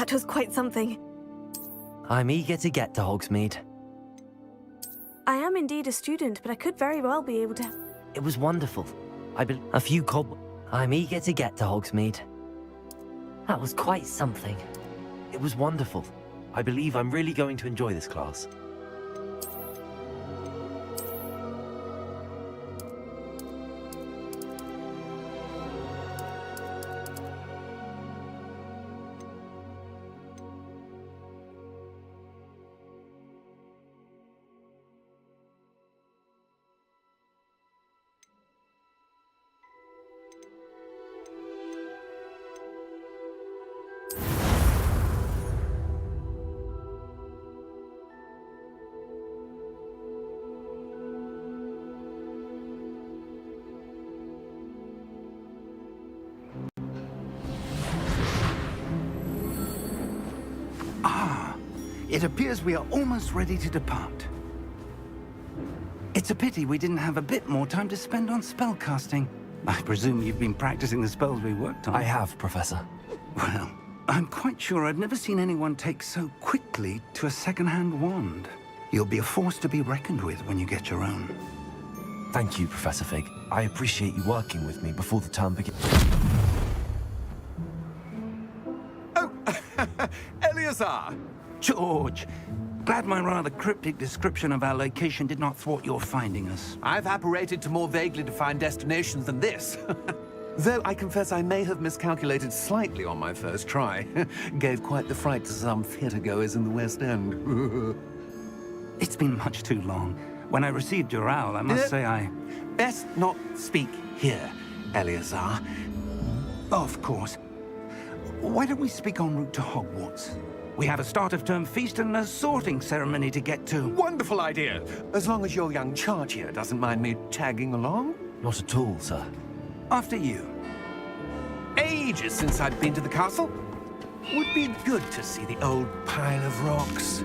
That was quite something. I'm eager to get to Hogsmeade. I am indeed a student, but I could very well be able to... It was wonderful. A few cob... I'm eager to get to Hogsmeade. That was quite something. It was wonderful. I believe I'm really going to enjoy this class. It appears we are almost ready to depart. It's a pity we didn't have a bit more time to spend on spellcasting. I presume you've been practicing the spells we worked on. I have, Professor. Well, I'm quite sure I've never seen anyone take so quickly to a second-hand wand. You'll be a force to be reckoned with when you get your own. Thank you, Professor Fig. I appreciate you working with me before the term begins. Oh, Eleazar! George, glad my rather cryptic description of our location did not thwart your finding us. I've apparated to more vaguely defined destinations than this. Though I confess I may have miscalculated slightly on my first try. Gave quite the fright to some theatre-goers in the West End. It's been much too long. When I received your owl, I must say I... Best not speak here, Eleazar. Of course. Why don't we speak en route to Hogwarts? We have a start-of-term feast and a sorting ceremony to get to. Wonderful idea! As long as your young charge here doesn't mind me tagging along. Not at all, sir. After you. Ages since I'd been to the castle. Would be good to see the old pile of rocks.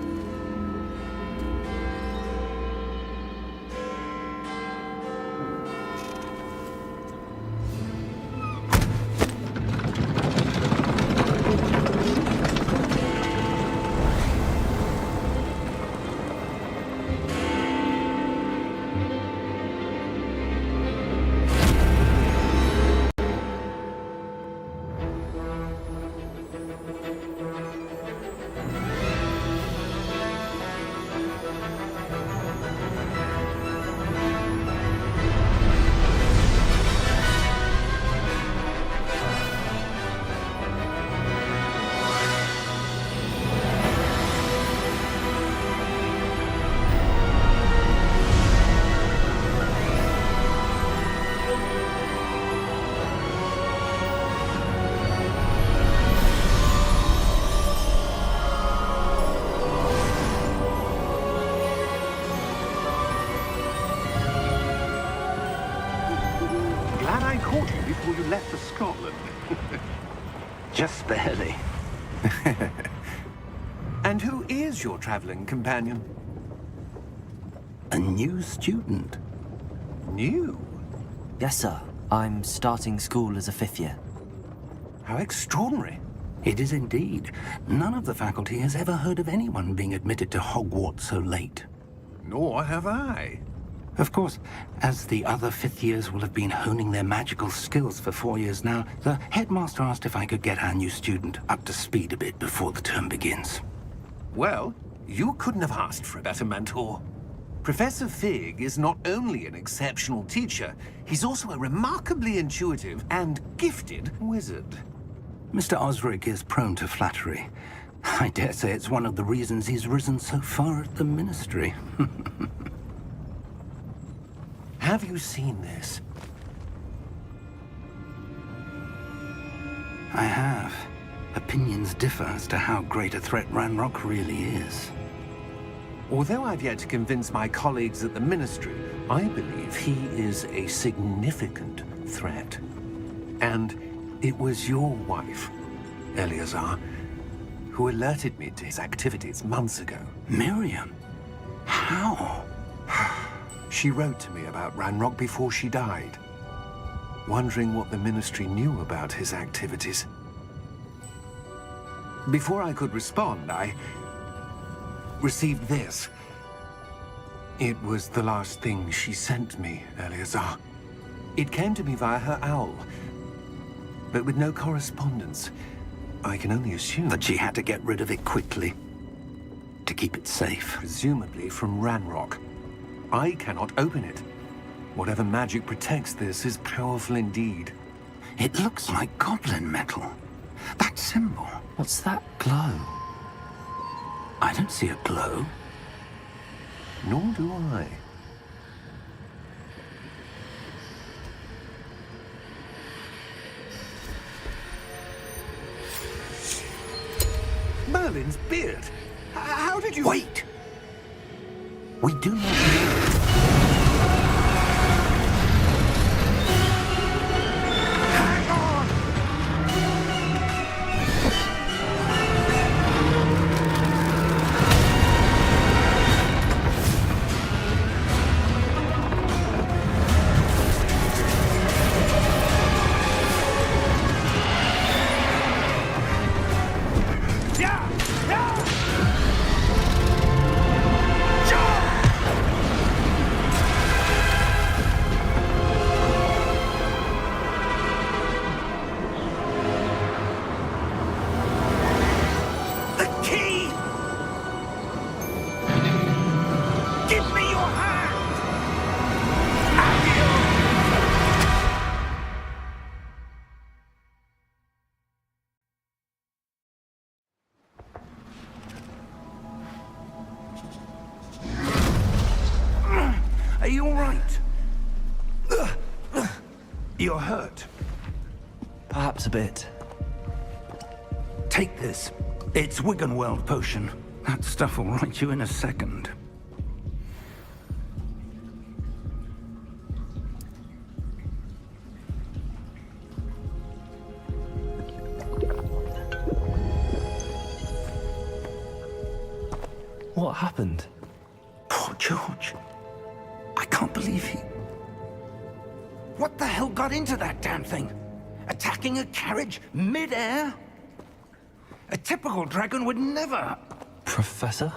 Before you left for Scotland. Just barely. And who is your traveling companion? A new student. New? Yes, sir. I'm starting school as a 5th year. How extraordinary. It is indeed. None of the faculty has ever heard of anyone being admitted to Hogwarts so late. Nor have I. Of course, as the other 5th years will have been honing their magical skills for 4 years now, the headmaster asked if I could get our new student up to speed a bit before the term begins. Well, you couldn't have asked for a better mentor. Professor Fig is not only an exceptional teacher, he's also a remarkably intuitive and gifted wizard. Mr. Osric is prone to flattery. I dare say it's one of the reasons he's risen so far at the Ministry. Have you seen this? I have. Opinions differ as to how great a threat Ranrock really is. Although I've yet to convince my colleagues at the Ministry, I believe he is a significant threat. And it was your wife, Eleazar, who alerted me to his activities months ago. Miriam? How? She wrote to me about Ranrock before she died, wondering what the Ministry knew about his activities. Before I could respond, I received this. It was the last thing she sent me, Eleazar. It came to me via her owl, but with no correspondence. I can only assume That she had to get rid of it quickly to keep it safe. presumably from Ranrock. I cannot open it. Whatever magic protects this is powerful indeed. It looks like goblin metal. That symbol. What's that glow? I don't see a glow. Nor do I. Merlin's beard. How did you... Wait! We do not know. Hang on! Yeah! Yeah! The key! Give me your hand! Accio! Are you all right? You're hurt. Perhaps a bit. Take this. It's Wiggenweld potion. That stuff will right you in a second. What happened? Poor George. I can't believe he... What the hell got into that damn thing? Attacking a carriage mid-air? A typical dragon would never... Professor?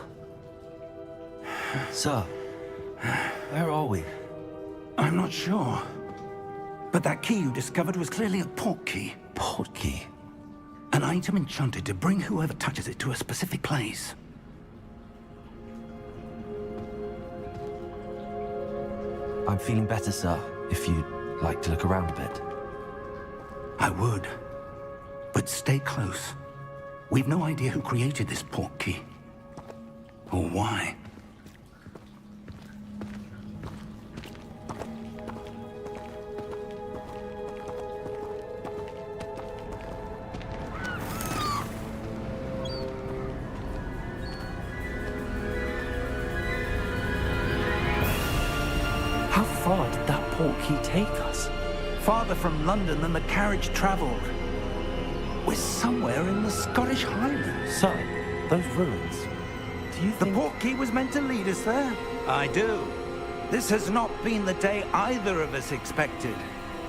Sir, where are we? I'm not sure. But that key you discovered was clearly a portkey. Portkey? An item enchanted to bring whoever touches it to a specific place. I'm feeling better, sir, if you'd like to look around a bit. I would. But stay close. We've no idea who created this portkey. Or why. How far did that portkey take us? Farther from London than the carriage traveled. We're somewhere in the Scottish Highlands. Sir, those ruins. Do you The think... portkey was meant to lead us there? I do. This has not been the day either of us expected.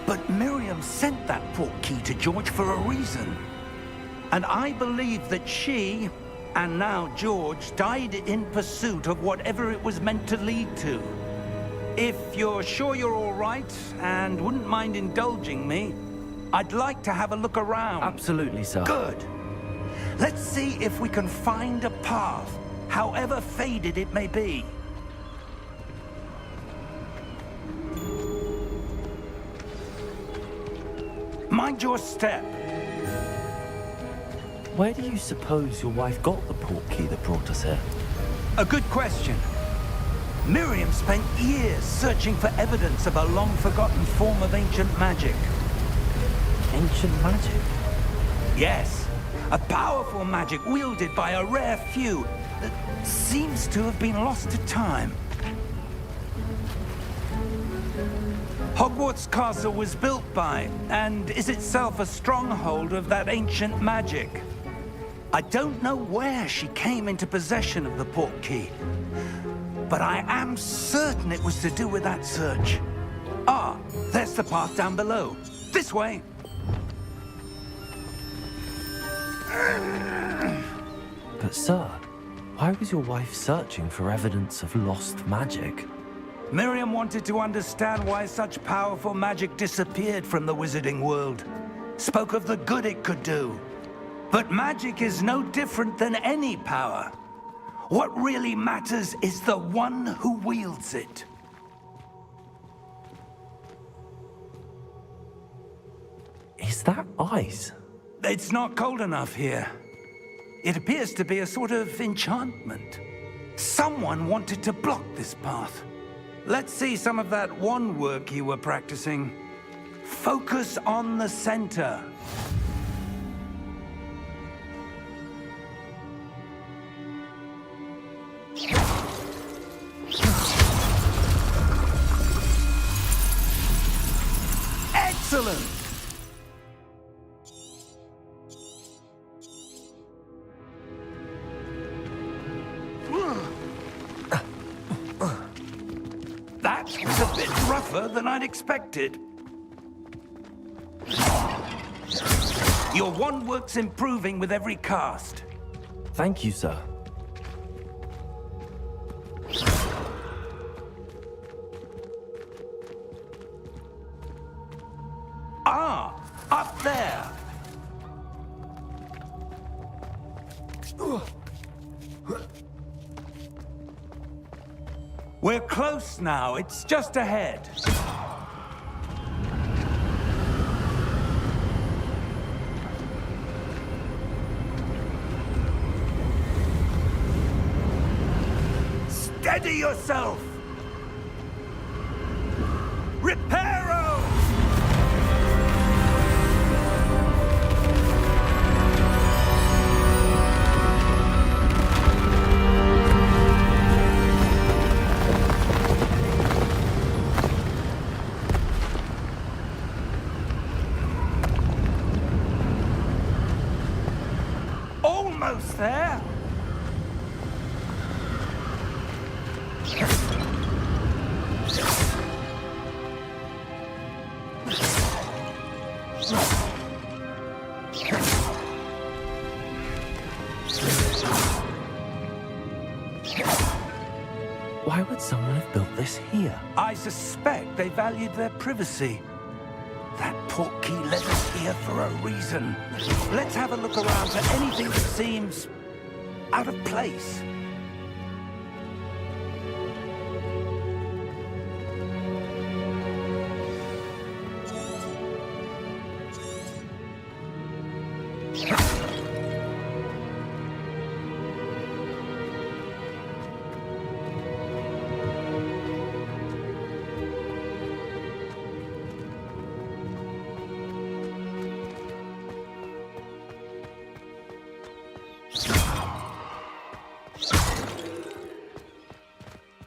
But Miriam sent that portkey to George for a reason. And I believe that she, and now George, died in pursuit of whatever it was meant to lead to. If you're sure you're all right, and wouldn't mind indulging me, I'd like to have a look around. Absolutely, sir. Good. Let's see if we can find a path, however faded it may be. Mind your step. Where do you suppose your wife got the portkey that brought us here? A good question. Miriam spent years searching for evidence of a long-forgotten form of ancient magic. Ancient magic? Yes, a powerful magic wielded by a rare few that seems to have been lost to time. Hogwarts Castle was built by, and is itself a stronghold of that ancient magic. I don't know where she came into possession of the portkey, but I am certain it was to do with that search. Ah, there's the path down below. This way. But sir, why was your wife searching for evidence of lost magic? Miriam wanted to understand why such powerful magic disappeared from the wizarding world. Spoke of the good it could do. But magic is no different than any power. What really matters is the one who wields it. Is that ice? It's not cold enough here. It appears to be a sort of enchantment. Someone wanted to block this path. Let's see some of that wand work you were practicing. Focus on the center. Excellent! That was a bit rougher than I'd expected. Your wand work's improving with every cast. Thank you, sir. Ah, up there. We're close now. It's just ahead. Steady yourself! Reparo! Almost there! Why would someone have built this here? I suspect they valued their privacy. That portkey led us here for a reason. Let's have a look around for anything that seems out of place.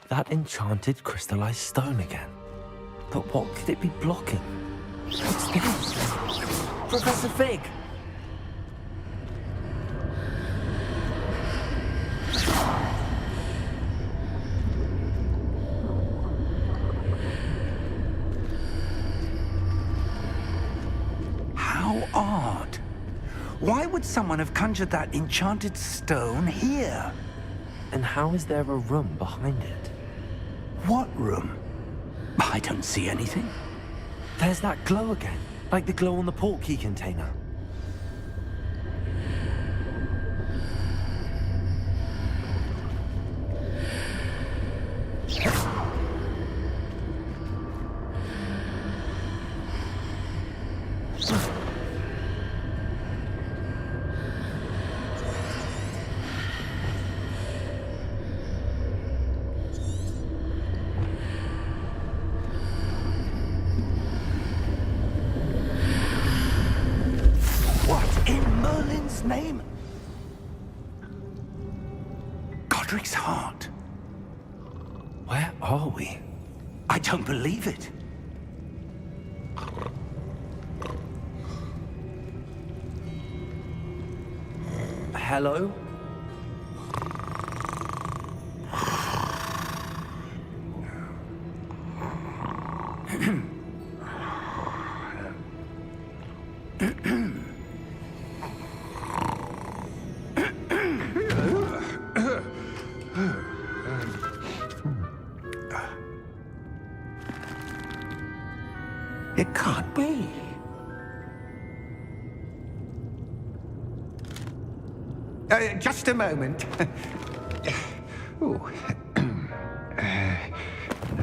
That enchanted crystallized stone again. But what could it be blocking? What's this? Professor Fig! How odd. Why would someone have conjured that enchanted stone here? And how is there a room behind it? What room? I don't see anything. There's that glow again, like the glow on the portkey container. Name? Godric's heart. Where are we? I don't believe it. Hello? It can't be. Just a moment. Ooh.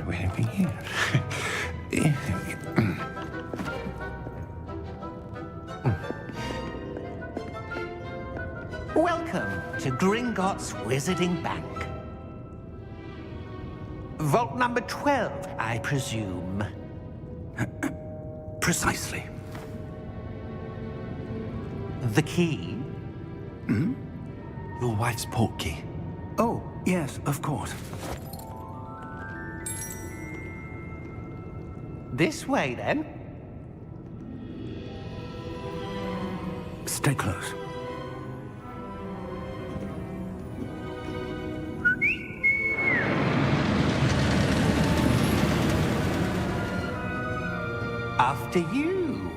Where are we here? Welcome to Gringotts Wizarding Bank. Vault number 12, I presume. Precisely. The key? Your wife's portkey. Oh, yes, of course. This way, then. Stay close. After you.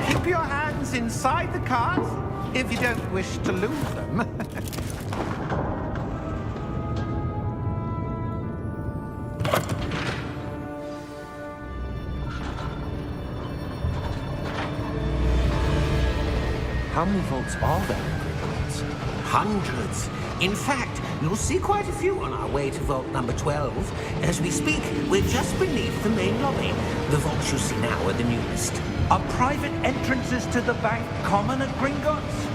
Keep your hands inside the cart if you don't wish to lose them. How many vaults are there in Gringotts? Hundreds. In fact, you'll see quite a few on our way to vault number 12. As we speak, we're just beneath the main lobby. The vaults you see now are the newest. Are private entrances to the bank common at Gringotts?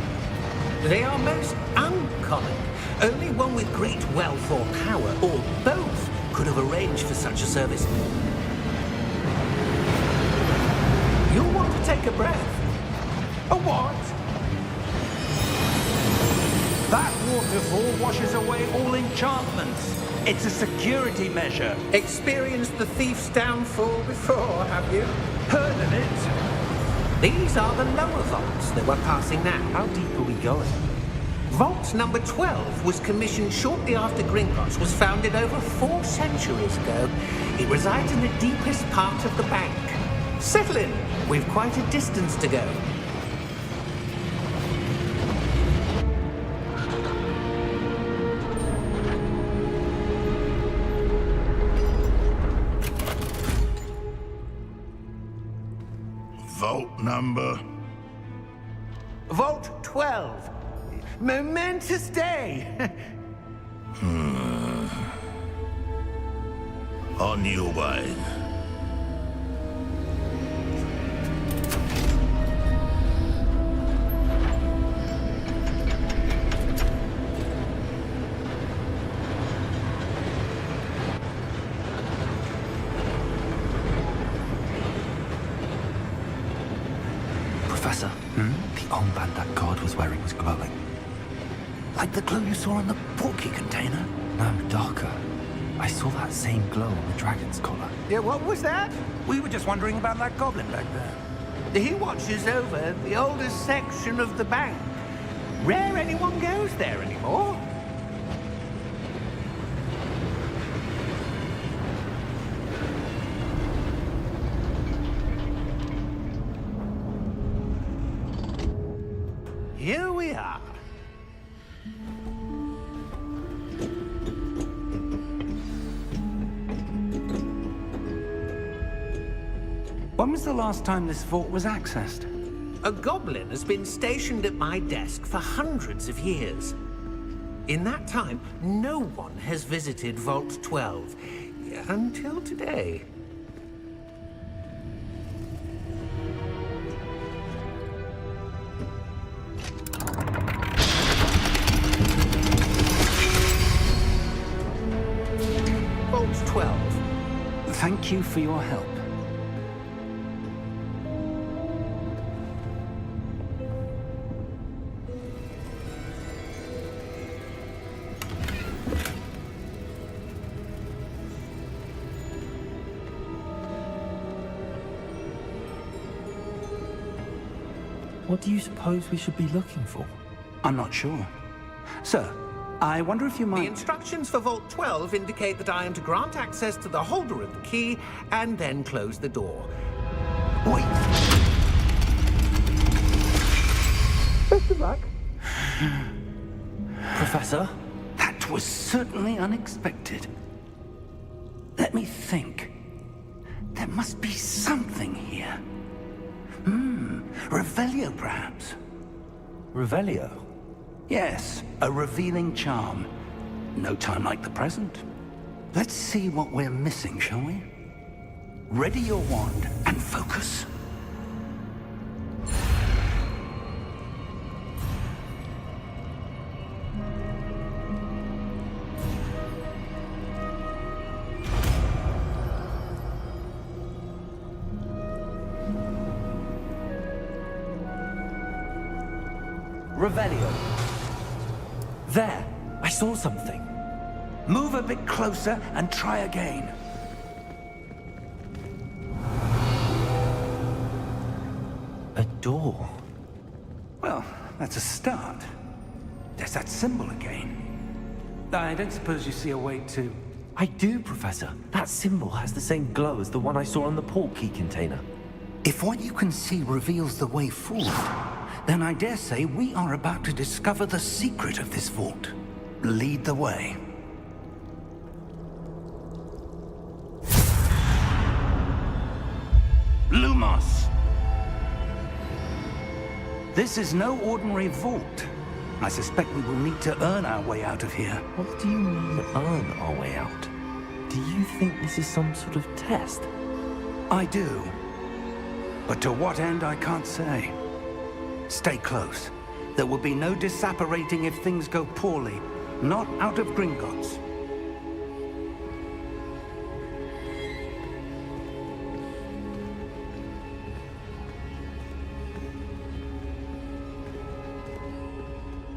They are most uncommon. Only one with great wealth or power, or both, could have arranged for such a service. You'll want to take a breath. A what? That waterfall washes away all enchantments. It's a security measure. Experienced the thief's downfall before, have you? Heard of it? These are the lower vaults that we're passing now. How deep are we going? Vault number 12 was commissioned shortly after Gringotts was founded over 4 centuries ago. It resides in the deepest part of the bank. Settle in. We've quite a distance to go. Vault number? Vault 12. Momentous day. On your way. Professor, the armband that guard was wearing was glowing. Like the glow you saw on the portkey container? No, darker. I saw that same glow on the dragon's collar. Yeah, what was that? We were just wondering about that goblin back there. He watches over the oldest section of the bank. Rare anyone goes there anymore. Here we are. When was the last time this vault was accessed? A goblin has been stationed at my desk for hundreds of years. In that time, no one has visited Vault 12 until today. Vault 12. Thank you for your help. What do you suppose we should be looking for? I'm not sure. Sir, I wonder if you The might... instructions for Vault 12 indicate that I am to grant access to the holder of the key and then close the door. Wait! Best of luck. Professor? That was certainly unexpected. Let me think. There must be something here. Revelio, perhaps? Revelio? Yes, a revealing charm. No time like the present. Let's see what we're missing, shall we? Ready your wand and focus. Revelio. There, I saw something. Move a bit closer and try again. A door. Well, that's a start. There's that symbol again. I don't suppose you see a way to... I do, Professor. That symbol has the same glow as the one I saw on the port key container. If what you can see reveals the way forward, then I dare say we are about to discover the secret of this vault. Lead the way. Lumos! This is no ordinary vault. I suspect we will need to earn our way out of here. What do you mean, earn our way out? Do you think this is some sort of test? I do. But to what end, I can't say. Stay close. There will be no disapparating if things go poorly. Not out of Gringotts.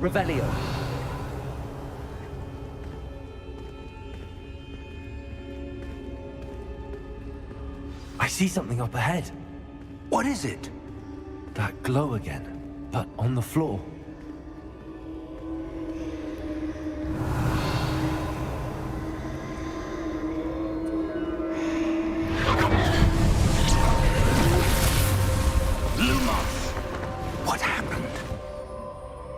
Revelio. I see something up ahead. What is it? That glow again, but on the floor. Lumos! What happened?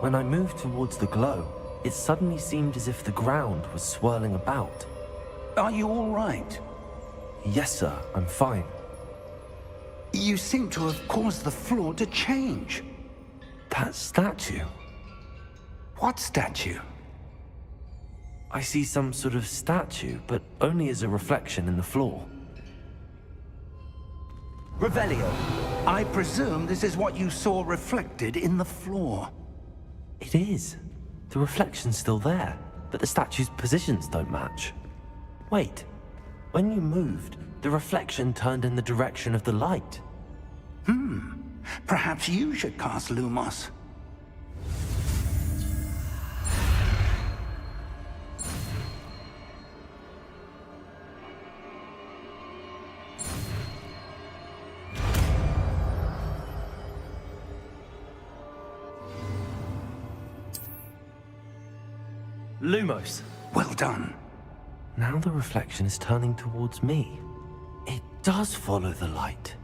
When I moved towards the glow, it suddenly seemed as if the ground was swirling about. Are you all right? Yes, sir, I'm fine. You seem to have caused the floor to change. That statue. What statue? I see some sort of statue, but only as a reflection in the floor. Revelio. I presume this is what you saw reflected in the floor. It is. The reflection's still there, but the statue's positions don't match. Wait. When you moved, the reflection turned in the direction of the light. Perhaps you should cast Lumos. Lumos. Well done. Now the reflection is turning towards me. It does follow the light.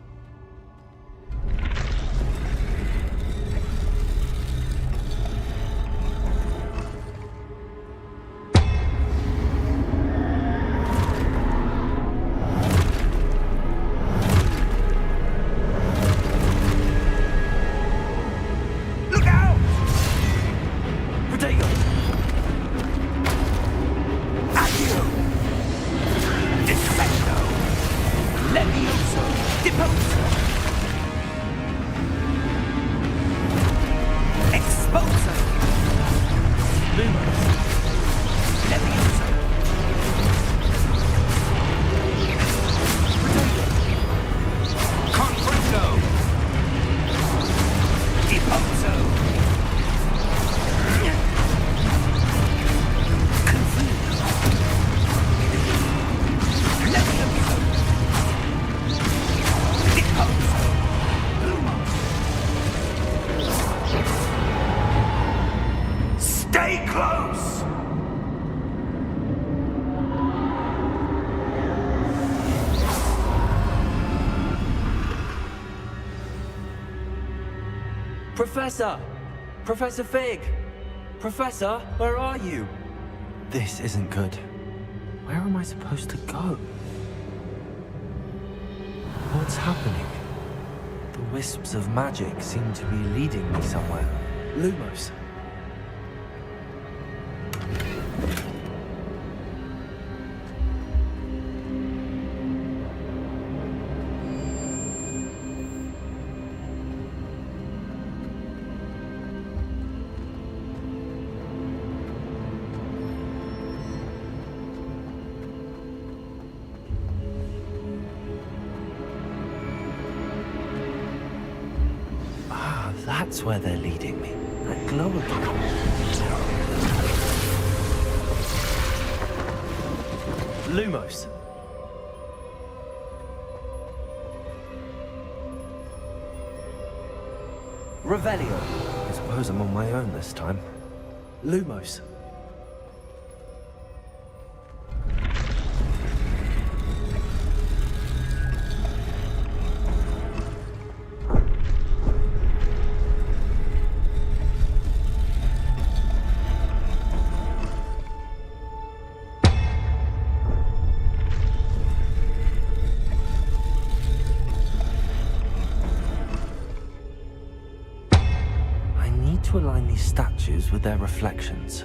Look out! Protego! Accio! Defendo! Levioso! Deposo! Exposo! Lumos! Levioso! Confringo! Deposo! Stay close! Professor! Professor Fig! Professor, where are you? This isn't good. Where am I supposed to go? What's happening? The wisps of magic seem to be leading me somewhere. Lumos. That's where they're leading me. That glow again. Lumos. Revelio. I suppose I'm on my own this time. Lumos. To align these statues with their reflections.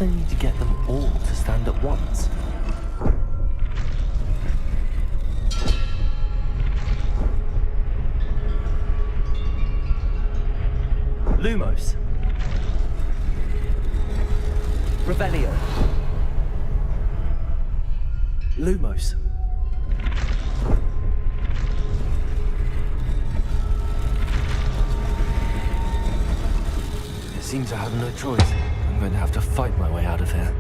I need to get them all to stand at once. Lumos. Revelio. Lumos. It seems I have no choice. I'm going to have to fight my way out of here.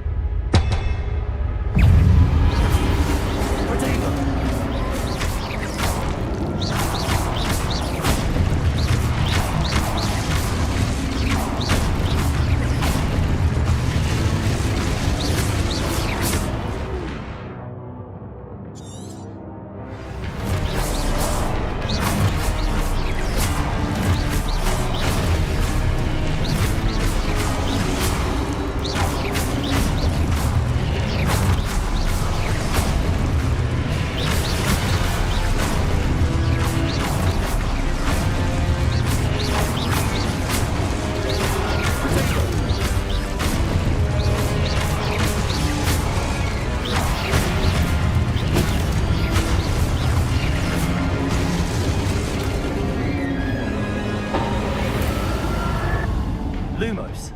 Lumos.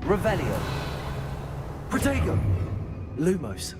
Revelio. Protego. Lumos.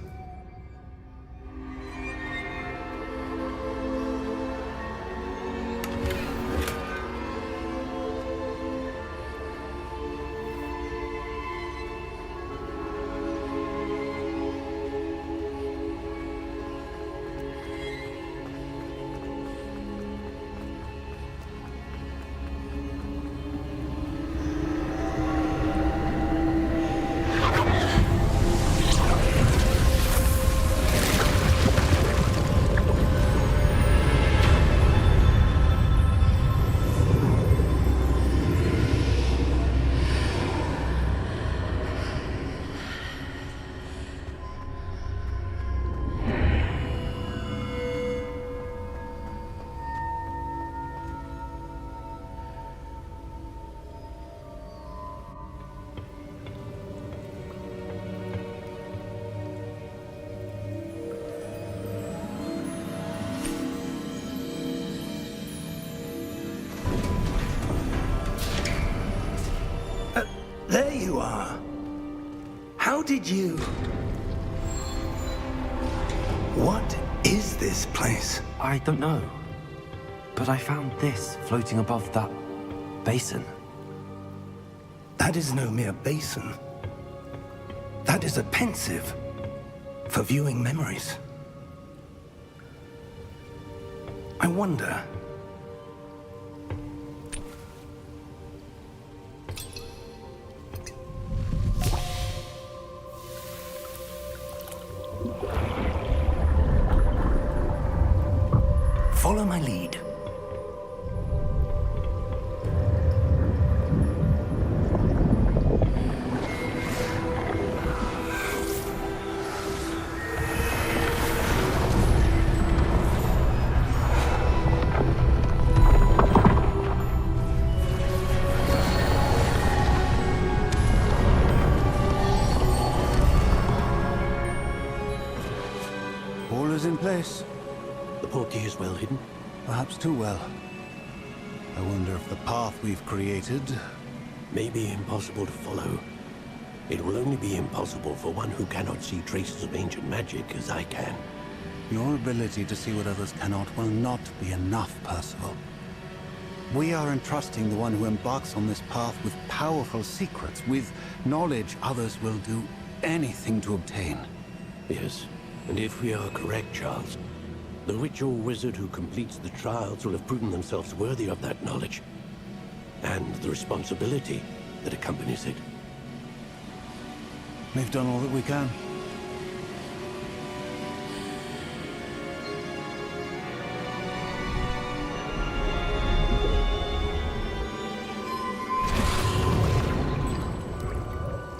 There you are. How did you... What is this place? I don't know. But I found this floating above that basin. That is no mere basin. That is a pensive for viewing memories. I wonder... Follow my lead. All is in place. The portkey is well hidden. Perhaps too well. I wonder if the path we've created... May be impossible to follow. It will only be impossible for one who cannot see traces of ancient magic as I can. Your ability to see what others cannot will not be enough, Percival. We are entrusting the one who embarks on this path with powerful secrets, with knowledge others will do anything to obtain. Yes, and if we are correct, Charles, the witch or wizard who completes the trials will have proven themselves worthy of that knowledge, and the responsibility that accompanies it. We've done all that we can.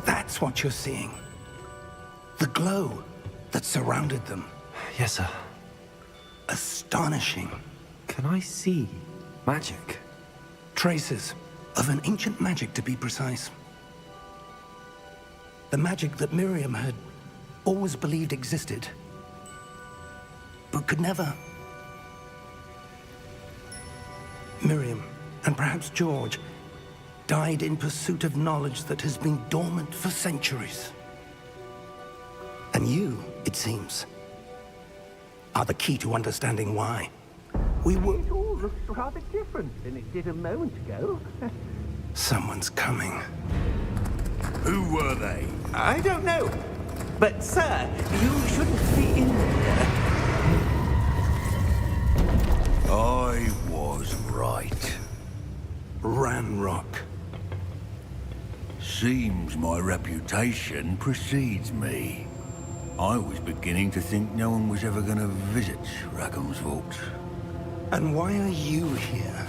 That's what you're seeing. The glow that surrounded them. Yes, sir. Astonishing. Can I see magic? Traces of an ancient magic, to be precise. The magic that Miriam had always believed existed, but could never. Miriam, and perhaps George, died in pursuit of knowledge that has been dormant for centuries. And you, it seems, are the key to understanding why. We were... It all looks rather different than it did a moment ago. Someone's coming. Who were they? I don't know. But, sir, you shouldn't be in here. I was right. Ranrock. Seems my reputation precedes me. I was beginning to think no one was ever going to visit Rackham's vault. And why are you here?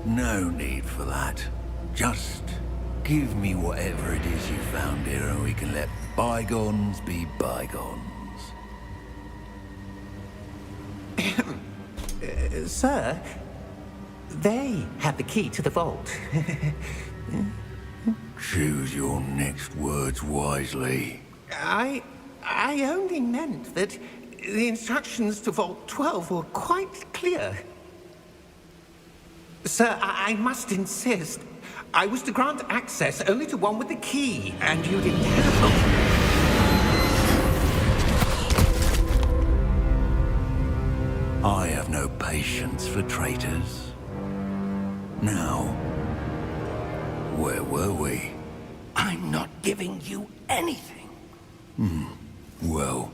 No need for that. Just give me whatever it is you found here and we can let bygones be bygones. Sir, they have the key to the vault. Choose your next words wisely. I only meant that the instructions to Vault 12 were quite clear. Sir, I must insist. I was to grant access only to one with the key, and you didn't have I have no patience for traitors. Now, where were we? I'm not giving you anything. Well,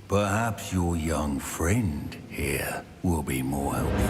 perhaps your young friend here will be more helpful.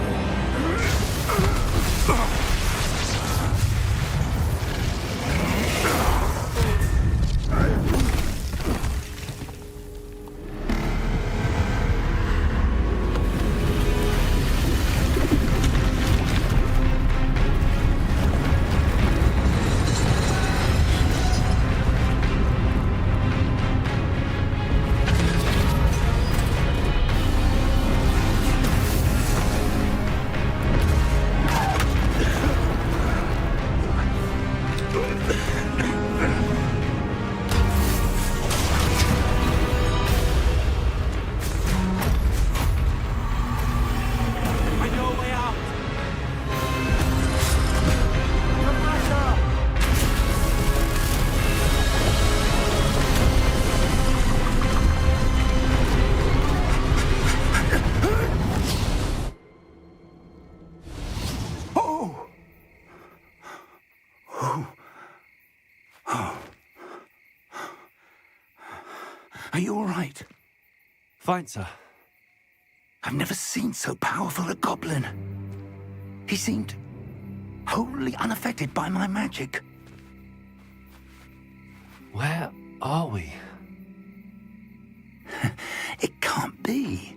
Are you all right? Fine, sir. I've never seen so powerful a goblin. He seemed wholly unaffected by my magic. Where are we? It can't be.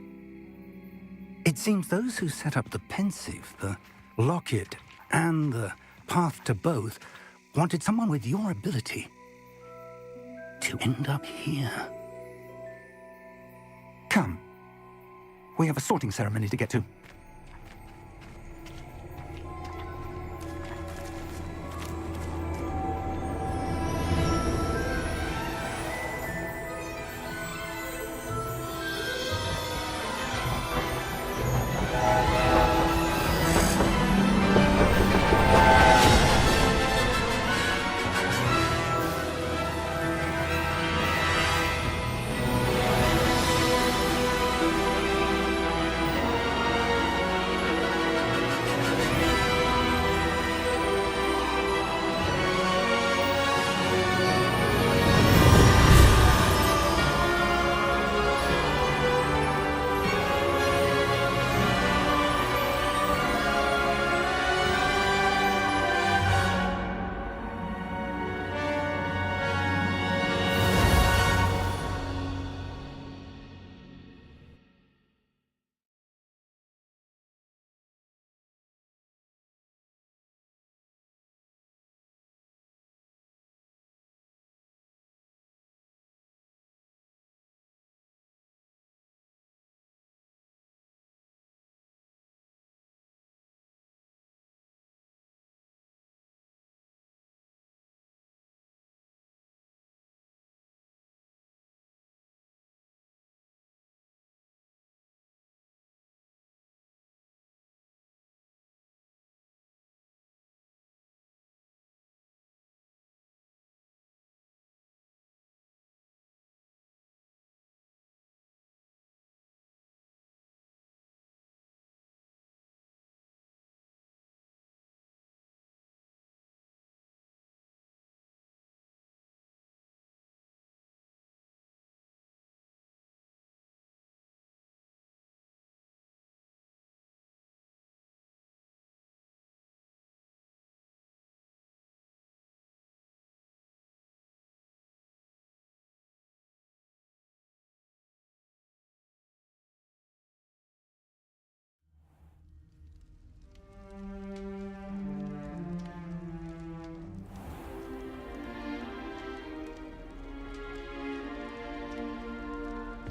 It seems those who set up the pensive, the locket, and the path to both wanted someone with your ability to end up here. Come. We have a sorting ceremony to get to.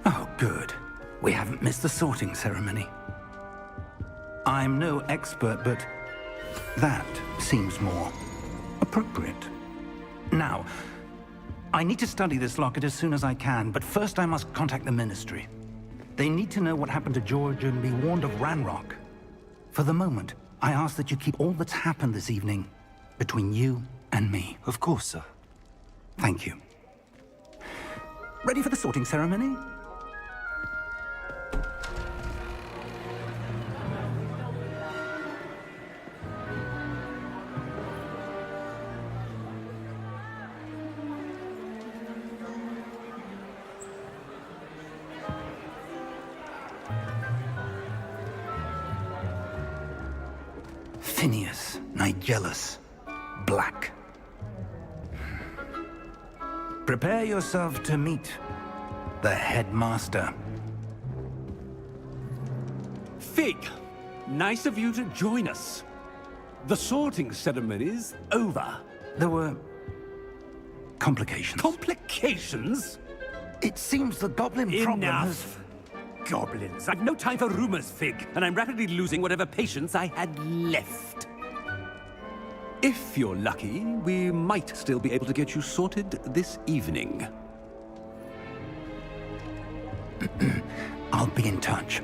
Oh, good. We haven't missed the sorting ceremony. I'm no expert, but that seems more appropriate. Now, I need to study this locket as soon as I can, but first I must contact the Ministry. They need to know what happened to George and be warned of Ranrock. For the moment, I ask that you keep all that's happened this evening between you and me. Of course, sir. Thank you. Ready for the sorting ceremony? Phineas, Nigellus, Black. Prepare yourself to meet the headmaster. Fig, nice of you to join us. The sorting ceremony's over. There were complications. Complications? It seems the goblin problem has... Enough! Goblins. I've no time for rumors, Fig, and I'm rapidly losing whatever patience I had left. If you're lucky, we might still be able to get you sorted this evening. I'll be in touch.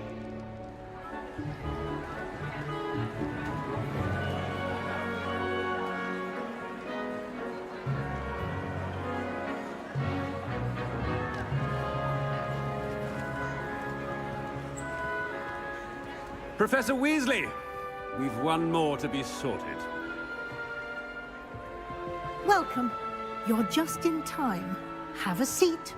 Professor Weasley, we've one more to be sorted. Welcome. You're just in time. Have a seat.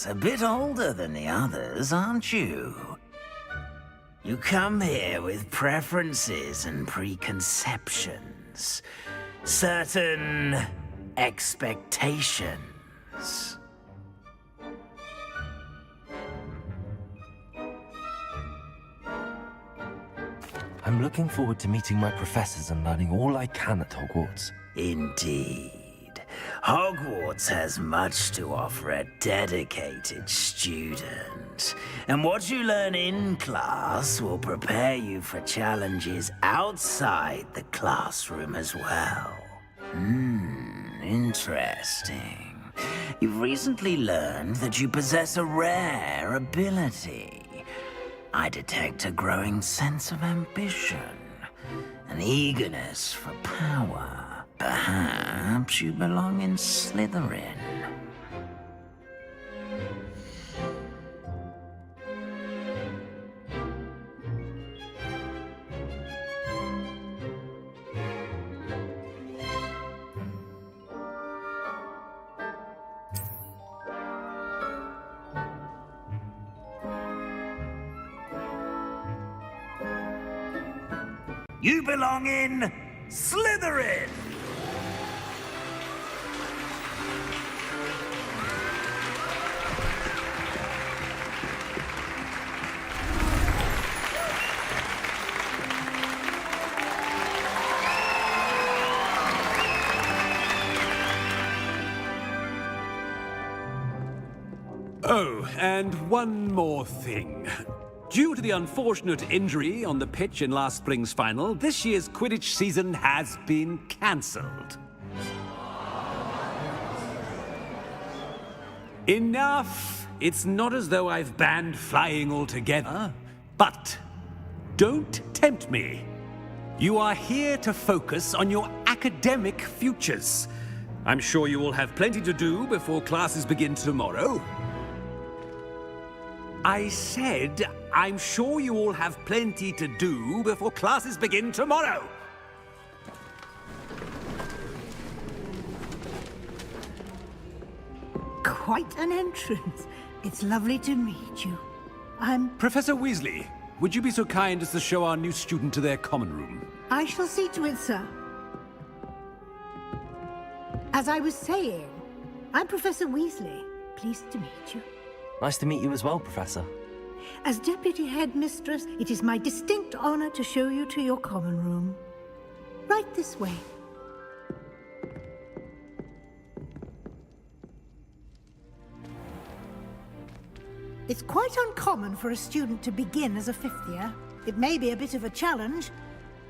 Yes, a bit older than the others, aren't you? You come here with preferences and preconceptions. Certain expectations. I'm looking forward to meeting my professors and learning all I can at Hogwarts. Indeed. Hogwarts has much to offer a dedicated student. And what you learn in class will prepare you for challenges outside the classroom as well. Interesting. You've recently learned that you possess a rare ability. I detect a growing sense of ambition, an eagerness for power. Perhaps you belong in Slytherin. You belong in Slytherin! Oh, and one more thing. Due to the unfortunate injury on the pitch in last spring's final, this year's Quidditch season has been cancelled. Enough! It's not as though I've banned flying altogether, but don't tempt me. You are here to focus on your academic futures. I'm sure you will have plenty to do before classes begin tomorrow. I said, I'm sure you all have plenty to do before classes begin tomorrow. Quite an entrance. It's lovely to meet you. I'm... Professor Weasley, would you be so kind as to show our new student to their common room? I shall see to it, sir. As I was saying, I'm Professor Weasley. Pleased to meet you. Nice to meet you as well, Professor. As Deputy Headmistress, it is my distinct honor to show you to your common room. Right this way. It's quite uncommon for a student to begin as a fifth year. It may be a bit of a challenge,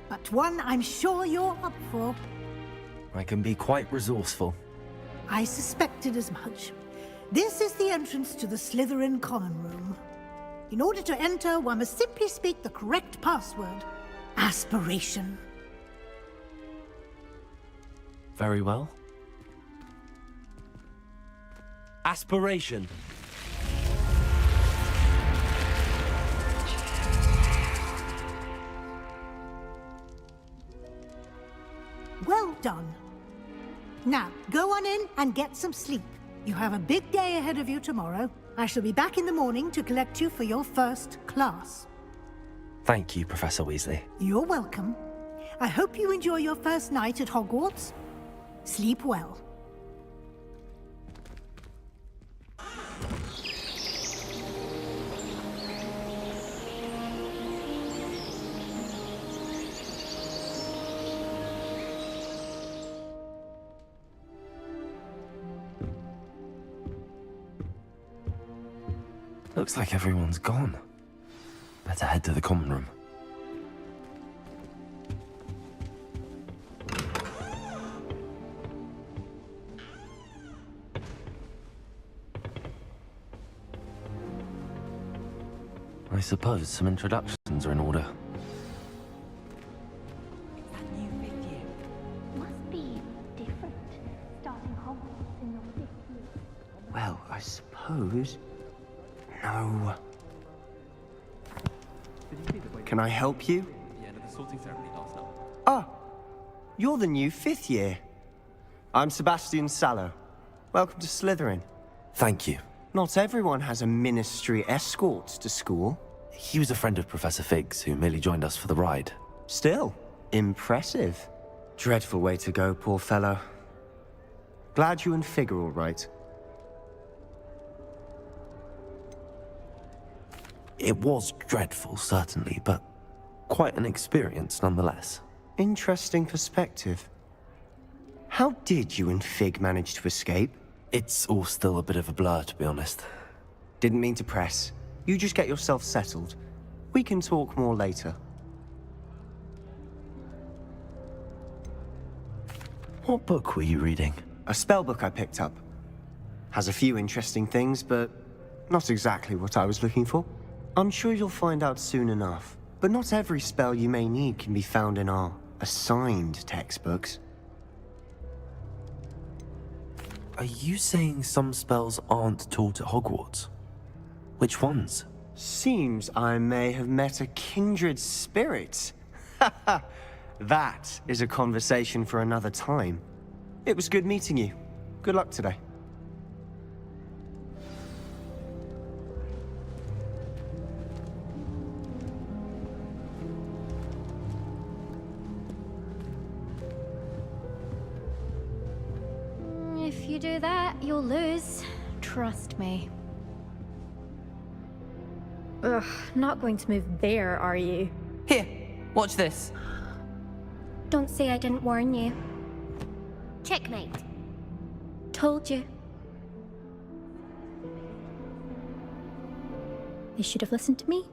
but one I'm sure you're up for. I can be quite resourceful. I suspected as much. This is the entrance to the Slytherin common room. In order to enter, one must simply speak the correct password. Aspiration. Very well. Aspiration. Well done. Now, go on in and get some sleep. You have a big day ahead of you tomorrow. I shall be back in the morning to collect you for your first class. Thank you, Professor Weasley. You're welcome. I hope you enjoy your first night at Hogwarts. Sleep well. Looks like everyone's gone. Better head to the common room. I suppose some introductions are in order. That new fifth year must be different, starting Hogwarts in your fifth year. Well, I suppose... No. Can I help you? Ah, you're the new fifth year. I'm Sebastian Sallow. Welcome to Slytherin. Thank you. Not everyone has a ministry escort to school. He was a friend of Professor Fig's who merely joined us for the ride. Still, impressive. Dreadful way to go, poor fellow. Glad you and Fig are all right. It was dreadful, certainly, but quite an experience nonetheless. Interesting perspective. How did you and Fig manage to escape? It's all still a bit of a blur, to be honest. Didn't mean to press. You just get yourself settled. We can talk more later. What book were you reading? A spell book I picked up. Has a few interesting things, but not exactly what I was looking for. I'm sure you'll find out soon enough. But not every spell you may need can be found in our assigned textbooks. Are you saying some spells aren't taught at Hogwarts? Which ones? Seems I may have met a kindred spirit. That is a conversation for another time. It was good meeting you. Good luck today. If you do that, you'll lose. Trust me. Ugh, not going to move there, are you? Here, watch this. Don't say I didn't warn you. Checkmate. Told you. You should have listened to me.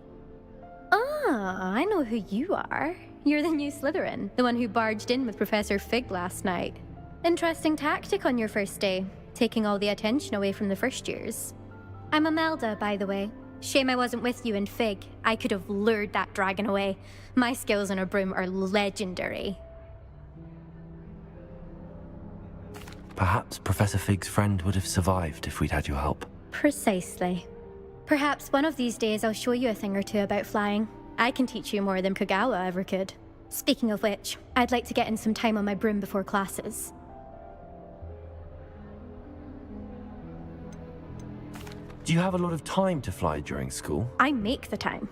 Ah, I know who you are. You're the new Slytherin, the one who barged in with Professor Fig last night. Interesting tactic on your first day, taking all the attention away from the first years. I'm Imelda, by the way. Shame I wasn't with you in Fig. I could have lured that dragon away. My skills on a broom are legendary. Perhaps Professor Fig's friend would have survived if we'd had your help. Precisely. Perhaps one of these days I'll show you a thing or two about flying. I can teach you more than Kagawa ever could. Speaking of which, I'd like to get in some time on my broom before classes. Do you have a lot of time to fly during school? I make the time.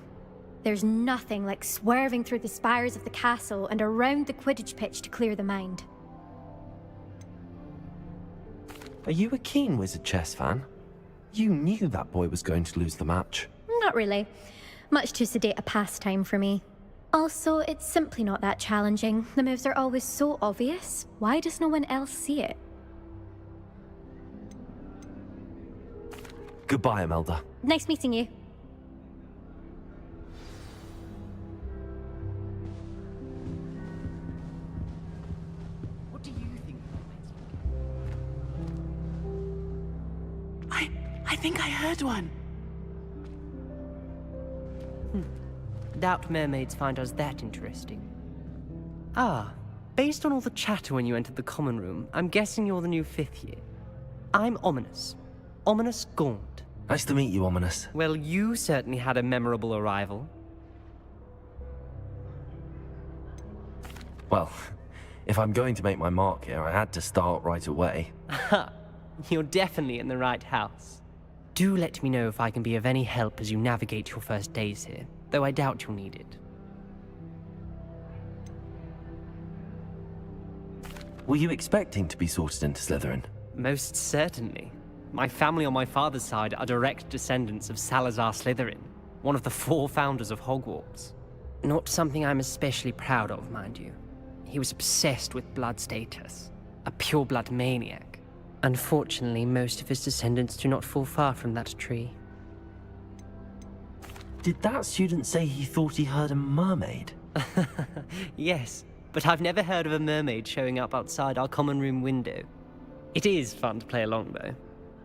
There's nothing like swerving through the spires of the castle and around the Quidditch pitch to clear the mind. Are you a keen Wizard chess fan? You knew that boy was going to lose the match. Not really. Much too sedate a pastime for me. Also, it's simply not that challenging. The moves are always so obvious. Why does no one else see it? Goodbye, Imelda. Nice meeting you. What do you think? I think I heard one. Doubt mermaids find us that interesting. Ah, based on all the chatter when you entered the common room, I'm guessing you're the new 5th year. I'm Ominous. Ominous Gaunt. Nice to meet you, Ominous. Well, you certainly had a memorable arrival. Well, if I'm going to make my mark here, I had to start right away. Ha! You're definitely in the right house. Do let me know if I can be of any help as you navigate your first days here, though I doubt you'll need it. Were you expecting to be sorted into Slytherin? Most certainly. My family on my father's side are direct descendants of Salazar Slytherin, one of the 4 founders of Hogwarts. Not something I'm especially proud of, mind you. He was obsessed with blood status, a pure-blood maniac. Unfortunately, most of his descendants do not fall far from that tree. Did that student say he thought he heard a mermaid? Yes, but I've never heard of a mermaid showing up outside our common room window. It is fun to play along, though.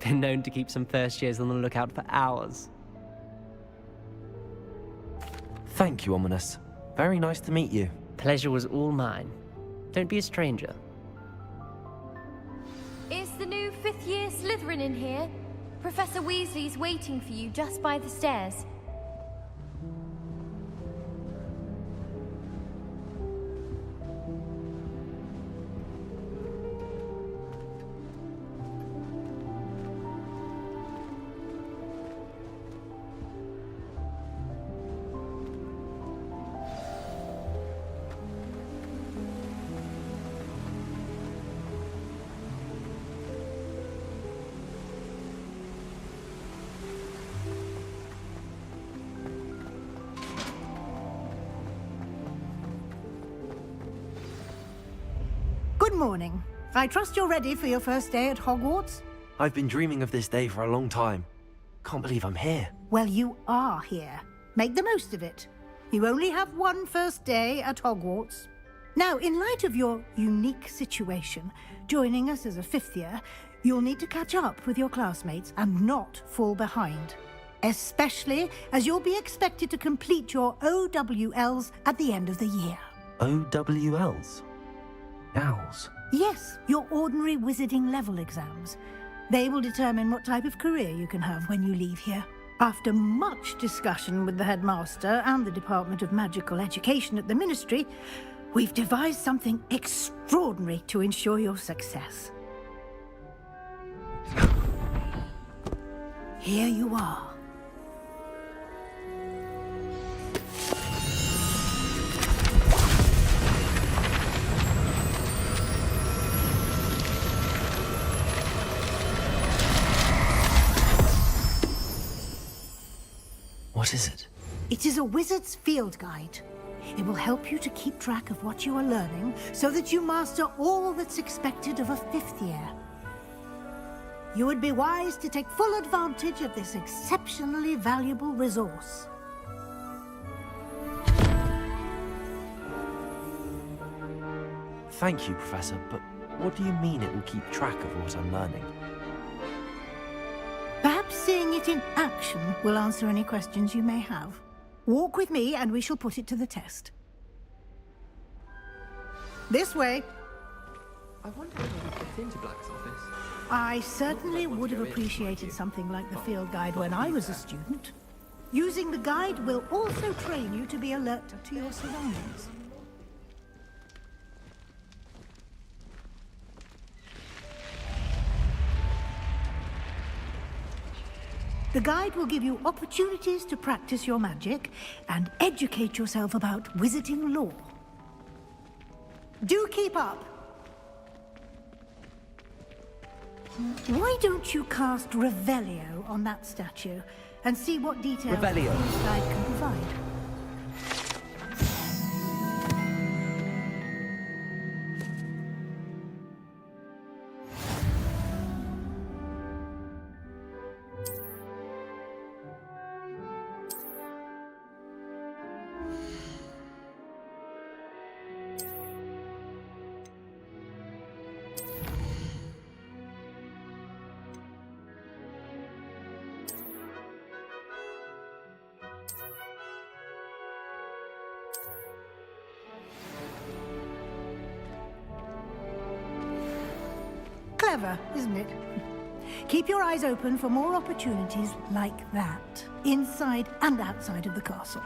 Been known to keep some first years on the lookout for hours. Thank you, Ominous. Very nice to meet you. Pleasure was all mine. Don't be a stranger. Is the new 5th year Slytherin in here? Professor Weasley's waiting for you just by the stairs. Good morning. I trust you're ready for your first day at Hogwarts? I've been dreaming of this day for a long time. Can't believe I'm here. Well, you are here. Make the most of it. You only have one first day at Hogwarts. Now, in light of your unique situation, joining us as a fifth year, you'll need to catch up with your classmates and not fall behind. Especially as you'll be expected to complete your OWLs at the end of the year. OWLs? Owls? Yes, your ordinary wizarding level exams. They will determine what type of career you can have when you leave here. After much discussion with the headmaster and the Department of Magical Education at the Ministry, we've devised something extraordinary to ensure your success. Here you are. What is it? It is a wizard's field guide. It will help you to keep track of what you are learning so that you master all that's expected of a fifth year. You would be wise to take full advantage of this exceptionally valuable resource. Thank you, Professor, but what do you mean it will keep track of what I'm learning? Perhaps seeing it in action will answer any questions you may have. Walk with me and we shall put it to the test. This way. I wonder if I could fit into Black's office. I certainly would have appreciated something like the field guide when I was a student. Using the guide will also train you to be alert to your surroundings. The guide will give you opportunities to practice your magic and educate yourself about wizarding lore. Do keep up! Why don't you cast Revelio on that statue and see what details Revelio. the guide can provide? Clever, isn't it? Keep your eyes open for more opportunities like that, inside and outside of the castle.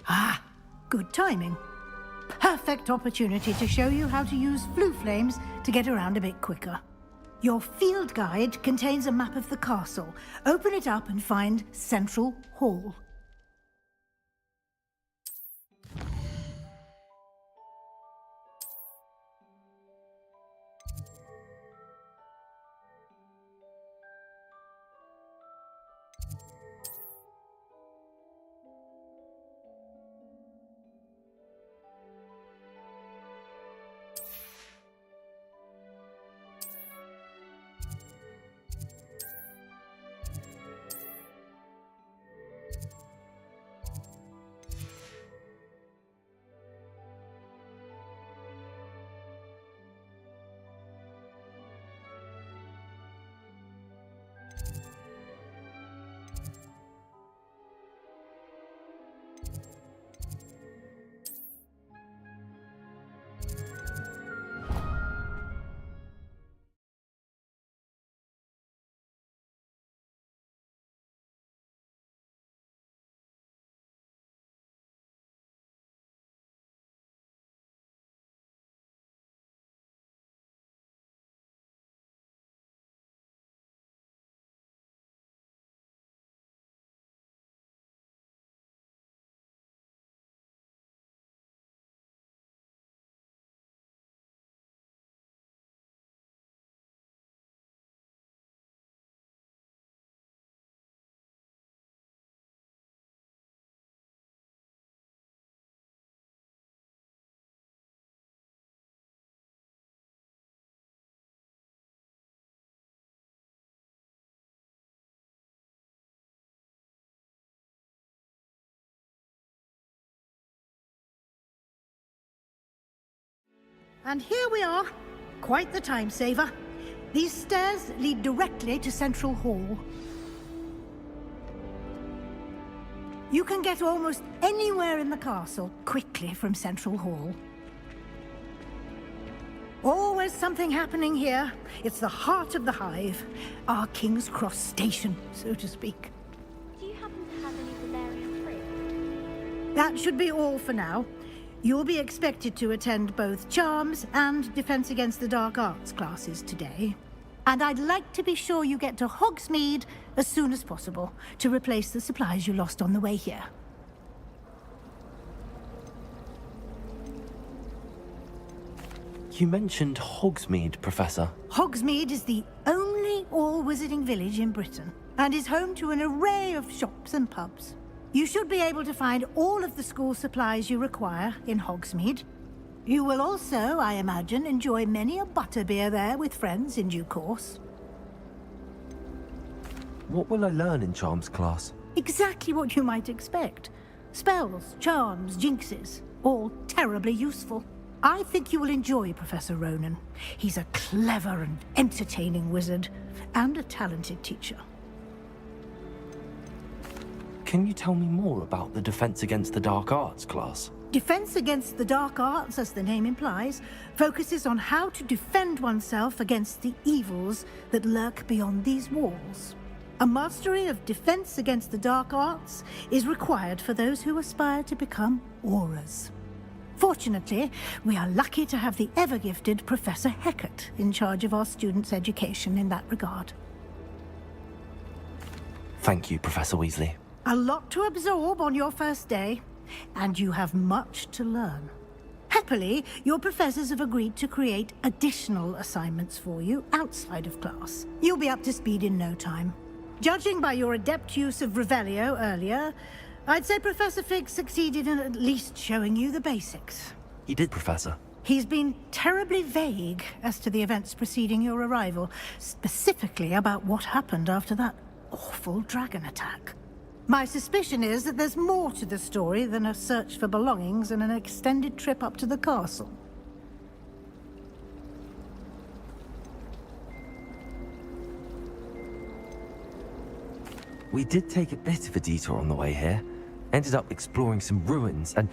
Ah, good timing. Perfect opportunity to show you how to use flue flames to get around a bit quicker. Your field guide contains a map of the castle. Open it up and find Central Hall. And here we are. Quite the time saver. These stairs lead directly to Central Hall. You can get almost anywhere in the castle quickly from Central Hall. Always something happening here. It's the heart of the Hive. Our King's Cross station, so to speak. Do you happen to have any Valerian fruit? That should be all for now. You'll be expected to attend both Charms and Defense Against the Dark Arts classes today. And I'd like to be sure you get to Hogsmeade as soon as possible to replace the supplies you lost on the way here. You mentioned Hogsmeade, Professor. Hogsmeade is the only all-wizarding village in Britain and is home to an array of shops and pubs. You should be able to find all of the school supplies you require in Hogsmeade. You will also, I imagine, enjoy many a butterbeer there with friends in due course. What will I learn in Charms class? Exactly what you might expect. Spells, charms, jinxes, all terribly useful. I think you will enjoy Professor Ronan. He's a clever and entertaining wizard, and a talented teacher. Can you tell me more about the Defense Against the Dark Arts class? Defense Against the Dark Arts, as the name implies, focuses on how to defend oneself against the evils that lurk beyond these walls. A mastery of Defense Against the Dark Arts is required for those who aspire to become auras. Fortunately, we are lucky to have the ever-gifted Professor Hecat in charge of our students' education in that regard. Thank you, Professor Weasley. A lot to absorb on your first day, and you have much to learn. Happily, your professors have agreed to create additional assignments for you outside of class. You'll be up to speed in no time. Judging by your adept use of Revelio earlier, I'd say Professor Fig succeeded in at least showing you the basics. He did, Professor. He's been terribly vague as to the events preceding your arrival, specifically about what happened after that awful dragon attack. My suspicion is that there's more to the story than a search for belongings and an extended trip up to the castle. We did take a bit of a detour on the way here. Ended up exploring some ruins and...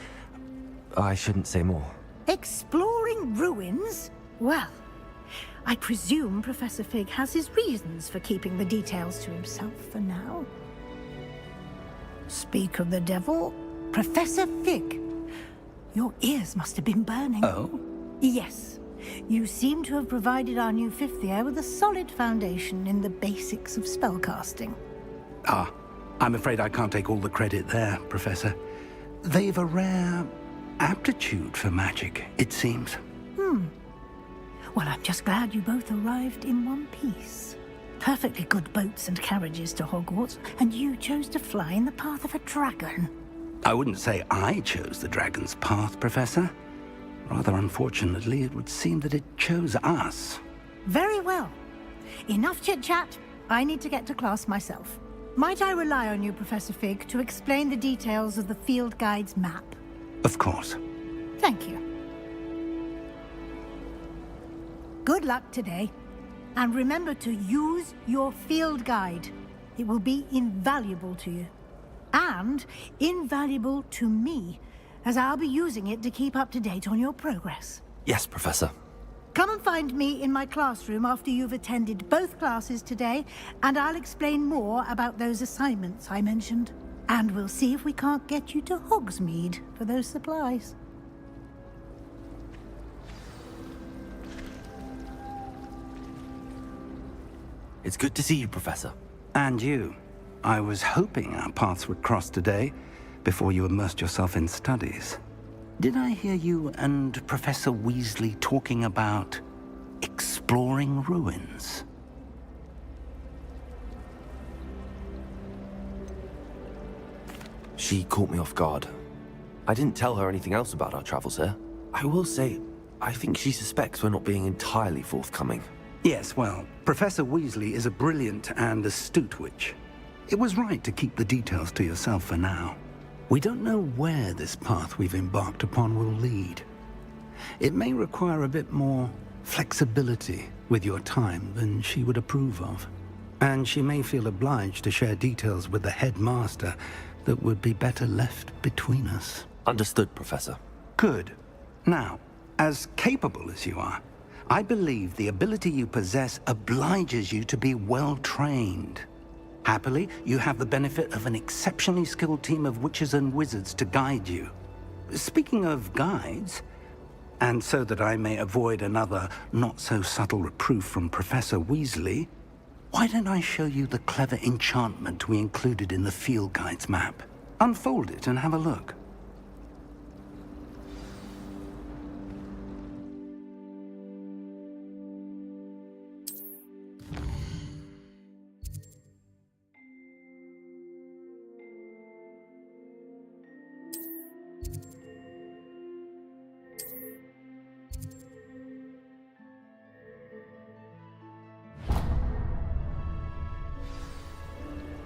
I shouldn't say more. Exploring ruins? Well, I presume Professor Fig has his reasons for keeping the details to himself for now. Speak of the devil, Professor Fig. Your ears must have been burning. Oh? Yes. You seem to have provided our new fifth year with a solid foundation in the basics of spellcasting. Ah, I'm afraid I can't take all the credit there, Professor. They've a rare aptitude for magic, it seems. Well, I'm just glad you both arrived in one piece. Perfectly good boats and carriages to Hogwarts, and you chose to fly in the path of a dragon. I wouldn't say I chose the dragon's path, Professor. Rather unfortunately, it would seem that it chose us. Very well. Enough chit-chat. I need to get to class myself. Might I rely on you, Professor Fig, to explain the details of the field guide's map? Of course. Thank you. Good luck today. And remember to use your field guide. It will be invaluable to you. And invaluable to me, as I'll be using it to keep up to date on your progress. Yes, Professor. Come and find me in my classroom after you've attended both classes today, and I'll explain more about those assignments I mentioned. And we'll see if we can't get you to Hogsmeade for those supplies. It's good to see you, Professor. And you. I was hoping our paths would cross today, before you immersed yourself in studies. Did I hear you and Professor Weasley talking about exploring ruins? She caught me off guard. I didn't tell her anything else about our travels here. I will say, I think she suspects we're not being entirely forthcoming. Yes, well, Professor Weasley is a brilliant and astute witch. It was right to keep the details to yourself for now. We don't know where this path we've embarked upon will lead. It may require a bit more flexibility with your time than she would approve of. And she may feel obliged to share details with the headmaster that would be better left between us. Understood, Professor. Good. Now, as capable as you are, I believe the ability you possess obliges you to be well trained. Happily, you have the benefit of an exceptionally skilled team of witches and wizards to guide you. Speaking of guides, and so that I may avoid another not-so-subtle reproof from Professor Weasley, why don't I show you the clever enchantment we included in the field guide's map? Unfold it and have a look.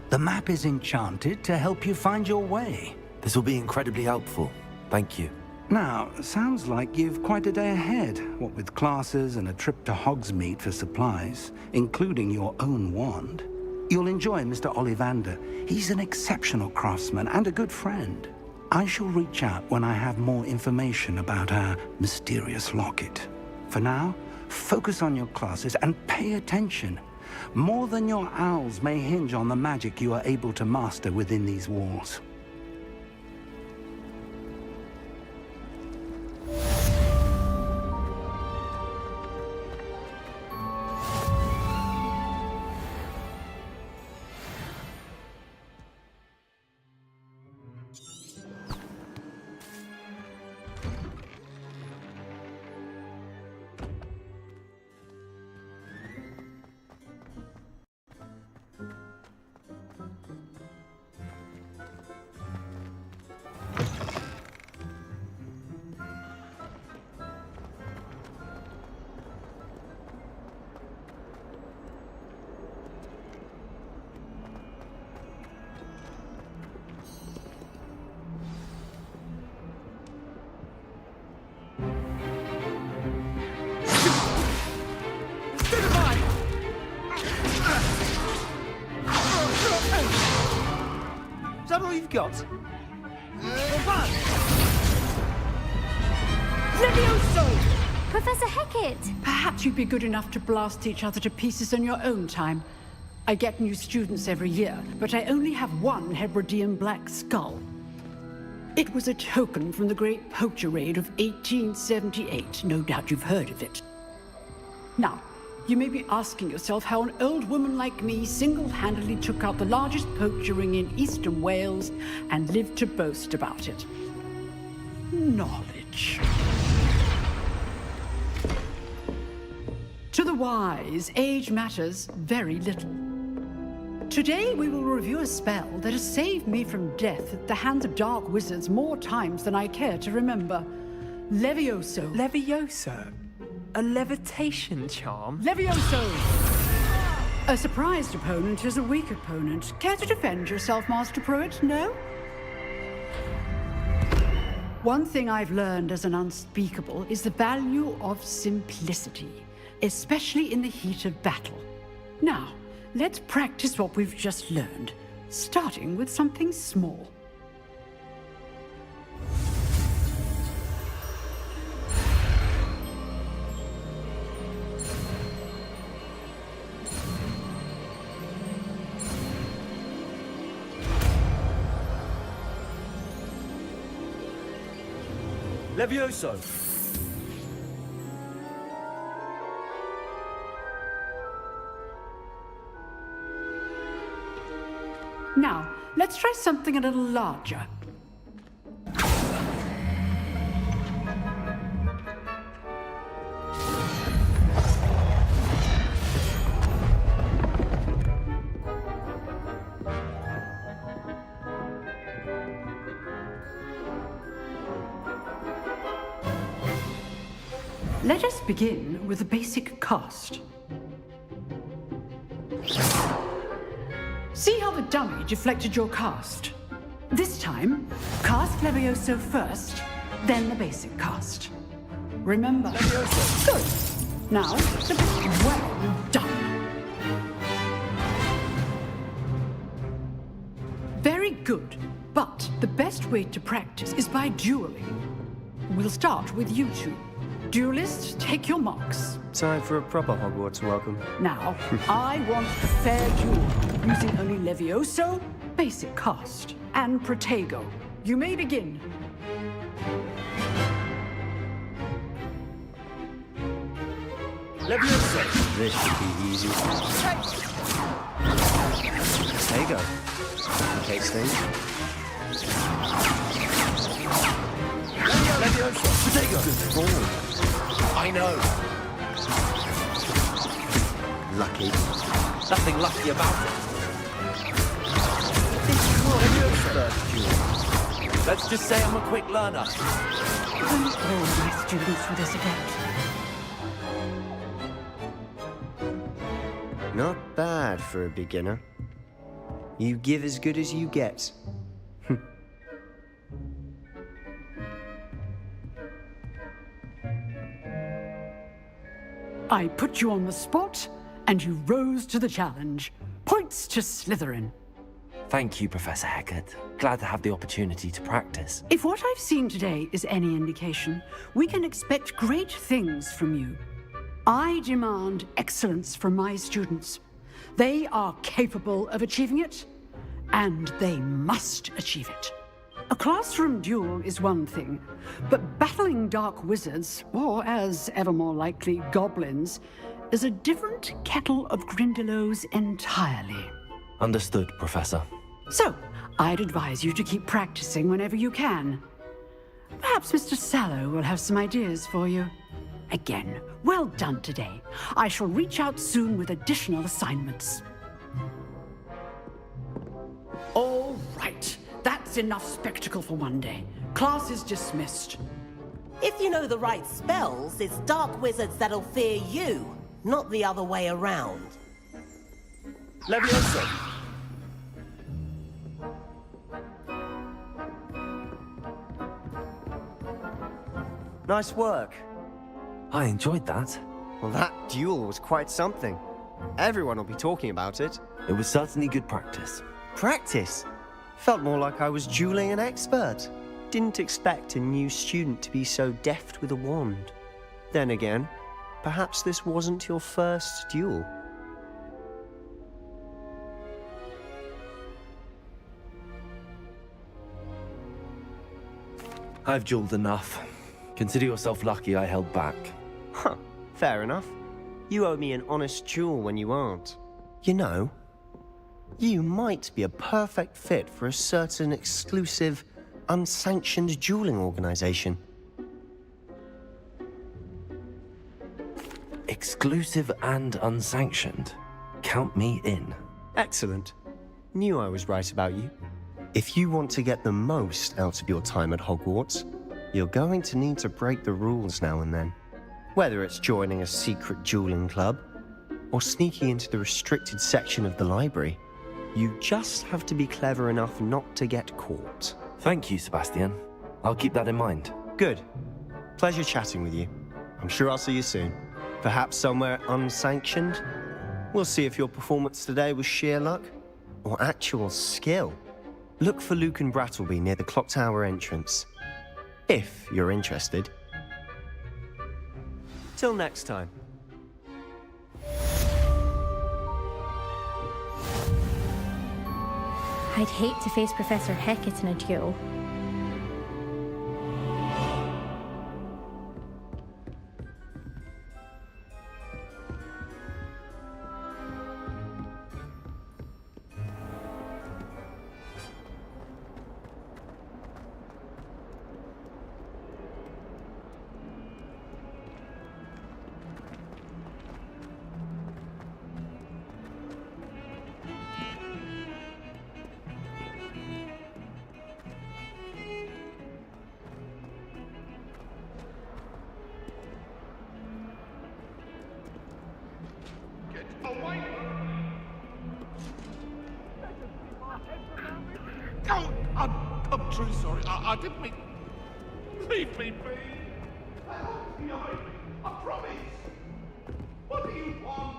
The map is enchanted to help you find your way. This will be incredibly helpful. Thank you. Now, sounds like you've quite a day ahead, what with classes and a trip to Hogsmeade for supplies, including your own wand. You'll enjoy Mr. Ollivander. He's an exceptional craftsman and a good friend. I shall reach out when I have more information about our mysterious locket. For now, focus on your classes and pay attention. More than your owls may hinge on the magic you are able to master within these walls. Is that all you've got? Levioso! Professor Hecat! Perhaps you'd be good enough to blast each other to pieces in your own time. I get new students every year, but I only have one Hebridean black skull. It was a token from the Great Poacher Raid of 1878. No doubt you've heard of it. Now, you may be asking yourself how an old woman like me single-handedly took out the largest poacher ring in eastern Wales and lived to boast about it. Knowledge. To the wise, age matters very little. Today we will review a spell that has saved me from death at the hands of dark wizards more times than I care to remember. Levioso. Levioso? A levitation charm? Levioso! A surprised opponent is a weak opponent. Care to defend yourself, Master Pruitt? No? One thing I've learned as an unspeakable is the value of simplicity, especially in the heat of battle. Now, let's practice what we've just learned, starting with something small. Levioso! Now, let's try something a little larger. Let us begin with a basic cast. See how the dummy deflected your cast? This time, cast Levioso first, then the basic cast. Remember. Good. Now, well done. Very good. But the best way to practice is by dueling. We'll start with you two. Duelists, take your marks. Time for a proper Hogwarts welcome. Now, I want a fair duel, using only Levioso, basic cast, and Protego. You may begin. Levioso. This should be easy. There you go. Okay, things. Levioso. Protego. Good ball. I know. Lucky. Nothing lucky about it. Let's just say I'm a quick learner. Don't all my students for this event. Not bad for a beginner. You give as good as you get. I put you on the spot, and you rose to the challenge. Points to Slytherin. Thank you, Professor Hecat. Glad to have the opportunity to practice. If what I've seen today is any indication, we can expect great things from you. I demand excellence from my students. They are capable of achieving it, and they must achieve it. A classroom duel is one thing, but battling dark wizards, or as ever more likely, goblins, is a different kettle of Grindylows entirely. Understood, Professor. So, I'd advise you to keep practicing whenever you can. Perhaps Mr. Sallow will have some ideas for you. Again, well done today. I shall reach out soon with additional assignments. All right. That's enough spectacle for one day. Class is dismissed. If you know the right spells, it's dark wizards that'll fear you, not the other way around. Levioso. Nice work. I enjoyed that. Well, that duel was quite something. Everyone will be talking about it. It was certainly good practice. Practice? Felt more like I was dueling an expert. Didn't expect a new student to be so deft with a wand. Then again, perhaps this wasn't your first duel. I've dueled enough. Consider yourself lucky I held back. Huh, fair enough. You owe me an honest duel when you aren't. You know, you might be a perfect fit for a certain exclusive, unsanctioned dueling organization. Exclusive and unsanctioned? Count me in. Excellent. Knew I was right about you. If you want to get the most out of your time at Hogwarts, you're going to need to break the rules now and then. Whether it's joining a secret dueling club, or sneaking into the restricted section of the library, you just have to be clever enough not to get caught. Thank you, Sebastian. I'll keep that in mind. Good. Pleasure chatting with you. I'm sure I'll see you soon. Perhaps somewhere unsanctioned? We'll see if your performance today was sheer luck, or actual skill. Look for Luke and Brattleby near the clock tower entrance, if you're interested. Till next time. I'd hate to face Professor Hecat in a duel. Oh, I'm truly sorry. I didn't mean... Leave me be. behind me. I promise. What do you want?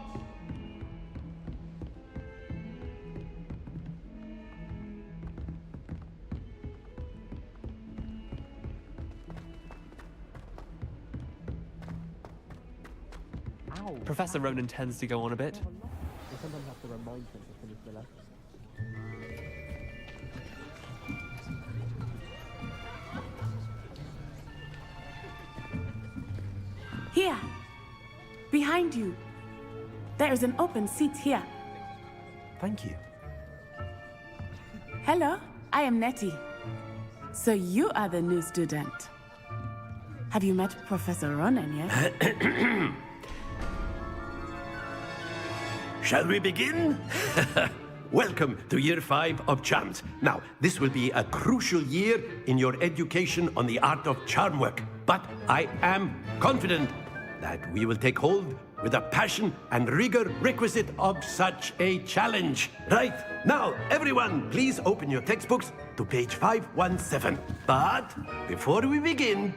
Professor Ronan tends to go on a bit. Here. Behind you. There is an open seat here. Thank you. Hello, I am Nettie. So you are the new student. Have you met Professor Ronan yet? Shall we begin? Welcome to Year 5 of Charms. Now, this will be a crucial year in your education on the art of charm work. But I am confident that we will take hold with the passion and rigor requisite of such a challenge. Right, now, everyone, please open your textbooks to page 517. But before we begin,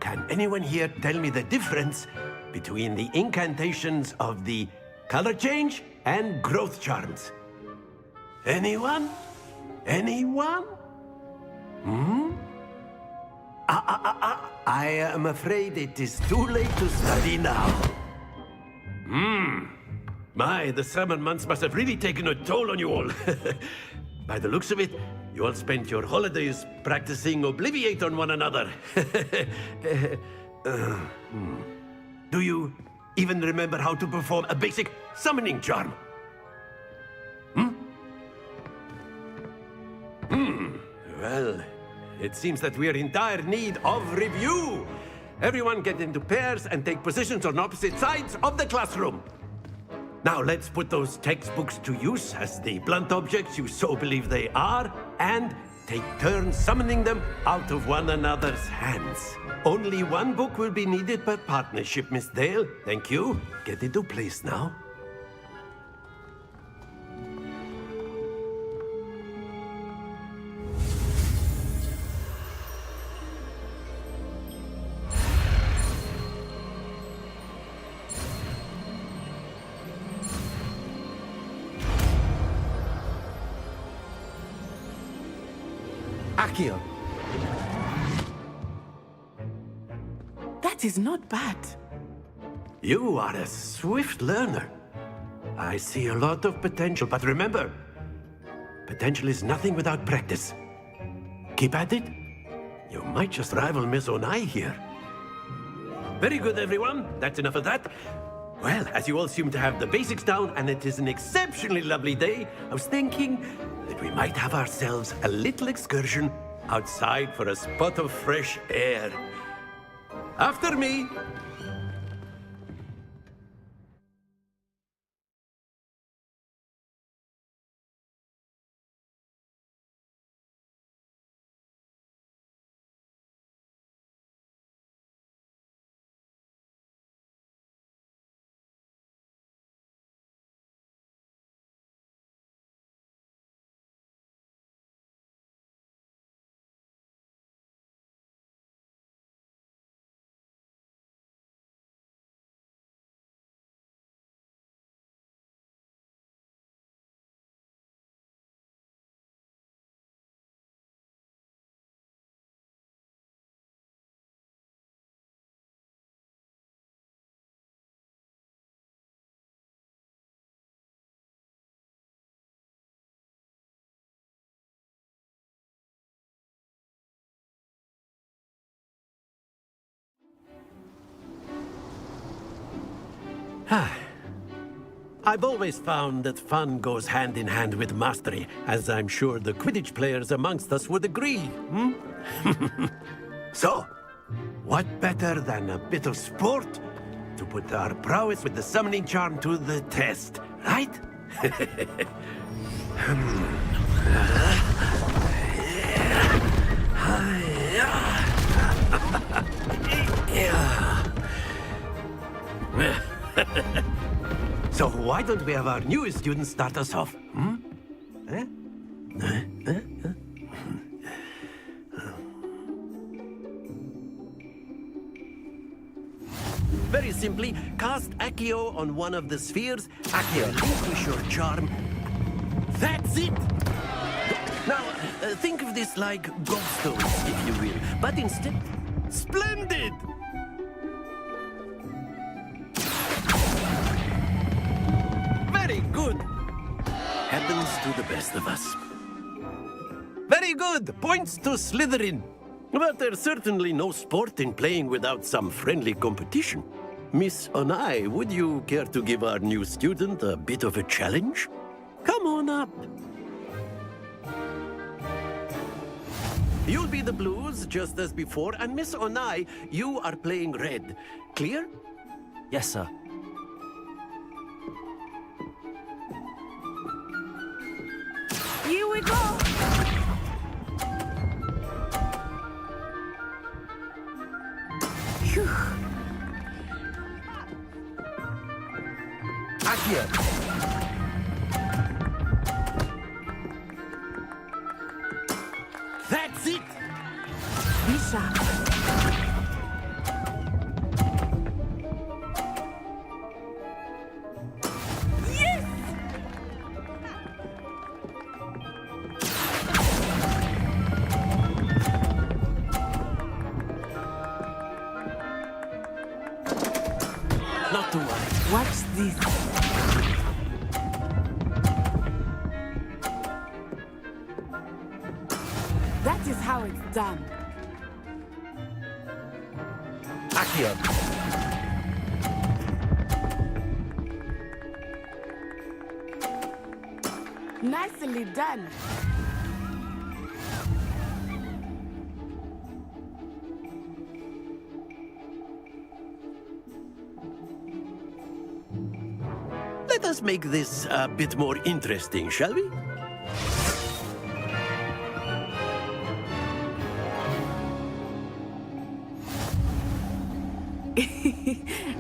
can anyone here tell me the difference between the incantations of the color change and growth charms? Anyone? Anyone? I am afraid it is too late to study now. My, the summer months must have really taken a toll on you all. By the looks of it, you all spent your holidays practicing Obliviate on one another. Do you even remember how to perform a basic summoning charm? Well, it seems that we are in dire need of review. Everyone get into pairs and take positions on opposite sides of the classroom. Now let's put those textbooks to use as the blunt objects you so believe they are, and take turns summoning them out of one another's hands. Only one book will be needed per partnership, Miss Dale. Thank you. Get into place now. Accio. That is not bad. You are a swift learner. I see a lot of potential, but remember, potential is nothing without practice. Keep at it. You might just rival Miss Onai here. Very good, everyone. That's enough of that. Well, as you all seem to have the basics down, and it is an exceptionally lovely day, I was thinking that we might have ourselves a little excursion outside for a spot of fresh air. After me. I've always found that fun goes hand in hand with mastery, as I'm sure the Quidditch players amongst us would agree, So, what better than a bit of sport to put our prowess with the summoning charm to the test, right? So why don't we have our newest student start us off? simply cast Accio on one of the spheres. Accio, relinquish your charm. That's it! Now, think of this like gobstones, if you will. But instead, splendid! Very good. Happens to the best of us. Very good. Points to Slytherin. But there's certainly no sport in playing without some friendly competition. Miss Onai, would you care to give our new student a bit of a challenge? Come on up. You'll be the blues, just as before, and Miss Onai, you are playing red. Clear? Yes, sir. Here we go! Phew. Accio. That's it! Be sharp. Yes! Not to worry. Watch this. That is how it's done. Accio. Nicely done. Let us make this a bit more interesting, shall we?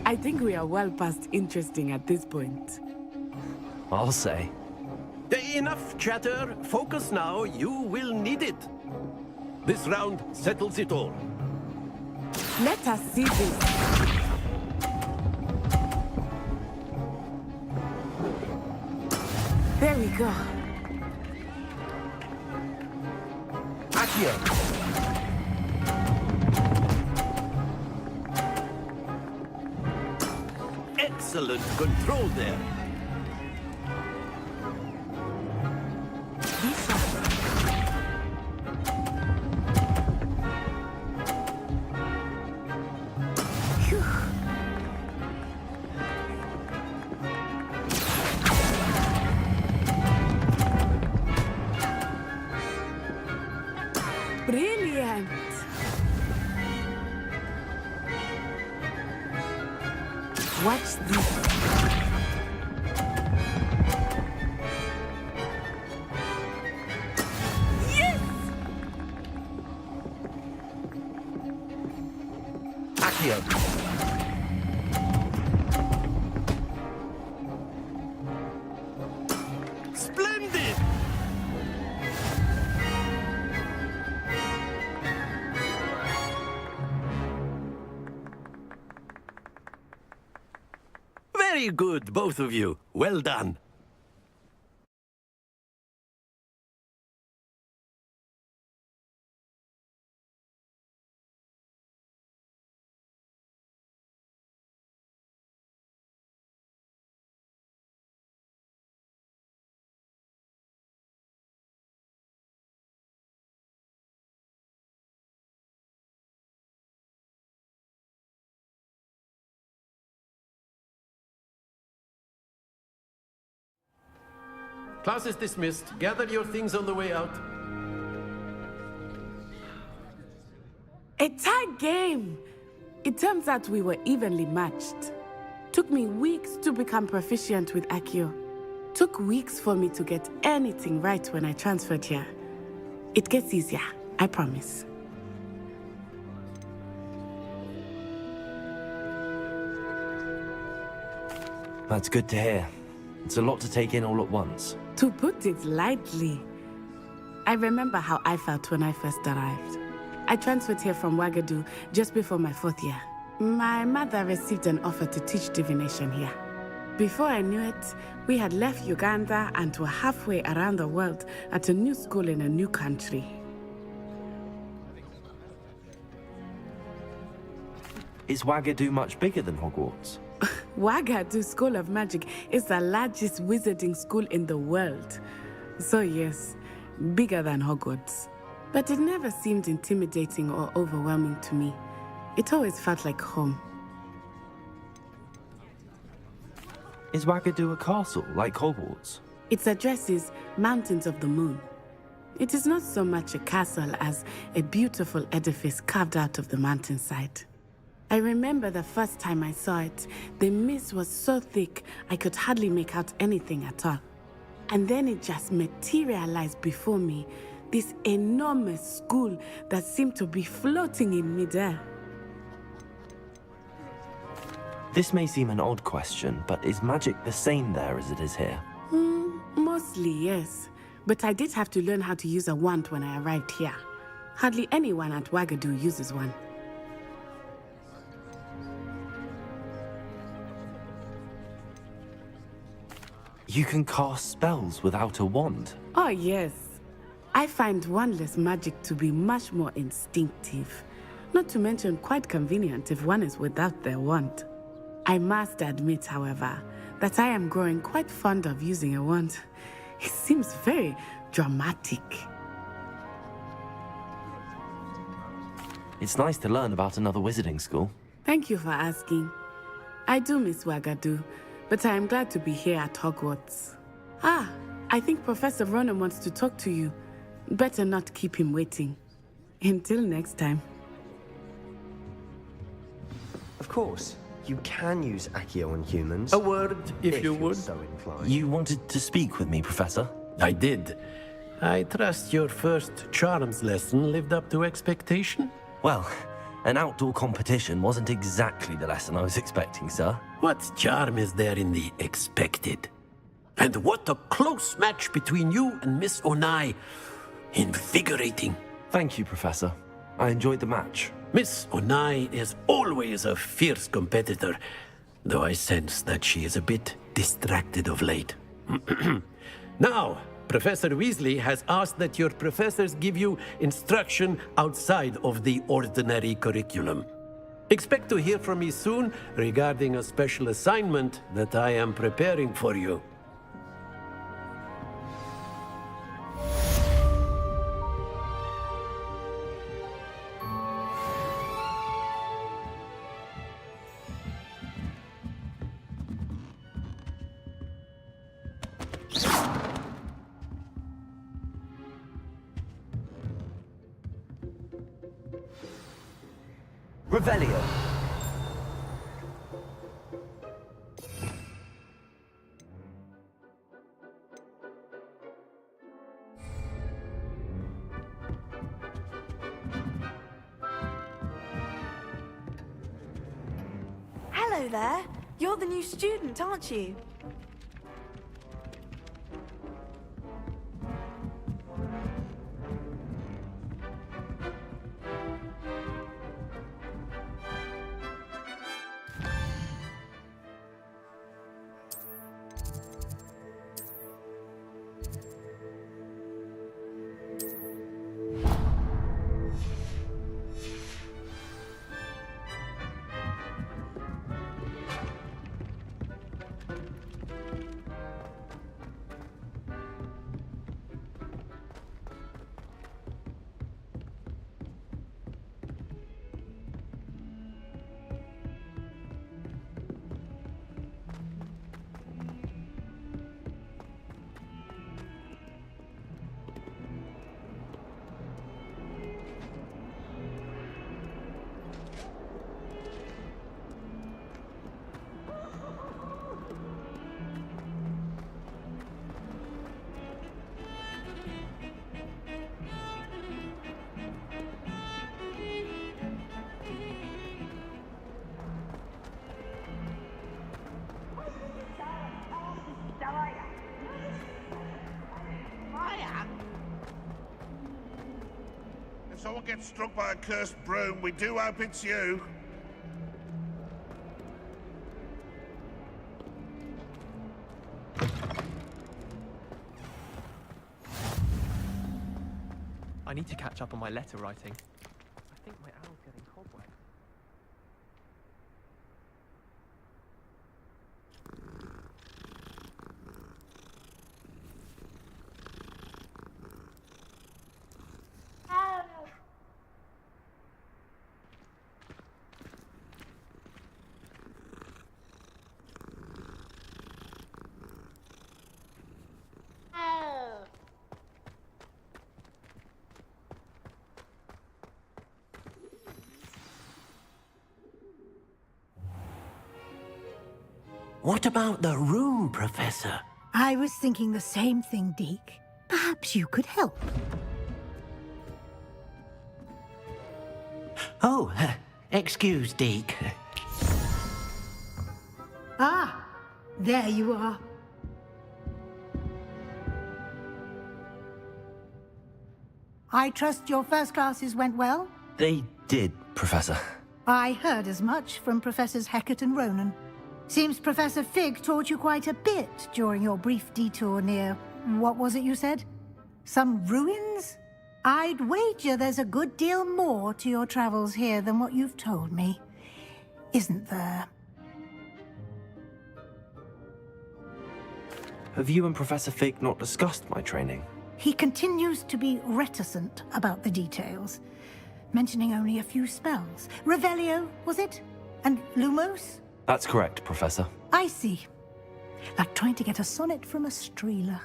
I think we are well past interesting at this point. I'll say. Enough chatter. Focus now. You will need it. This round settles it all. Let us see this. There we go. Accio. Excellent control there. Brilliant. Watch this. Yes! Accio. Splendid! Very good, both of you. Well done. Class is dismissed. Gather your things on the way out. A tight game. It turns out we were evenly matched. Took me weeks to become proficient with Accio. Took weeks for me to get anything right when I transferred here. It gets easier, I promise. That's good to hear. It's a lot to take in all at once. To put it lightly, I remember how I felt when I first arrived. I transferred here from Wagadu just before my 4th year. My mother received an offer to teach divination here. Before I knew it, we had left Uganda and were halfway around the world at a new school in a new country. Is Wagadu much bigger than Hogwarts? Wagadu School of Magic is the largest wizarding school in the world. So yes, bigger than Hogwarts. But it never seemed intimidating or overwhelming to me. It always felt like home. Is Wagadu a castle, like Hogwarts? Its address is Mountains of the Moon. It is not so much a castle as a beautiful edifice carved out of the mountainside. I remember the first time I saw it, the mist was so thick I could hardly make out anything at all. And then it just materialized before me, this enormous school that seemed to be floating in midair. This may seem an odd question, but is magic the same there as it is here? Mostly, yes. But I did have to learn how to use a wand when I arrived here. Hardly anyone at Wagadu uses one. You can cast spells without a wand? Oh, yes. I find wandless magic to be much more instinctive. Not to mention quite convenient if one is without their wand. I must admit, however, that I am growing quite fond of using a wand. It seems very dramatic. It's nice to learn about another wizarding school. Thank you for asking. I do miss Wagadu, but I am glad to be here at Hogwarts. I think Professor Ronan wants to talk to you. Better not keep him waiting. Until next time. Of course, you can use Accio on humans. A word, if you would. So inclined. You wanted to speak with me, Professor? I did. I trust your first charms lesson lived up to expectation? Well, an outdoor competition wasn't exactly the lesson I was expecting, sir. What charm is there in the expected? And what a close match between you and Miss Onai. Invigorating. Thank you, Professor. I enjoyed the match. Miss Onai is always a fierce competitor, though I sense that she is a bit distracted of late. Now, Professor Weasley has asked that your professors give you instruction outside of the ordinary curriculum. Expect to hear from me soon regarding a special assignment that I am preparing for you. Revelio. Hello there. You're the new student, aren't you? If someone gets struck by a cursed broom, we do hope it's you. I need to catch up on my letter writing. I think my owl's getting cobweb. What about the room, Professor? I was thinking the same thing, Deke. Perhaps you could help. Oh, excuse, Deke. Ah, there you are. I trust your first classes went well? They did, Professor. I heard as much from Professors Hecat and Ronan. Seems Professor Fig taught you quite a bit during your brief detour near... what was it you said? Some ruins? I'd wager there's a good deal more to your travels here than what you've told me. Isn't there? Have you and Professor Fig not discussed my training? He continues to be reticent about the details, mentioning only a few spells. Revelio, was it? And Lumos? That's correct, Professor. I see. Like trying to get a sonnet from a streeler.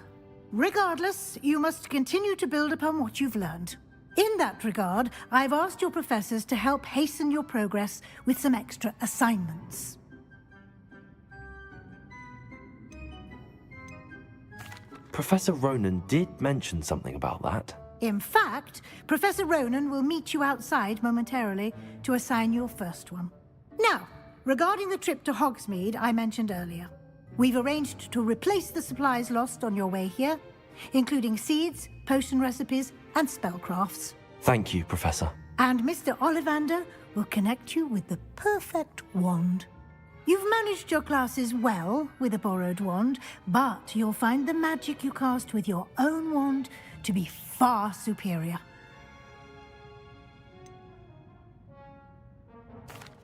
Regardless, you must continue to build upon what you've learned. In that regard, I've asked your professors to help hasten your progress with some extra assignments. Professor Ronan did mention something about that. In fact, Professor Ronan will meet you outside momentarily to assign your first one. Now, regarding the trip to Hogsmeade I mentioned earlier, we've arranged to replace the supplies lost on your way here, including seeds, potion recipes, and spellcrafts. Thank you, Professor. And Mr. Ollivander will connect you with the perfect wand. You've managed your classes well with a borrowed wand, but you'll find the magic you cast with your own wand to be far superior.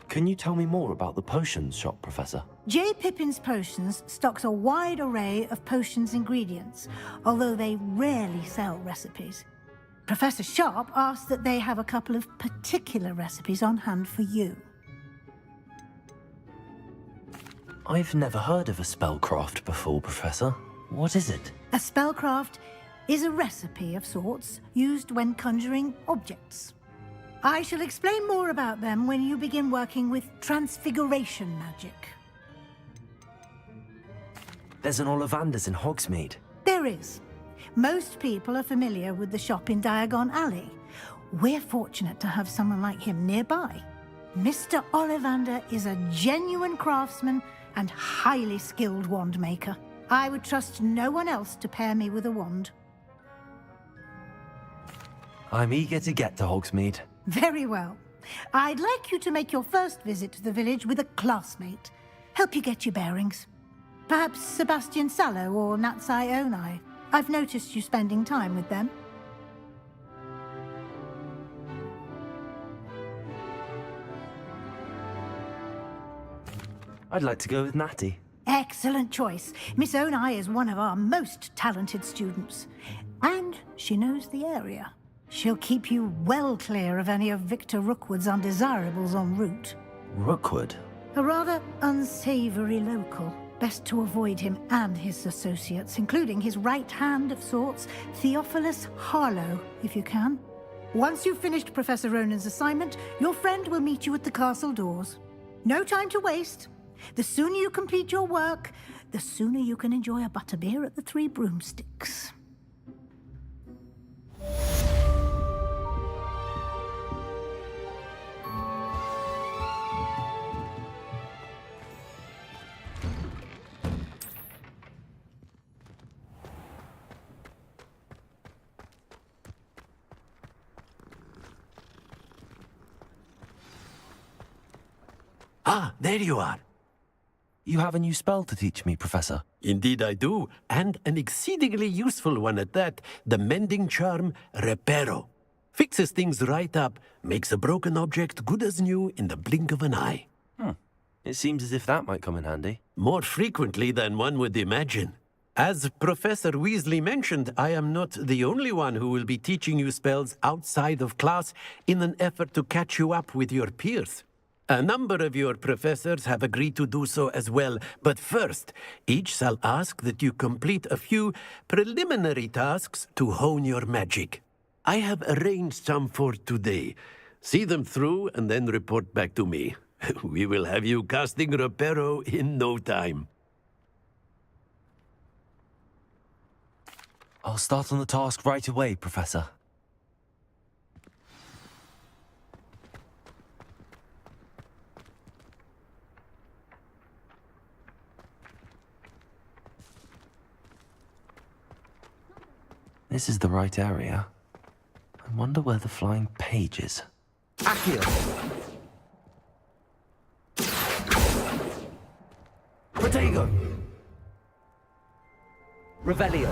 Can you tell me more about the potions shop, Professor? J. Pippin's Potions stocks a wide array of potions ingredients, although they rarely sell recipes. Professor Sharp asks that they have a couple of particular recipes on hand for you. I've never heard of a spellcraft before, Professor. What is it? A spellcraft is a recipe of sorts used when conjuring objects. I shall explain more about them when you begin working with transfiguration magic. There's an Ollivander's in Hogsmeade. There is. Most people are familiar with the shop in Diagon Alley. We're fortunate to have someone like him nearby. Mr. Ollivander is a genuine craftsman and highly skilled wand maker. I would trust no one else to pair me with a wand. I'm eager to get to Hogsmeade. Very well. I'd like you to make your first visit to the village with a classmate. Help you get your bearings. Perhaps Sebastian Sallow or Natsai Onai. I've noticed you spending time with them. I'd like to go with Natty. Excellent choice. Miss Onai is one of our most talented students. And she knows the area. She'll keep you well clear of any of Victor Rookwood's undesirables en route. Rookwood? A rather unsavory local. Best to avoid him and his associates, including his right hand of sorts, Theophilus Harlow, if you can. Once you've finished Professor Ronan's assignment, your friend will meet you at the castle doors. No time to waste. The sooner you complete your work, the sooner you can enjoy a butterbeer at the Three Broomsticks. Ah, there you are. You have a new spell to teach me, Professor. Indeed I do, and an exceedingly useful one at that, the mending charm Reparo. Fixes things right up, makes a broken object good as new in the blink of an eye. It seems as if that might come in handy. More frequently than one would imagine. As Professor Weasley mentioned, I am not the only one who will be teaching you spells outside of class in an effort to catch you up with your peers. A number of your professors have agreed to do so as well, but first, each shall ask that you complete a few preliminary tasks to hone your magic. I have arranged some for today. See them through and then report back to me. We will have you casting Reparo in no time. I'll start on the task right away, Professor. This is the right area. I wonder where the flying page is. Accio! Protego! Revelio!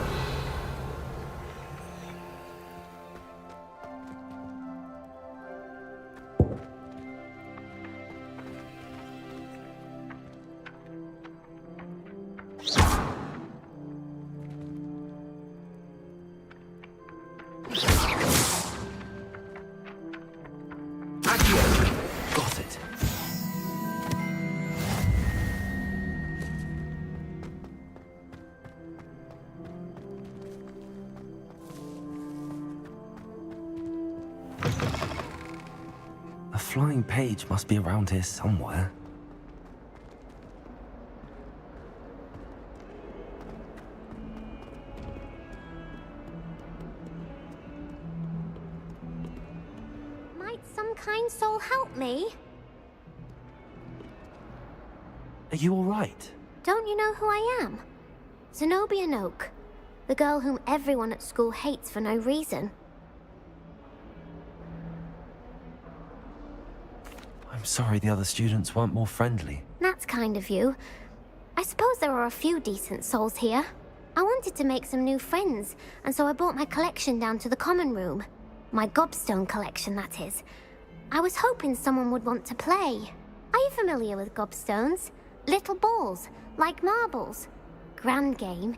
Got it. A flying page must be around here somewhere. Might some kind soul help me? Are you all right? Don't you know who I am? Zenobia Noak, the girl whom everyone at school hates for no reason. I'm sorry the other students weren't more friendly. That's kind of you. I suppose there are a few decent souls here. I wanted to make some new friends, and so I brought my collection down to the common room. My gobstone collection, that is. I was hoping someone would want to play. Are you familiar with gobstones? Little balls, like marbles. Grand game.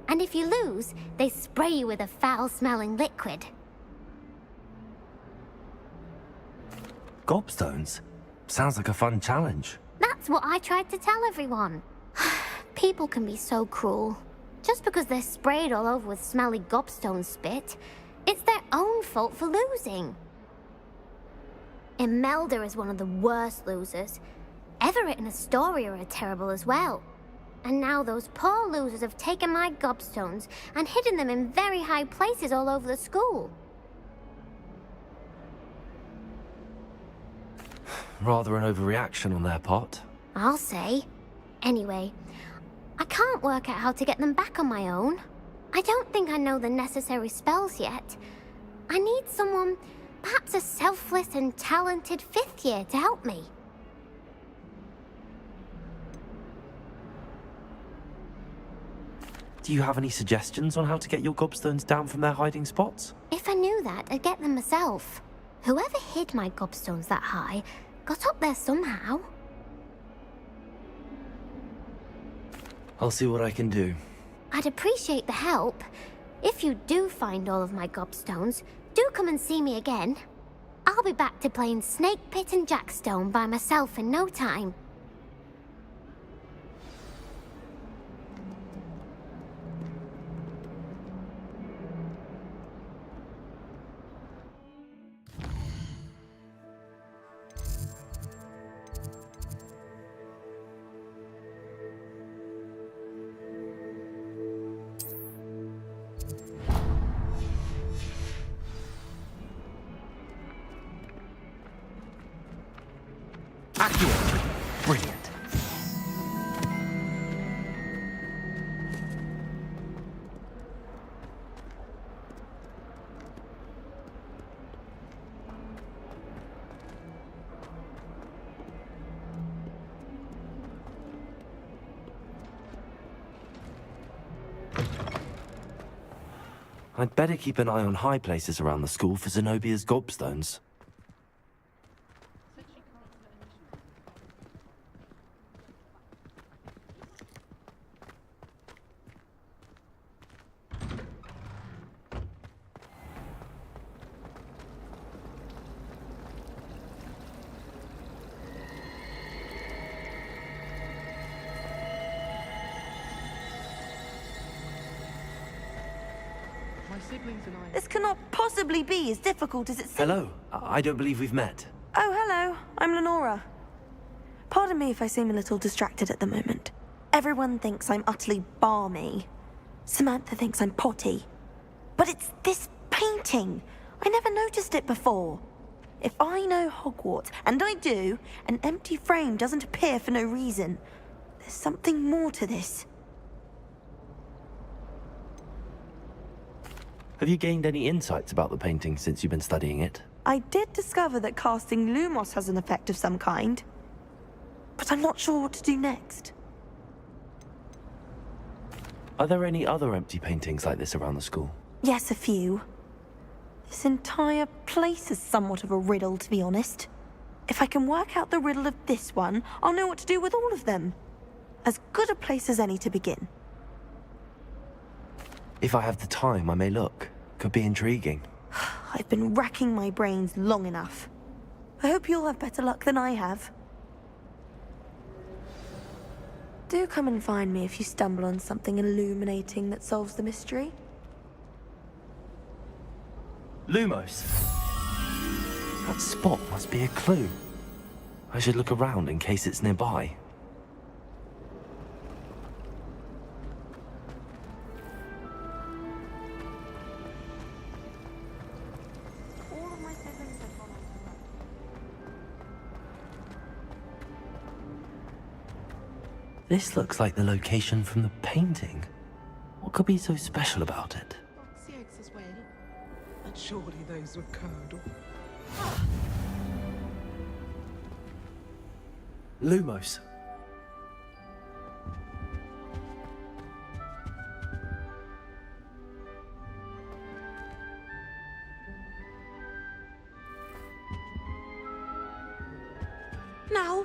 And if you lose, they spray you with a foul-smelling liquid. Gobstones? Sounds like a fun challenge. That's what I tried to tell everyone. People can be so cruel. Just because they're sprayed all over with smelly gobstone spit, it's their own fault for losing. Imelda is one of the worst losers. Everett and Astoria are terrible as well. And now those poor losers have taken my gobstones and hidden them in very high places all over the school. Rather an overreaction on their part. I'll say. Anyway, I can't work out how to get them back on my own. I don't think I know the necessary spells yet. I need someone, perhaps a selfless and talented 5th year to help me. Do you have any suggestions on how to get your gobstones down from their hiding spots? If I knew that, I'd get them myself. Whoever hid my gobstones that high got up there somehow. I'll see what I can do. I'd appreciate the help. If you do find all of my gobstones, do come and see me again. I'll be back to playing Snake Pit and Jackstone by myself in no time. Brilliant. I'd better keep an eye on high places around the school for Zenobia's gobstones. This cannot possibly be as difficult as it seems. Hello. I don't believe we've met. Oh, hello. I'm Lenora. Pardon me if I seem a little distracted at the moment. Everyone thinks I'm utterly balmy. Samantha thinks I'm potty. But it's this painting. I never noticed it before. If I know Hogwarts, and I do, an empty frame doesn't appear for no reason. There's something more to this. Have you gained any insights about the painting since you've been studying it? I did discover that casting Lumos has an effect of some kind. But I'm not sure what to do next. Are there any other empty paintings like this around the school? Yes, a few. This entire place is somewhat of a riddle, to be honest. If I can work out the riddle of this one, I'll know what to do with all of them. As good a place as any to begin. If I have the time, I may look. Could be intriguing. I've been racking my brains long enough. I hope you'll have better luck than I have. Do come and find me if you stumble on something illuminating that solves the mystery. Lumos. That spot must be a clue. I should look around in case it's nearby. This looks like the location from the painting. What could be so special about it? Eggs as well. And surely those were curdle. Lumos. Now.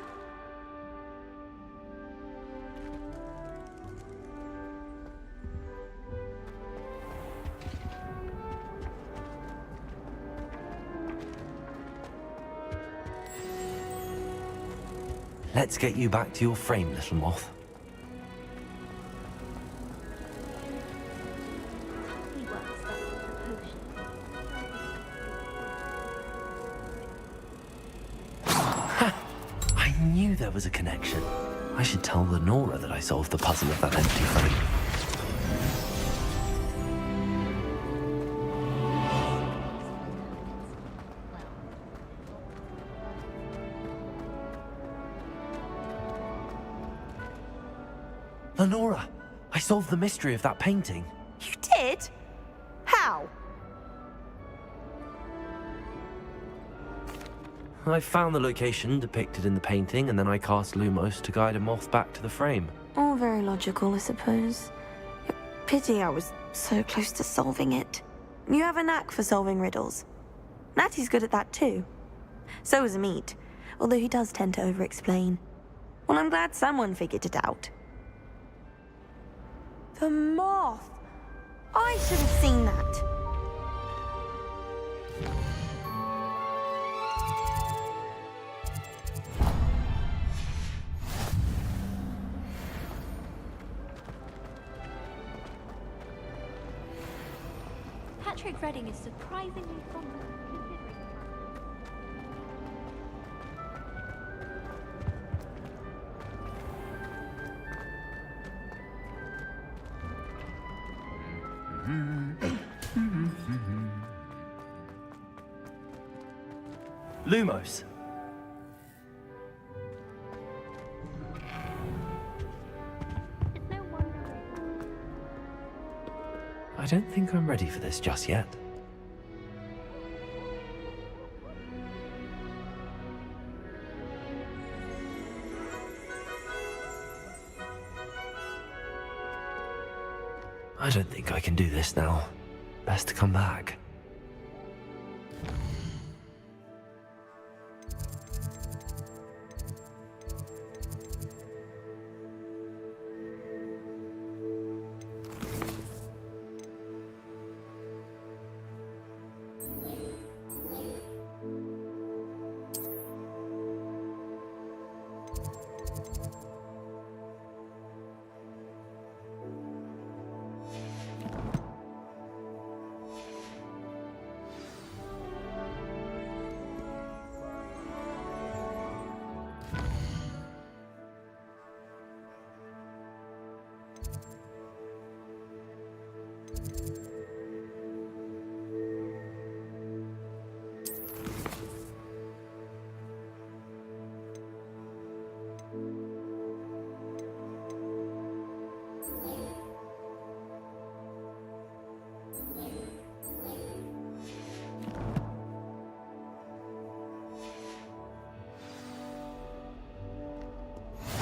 Let's get you back to your frame, little moth. I knew there was a connection. I should tell Lenora that I solved the puzzle of that empty frame. Lenora, I solved the mystery of that painting. You did? How? I found the location depicted in the painting, and then I cast Lumos to guide a moth back to the frame. All very logical, I suppose. Pity I was so close to solving it. You have a knack for solving riddles. Natty's good at that too. So is Amit, although he does tend to over-explain. Well, I'm glad someone figured it out. The moth! I should have seen that. Patrick Redding is surprisingly fond of considering. Lumos. I don't think I'm ready for this just yet. I don't think I can do this now. Best to come back.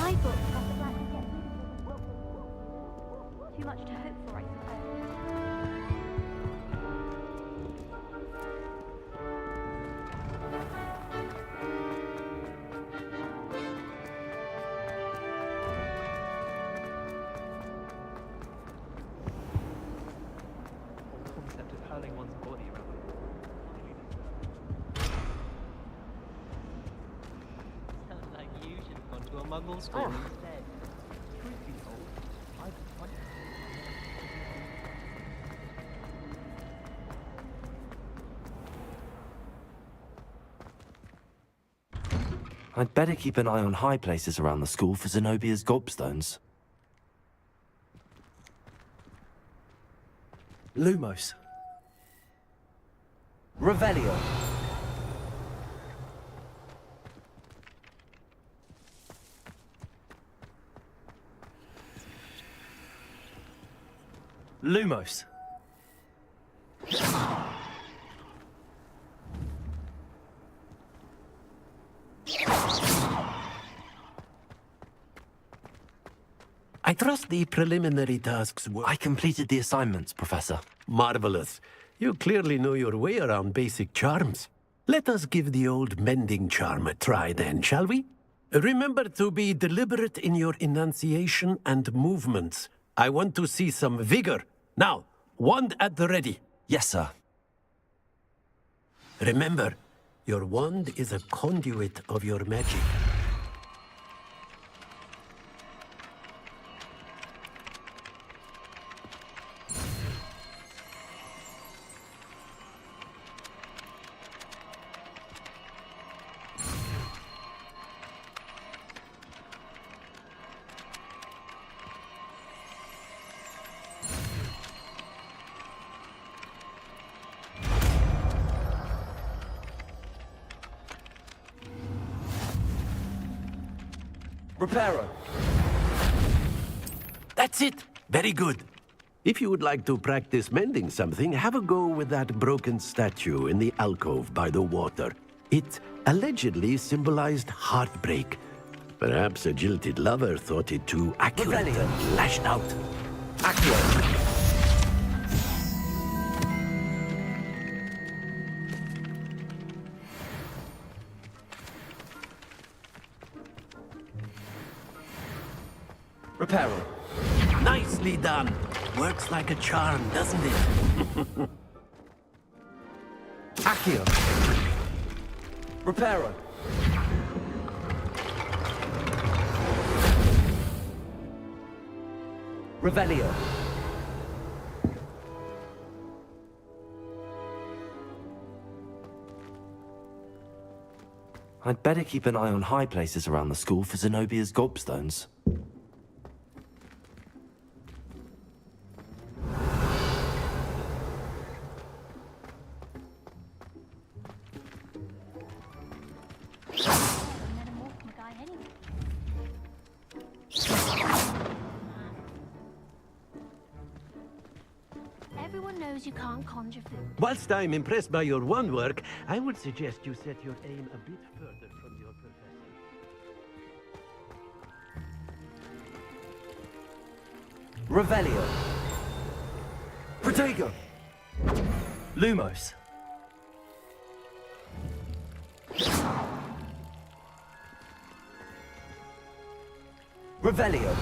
I thought Professor Black would get rid of it. Too much to hope for, I suppose. Concept of hurling one's body around. Sounds like you should have gone to a Muggle school instead. Truth be told, I'd better keep an eye on high places around the school for Zenobia's gobstones. Lumos. Revelio. Lumos. I trust the preliminary tasks were... I completed the assignments, Professor. Marvelous. You clearly know your way around basic charms. Let us give the old mending charm a try then, shall we? Remember to be deliberate in your enunciation and movements. I want to see some vigor. Now, wand at the ready. Yes, sir. Remember, your wand is a conduit of your magic. Reparo. That's it. Very good. If you would like to practice mending something, have a go with that broken statue in the alcove by the water. It allegedly symbolized heartbreak. Perhaps a jilted lover thought it too accurate and lashed out. Accurate. Reparo. Nicely done. Works like a charm, doesn't it? Accio. Reparo. Revelio. I'd better keep an eye on high places around the school for Zenobia's gobstones. Everyone knows you can't conjure food. Whilst I'm impressed by your wand work, I would suggest you set your aim a bit further from your professor. Revelio. Protego. Lumos. Revelio.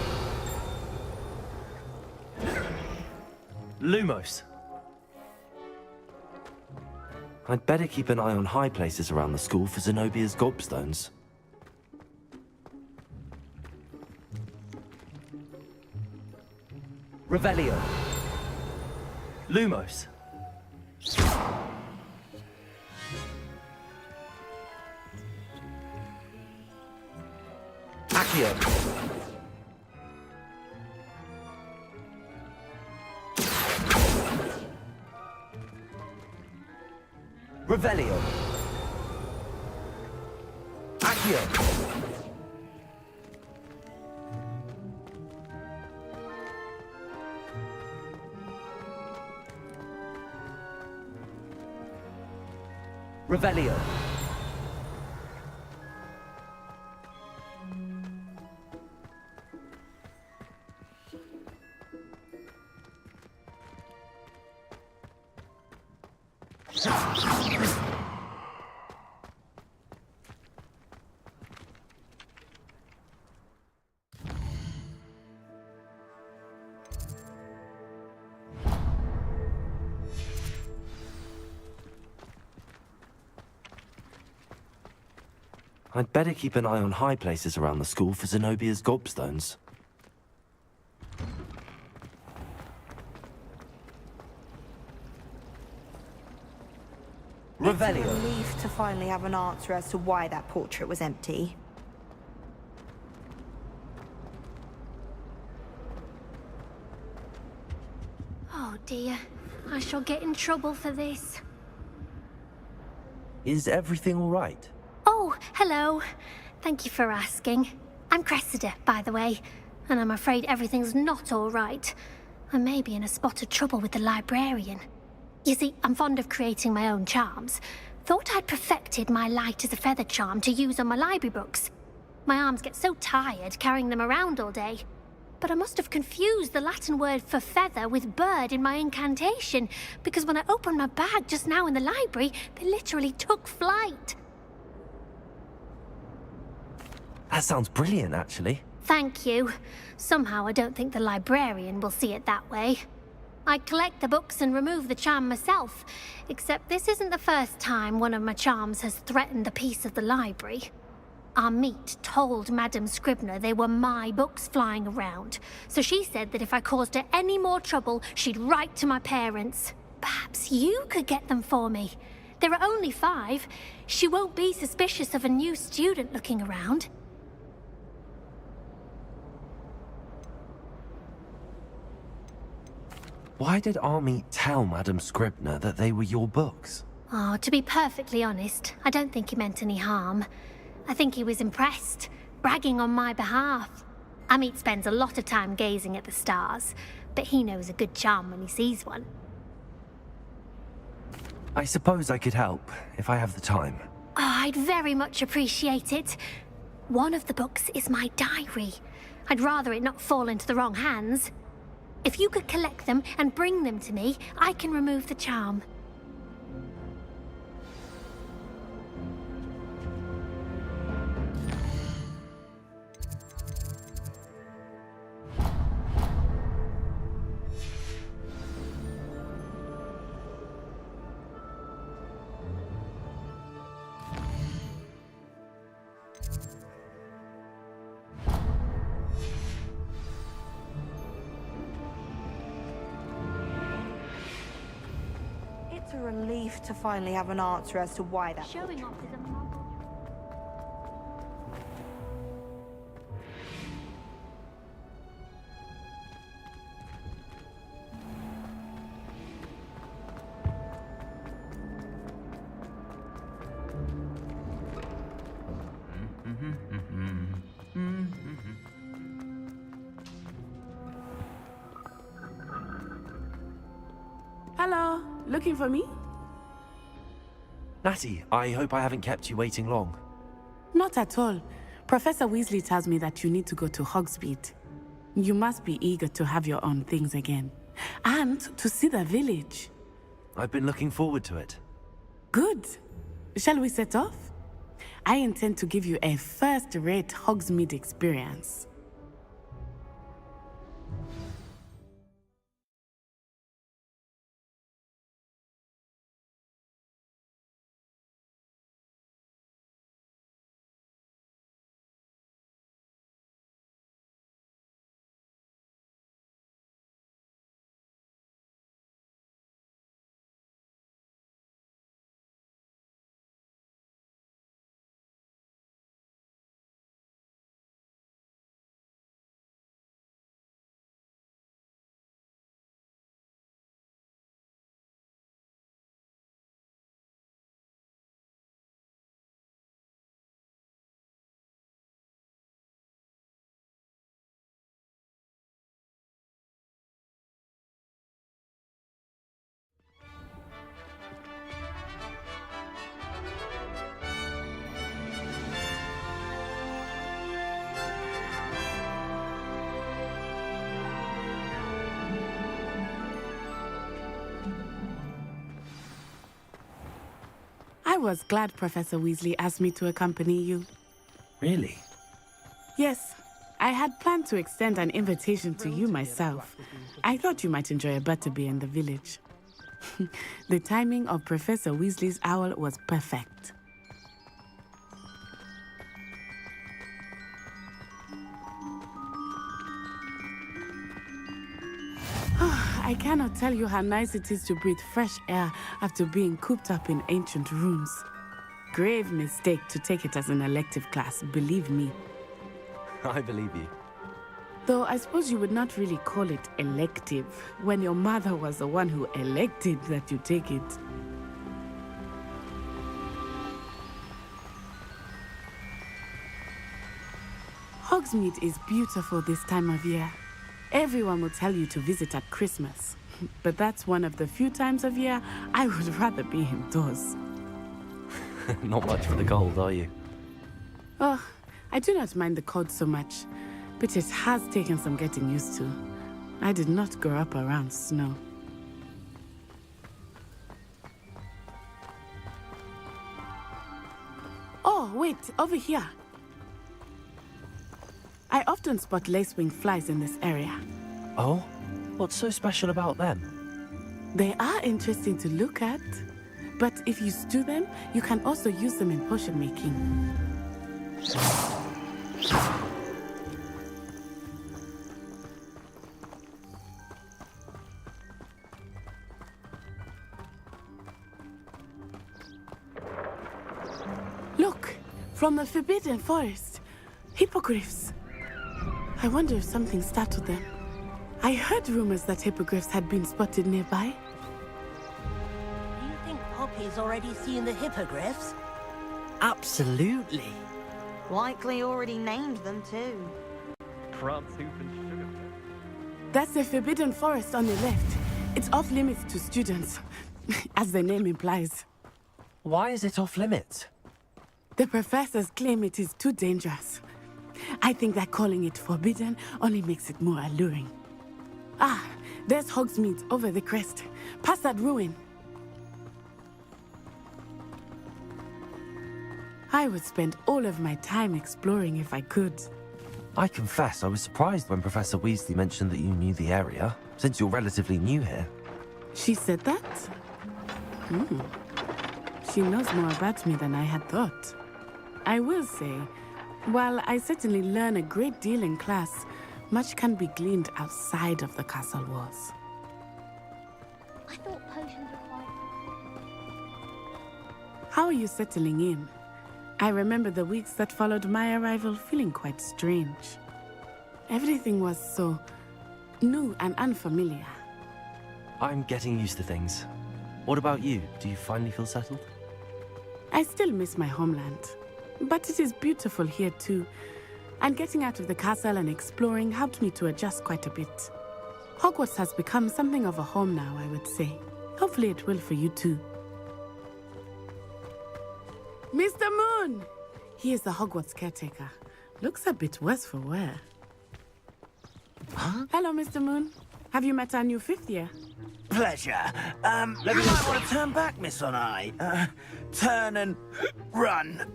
Lumos. I'd better keep an eye on high places around the school for Zenobia's gobstones. Revelio. Lumos. Accio. Revelio. Accio. Revelio. I'd better keep an eye on high places around the school for Zenobia's gobstones. Revelio. It's a relief to finally have an answer as to why that portrait was empty. Oh dear, I shall get in trouble for this. Is everything all right? Oh, hello. Thank you for asking. I'm Cressida, by the way, and I'm afraid everything's not all right. I may be in a spot of trouble with the librarian. You see, I'm fond of creating my own charms. Thought I'd perfected my light as a feather charm to use on my library books. My arms get so tired carrying them around all day. But I must have confused the Latin word for feather with bird in my incantation, because when I opened my bag just now in the library, they literally took flight. That sounds brilliant, actually. Thank you. Somehow I don't think the librarian will see it that way. I collect the books and remove the charm myself, except this isn't the first time one of my charms has threatened the peace of the library. Our meet told Madame Scribner they were my books flying around, so she said that if I caused her any more trouble, she'd write to my parents. Perhaps you could get them for me. There are only 5. She won't be suspicious of a new student looking around. Why did Army tell Madame Scribner that they were your books? Oh, to be perfectly honest, I don't think he meant any harm. I think he was impressed, bragging on my behalf. Amit spends a lot of time gazing at the stars, but he knows a good charm when he sees one. I suppose I could help, if I have the time. Oh, I'd very much appreciate it. One of the books is my diary. I'd rather it not fall into the wrong hands. If you could collect them and bring them to me, I can remove the charm. It's a relief to finally have an answer as to why that Showing off is a Hello, looking for me? Natty, I hope I haven't kept you waiting long. Not at all. Professor Weasley tells me that you need to go to Hogsmeade. You must be eager to have your own things again. And to see the village. I've been looking forward to it. Good. Shall we set off? I intend to give you a first-rate Hogsmeade experience. I was glad Professor Weasley asked me to accompany you. Really? Yes, I had planned to extend an invitation to you myself. I thought you might enjoy a butterbeer in the village. The timing of Professor Weasley's owl was perfect. I cannot tell you how nice it is to breathe fresh air after being cooped up in ancient rooms. Grave mistake to take it as an elective class, believe me. I believe you. Though I suppose you would not really call it elective when your mother was the one who elected that you take it. Hogsmeade is beautiful this time of year. Everyone will tell you to visit at Christmas, but that's one of the few times of year I would rather be indoors. Not much for the cold, are you? Oh, I do not mind the cold so much, but it has taken some getting used to. I did not grow up around snow. Oh, wait, over here. I often spot lacewing flies in this area. Oh? What's so special about them? They are interesting to look at, but if you stew them, you can also use them in potion making. Look, from the Forbidden Forest, hippogriffs. I wonder if something startled them. I heard rumors that hippogriffs had been spotted nearby. Do you think Poppy's already seen the hippogriffs? Absolutely. Likely already named them too. Crab's Hoop and Sugar. That's the Forbidden Forest on the left. It's off limits to students, as the name implies. Why is it off limits? The professors claim it is too dangerous. I think that calling it forbidden only makes it more alluring. Ah, there's Hogsmeade over the crest. Past that ruin. I would spend all of my time exploring if I could. I confess I was surprised when Professor Weasley mentioned that you knew the area, since you're relatively new here. She said that? She knows more about me than I had thought. I will say, while I certainly learn a great deal in class, much can be gleaned outside of the castle walls. I thought potions were quite... How are you settling in? I remember the weeks that followed my arrival feeling quite strange. Everything was so new and unfamiliar. I'm getting used to things. What about you? Do you finally feel settled? I still miss my homeland, but it is beautiful here too. And getting out of the castle and exploring helped me to adjust quite a bit. Hogwarts has become something of a home now, I would say. Hopefully it will for you too. Mr. Moon! He is the Hogwarts caretaker. Looks a bit worse for wear. Huh? Hello, Mr. Moon. Have you met our new fifth year? Pleasure. You might want to turn back, Miss Onai. Turn and run.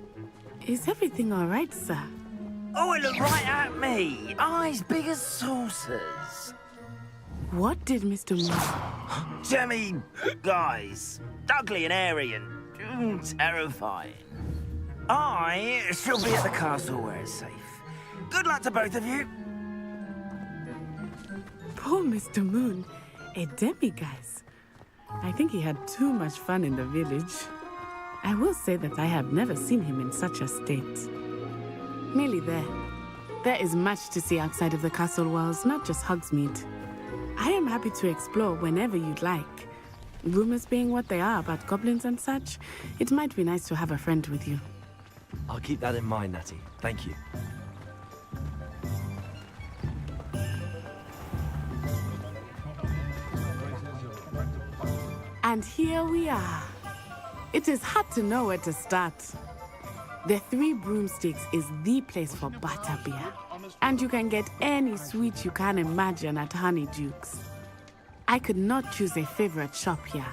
Is everything all right, sir? Oh, it looked right at me. Eyes big as saucers. What did Mr. Moon... Demi, guys. Ugly and airy and terrifying. I shall be at the castle where it's safe. Good luck to both of you. Poor Mr. Moon. A demiguise. I think he had too much fun in the village. I will say that I have never seen him in such a state. Nearly there. There is much to see outside of the castle walls, not just Hogsmeade. I am happy to explore whenever you'd like. Rumors being what they are about goblins and such, it might be nice to have a friend with you. I'll keep that in mind, Natty. Thank you. And here we are. It is hard to know where to start. The Three Broomsticks is the place for butterbeer. And you can get any sweet you can imagine at Honeyduke's. I could not choose a favorite shop here.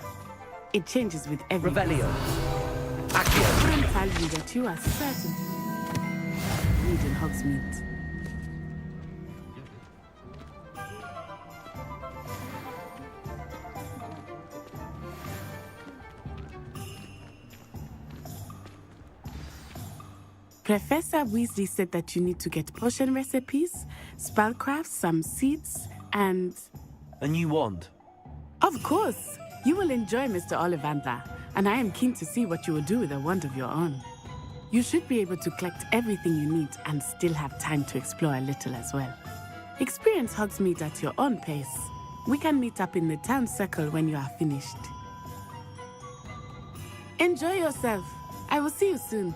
It changes with every Revelio. I can tell you that you are certain need in Hogsmeade. Professor Weasley said that you need to get potion recipes, spellcrafts, some seeds, and... A new wand. Of course! You will enjoy Mr. Ollivander, and I am keen to see what you will do with a wand of your own. You should be able to collect everything you need and still have time to explore a little as well. Experience Hogsmeade at your own pace. We can meet up in the town circle when you are finished. Enjoy yourself. I will see you soon.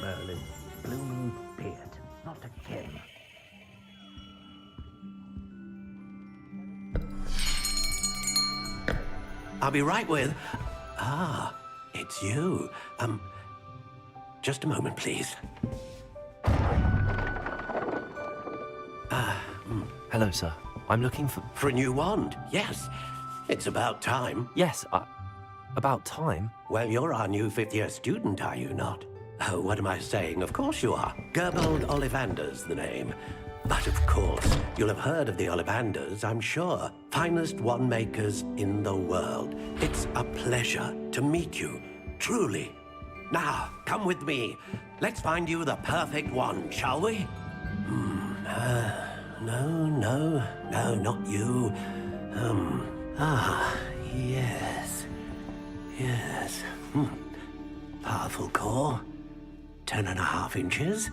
Merlin, blooming beard, not again. I'll be right with... Ah, it's you. Just a moment, please. Hello, sir. I'm looking for... For a new wand, yes. It's about time. Yes, about time? Well, you're our new fifth-year student, are you not? Oh, what am I saying? Of course you are. Gerbold Ollivander's the name. But of course, you'll have heard of the Ollivanders, I'm sure. Finest wand makers in the world. It's a pleasure to meet you, truly. Now, come with me. Let's find you the perfect wand, shall we? No, not you. Yes. Powerful core. 10.5 inches.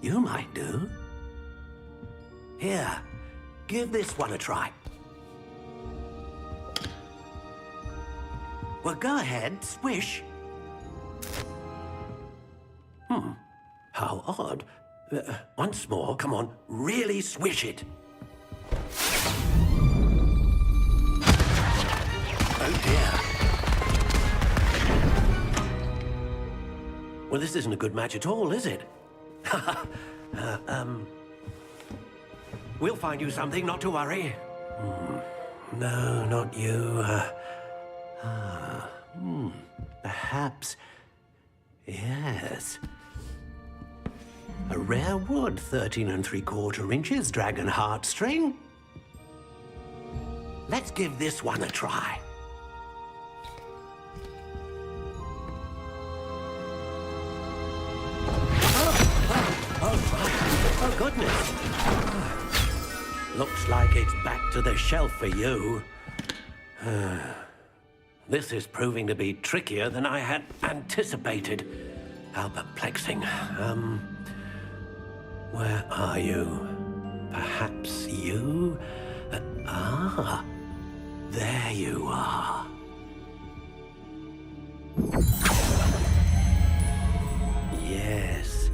You might do. Here, give this one a try. Well, go ahead, swish. How odd. Once more, come on, really swish it. Oh dear. Well, this isn't a good match at all, is it? We'll find you something, not to worry. No, not you. Perhaps... Yes. A rare wood, 13 3/4 inches, dragon heartstring. Let's give this one a try. Oh, goodness. Looks like it's back to the shelf for you. This is proving to be trickier than I had anticipated. How perplexing. Where are you? Perhaps you? There you are. Yes,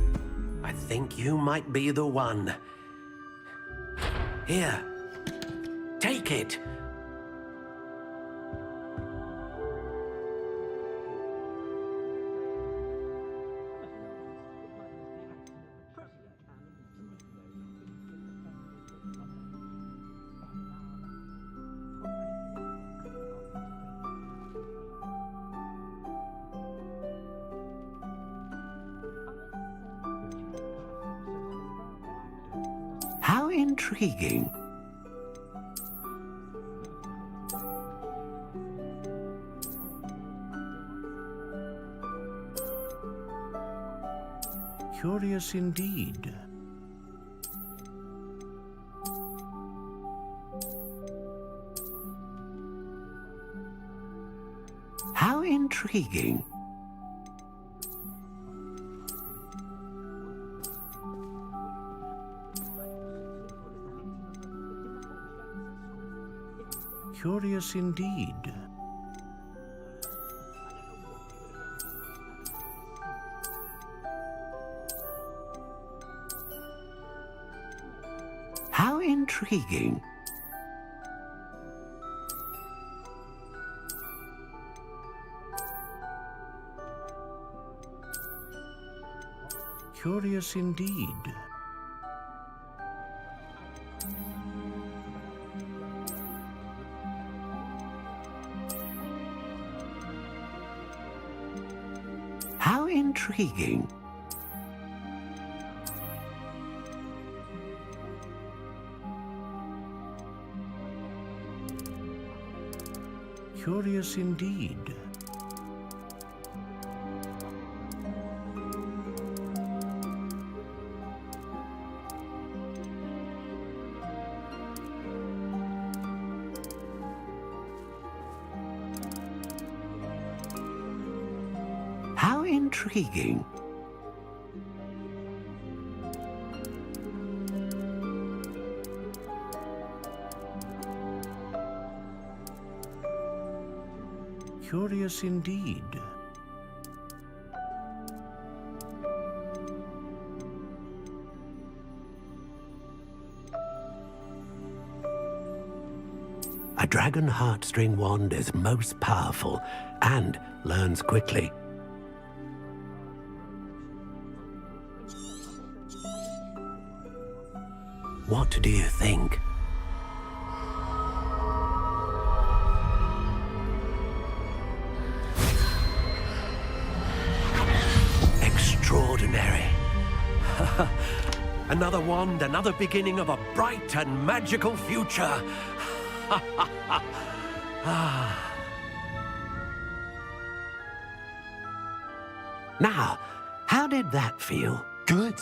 I think you might be the one. Here, take it. How intriguing. Curious indeed. How intriguing. Curious indeed. How intriguing. Curious indeed. How intriguing. Curious indeed. How intriguing. Curious indeed. A dragon heartstring wand is most powerful and learns quickly. What do you think? Extraordinary. Another wand, another beginning of a bright and magical future. Now, how did that feel? Good.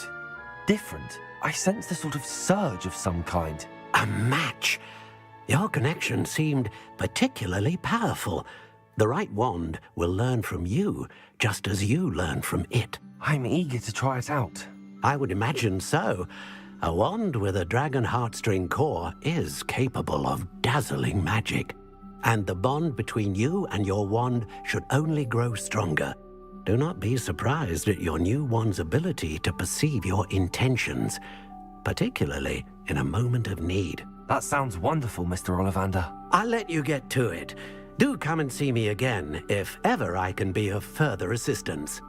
Different. I sensed a sort of surge of some kind. A match. Your connection seemed particularly powerful. The right wand will learn from you, just as you learn from it. I'm eager to try it out. I would imagine so. A wand with a dragon heartstring core is capable of dazzling magic. And the bond between you and your wand should only grow stronger. Do not be surprised at your new wand's ability to perceive your intentions, particularly in a moment of need. That sounds wonderful, Mr. Ollivander. I'll let you get to it. Do come and see me again if ever I can be of further assistance.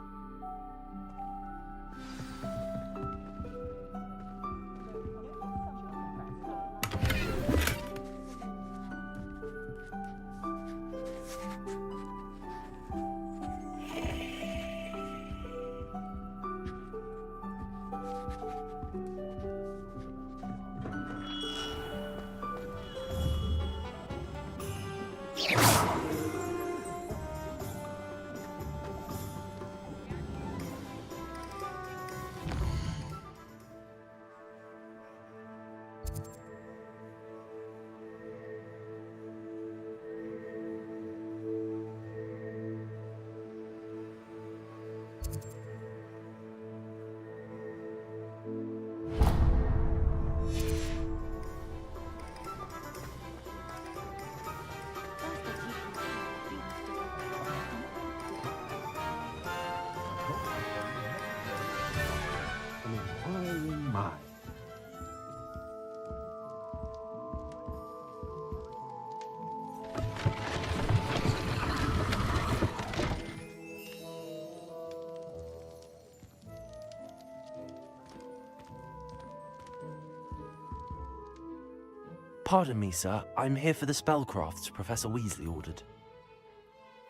Pardon me, sir. I'm here for the spellcrafts Professor Weasley ordered.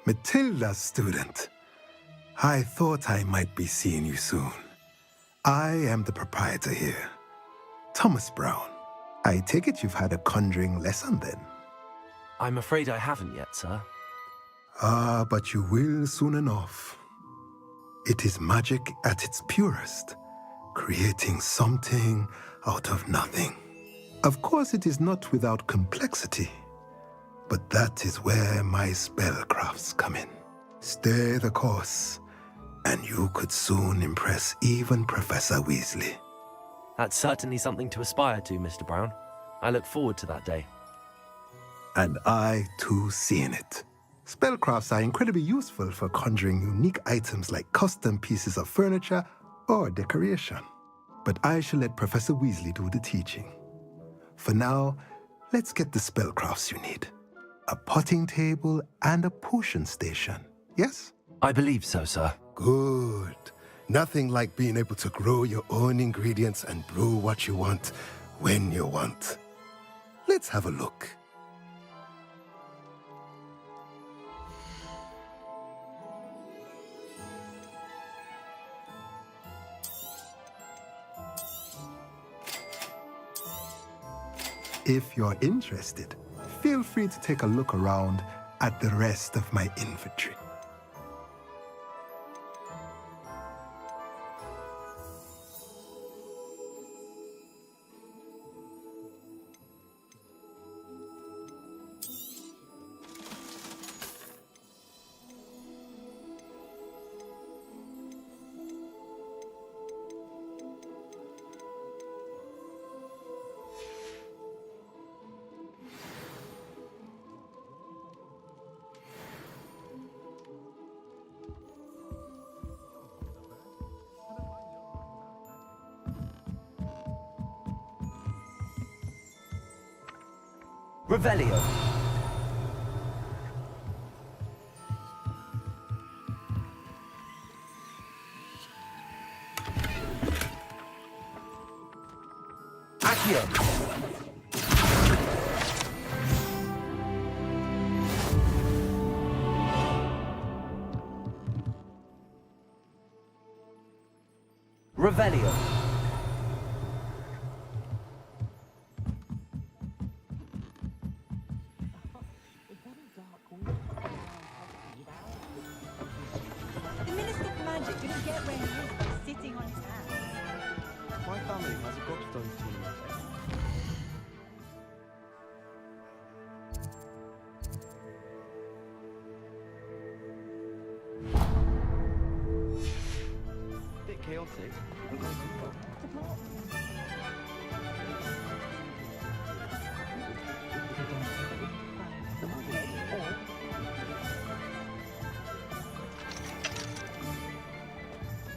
Matilda's student. I thought I might be seeing you soon. I am the proprietor here, Thomas Brown. I take it you've had a conjuring lesson then? I'm afraid I haven't yet, sir. Ah, but you will soon enough. It is magic at its purest, creating something out of nothing. Of course, it is not without complexity, but that is where my spellcrafts come in. Stay the course, and you could soon impress even Professor Weasley. That's certainly something to aspire to, Mr. Brown. I look forward to that day. And I, too, seeing it. Spellcrafts are incredibly useful for conjuring unique items like custom pieces of furniture or decoration. But I shall let Professor Weasley do the teaching. For now, let's get the spellcrafts you need. A potting table and a potion station, yes? I believe so, sir. Good. Nothing like being able to grow your own ingredients and brew what you want when you want. Let's have a look. If you're interested, feel free to take a look around at the rest of my inventory. Revelio. Accio. Revelio. The Minister of Magic didn't get where he is by sitting on his hands. My family has a gobstone team. Bit chaotic.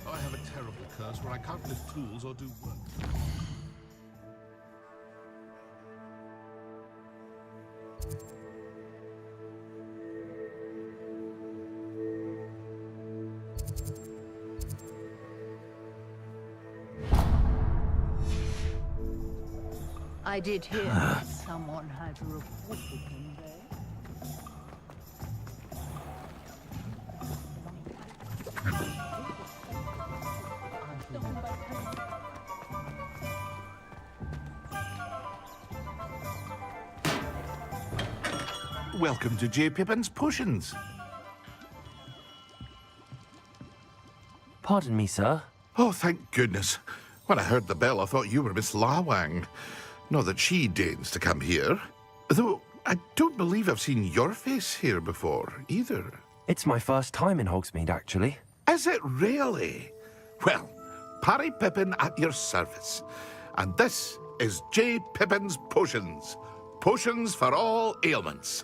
I have a terrible curse where I can't lift tools or do work. I did hear that someone had reported him there. Welcome to J. Pippin's Potions. Pardon me, sir. Oh, thank goodness. When I heard the bell, I thought you were Miss Lawang. Not that she deigns to come here. Though, I don't believe I've seen your face here before, either. It's my first time in Hogsmeade, actually. Is it really? Well, Parry Pippin at your service. And this is J. Pippin's Potions. Potions for all ailments.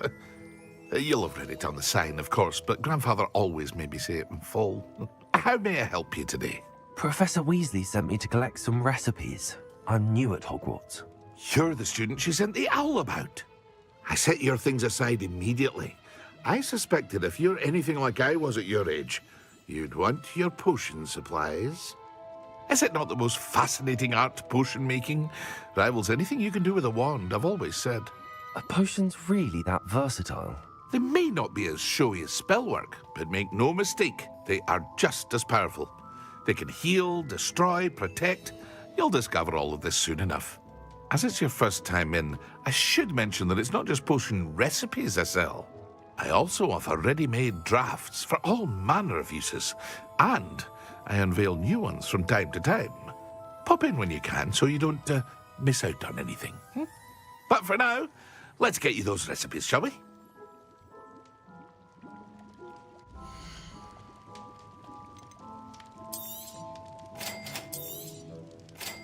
You'll have read it on the sign, of course, but Grandfather always made me say it in full. How may I help you today? Professor Weasley sent me to collect some recipes. I'm new at Hogwarts. You're the student she sent the owl about. I set your things aside immediately. I suspected if you're anything like I was at your age, you'd want your potion supplies. Is it not the most fascinating art, potion making? Rivals anything you can do with a wand, I've always said. Are potions really that versatile? They may not be as showy as spellwork, but make no mistake, they are just as powerful. They can heal, destroy, protect. You'll discover all of this soon enough. As it's your first time in, I should mention that it's not just potion recipes I sell. I also offer ready-made drafts for all manner of uses, and I unveil new ones from time to time. Pop in when you can so you don't miss out on anything. But for now, let's get you those recipes, shall we?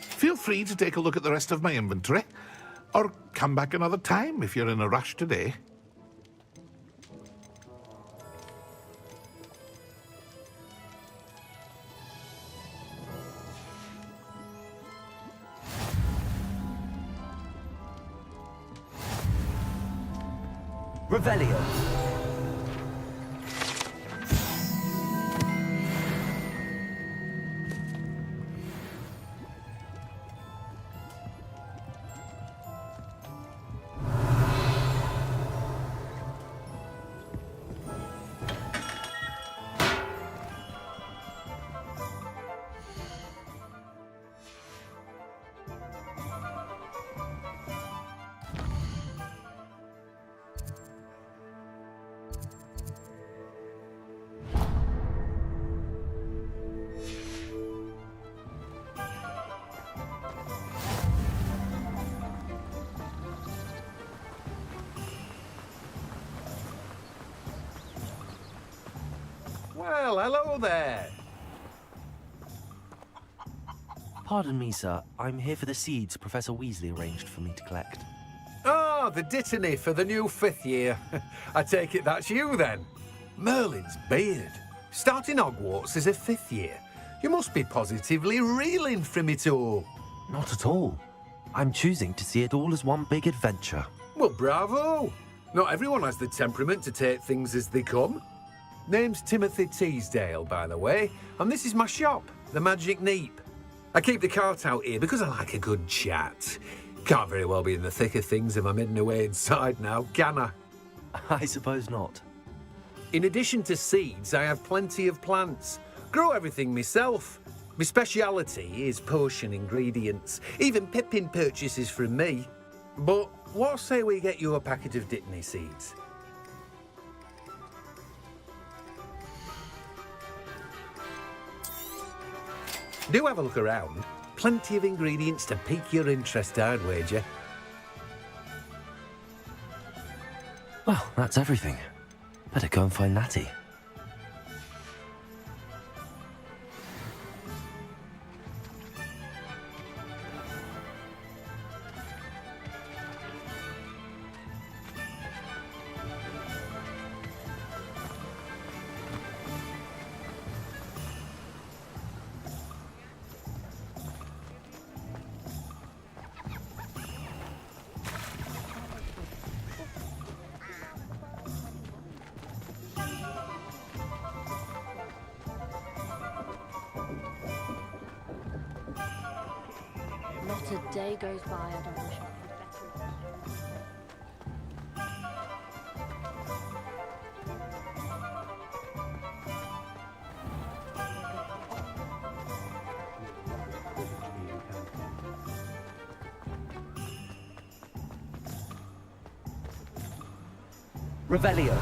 Feel free to take a look at the rest of my inventory, or come back another time if you're in a rush today. Revelio. Well, hello there. Pardon me, sir. I'm here for the seeds Professor Weasley arranged for me to collect. Oh, the dittany for the new 5th year. I take it that's you, then. Merlin's beard. Starting Hogwarts as a 5th year. You must be positively reeling from it all. Not at all. I'm choosing to see it all as one big adventure. Well, bravo. Not everyone has the temperament to take things as they come. Name's Timothy Teasdale, by the way, and this is my shop, the Magic Neep. I keep the cart out here because I like a good chat. Can't very well be in the thick of things if I'm hidden away inside now, can I? I suppose not. In addition to seeds, I have plenty of plants. Grow everything myself. My speciality is potion ingredients. Even Pippin purchases from me. But what say we get you a packet of Dittany seeds? Do have a look around. Plenty of ingredients to pique your interest, I'd wager. Well, that's everything. Better go and find Natty. Not a day goes by I don't wish I could better. Revelio.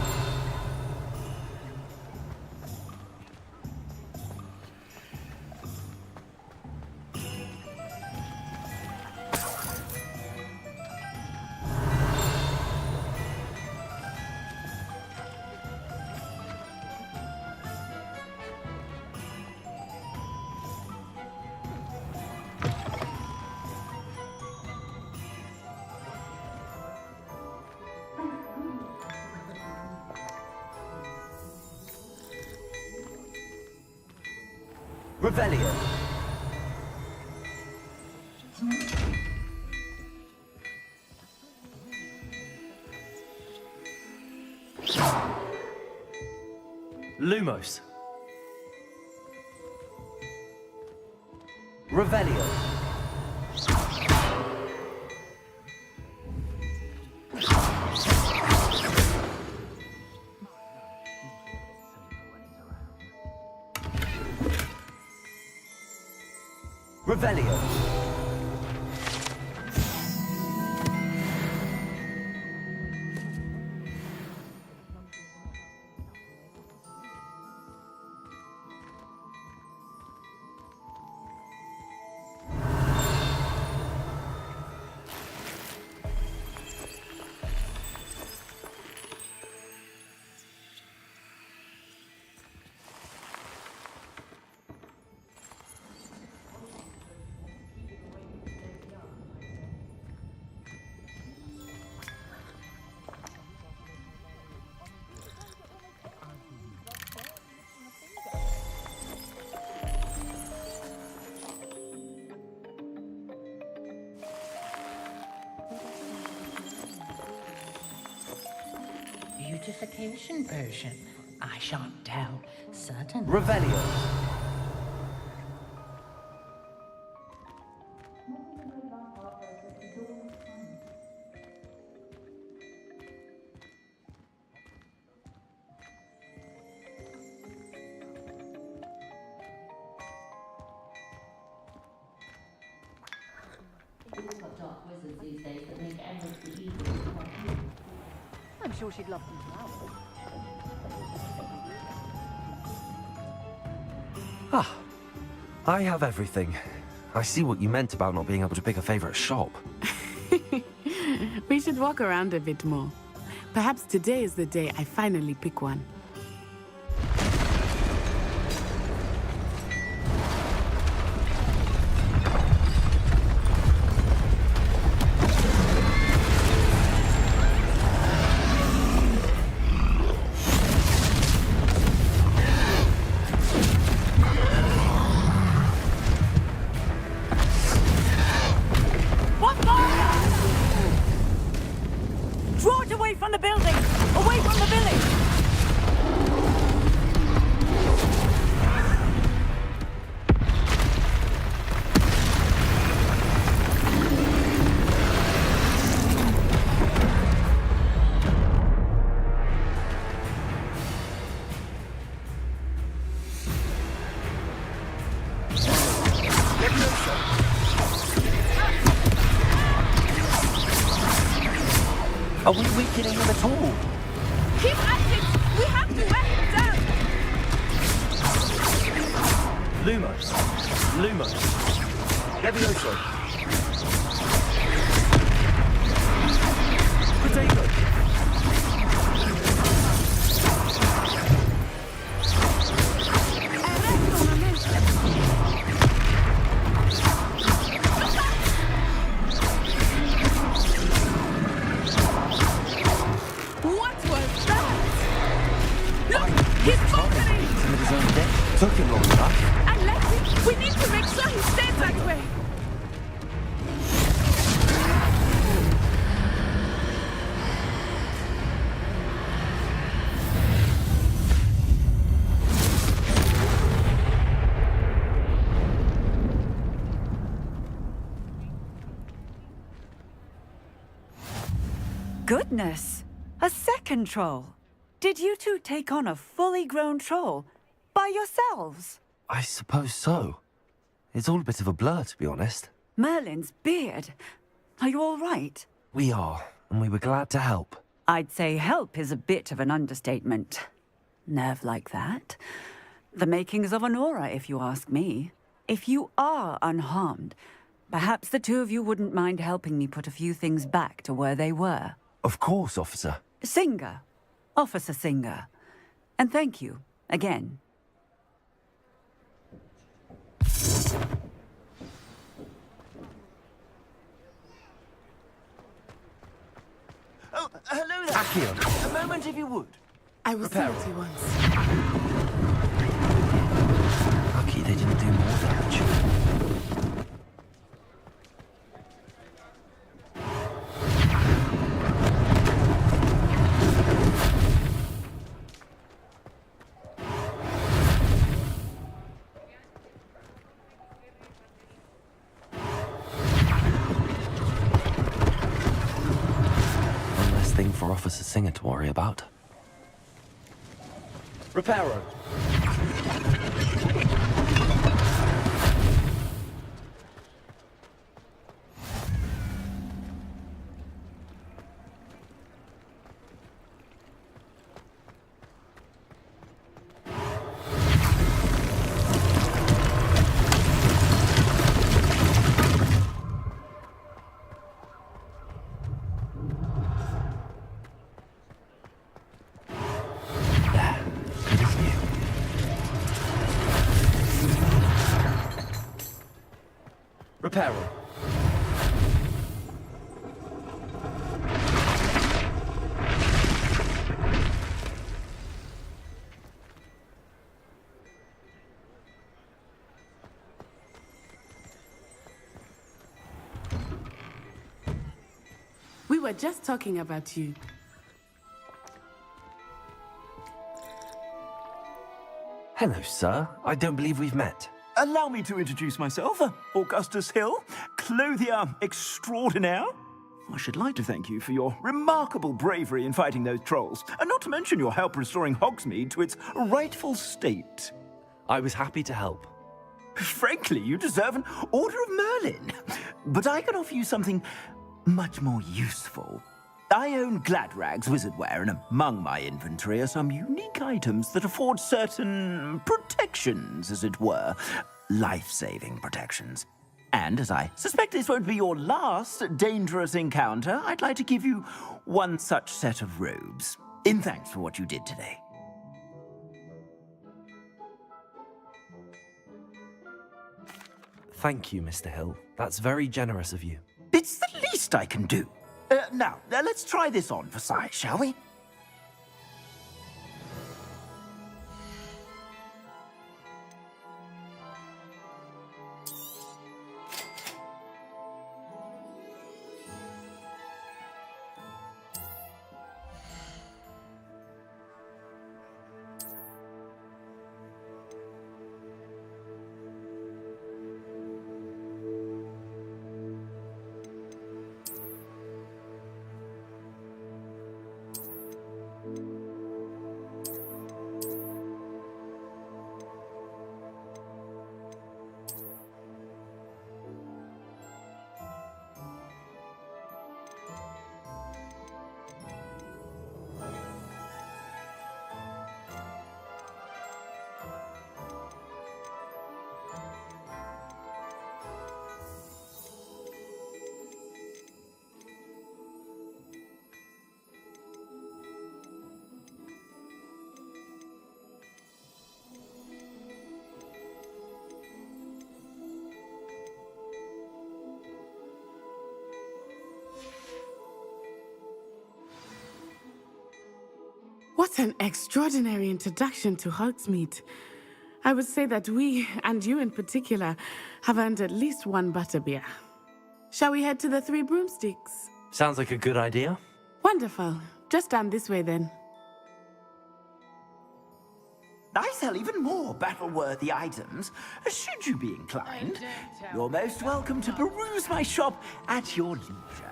Revelio. Lumos. Revelio. Revelio. Beautification potion. I shan't tell. Certainly. Revelio. I'm sure she'd love them flowers. Ah, I have everything. I see what you meant about not being able to pick a favorite shop. We should walk around a bit more. Perhaps today is the day I finally pick one. Draw it away from the building! Away from the village! Are we weakening him at all? Keep at it! We have to wear him down! Lumos. Lumos. Levioso. Potato. What was that? Look! He's conquering! Him at his own death. Took him long enough. And let him! We need to make sure he stays that way! Goodness! A second troll! Did you two take on a fully grown troll? By yourselves? I suppose so. It's all a bit of a blur, to be honest. Merlin's beard. Are you all right? We are, and we were glad to help. I'd say help is a bit of an understatement. Nerve like that. The makings of an aura, if you ask me. If you are unharmed, perhaps the two of you wouldn't mind helping me put a few things back to where they were. Of course, officer. Singer. Officer Singer. And thank you, again. Oh, hello there. Accio. A moment, if you would. I will see what he wants. Lucky they didn't do more damage. singer to worry about. Reparo. Reparo. We were just talking about you. Hello, sir. I don't believe we've met. Allow me to introduce myself, Augustus Hill, clothier extraordinaire. I should like to thank you for your remarkable bravery in fighting those trolls, and not to mention your help restoring Hogsmeade to its rightful state. I was happy to help. Frankly, you deserve an Order of Merlin. But I can offer you something much more useful. I own Gladrag's wizardware, and among my inventory are some unique items that afford certain protections, as it were. Life-saving protections. And as I suspect this won't be your last dangerous encounter, I'd like to give you one such set of robes, in thanks for what you did today. Thank you, Mr. Hill. That's very generous of you. It's the least I can do. Now, let's try this on for size, shall we? What an extraordinary introduction to Hogsmeade. I would say that we, and you in particular, have earned at least one butterbeer. Shall we head to the Three Broomsticks? Sounds like a good idea. Wonderful. Just down this way then. I sell even more battle-worthy items, should you be inclined. You're most welcome to peruse my shop at your leisure.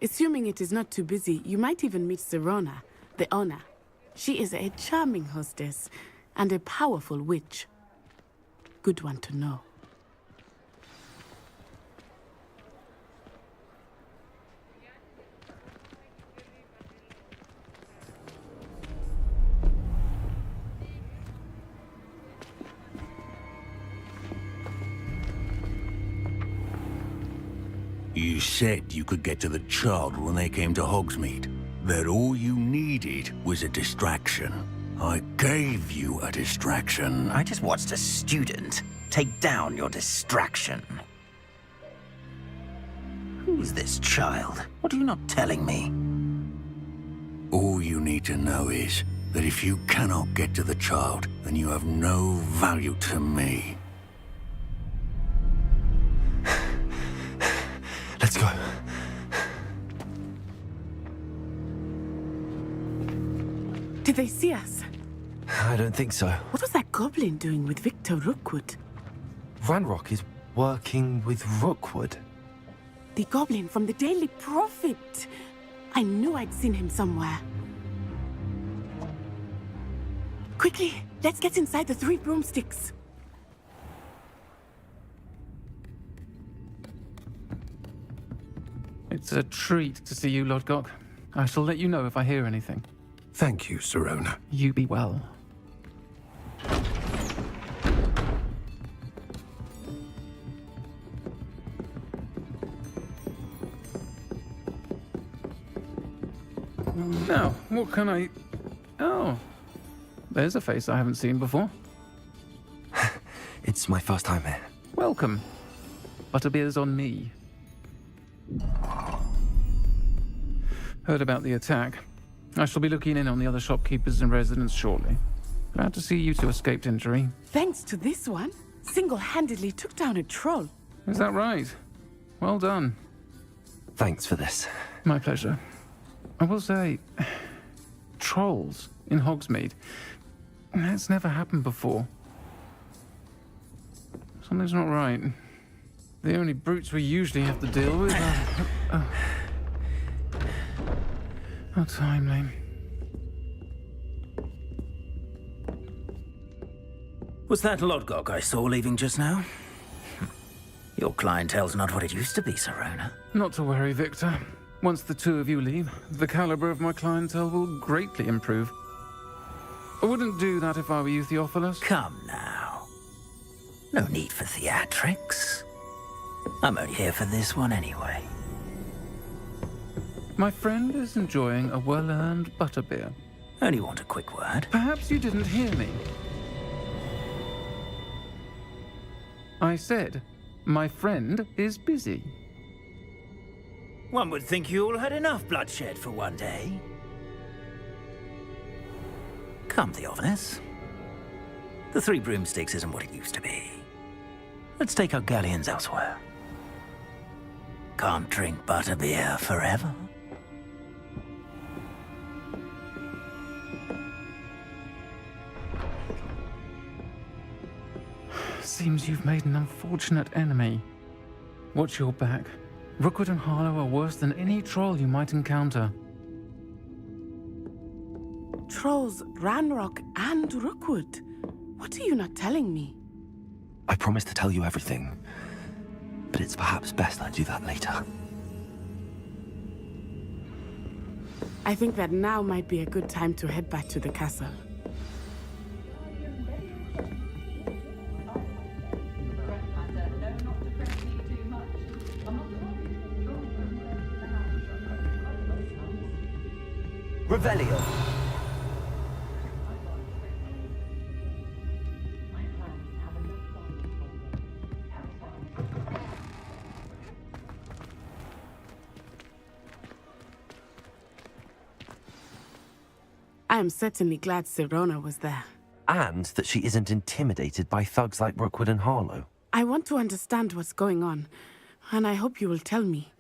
Assuming it is not too busy, you might even meet Sirona, the owner. She is a charming hostess and a powerful witch. Good one to know. You said you could get to the child when they came to Hogsmeade. That all you needed was a distraction. I gave you a distraction. I just watched a student take down your distraction. Who's this child? What are you not telling me? All you need to know is that if you cannot get to the child, then you have no value to me. Let's go. Did they see us? I don't think so. What was that goblin doing with Victor Rookwood? Ranrock is working with Rookwood? The goblin from the Daily Prophet. I knew I'd seen him somewhere. Quickly, let's get inside the 3 broomsticks. It's a treat to see you, Lodgok. I shall let you know if I hear anything. Thank you, Sirona. You be well. Now, what can I... Oh, there's a face I haven't seen before. It's my first time here. Welcome. Butterbeer's on me. Heard about the attack. I shall be looking in on the other shopkeepers and residents shortly. Glad to see you two escaped injury. Thanks to this one, single-handedly took down a troll. Is that right? Well done. Thanks for this. My pleasure. I will say, trolls in Hogsmeade. That's never happened before. Something's not right. The only brutes we usually have to deal with are... How timely. Was that Lodgok I saw leaving just now? Your clientele's not what it used to be, Sirona. Not to worry, Victor. Once the two of you leave, the caliber of my clientele will greatly improve. I wouldn't do that if I were you, Theophilus. Come now. No need for theatrics. I'm only here for this one anyway. My friend is enjoying a well-earned butterbeer. Only want a quick word. Perhaps you didn't hear me. I said, my friend is busy. One would think you all had enough bloodshed for one day. Come, Theophilus. The 3 broomsticks isn't what it used to be. Let's take our galleons elsewhere. Can't drink butterbeer forever. Seems you've made an unfortunate enemy. Watch your back. Rookwood and Harlow are worse than any troll you might encounter. Trolls, Ranrock, and Rookwood. What are you not telling me? I promised to tell you everything, but it's perhaps best I do that later. I think that now might be a good time to head back to the castle. Revelio. I am certainly glad Sirona was there. And that she isn't intimidated by thugs like Rookwood and Harlow. I want to understand what's going on, and I hope you will tell me.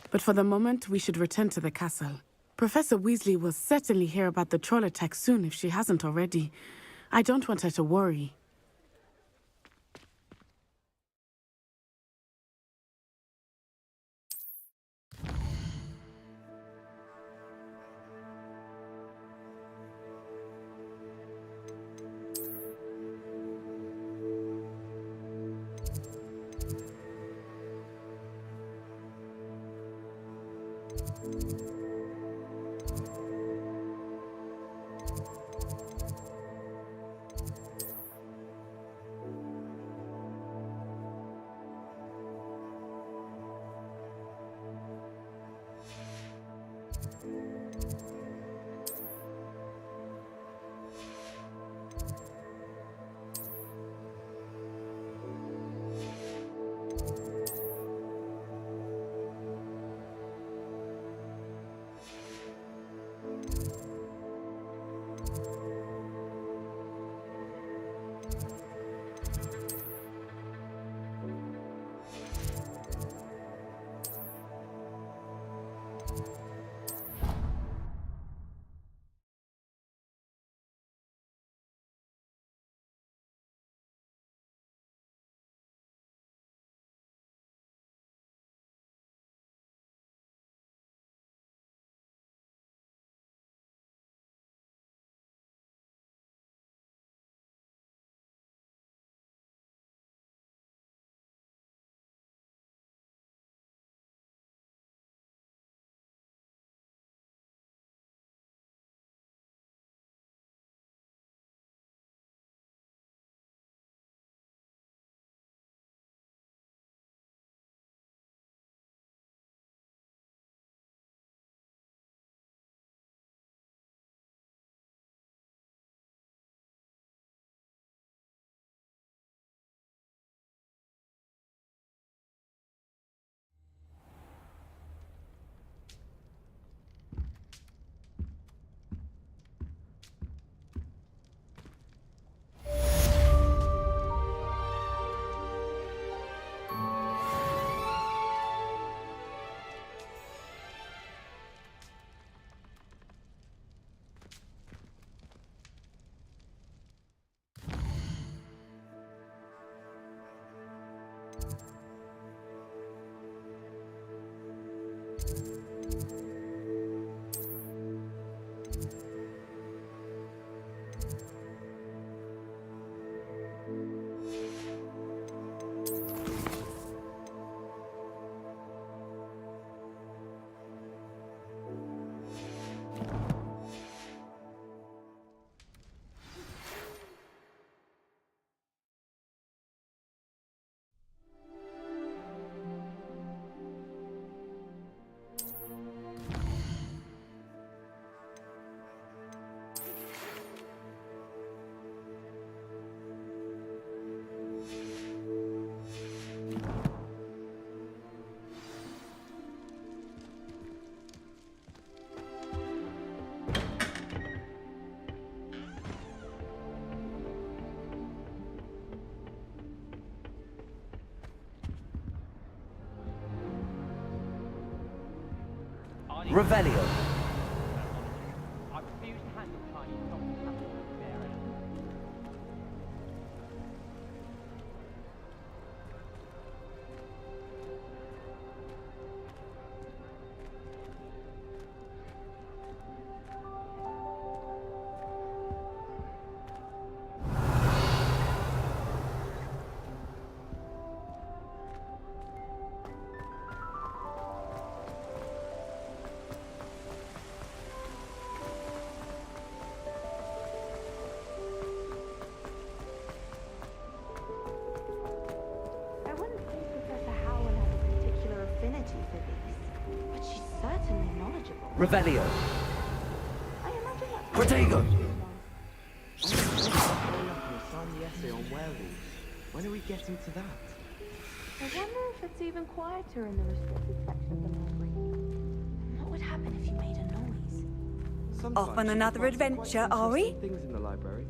But for the moment, we should return to the castle. Professor Weasley will certainly hear about the troll attack soon if she hasn't already. I don't want her to worry. Revelio. I refuse to handle tiny dogs. I wouldn't think Professor Howell has a particular affinity for these, but she's certainly knowledgeable. Revelio. I imagine that's Protego. Sign the essay on werewolves. When are we getting to that? I wonder if it's even quieter in the restricted section of the library. What would happen if you made a noise? Sometimes on you another find some quite adventure, are we? interesting things in the library.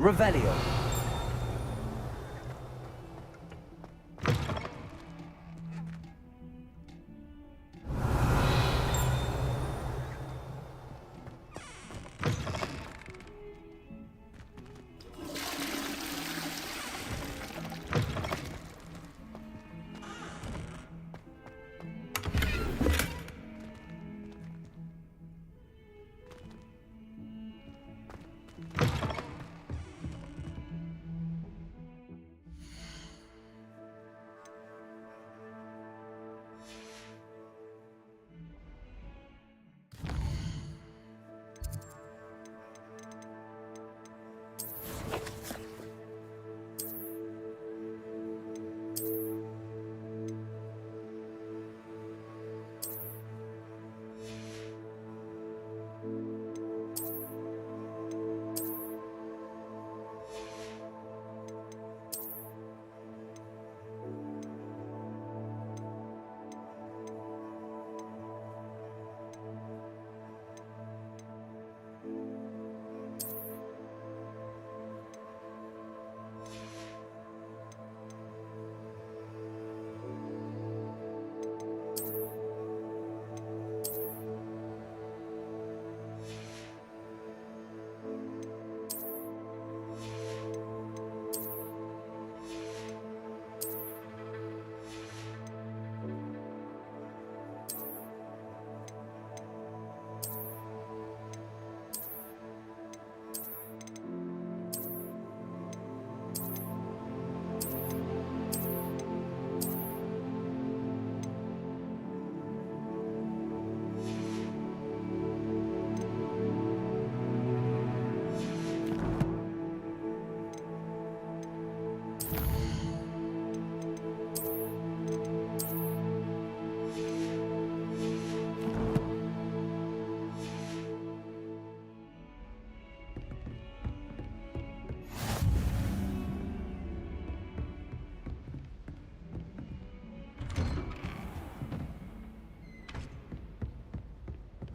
Revelio.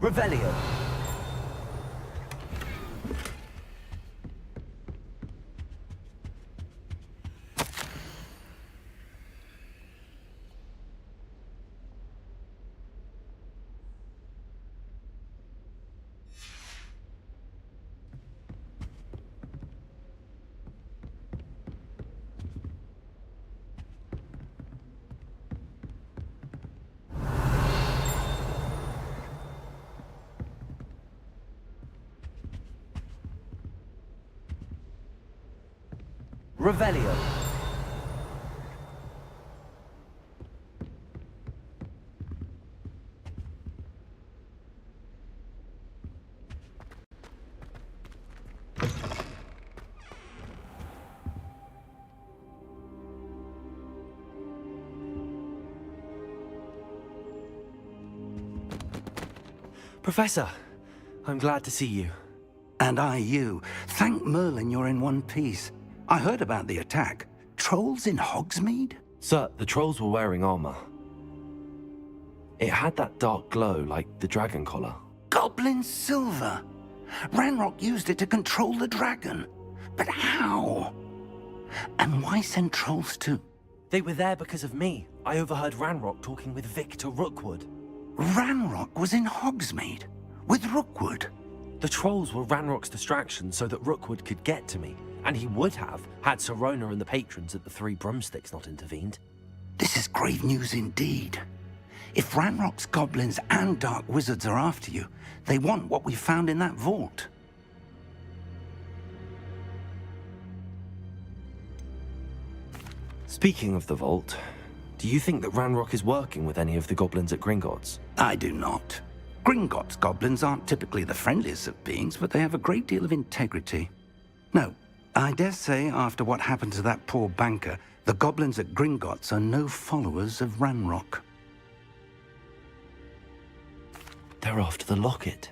Revelio. Revelio. Professor, I'm glad to see you. And I you. Thank Merlin you're in one piece. I heard about the attack. Trolls in Hogsmeade? Sir, the trolls were wearing armor. It had that dark glow like the dragon collar. Goblin silver. Ranrock used it to control the dragon. But how? And why send trolls too? They were there because of me. I overheard Ranrock talking with Victor Rookwood. Ranrock was in Hogsmeade? With Rookwood? The trolls were Ranrock's distraction so that Rookwood could get to me. And he would have, had Sirona and the patrons at the Three Broomsticks not intervened. This is grave news indeed. If Ranrock's goblins and dark wizards are after you, they want what we found in that vault. Speaking of the vault, do you think that Ranrock is working with any of the goblins at Gringotts? I do not. Gringotts goblins aren't typically the friendliest of beings, but they have a great deal of integrity. No, I dare say after what happened to that poor banker, the goblins at Gringotts are no followers of Ranrock. They're after the locket.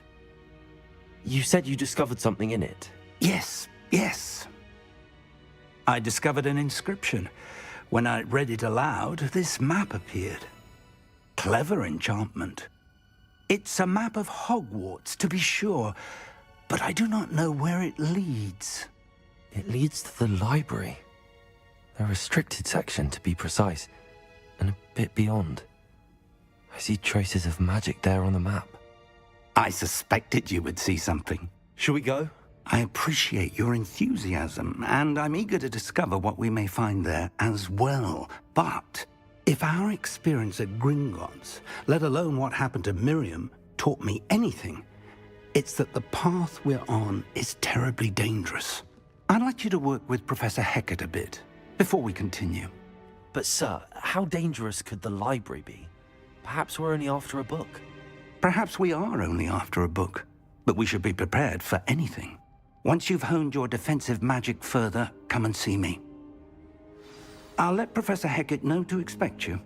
You said you discovered something in it. Yes, yes. I discovered an inscription. When I read it aloud, this map appeared. Clever enchantment. It's a map of Hogwarts, to be sure, but I do not know where it leads. It leads to the library. A restricted section, to be precise, and a bit beyond. I see traces of magic there on the map. I suspected you would see something. Shall we go? I appreciate your enthusiasm, and I'm eager to discover what we may find there as well. But if our experience at Gringotts, let alone what happened to Miriam, taught me anything, it's that the path we're on is terribly dangerous. I'd like you to work with Professor Hecat a bit before we continue. But sir, how dangerous could the library be? Perhaps we're only after a book. Perhaps we are only after a book, but we should be prepared for anything. Once you've honed your defensive magic further, come and see me. I'll let Professor Hecat know to expect you.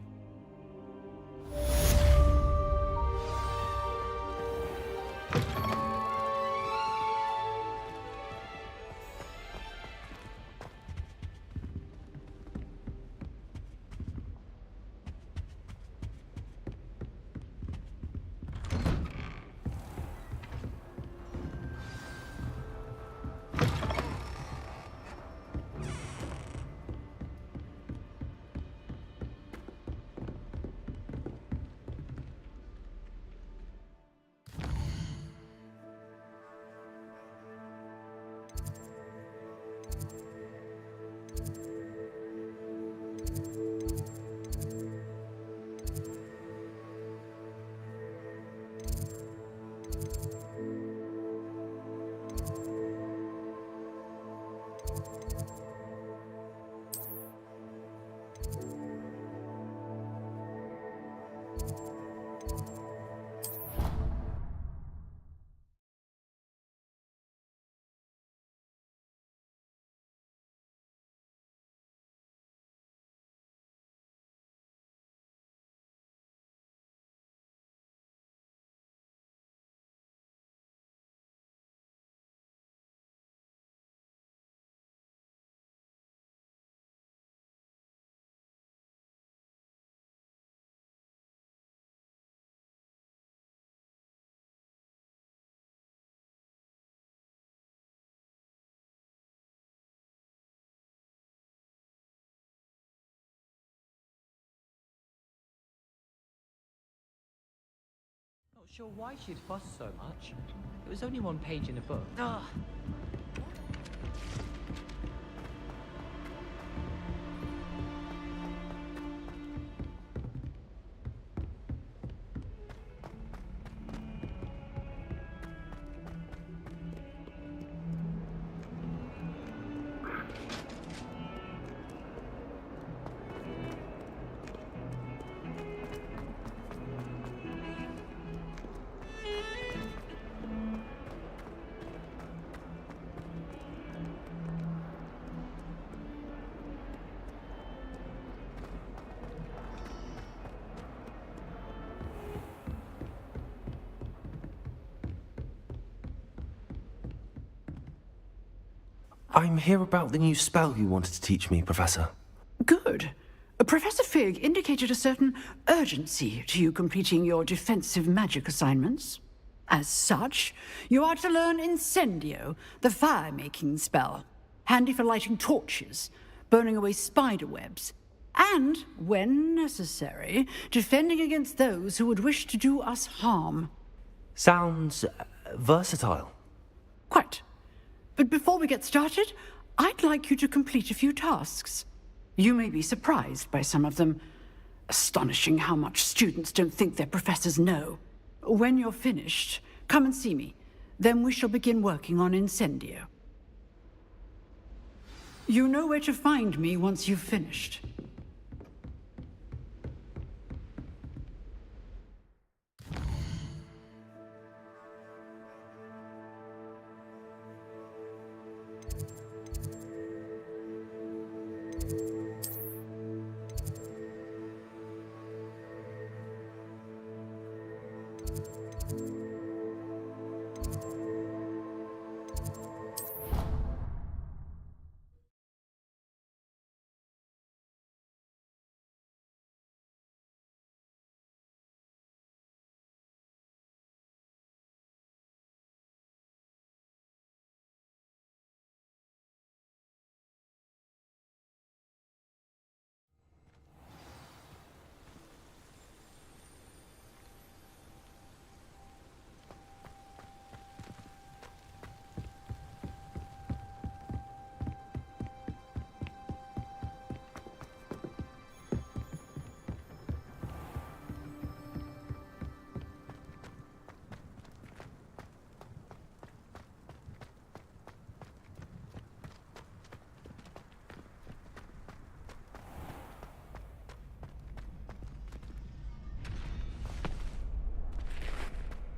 Not sure why she'd fuss so much. It was only one page in a book. Ugh. I'm here about the new spell you wanted to teach me, Professor. Good. Professor Fig indicated a certain urgency to you completing your defensive magic assignments. As such, you are to learn Incendio, the fire-making spell, handy for lighting torches, burning away spider webs, and, when necessary, defending against those who would wish to do us harm. Sounds versatile. Quite. But before we get started, I'd like you to complete a few tasks. You may be surprised by some of them. Astonishing how much students don't think their professors know. When you're finished, come and see me. Then we shall begin working on Incendio. You know where to find me once you've finished.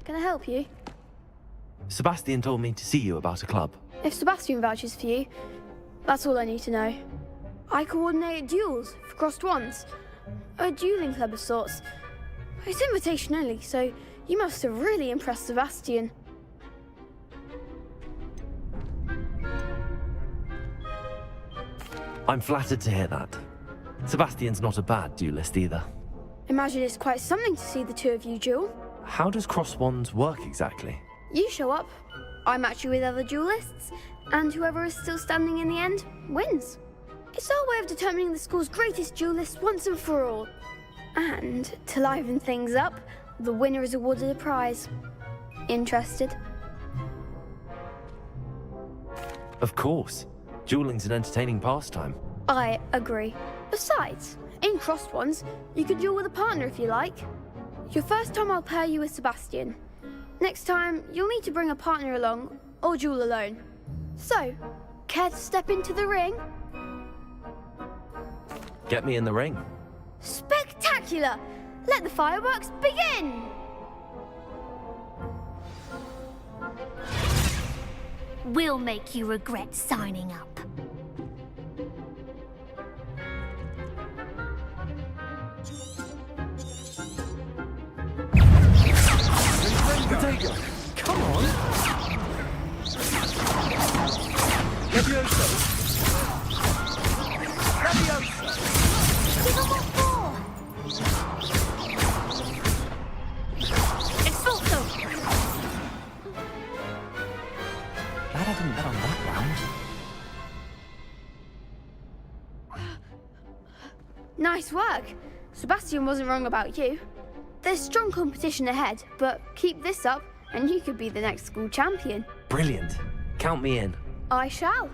Can I help you? Sebastian told me to see you about a club. If Sebastian vouches for you, that's all I need to know. I coordinate duels for crossed wands. A dueling club of sorts. It's invitation only, so you must have really impressed Sebastian. I'm flattered to hear that. Sebastian's not a bad duelist either. Imagine it's quite something to see the two of you duel. How does cross wands work exactly? You show up, I match you with other duelists, and whoever is still standing in the end wins. It's our way of determining the school's greatest duelist once and for all. And to liven things up, the winner is awarded a prize. Interested? Of course. Dueling's an entertaining pastime. I agree. Besides, in crossed ones, you could duel with a partner if you like. Your first time I'll pair you with Sebastian. Next time, you'll need to bring a partner along, or duel alone. So, care to step into the ring? Get me in the ring. Spectacular! Let the fireworks begin! We'll make you regret signing up. Potato! Come on! Levioso! Levioso! Give him what for! Expulso! Glad I didn't bet on that round. Nice work. Sebastian wasn't wrong about you. There's strong competition ahead, but keep this up and you could be the next school champion. Brilliant. Count me in. I shall.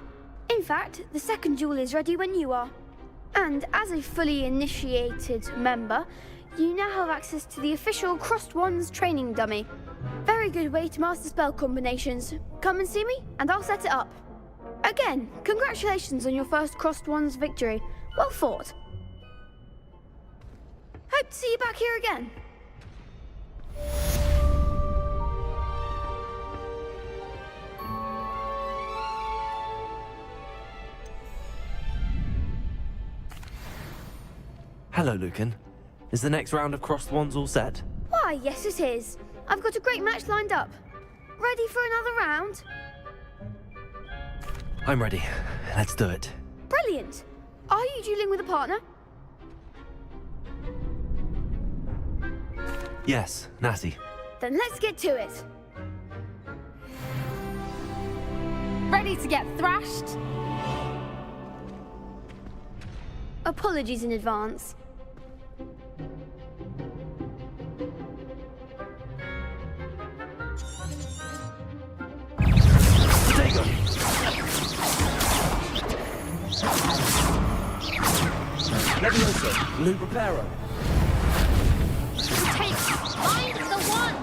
In fact, the second duel is ready when you are. And as a fully initiated member, you now have access to the official Crossed Wands training dummy. Very good way to master spell combinations. Come and see me and I'll set it up. Again, congratulations on your first Crossed Wands victory. Well fought. Hope to see you back here again. Hello, Lucan. Is the next round of crossed wands all set? Why, yes it is. I've got a great match lined up. Ready for another round? I'm ready. Let's do it. Brilliant! Are you dueling with a partner? Yes, Natty. Then let's get to it. Ready to get thrashed? Apologies in advance. Potato! Leviosa! Loop Reparo! Take mind the wand!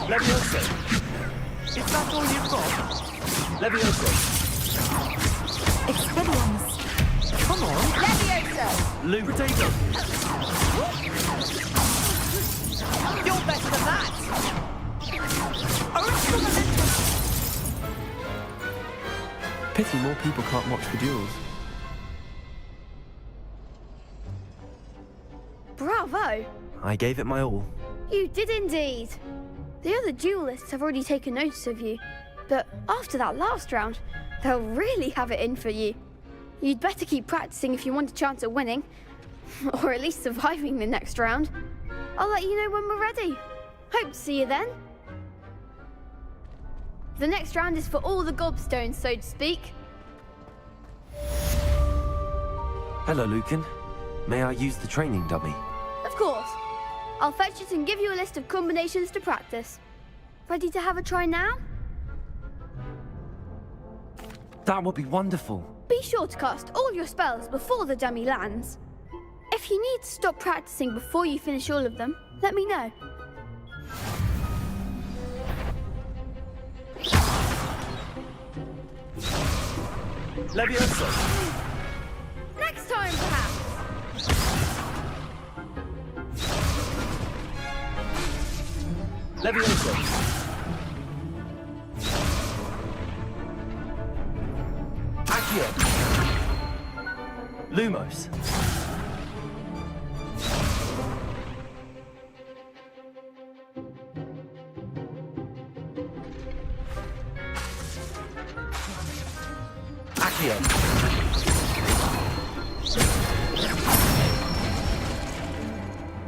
Leviosa! Is that all you've got? Leviosa! Expelliarmus! Come on! Leviosa! Loop Potato! You're better than that! Pity more people can't watch the duels. Bravo! I gave it my all. You did indeed. The other duelists have already taken notice of you, but after that last round, they'll really have it in for you. You'd better keep practicing if you want a chance at winning, or at least surviving the next round. I'll let you know when we're ready. Hope to see you then. The next round is for all the gobstones, so to speak. Hello, Lucan. May I use the training dummy? Of course. I'll fetch it and give you a list of combinations to practice. Ready to have a try now? That would be wonderful. Be sure to cast all your spells before the dummy lands. If you need to stop practicing before you finish all of them, let me know. Leviosa! Next time, perhaps. Leviosa! Accio! Lumos! Accio!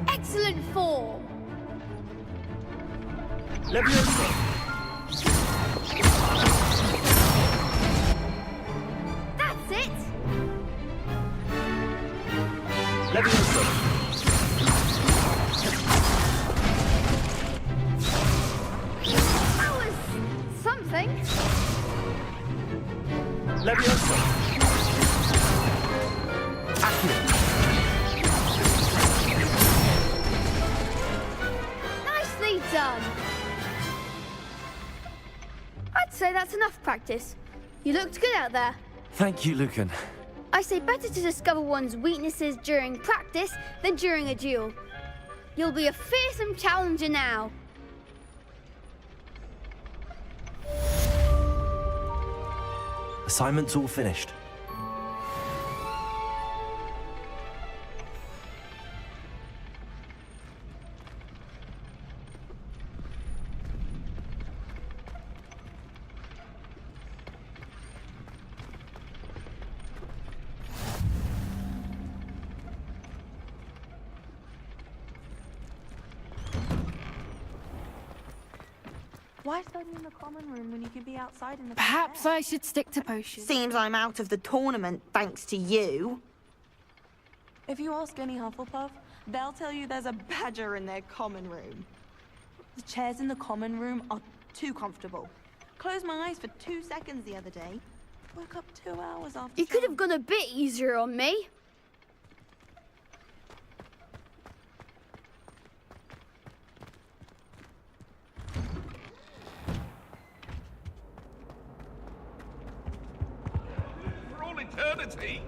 Excellent form. Leviosa! That's it. Leviosa! That was something. Leviosa! Accio! Nicely done. I'd say that's enough practice. You looked good out there. Thank you, Lucan. I say better to discover one's weaknesses during practice than during a duel. You'll be a fearsome challenger now. Assignment's all finished. Why study in the common room when you could be outside in the Perhaps I should stick to potions. Seems I'm out of the tournament, thanks to you. If you ask any Hufflepuff, they'll tell you there's a badger in their common room. The chairs in the common room are too comfortable. Closed my eyes for 2 seconds the other day. Woke up 2 hours after. You could have gone a bit easier on me. For all eternity?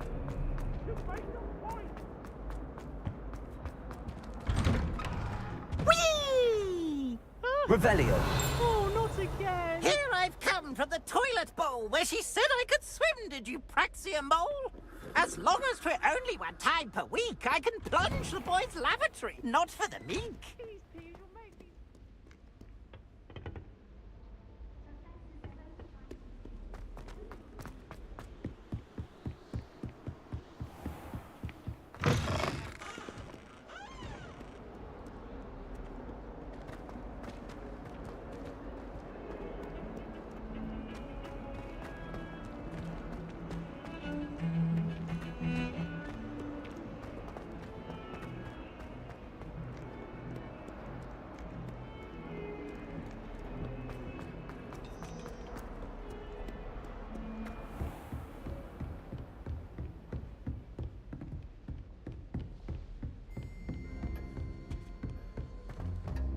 Whee! Revelio. Oh, not again! Here I've come from the toilet bowl where she said I could swim, did you Praxia mole? As long as we're only one time per week, I can plunge the boys' lavatory. Not for the meek.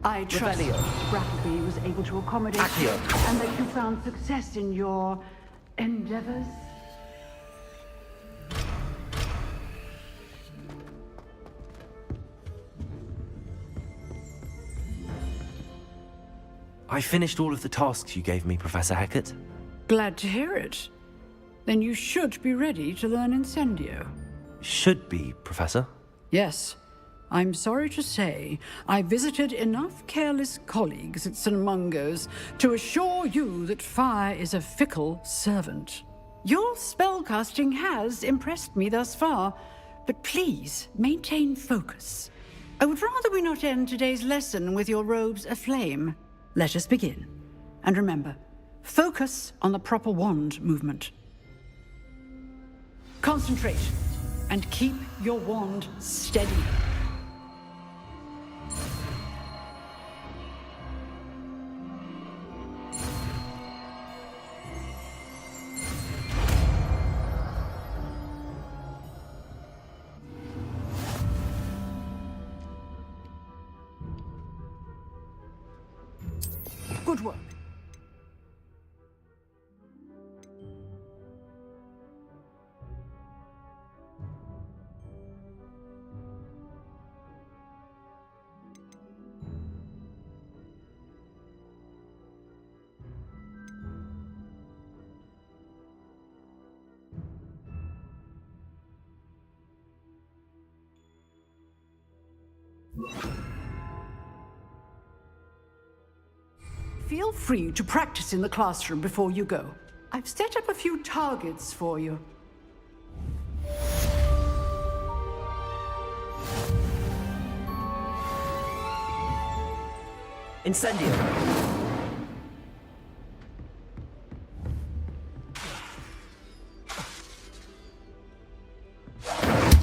I trust Revelio. Brackleby was able to accommodate you Accio. and that you found success in your endeavors. I finished all of the tasks you gave me, Professor Hackett. Glad to hear it. Then you should be ready to learn Incendio. Should be, Professor. Yes. I'm sorry to say, I visited enough careless colleagues at St. Mungo's to assure you that fire is a fickle servant. Your spellcasting has impressed me thus far, but please maintain focus. I would rather we not end today's lesson with your robes aflame. Let us begin. And remember, focus on the proper wand movement. Concentrate, and keep your wand steady. Good work. Feel free to practice in the classroom before you go. I've set up a few targets for you. Incendio.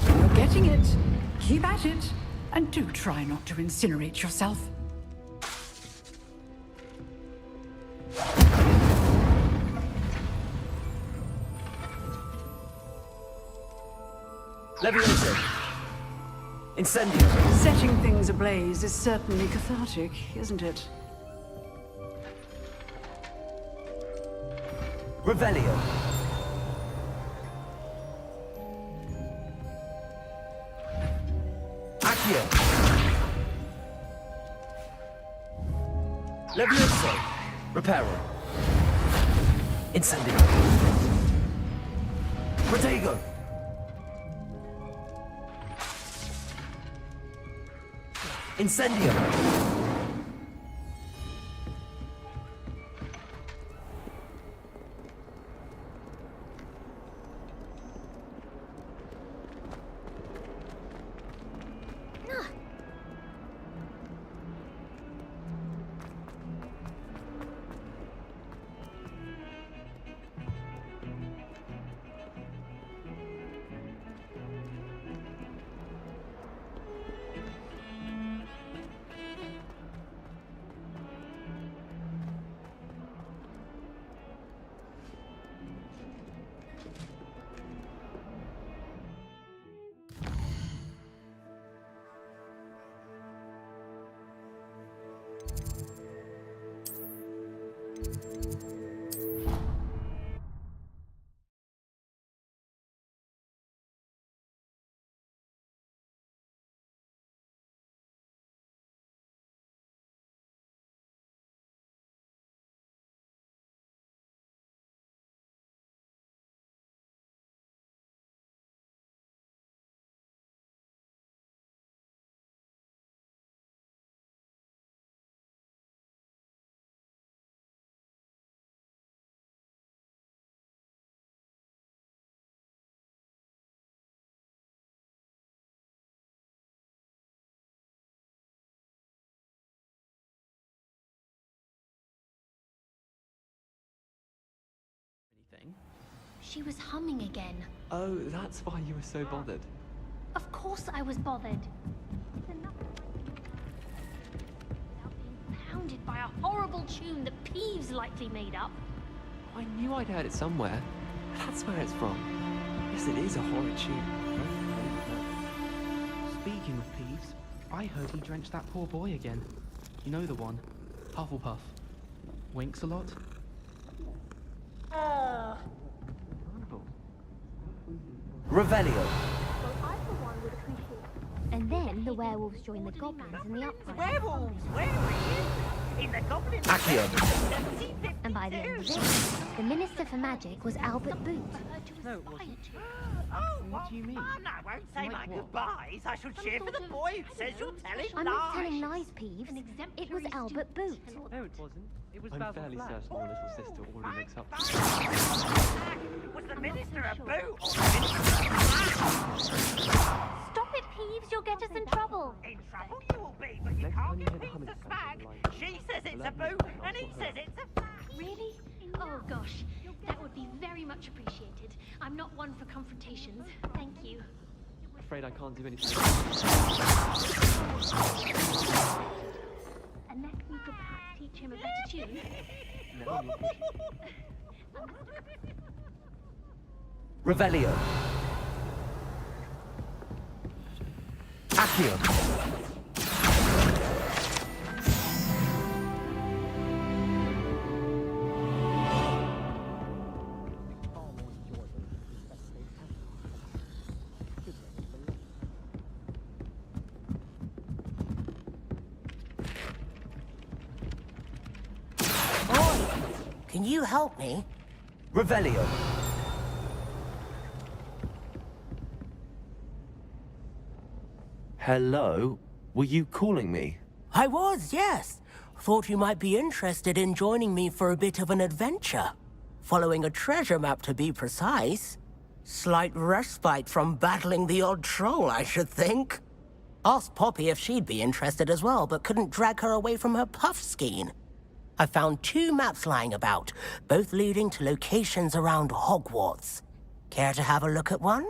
You're getting it. Keep at it. And do try not to incinerate yourself. Levioso. Incendio. Setting things ablaze is certainly cathartic, isn't it? Revelio. Accio. Levioso. Reparo. Incendio. Protego. Incendio. She was humming again. Oh, that's why you were so bothered. Of course I was bothered. Without being pounded by a horrible tune that Peeves likely made up. I knew I'd heard it somewhere. That's where it's from. Yes, it is a horrid tune. Speaking of Peeves, I heard he drenched that poor boy again. You know the one. Hufflepuff. Winks a lot. Revelio. And then the werewolves joined the goblins in the uprising. Werewolves, where he is? In the goblin. Accio. And by the end of it, the Minister for Magic was Albert Boot. No, it wasn't. Oh, What do you mean? Mum, I won't say Like my what? goodbyes. I shall cheer for the boy who says you're telling I'm lies. not telling lies, Peeves. It was Albert Boot. No, it wasn't. It was I'm Basil fairly Flack. certain your little sister already makes up. Was the minister a boot? Stop it, Peeves. You'll get us in trouble. In trouble you will be, but you can't get Pete to spag. She says it's a boot, and he says it's a flag. Really? Oh gosh, that would be very much appreciated. I'm not one for confrontations. Thank you. Afraid I can't do anything. Unless you could perhaps teach him a better tune. Never you're pushing. Revelio. Accio. Can you help me? Revelio. Hello? Were you calling me? I was, yes. Thought you might be interested in joining me for a bit of an adventure. Following a treasure map, to be precise. Slight respite from battling the odd troll, I should think. Asked Poppy if she'd be interested as well, but couldn't drag her away from her puff skein. I found 2 maps lying about, both leading to locations around Hogwarts. Care to have a look at one?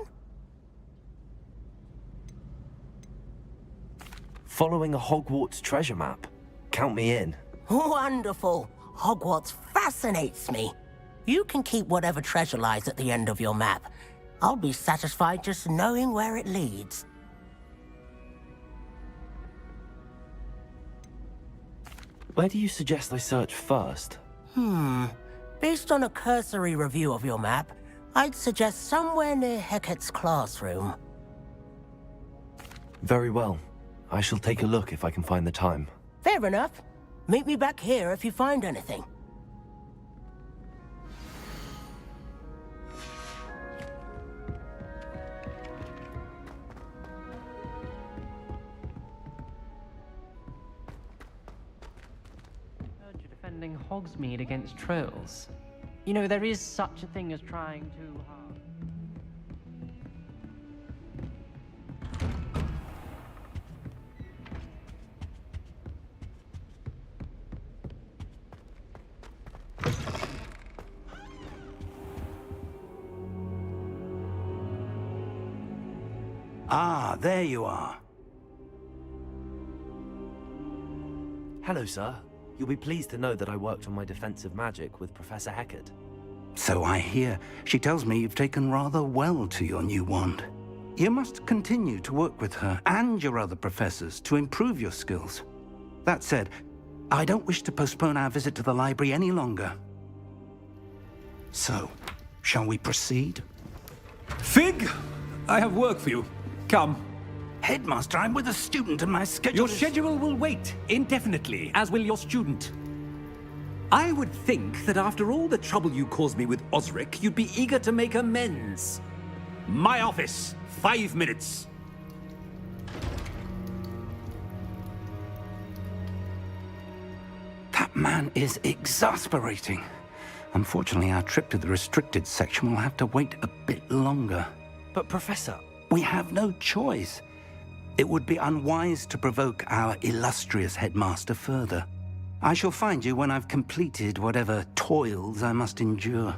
Following a Hogwarts treasure map. Count me in. Wonderful. Hogwarts fascinates me. You can keep whatever treasure lies at the end of your map. I'll be satisfied just knowing where it leads. Where do you suggest I search first? Based on a cursory review of your map, I'd suggest somewhere near Hecat's classroom. Very well. I shall take a look if I can find the time. Fair enough. Meet me back here if you find anything. Heard you're defending Hogsmeade against trolls. You know, there is such a thing as trying too hard. Ah, there you are. Hello, sir. You'll be pleased to know that I worked on my defensive magic with Professor Hecat. So I hear. She tells me you've taken rather well to your new wand. You must continue to work with her and your other professors to improve your skills. That said, I don't wish to postpone our visit to the library any longer. So, shall we proceed? Fig, I have work for you. Come. Headmaster, I'm with a student and my schedule Your schedule will wait indefinitely, as will your student. I would think that after all the trouble you caused me with Osric, you'd be eager to make amends. My office, 5 minutes. That man is exasperating. Unfortunately, our trip to the restricted section will have to wait a bit longer. But, Professor... We have no choice. It would be unwise to provoke our illustrious headmaster further. I shall find you when I've completed whatever toils I must endure.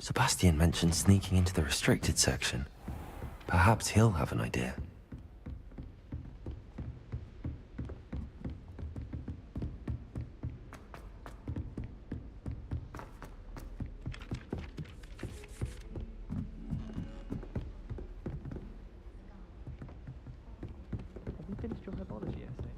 Sebastian mentioned sneaking into the restricted section. Perhaps he'll have an idea. Have you finished your herbology essay?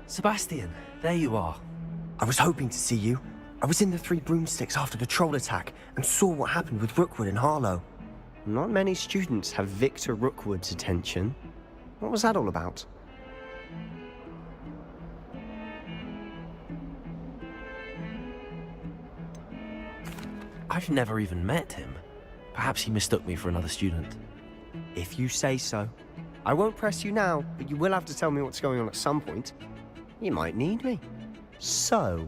Sebastian, there you are. I was hoping to see you. I was in the Three Broomsticks after the troll attack and saw what happened with Rookwood and Harlow. Not many students have Victor Rookwood's attention. What was that all about? I've never even met him. Perhaps he mistook me for another student. If you say so. I won't press you now, but you will have to tell me what's going on at some point. You might need me. So,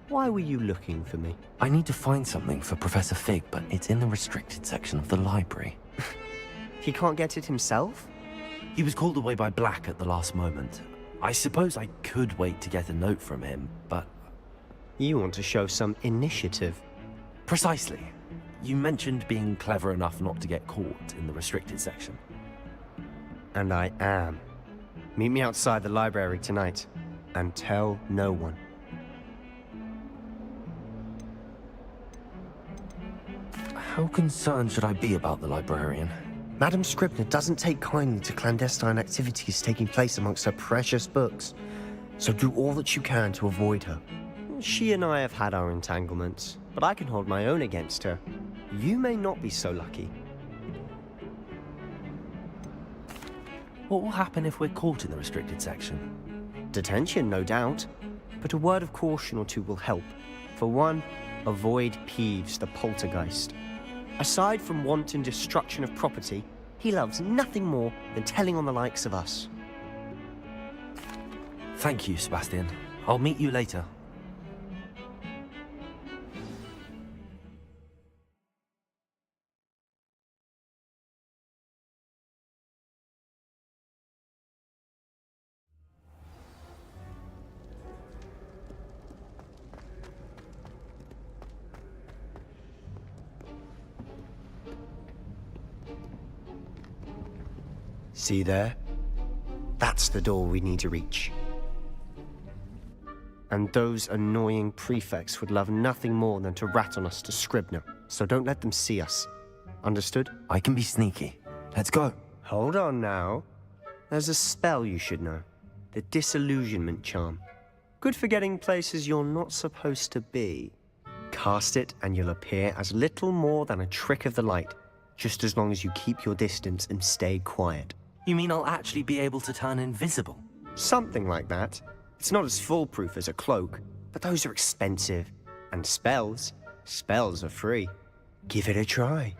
why were you looking for me? I need to find something for Professor Fig, but it's in the restricted section of the library. He can't get it himself? He was called away by Black at the last moment. I suppose I could wait to get a note from him, but... You want to show some initiative. Precisely. You mentioned being clever enough not to get caught in the restricted section. And I am. Meet me outside the library tonight, and tell no one. How concerned should I be about the librarian? Madam Scribner doesn't take kindly to clandestine activities taking place amongst her precious books, so do all that you can to avoid her. She and I have had our entanglements, but I can hold my own against her. You may not be so lucky. What will happen if we're caught in the restricted section? Detention, no doubt, but a word of caution or two will help. For one, avoid Peeves, the poltergeist. Aside from wanton destruction of property, he loves nothing more than telling on the likes of us. Thank you, Sebastian. I'll meet you later. See there? That's the door we need to reach. And those annoying prefects would love nothing more than to rat on us to Scribner, so don't let them see us. Understood? I can be sneaky. Let's go. Hold on now. There's a spell you should know. The Disillusionment Charm. Good for getting places you're not supposed to be. Cast it and you'll appear as little more than a trick of the light, just as long as you keep your distance and stay quiet. You mean I'll actually be able to turn invisible? Something like that. It's not as foolproof as a cloak, but those are expensive. And spells are free. Give it a try.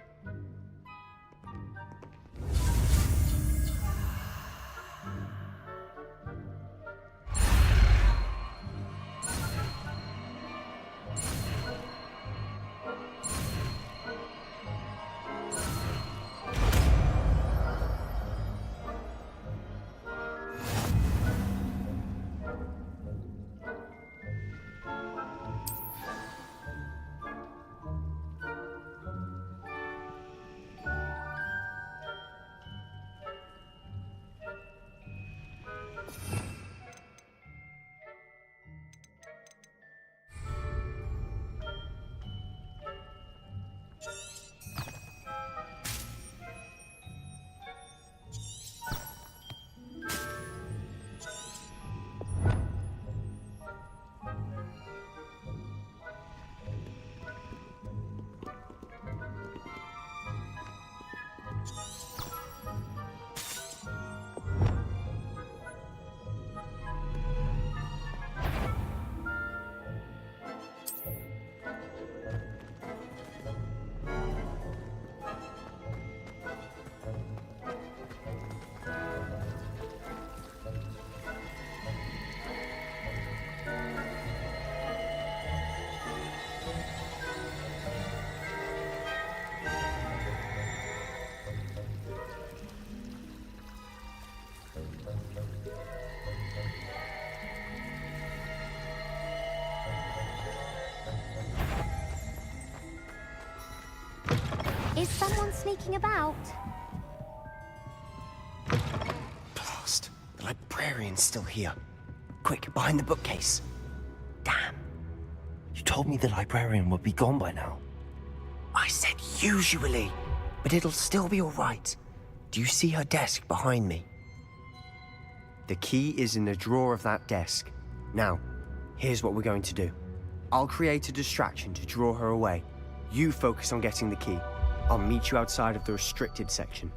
Is someone sneaking about? Blast. The librarian's still here. Quick, behind the bookcase. Damn. You told me the librarian would be gone by now. I said usually, but it'll still be all right. Do you see her desk behind me? The key is in the drawer of that desk. Now, here's what we're going to do. I'll create a distraction to draw her away. You focus on getting the key. I'll meet you outside of the restricted section.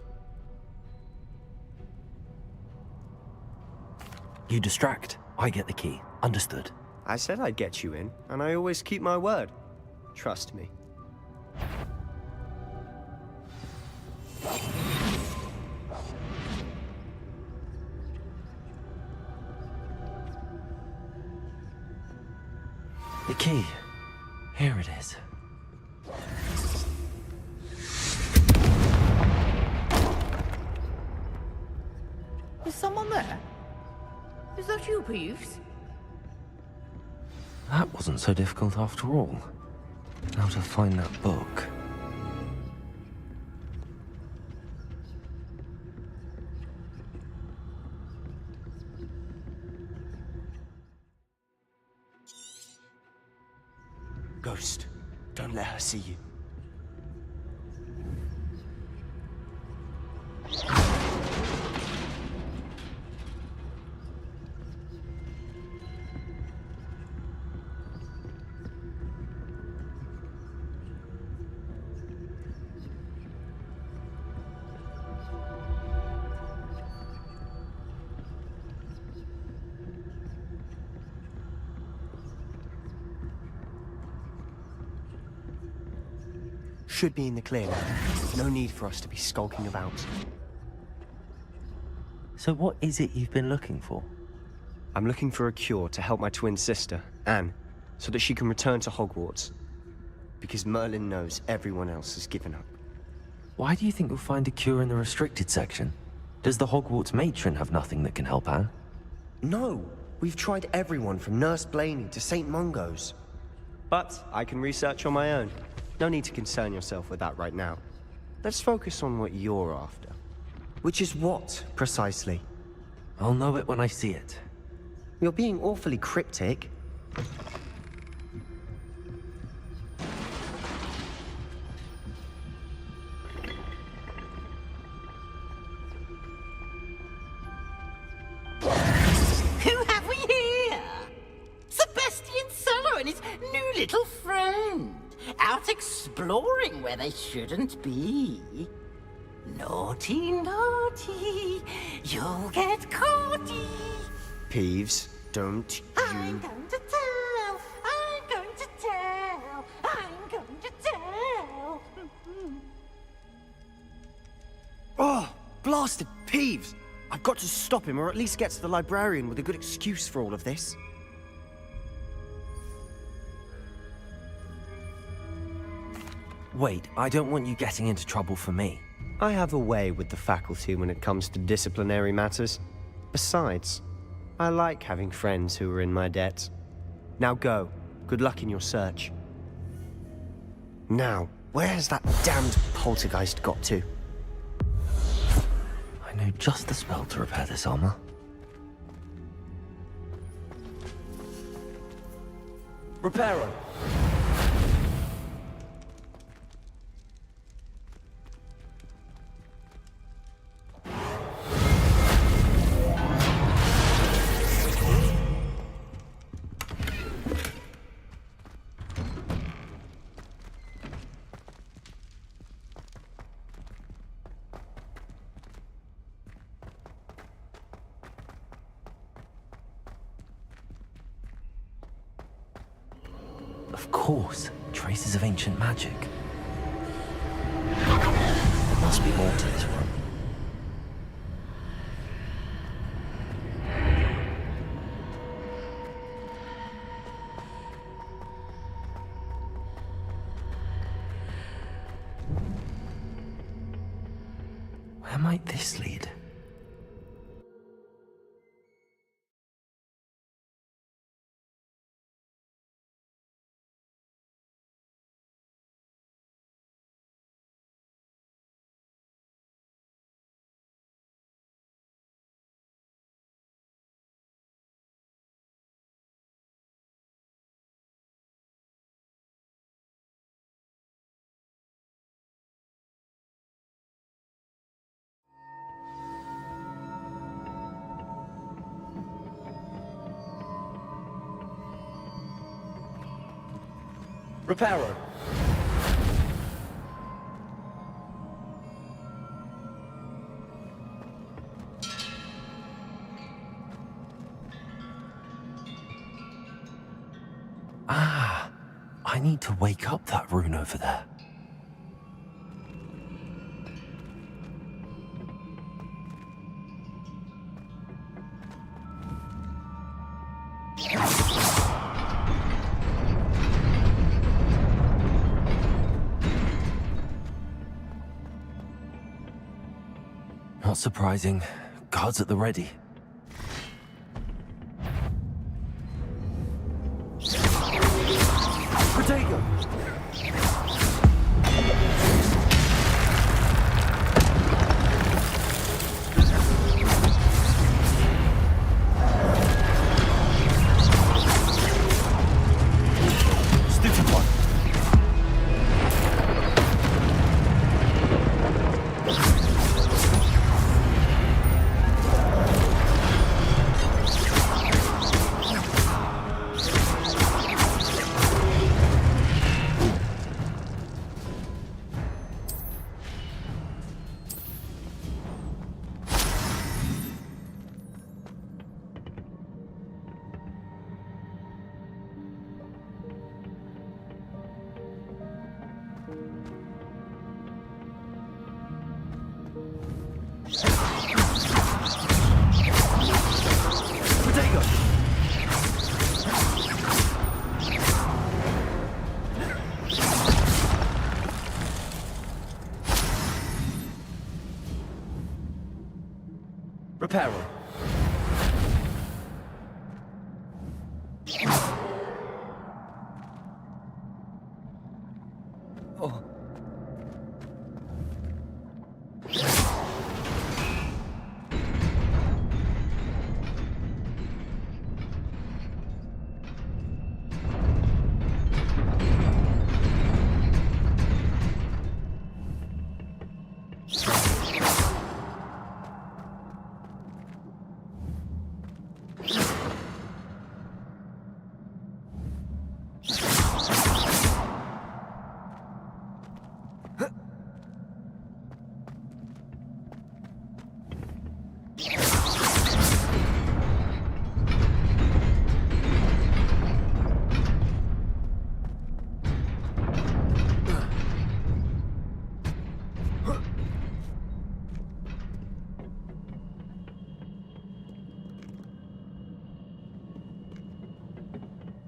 You distract, I get the key. Understood. I said I'd get you in, and I always keep my word. Trust me. The key. Here it is. Is someone there? Is that you, Peeves? That wasn't so difficult after all. Now to find that book. Ghost, don't let her see you. Should be in the clear now. No need for us to be skulking about. So what is it you've been looking for? I'm looking for a cure to help my twin sister, Anne, so that she can return to Hogwarts. Because Merlin knows everyone else has given up. Why do you think you'll find a cure in the restricted section? Does the Hogwarts matron have nothing that can help Anne? No, we've tried everyone from Nurse Blaney to St. Mungo's. But I can research on my own. No need to concern yourself with that right now. Let's focus on what you're after. Which is what, precisely? I'll know it when I see it. You're being awfully cryptic. Who have we here? Sebastian Cellar and his new little friend. Out exploring where they shouldn't be. Naughty, naughty, you'll get caughty. Peeves, don't I'm going to tell, I'm going to tell, I'm going to tell. Oh, blasted Peeves! I've got to stop him, or at least get to the librarian with a good excuse for all of this. Wait, I don't want you getting into trouble for me. I have a way with the faculty when it comes to disciplinary matters. Besides, I like having friends who are in my debt. Now go. Good luck in your search. Now, where has that damned poltergeist got to? I know just the spell to repair this armor. Reparo! Of course, traces of ancient magic. There must be more to this room. Where might this lead? Reparo. Ah, I need to wake up that rune over there. Not surprising. Guards at the ready. Protego! Stupid one. Reparo. Oh.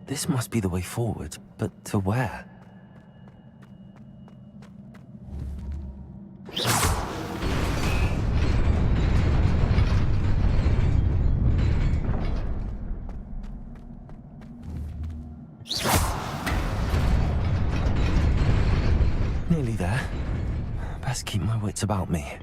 This must be the way forward, but to where? Nearly there. Best keep my wits about me.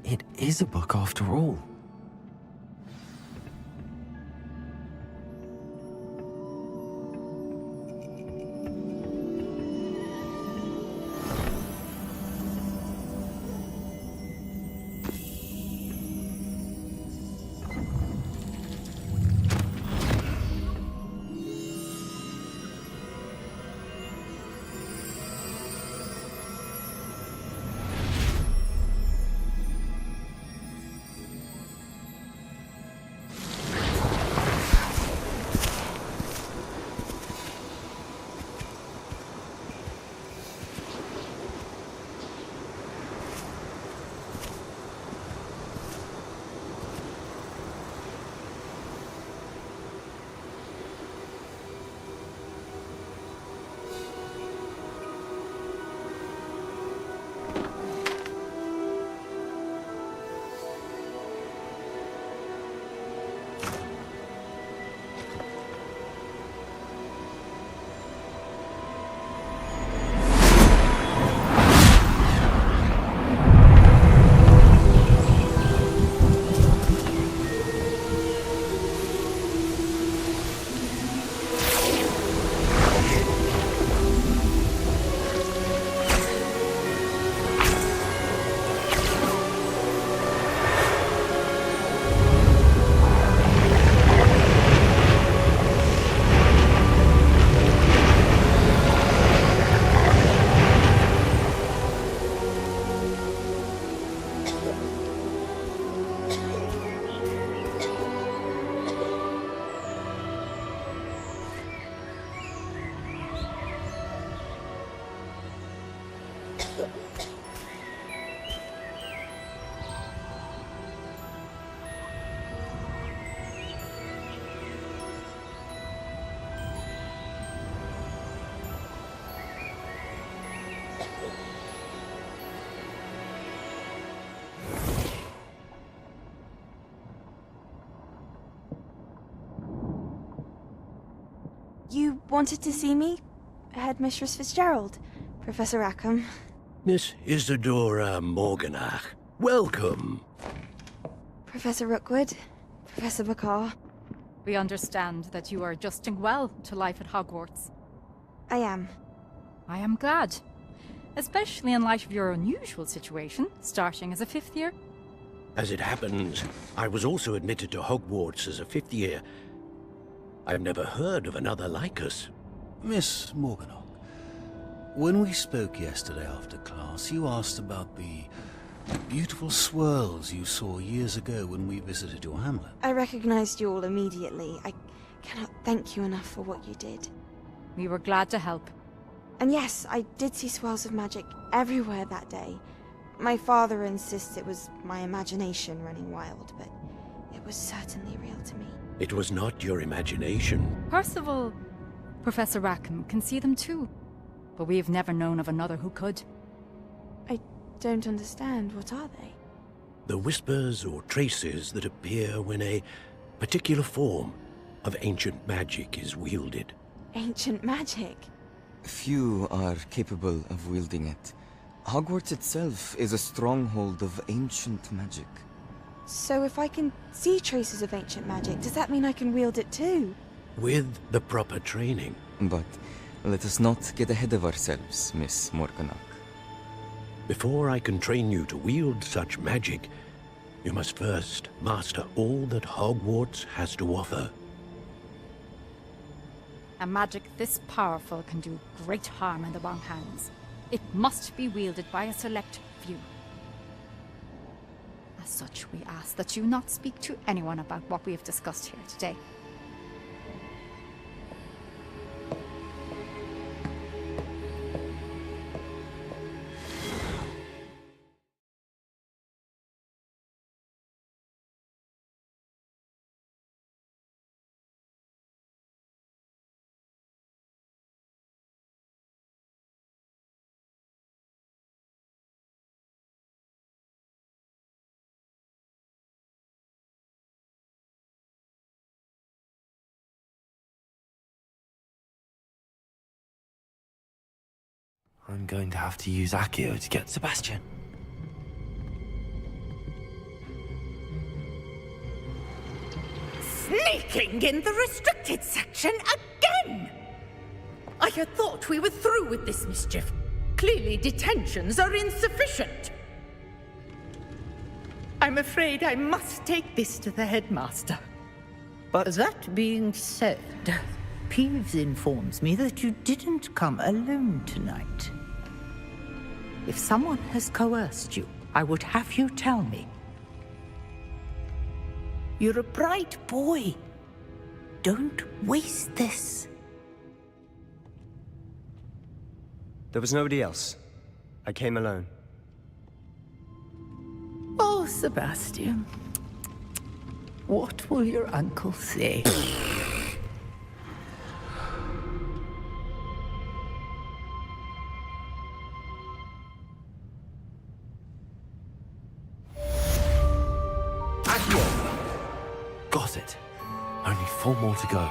It is a book after all. You wanted to see me? Headmistress Fitzgerald, Professor Rackham. Miss Isadora Morganach, welcome. Professor Rookwood, Professor Bakar. We understand that you are adjusting well to life at Hogwarts. I am. I am glad. Especially in light of your unusual situation, starting as a 5th year. As it happens, I was also admitted to Hogwarts as a 5th year. I've never heard of another like us. Miss Morganach, when we spoke yesterday after class, you asked about the beautiful swirls you saw years ago when we visited your hamlet. I recognized you all immediately. I cannot thank you enough for what you did. We were glad to help. And yes, I did see swirls of magic everywhere that day. My father insists it was my imagination running wild, but it was certainly real to me. It was not your imagination. Percival, Professor Rackham can see them too. But we have never known of another who could. I don't understand. What are they? The whispers or traces that appear when a particular form of ancient magic is wielded. Ancient magic? Few are capable of wielding it. Hogwarts itself is a stronghold of ancient magic. So if I can see traces of ancient magic, does that mean I can wield it too? With the proper training. But let us not get ahead of ourselves, Miss Morganach. Before I can train you to wield such magic, you must first master all that Hogwarts has to offer. A magic this powerful can do great harm in the wrong hands. It must be wielded by a select few. As such, we ask that you not speak to anyone about what we have discussed here today. I'm going to have to use Accio to get Sebastian. Sneaking in the restricted section again! I had thought we were through with this mischief. Clearly detentions are insufficient. I'm afraid I must take this to the headmaster. But that being said, Peeves informs me that you didn't come alone tonight. If someone has coerced you, I would have you tell me. You're a bright boy. Don't waste this. There was nobody else. I came alone. Oh, Sebastian. What will your uncle say? Got it. Only 4 more to go.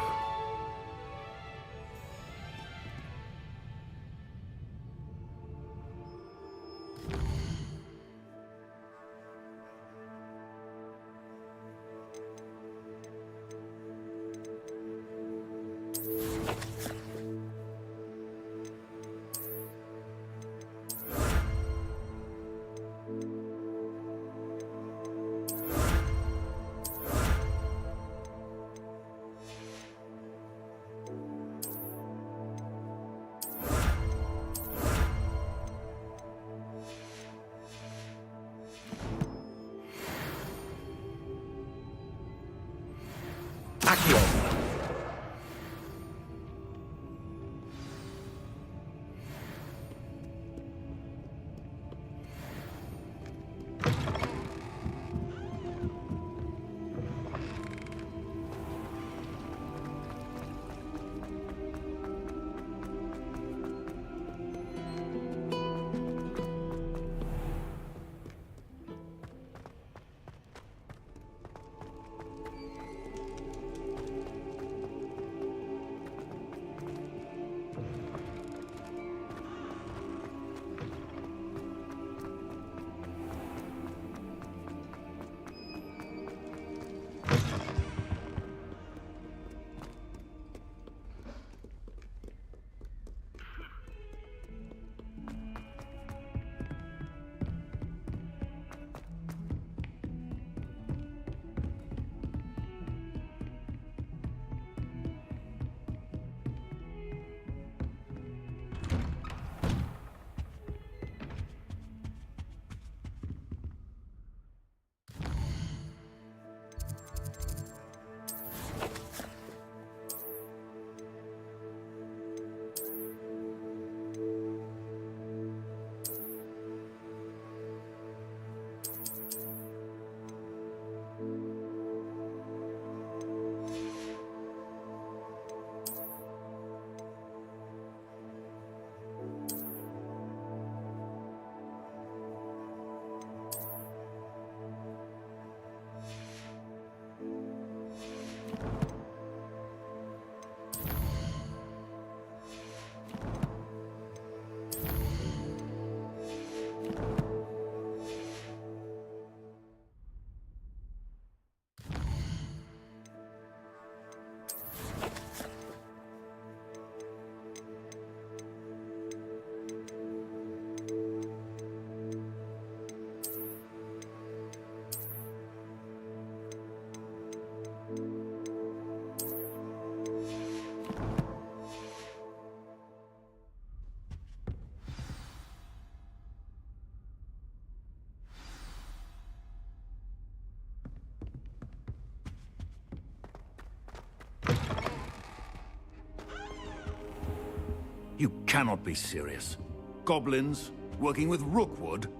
You cannot be serious. Goblins working with Rookwood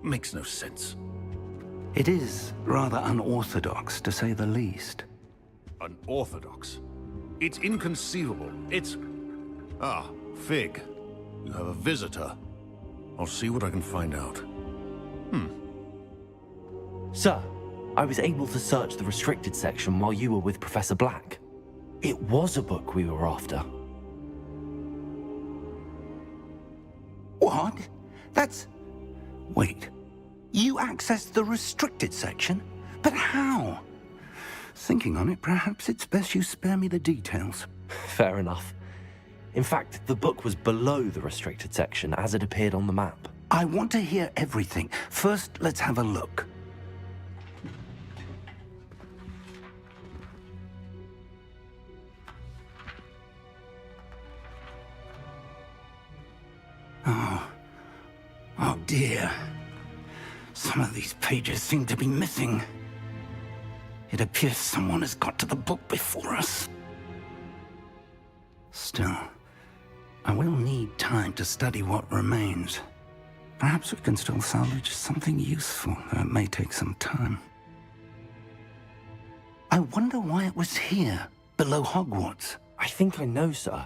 makes no sense. It is rather unorthodox, to say the least. Unorthodox? It's inconceivable. It's... Ah, Fig. You have a visitor. I'll see what I can find out. Sir, I was able to search the restricted section while you were with Professor Black. It was a book we were after. What? That's... Wait. You accessed the restricted section? But how? Thinking on it, perhaps it's best you spare me the details. Fair enough. In fact, the book was below the restricted section as it appeared on the map. I want to hear everything. First, let's have a look. Oh dear. Some of these pages seem to be missing. It appears someone has got to the book before us. Still, I will need time to study what remains. Perhaps we can still salvage something useful, though it may take some time. I wonder why it was here, below Hogwarts. I think I know, sir.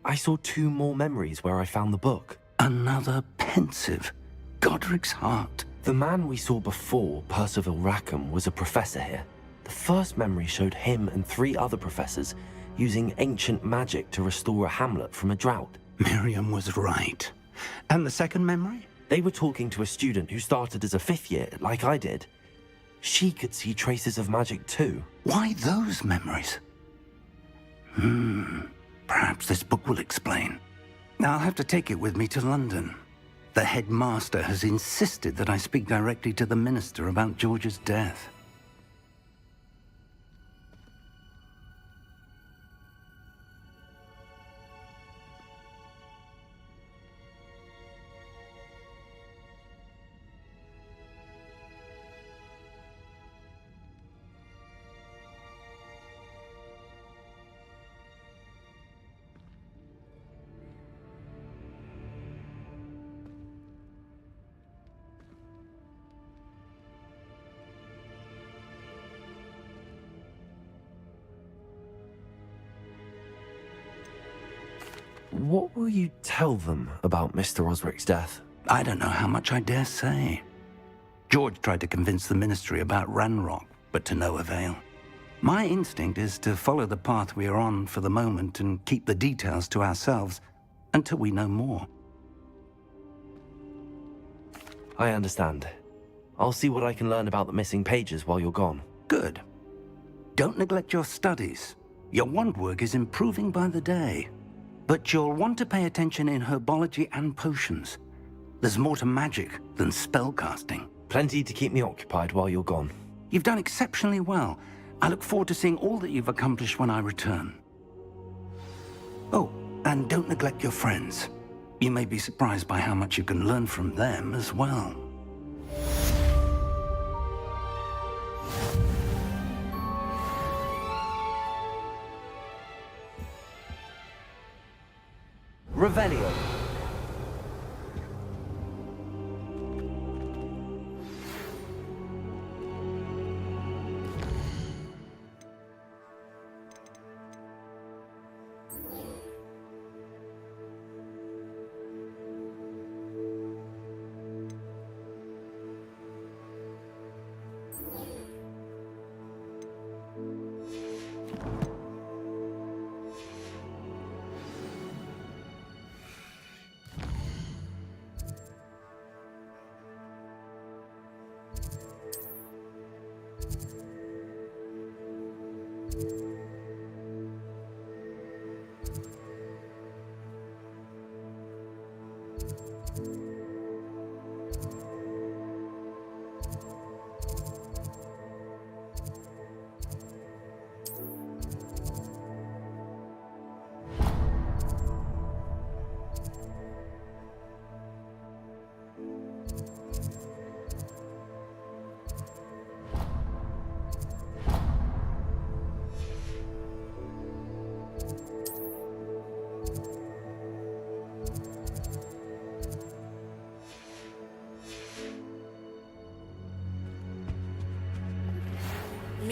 I saw 2 more memories where I found the book. Another pensive. Godric's heart. The man we saw before, Percival Rackham, was a professor here. The first memory showed him and 3 other professors using ancient magic to restore a hamlet from a drought. Miriam was right. And the second memory? They were talking to a student who started as a 5th year, like I did. She could see traces of magic too. Why those memories? Perhaps this book will explain. I'll have to take it with me to London. The headmaster has insisted that I speak directly to the minister about George's death. What will you tell them about Mr. Osric's death? I don't know how much I dare say. George tried to convince the ministry about Ranrock, but to no avail. My instinct is to follow the path we are on for the moment and keep the details to ourselves until we know more. I understand. I'll see what I can learn about the missing pages while you're gone. Good. Don't neglect your studies. Your wand work is improving by the day. But you'll want to pay attention in herbology and potions. There's more to magic than spellcasting. Plenty to keep me occupied while you're gone. You've done exceptionally well. I look forward to seeing all that you've accomplished when I return. Oh, and don't neglect your friends. You may be surprised by how much you can learn from them as well. Revelio.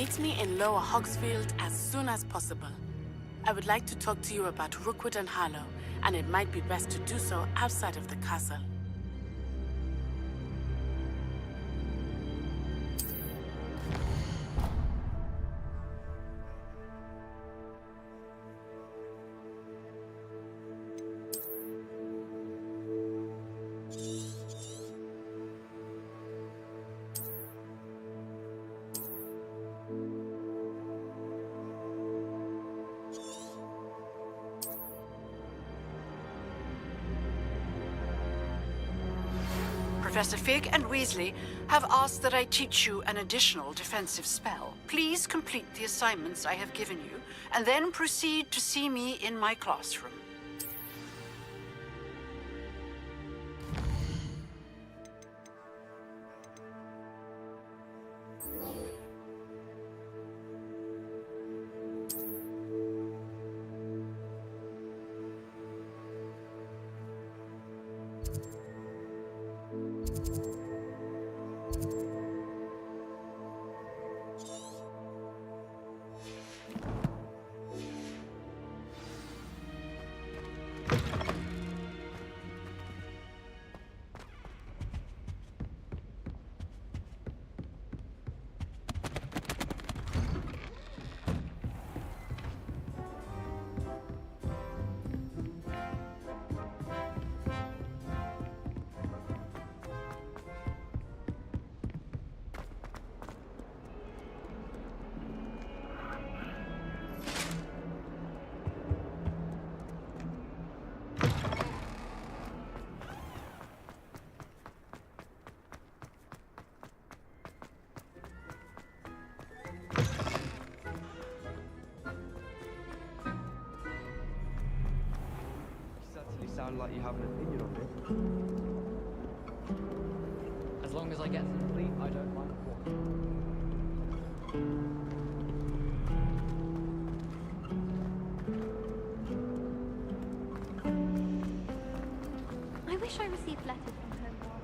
Meet me in Lower Hogsfield as soon as possible. I would like to talk to you about Rookwood and Harlow, and it might be best to do so outside of the castle. Professor Fig and Weasley have asked that I teach you an additional defensive spell. Please complete the assignments I have given you, and then proceed to see me in my classroom. Sound like you have an opinion on it. As long as I get to the fleet, I don't mind I wish I received letters from home more.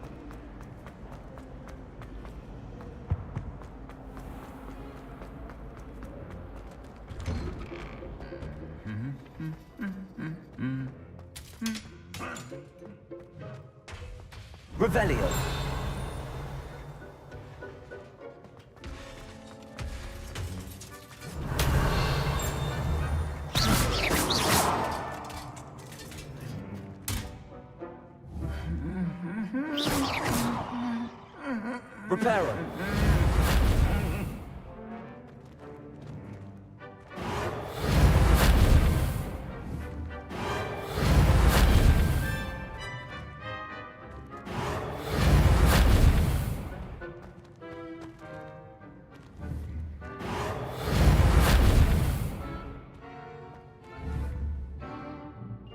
Revelio. Reparo.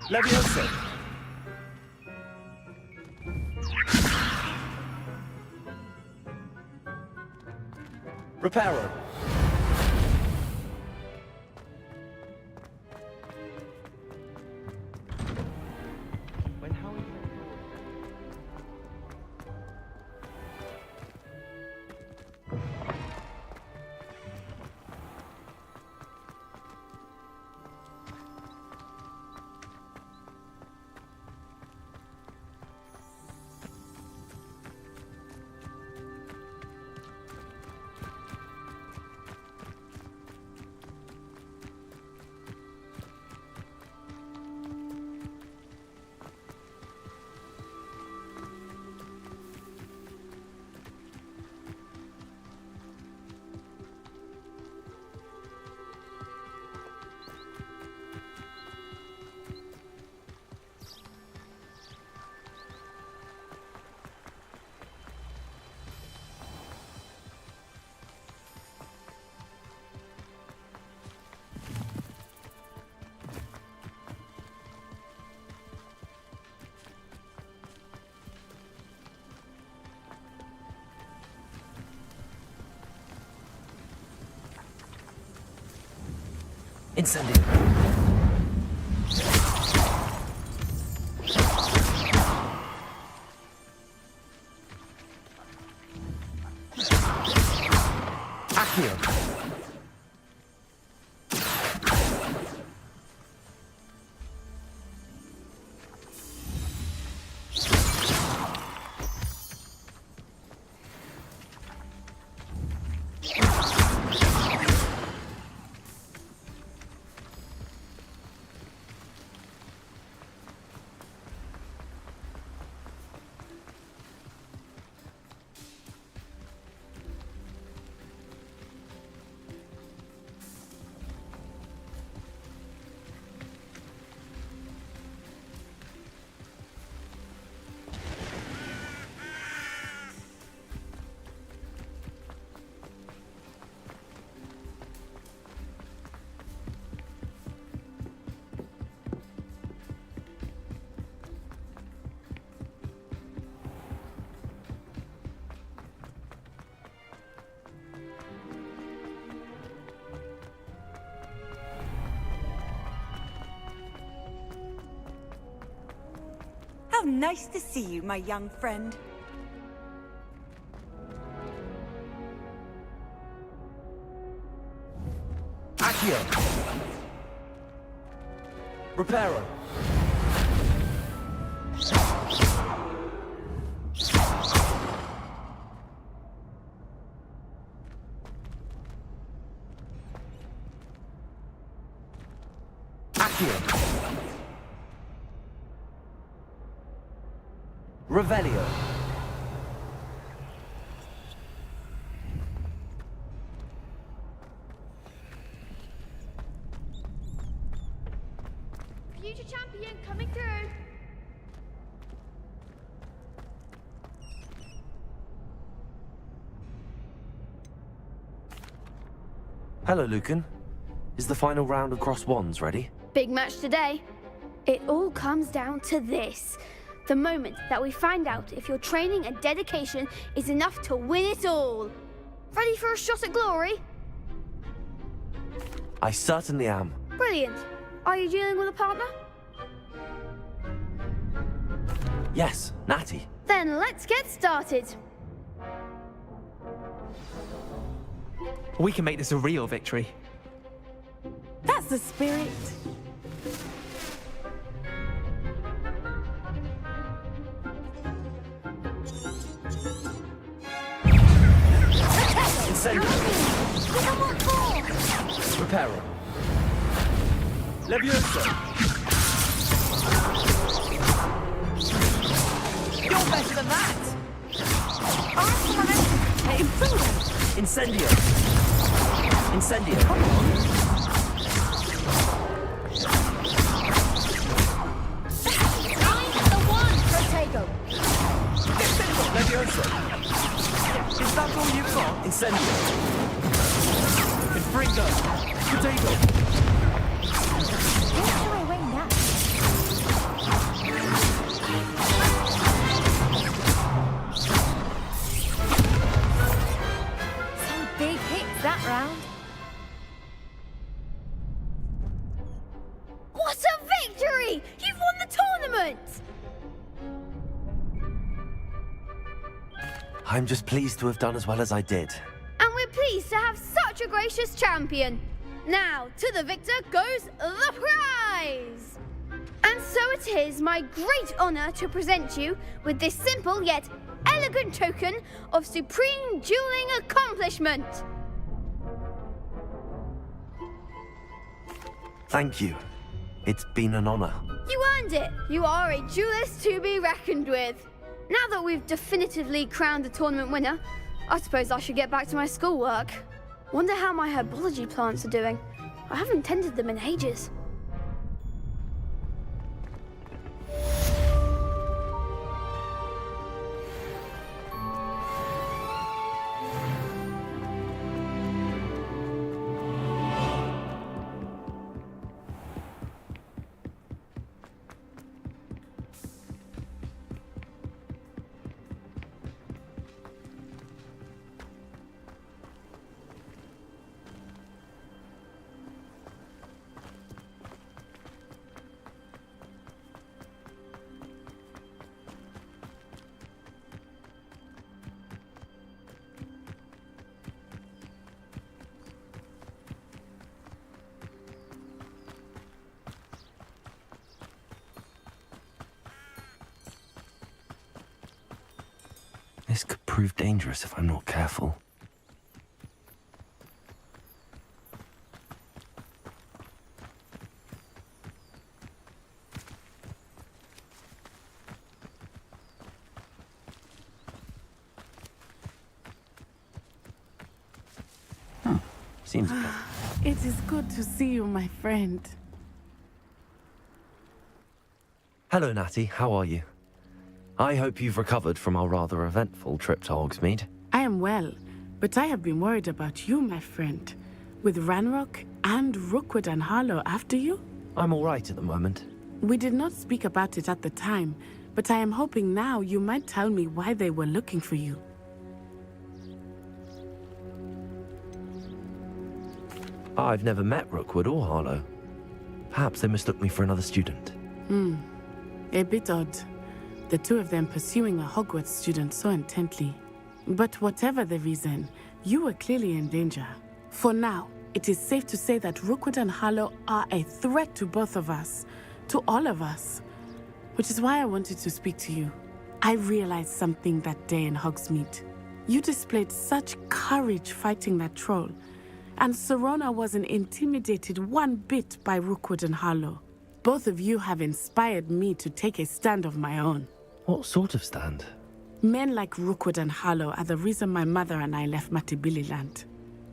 Leviosa. Reparo. When Howie Incendio. Accio. nice to see you, my young friend. Accio! Reparo! Accio! Revelio! Future champion coming through. Hello, Lucan. Is the final round across wands ready? Big match today. It all comes down to this. The moment that we find out if your training and dedication is enough to win it all. Ready for a shot at glory? I certainly am. Brilliant. Are you dealing with a partner? Yes, Natty. Then let's get started. We can make this a real victory. That's the spirit. Incendio! Reparo! Levioso! You're better than that! Incendio! Incendio! Come on! I'm the one, Protego! Levioso! Is that all you've got? Incendio! Confringo! Potato! Where's my way now? Some big hits that round. What a victory! You've won the tournament! I'm just pleased to have done as well as I did. And we're pleased to have such a gracious champion. Now, to the victor goes the prize! And so it is my great honor to present you with this simple yet elegant token of supreme dueling accomplishment. Thank you. It's been an honor. You earned it. You are a duelist to be reckoned with. Now that we've definitively crowned the tournament winner, I suppose I should get back to my schoolwork. Wonder how my herbology plants are doing. I haven't tended them in ages. This could prove dangerous if I'm not careful. Seems better. It is good to see you, my friend. Hello, Natty. How are you? I hope you've recovered from our rather eventful trip to Hogsmeade. I am well, but I have been worried about you, my friend. With Ranrock and Rookwood and Harlow after you? I'm all right at the moment. We did not speak about it at the time, but I am hoping now you might tell me why they were looking for you. I've never met Rookwood or Harlow. Perhaps they mistook me for another student. A bit odd. the two of them pursuing a Hogwarts student so intently. But whatever the reason, you were clearly in danger. For now, it is safe to say that Rookwood and Harlow are a threat to both of us, to all of us. Which is why I wanted to speak to you. I realized something that day in Hogsmeade. You displayed such courage fighting that troll, and Serona wasn't intimidated one bit by Rookwood and Harlow. Both of you have inspired me to take a stand of my own. What sort of stand? Men like Rookwood and Harlow are the reason my mother and I left Matibili land.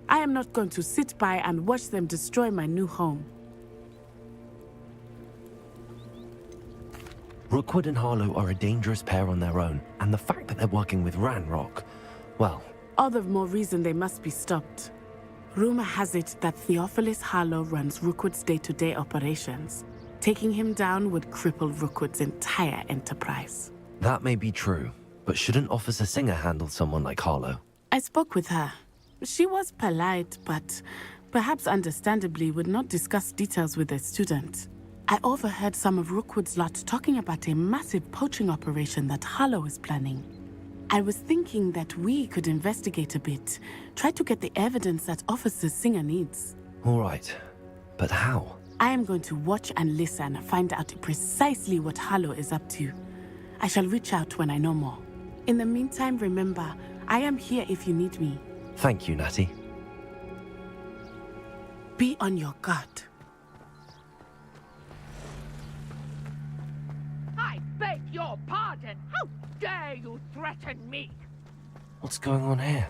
I am not going to sit by and watch them destroy my new home. Rookwood and Harlow are a dangerous pair on their own, and the fact that they're working with Ranrock, well... All the more reason they must be stopped. Rumor has it that Theophilus Harlow runs Rookwood's day-to-day operations. Taking him down would cripple Rookwood's entire enterprise. That may be true, but shouldn't Officer Singer handle someone like Harlow? I spoke with her. She was polite, but perhaps understandably would not discuss details with a student. I overheard some of Rookwood's lot talking about a massive poaching operation that Harlow is planning. I was thinking that we could investigate a bit, try to get the evidence that Officer Singer needs. All right, but how? I am going to watch and listen, find out precisely what Harlow is up to. I shall reach out when I know more. In the meantime, remember, I am here if you need me. Thank you, Natty. Be on your guard. I beg your pardon. How dare you threaten me? What's going on here?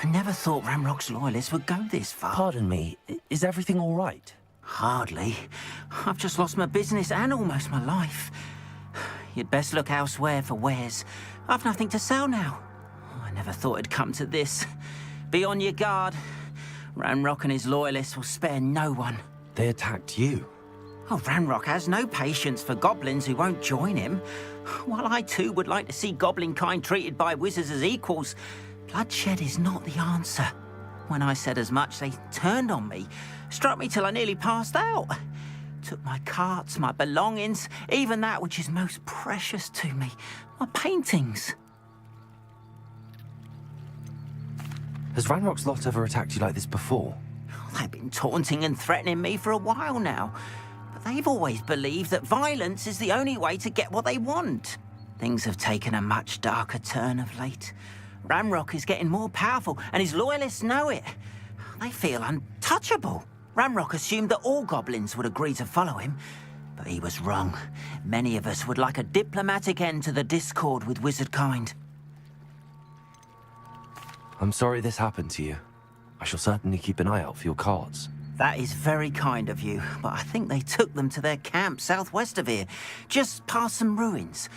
I never thought Ranrock's loyalists would go this far. Pardon me, is everything all right? Hardly. I've just lost my business and almost my life. You'd best look elsewhere for wares. I've nothing to sell now. I never thought it'd come to this. Be on your guard. Ranrock and his loyalists will spare no one. They attacked you. Oh, Ranrock has no patience for goblins who won't join him. While I too would like to see goblin kind treated by wizards as equals, bloodshed is not the answer. When I said as much, they turned on me, struck me till I nearly passed out. Took my carts, my belongings, even that which is most precious to me, my paintings. Has Ranrock's lot ever attacked you like this before? They've been taunting and threatening me for a while now. But they've always believed that violence is the only way to get what they want. Things have taken a much darker turn of late. Ranrock is getting more powerful, and his loyalists know it. They feel untouchable. Ranrock assumed that all goblins would agree to follow him, but he was wrong. Many of us would like a diplomatic end to the discord with wizard kind. I'm sorry this happened to you. I shall certainly keep an eye out for your cards. That is very kind of you, but I think they took them to their camp southwest of here, just past some ruins.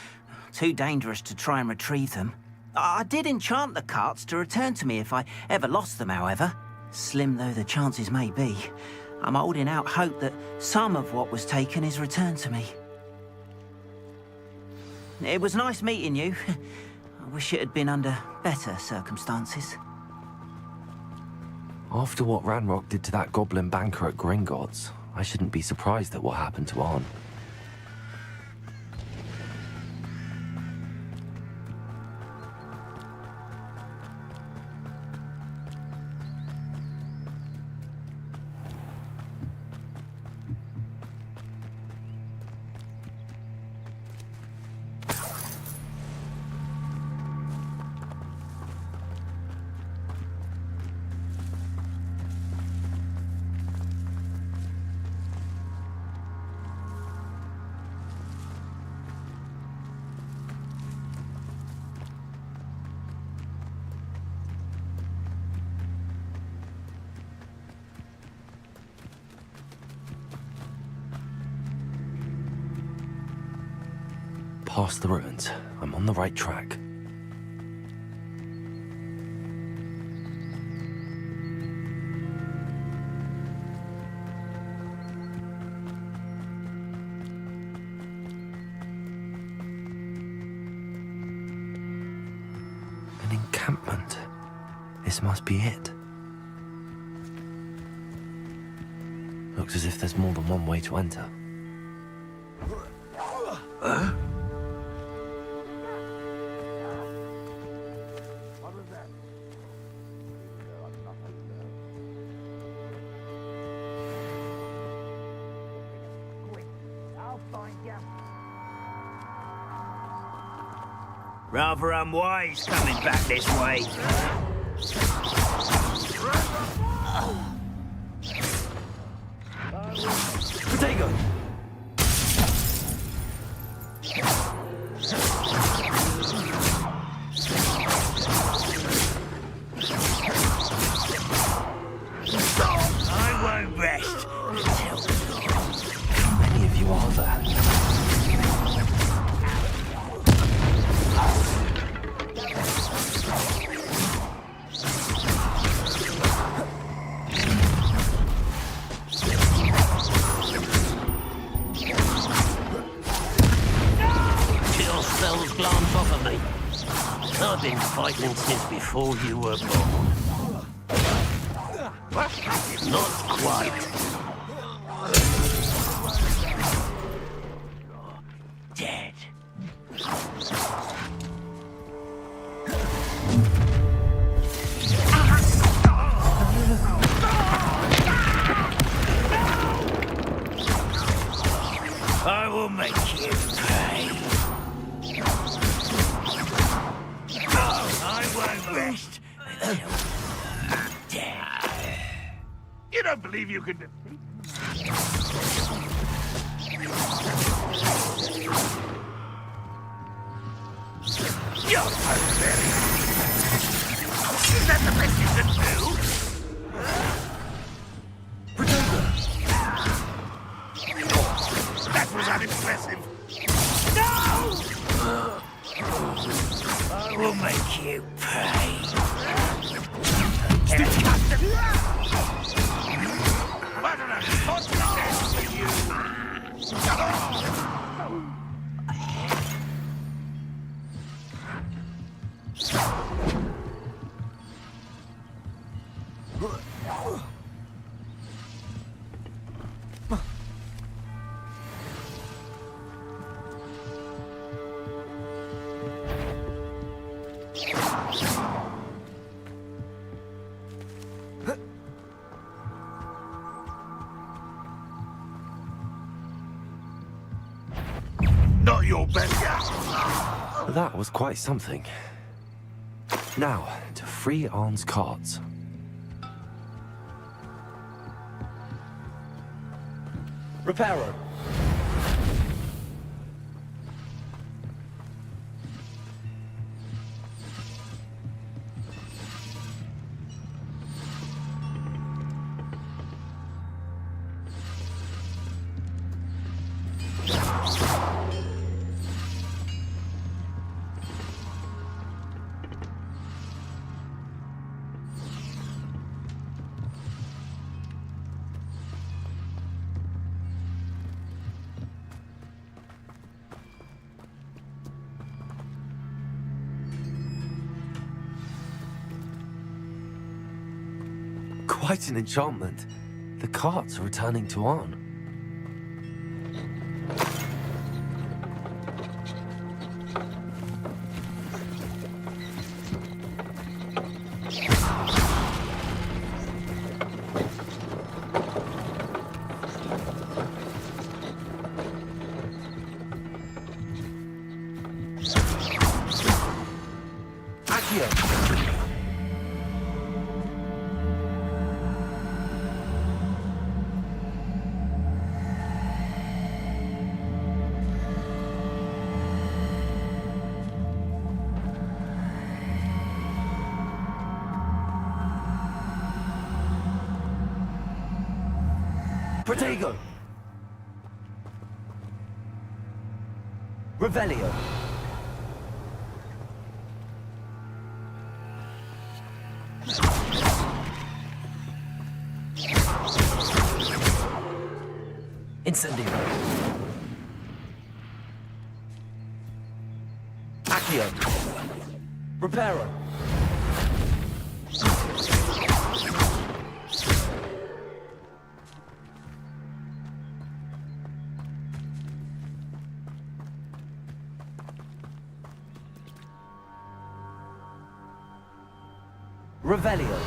Too dangerous to try and retrieve them. I did enchant the carts to return to me if I ever lost them, however. Slim though the chances may be, I'm holding out hope that some of what was taken is returned to me. It was nice meeting you. I wish it had been under better circumstances. After what Ranrock did to that goblin banker at Gringotts, I shouldn't be surprised at what happened to Arn. Past the ruins. I'm on the right track. An encampment. This must be it. Looks as if there's more than one way to enter. Rather unwise coming back this way. Potato! I won't rest until... How many of you are there? I've been fighting since before you were born. Not quite. Dead. I will make you pay. I won't rest until I'm dead. You don't believe you can defeat me? You're pathetic. Is that the best you can do? That was unimpressive. No! I will make you pay. Stick captain! What an unfortunate for you! Come on! Not your best. That was quite something. Now, to free Arn's cards. Reparo. Quite an enchantment. The carts are returning to Arn. Protego! Revelio! Incendio! Accio! Reparo! Revelio.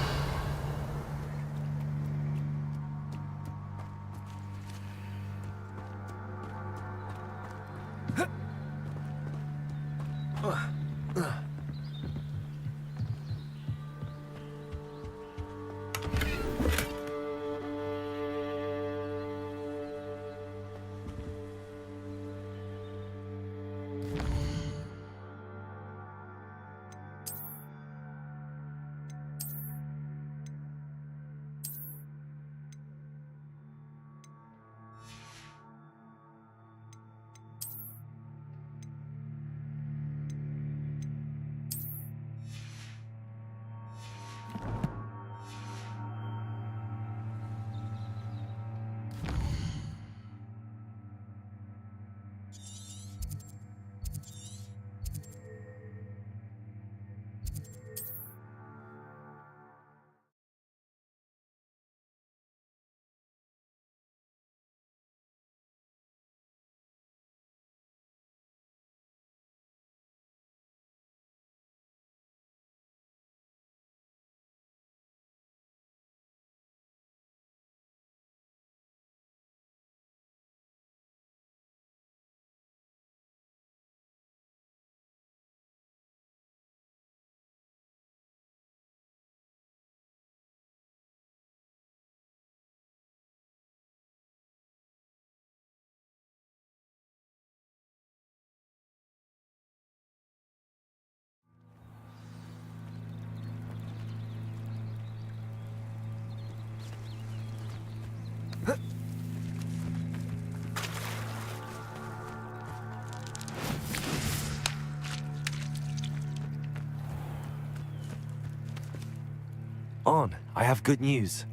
On, I have good news.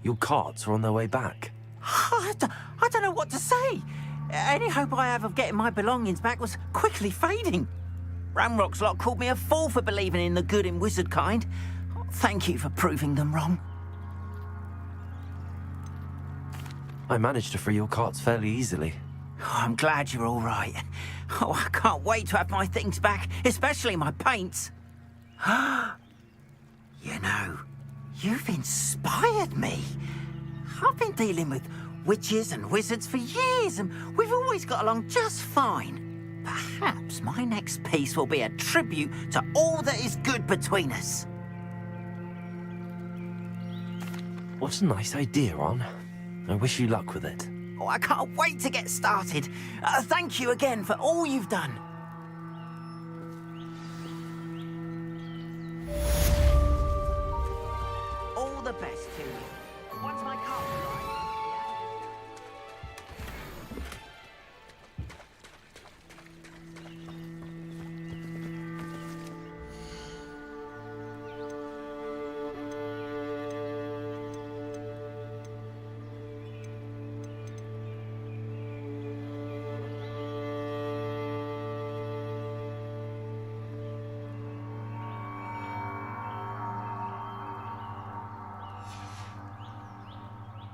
Your carts are on their way back. I don't know what to say. Any hope I have of getting my belongings back was quickly fading. Ramrock's lot called me a fool for believing in the good in wizard kind. Thank you for proving them wrong. I managed to free your carts fairly easily. Oh, I'm glad you're all right. Oh, I can't wait to have my things back, especially my paints. You know, you've inspired me. I've been dealing with witches and wizards for years, and we've always got along just fine. Perhaps my next piece will be a tribute to all that is good between us. What a nice idea, On. I wish you luck with it. Oh, I can't wait to get started. Thank you again for all you've done. All the best to you. Once my car arrives.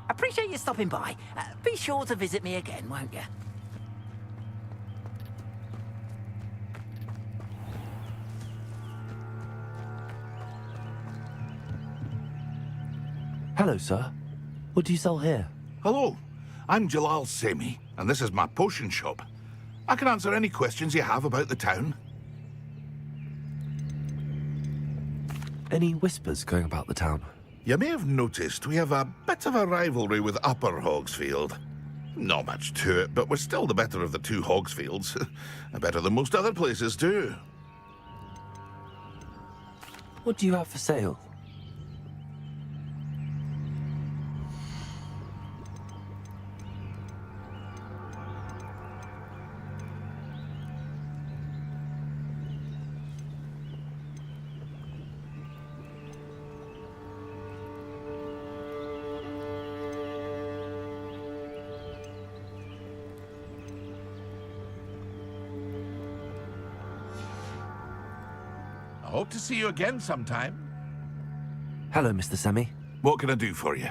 Appreciate you stopping by. Be sure to visit me again, won't you? Hello, sir. What do you sell here? Hello, I'm Jalal Semi, and this is my potion shop. I can answer any questions you have about the town. Any whispers going about the town? You may have noticed we have a bit of a rivalry with Upper Hogsfield. Not much to it, but we're still the better of the two Hogsfields. Better than most other places, too. What do you have for sale? I hope to see you again sometime. Hello, Mr. Semi. What can I do for you?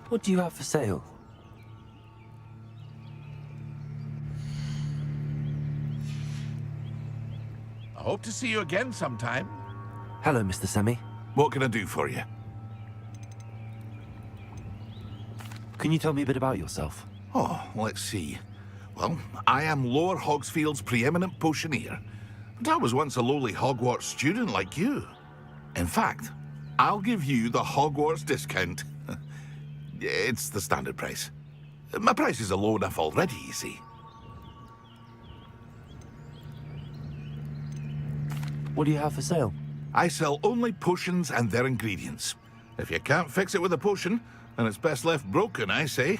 What do you have for sale? I hope to see you again sometime. Hello, Mr. Semi. What can I do for you? Can you tell me a bit about yourself? Oh, let's see. Well, I am Lower Hogsfield's preeminent potioneer, but I was once a lowly Hogwarts student like you. In fact, I'll give you the Hogwarts discount. It's the standard price. My prices are low enough already, you see. What do you have for sale? I sell only potions and their ingredients. If you can't fix it with a potion, then it's best left broken, I say.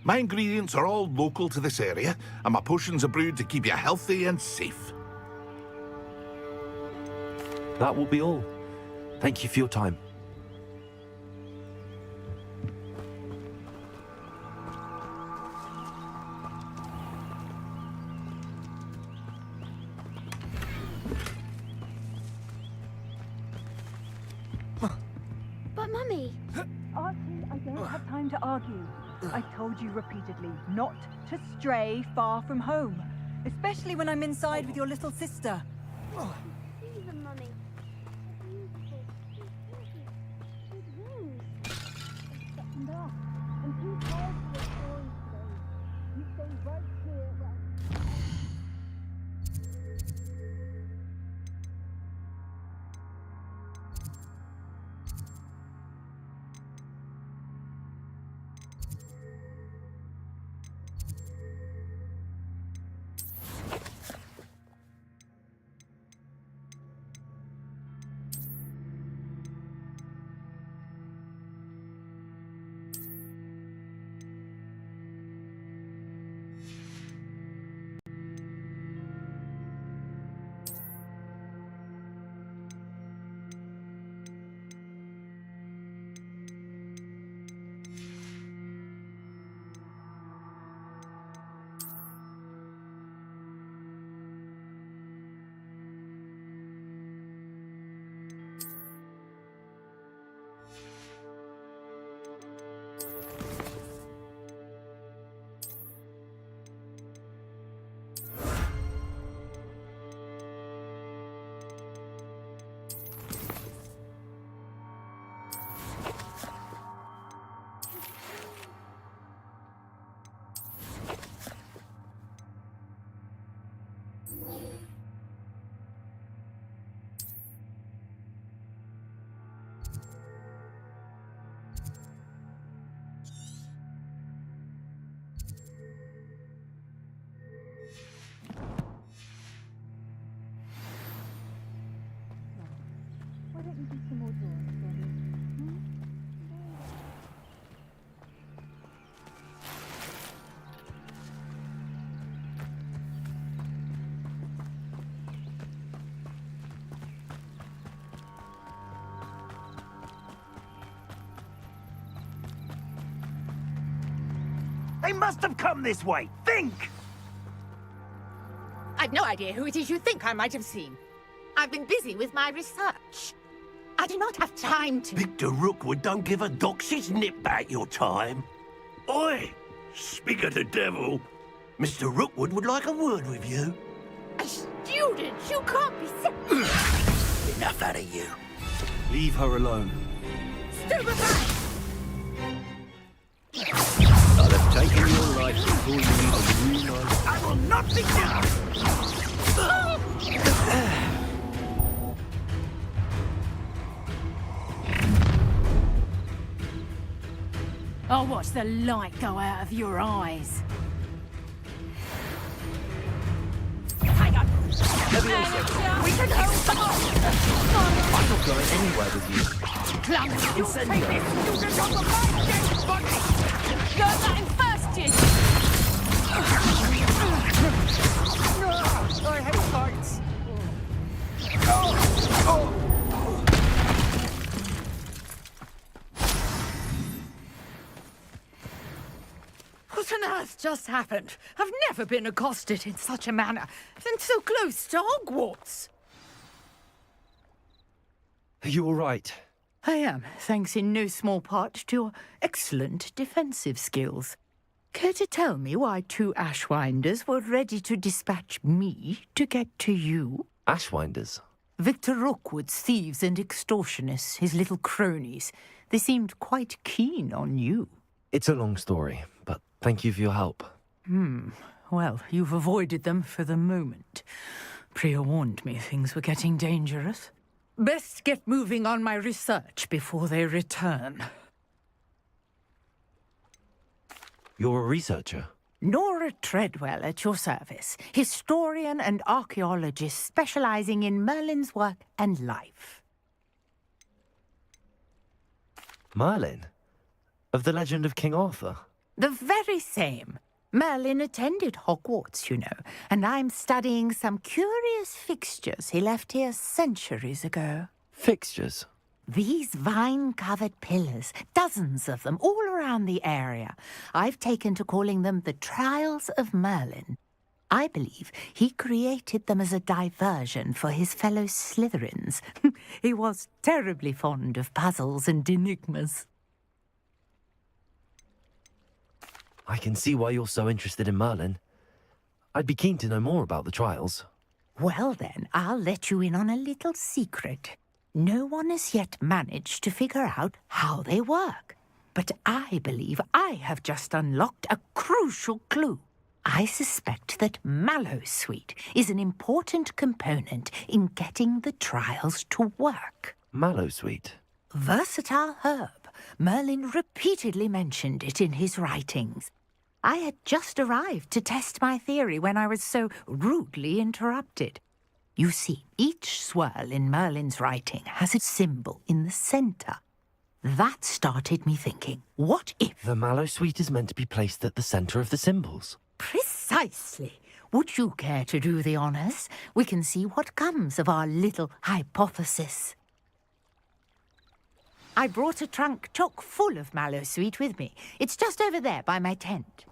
My ingredients are all local to this area, and my potions are brewed to keep you healthy and safe. That will be all. Thank you for your time. But Mummy... Archie, I don't have time to argue. I told you repeatedly not to stray far from home, especially when I'm inside with your little sister. See them, Mummy. Beautiful. With wings. And up. And too tired for their stories today. You stay right here where... Why don't you do some more drawing for me? They must have come this way. Think! I've no idea who it is you think I might have seen. I've been busy with my research. I do not have time to... Victor Rookwood don't give a doxy's nip back your time. Oi! Speak of the devil. Mr. Rookwood would like a word with you. A student? You can't be Enough out of you. Leave her alone. Stupefy! I'll have taken your life before you even realize. I will not be down! I'll watch the light go out of your eyes. Hang on! We can I'm not going anywhere with you. Clumsy incendiary! You can talk about my dead body! Learn that in first year! I hate fights! What on earth just happened? I've never been accosted in such a manner, and so close to Hogwarts. Are you all right? I am, thanks in no small part to your excellent defensive skills. Care to tell me why two Ashwinders were ready to dispatch me to get to you? Ashwinders? Victor Rookwood's thieves and extortionists, his little cronies, they seemed quite keen on you. It's a long story, but thank you for your help. Well, you've avoided them for the moment. Priya warned me things were getting dangerous. Best get moving on my research before they return. You're a researcher? Nora Treadwell at your service, historian and archaeologist specializing in Merlin's work and life. Merlin? Of the legend of King Arthur? The very same. Merlin attended Hogwarts, you know, and I'm studying some curious fixtures he left here centuries ago. Fixtures? These vine-covered pillars, dozens of them, all around the area. I've taken to calling them the Trials of Merlin. I believe he created them as a diversion for his fellow Slytherins. He was terribly fond of puzzles and enigmas. I can see why you're so interested in Merlin. I'd be keen to know more about the trials. Well then, I'll let you in on a little secret. No one has yet managed to figure out how they work. But I believe I have just unlocked a crucial clue. I suspect that Mallowsweet is an important component in getting the trials to work. Mallowsweet? Versatile herb. Merlin repeatedly mentioned it in his writings. I had just arrived to test my theory when I was so rudely interrupted. You see, each swirl in Merlin's writing has a symbol in the centre. That started me thinking, what if... The Mallowsweet is meant to be placed at the centre of the symbols. Precisely. Would you care to do the honours? We can see what comes of our little hypothesis. I brought a trunk chock full of Mallowsweet with me. It's just over there by my tent.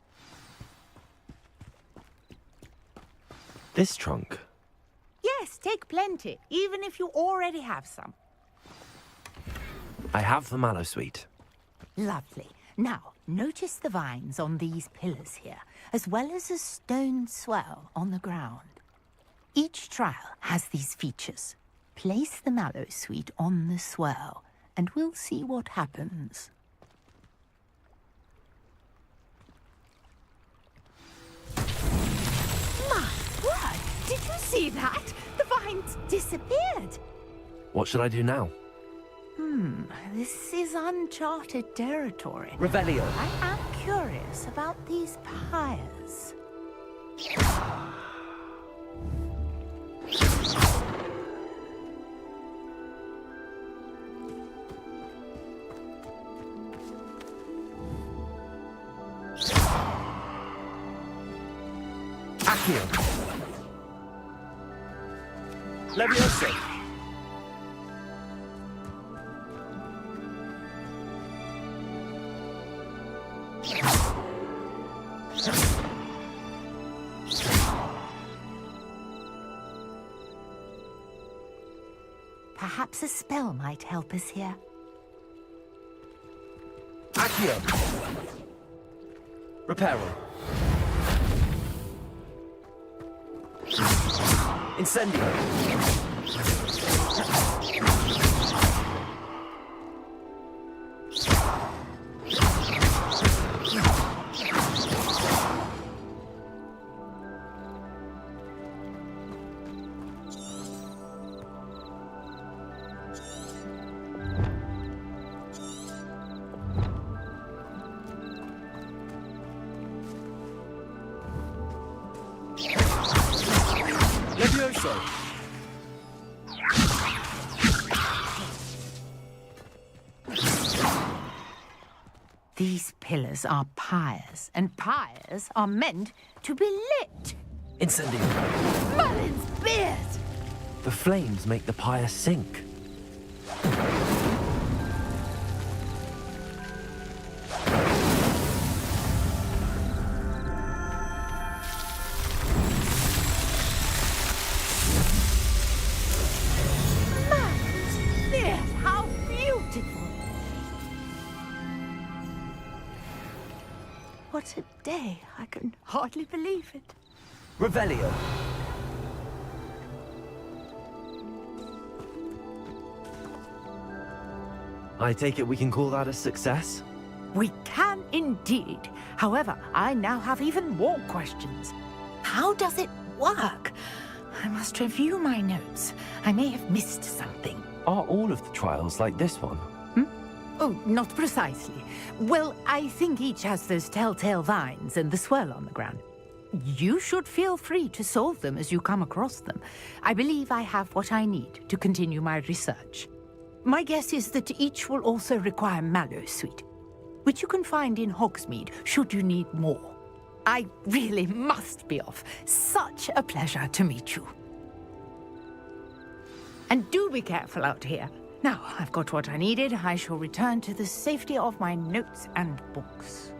This trunk? Yes, take plenty, even if you already have some. I have the Mallowsweet. Lovely. Now, notice the vines on these pillars here, as well as a stone swell on the ground. Each trial has these features. Place the Mallowsweet on the swell, and we'll see what happens. My word! Did you see that? The vines disappeared! What should I do now? This is uncharted territory. Revelio. I am curious about these pyres. Accio. Levioso. Perhaps a spell might help us here. Accio. Reparo. Incendio. Levioso. These pillars are pyres, and pyres are meant to be lit. Incendio. Merlin's beard! The flames make the pyre sink. Merlin's beard! How beautiful! What a day. I can hardly believe it. Revelio. I take it we can call that a success? We can indeed. However, I now have even more questions. How does it work? I must review my notes. I may have missed something. Are all of the trials like this one? Oh, not precisely. Well, I think each has those telltale vines and the swirl on the ground. You should feel free to solve them as you come across them. I believe I have what I need to continue my research. My guess is that each will also require Mallowsweet, which you can find in Hogsmeade should you need more. I really must be off. Such a pleasure to meet you. And do be careful out here. Now, I've got what I needed. I shall return to the safety of my notes and books.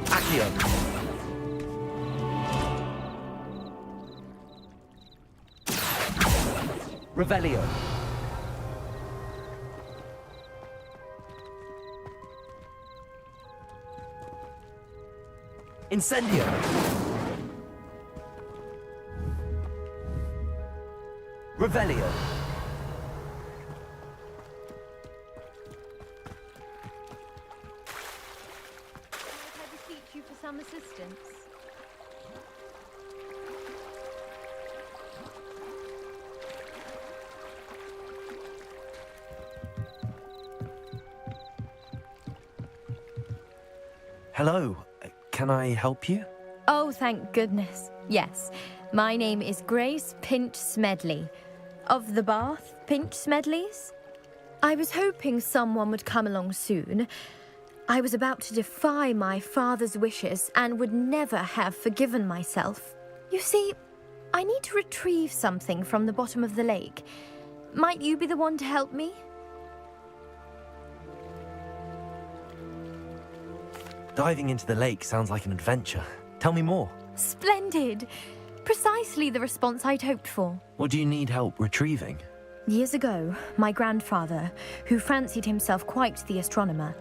Accio. Revelio. Incendio. Revelio. I beseech you for some assistance. Hello. Can I help you? Oh, thank goodness. Yes. My name is Grace Pinch Smedley. Of the Bath Pinch Smedleys? I was hoping someone would come along soon. I was about to defy my father's wishes and would never have forgiven myself. You see, I need to retrieve something from the bottom of the lake. Might you be the one to help me? Diving into the lake sounds like an adventure. Tell me more. Splendid! Precisely the response I'd hoped for. What do you need help retrieving? Years ago, my grandfather, who fancied himself quite the astronomer,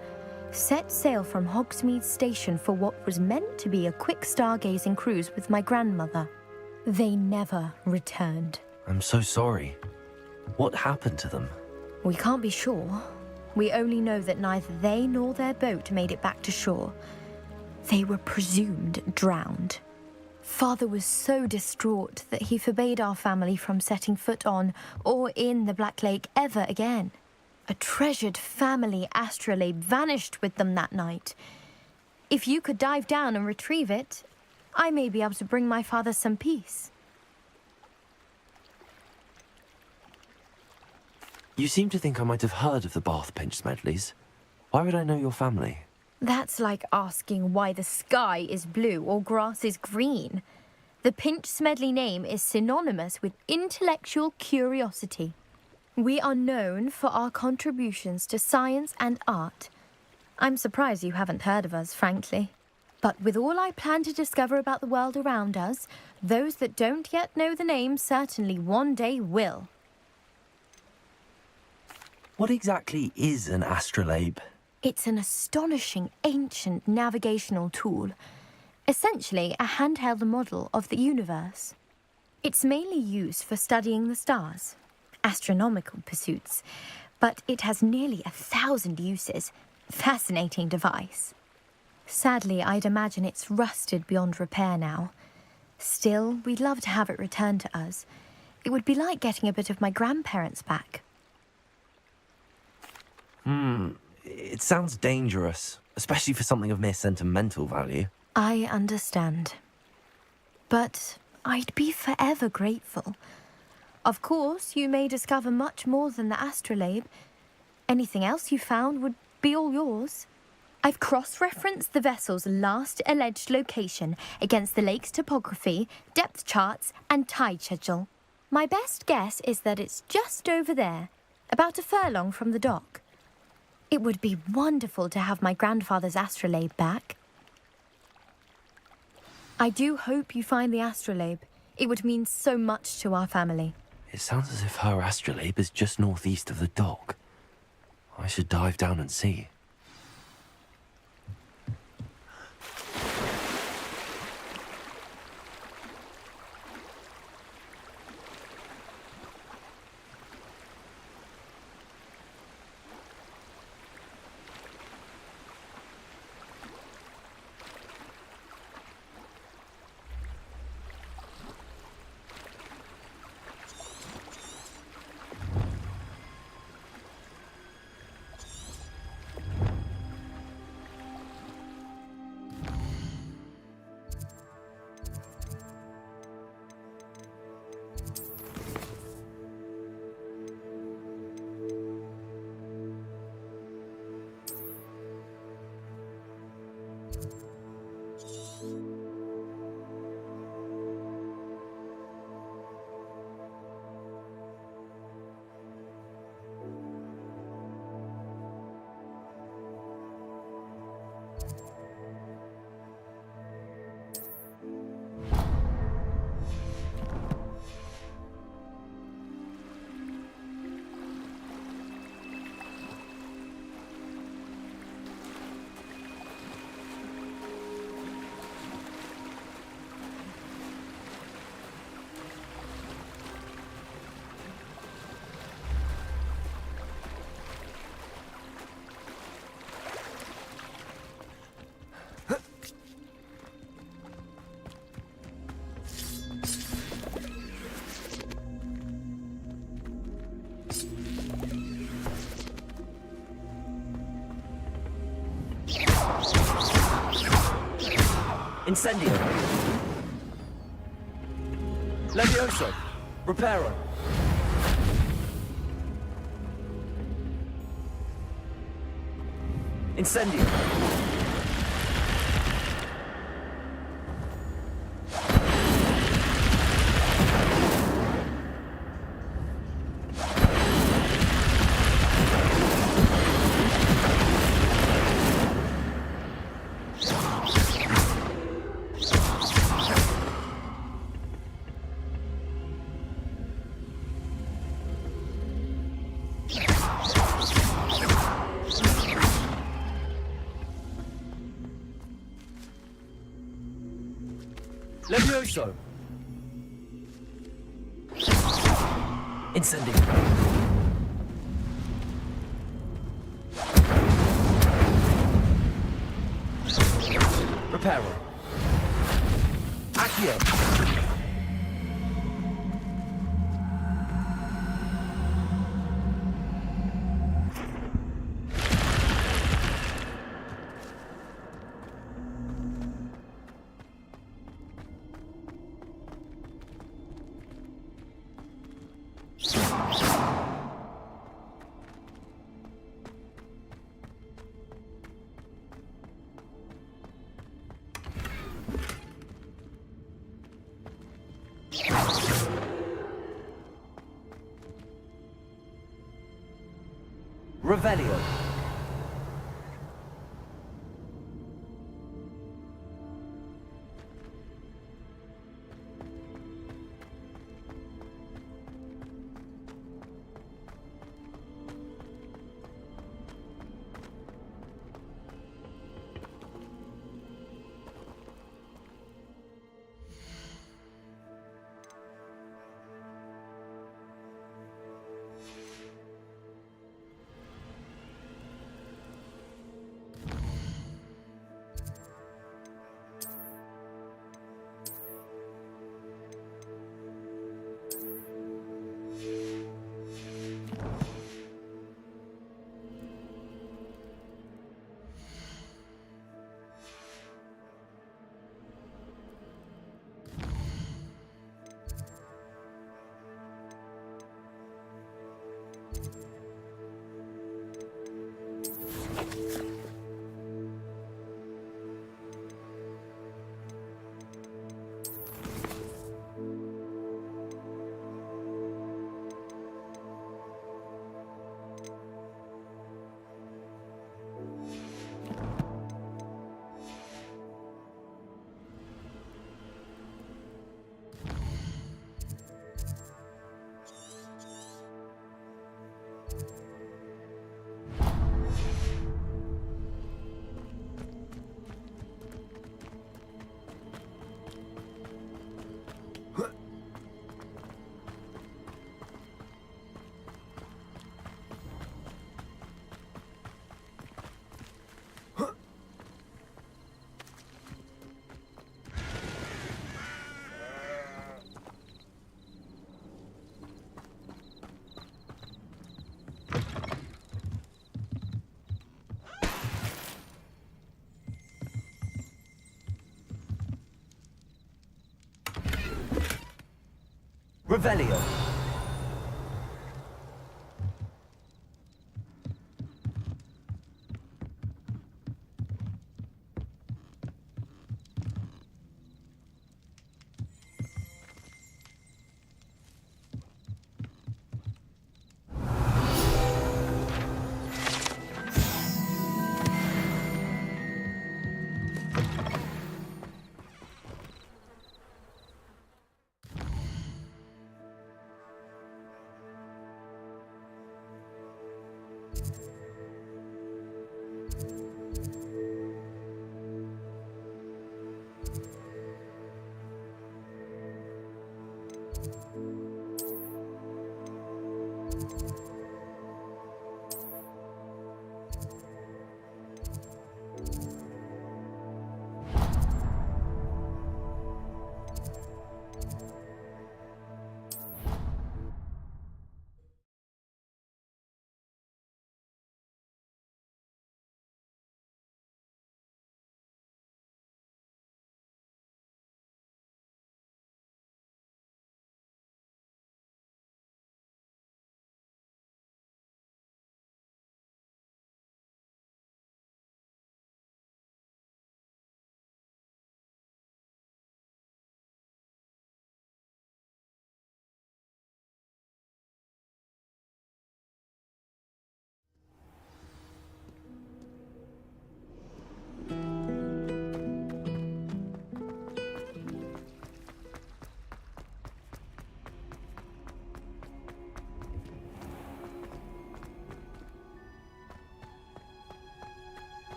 set sail from Hogsmeade Station for what was meant to be a quick stargazing cruise with my grandmother. They never returned. I'm so sorry. What happened to them? We can't be sure. We only know that neither they nor their boat made it back to shore. They were presumed drowned. Father was so distraught that he forbade our family from setting foot on or in the Black Lake ever again. A treasured family astrolabe vanished with them that night. If you could dive down and retrieve it, I may be able to bring my father some peace. You seem to think I might have heard of the Bath Pinch Smedleys. Why would I know your family? That's like asking why the sky is blue or grass is green. The Pinch Smedley name is synonymous with intellectual curiosity. We are known for our contributions to science and art. I'm surprised you haven't heard of us, frankly. But with all I plan to discover about the world around us, those that don't yet know the name certainly one day will. What exactly is an astrolabe? It's an astonishing ancient navigational tool, essentially a handheld model of the universe. It's mainly used for studying the stars, astronomical pursuits, but it has nearly 1,000 uses. Fascinating device. Sadly, I'd imagine it's rusted beyond repair now. Still, we'd love to have it returned to us. It would be like getting a bit of my grandparents back. It sounds dangerous, especially for something of mere sentimental value. I understand. But I'd be forever grateful. Of course, you may discover much more than the astrolabe. Anything else you found would be all yours. I've cross-referenced the vessel's last alleged location against the lake's topography, depth charts, and tide schedule. My best guess is that it's just over there, about a furlong from the dock. It would be wonderful to have my grandfather's astrolabe back. I do hope you find the astrolabe. It would mean so much to our family. It sounds as if her astrolabe is just northeast of the dock. I should dive down and see. Incendio. Levioso. Reparo. Incendio. Levioso. Incendio. Reparo. Accio. Revelio. Revelio.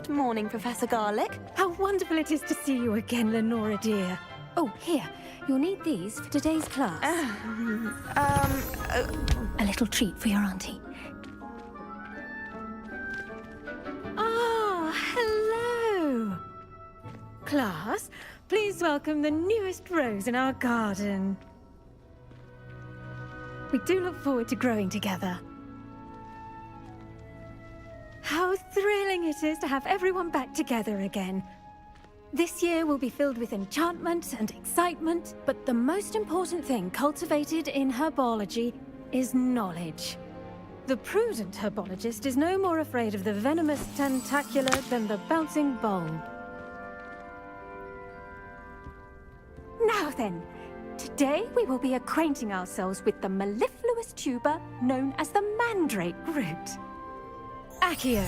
Good morning, Professor Garlick. How wonderful it is to see you again, Lenora dear. Oh, here. You'll need these for today's class. A little treat for your auntie. Ah, hello. Class, please welcome the newest rose in our garden. We do look forward to growing together. How thrilling it is to have everyone back together again. This year will be filled with enchantment and excitement, but the most important thing cultivated in herbology is knowledge. The prudent herbologist is no more afraid of the venomous tentacula than the bouncing bulb. Now then, today we will be acquainting ourselves with the mellifluous tuber known as the mandrake root. Accio.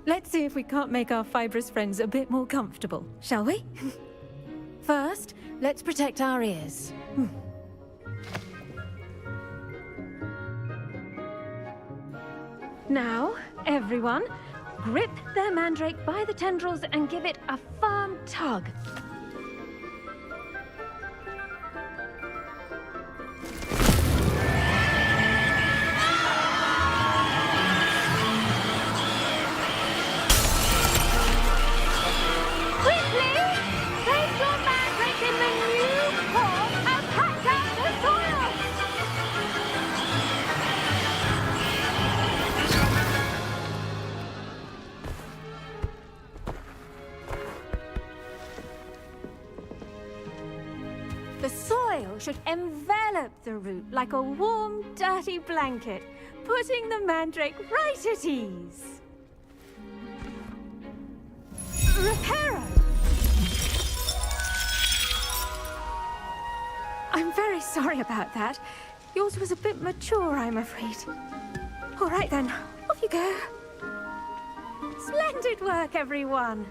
Let's see if we can't make our fibrous friends a bit more comfortable, shall we? First, let's protect our ears. Now, everyone, grip their mandrake by the tendrils and give it a firm tug. The soil should envelop the root like a warm, dirty blanket, putting the mandrake right at ease. Reparo! I'm very sorry about that. Yours was a bit mature, I'm afraid. All right then, off you go. Splendid work, everyone.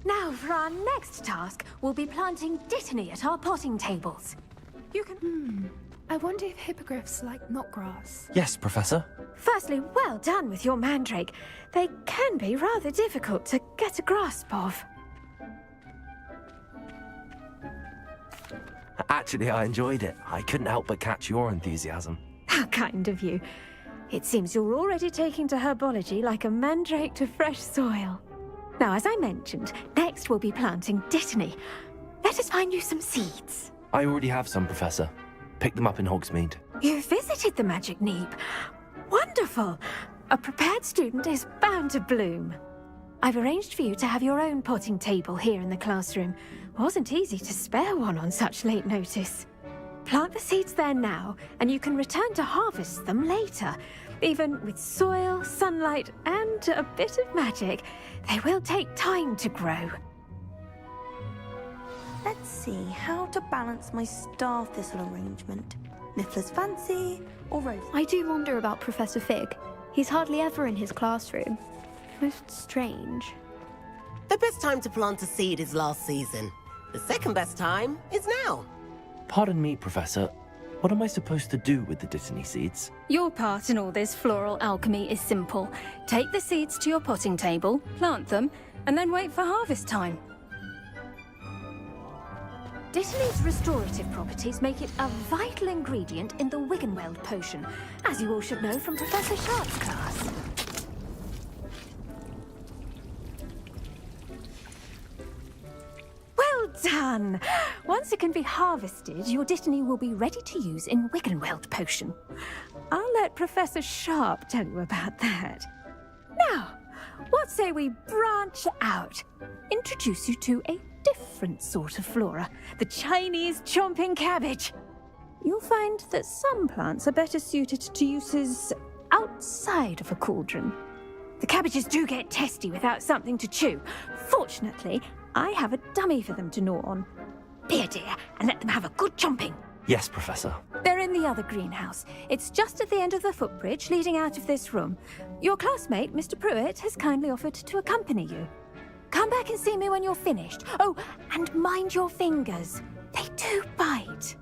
Now, for our next task, we'll be planting dittany at our potting tables. You can... I wonder if hippogriffs like knotgrass. Yes, Professor. Firstly, well done with your mandrake. They can be rather difficult to get a grasp of. Actually, I enjoyed it. I couldn't help but catch your enthusiasm. How kind of you. It seems you're already taking to herbology like a mandrake to fresh soil. Now, as I mentioned, next we'll be planting dittany. Let us find you some seeds. I already have some, Professor. Picked them up in Hogsmeade. You visited the Magic Neep. Wonderful! A prepared student is bound to bloom. I've arranged for you to have your own potting table here in the classroom. Wasn't easy to spare one on such late notice. Plant the seeds there now, and you can return to harvest them later. Even with soil, sunlight, and a bit of magic, they will take time to grow. Let's see how to balance my star thistle arrangement. Niffler's fancy or rose? I do wonder about Professor Fig. He's hardly ever in his classroom. Most strange. The best time to plant a seed is last season. The second best time is now. Pardon me, Professor. What am I supposed to do with the dittany seeds? Your part in all this floral alchemy is simple. Take the seeds to your potting table, plant them, and then wait for harvest time. Dittany's restorative properties make it a vital ingredient in the Wiggenweld potion, as you all should know from Professor Sharp's class. Well done! Once it can be harvested, your dittany will be ready to use in Wiggenweld potion. I'll let Professor Sharp tell you about that. Now, what say we branch out? Introduce you to a different sort of flora, the Chinese chomping cabbage. You'll find that some plants are better suited to uses outside of a cauldron. The cabbages do get testy without something to chew. Fortunately, I have a dummy for them to gnaw on. Be a dear and let them have a good chomping. Yes, Professor. They're in the other greenhouse. It's just at the end of the footbridge leading out of this room. Your classmate, Mr. Pruitt, has kindly offered to accompany you. Come back and see me when you're finished. Oh, and mind your fingers. They do bite.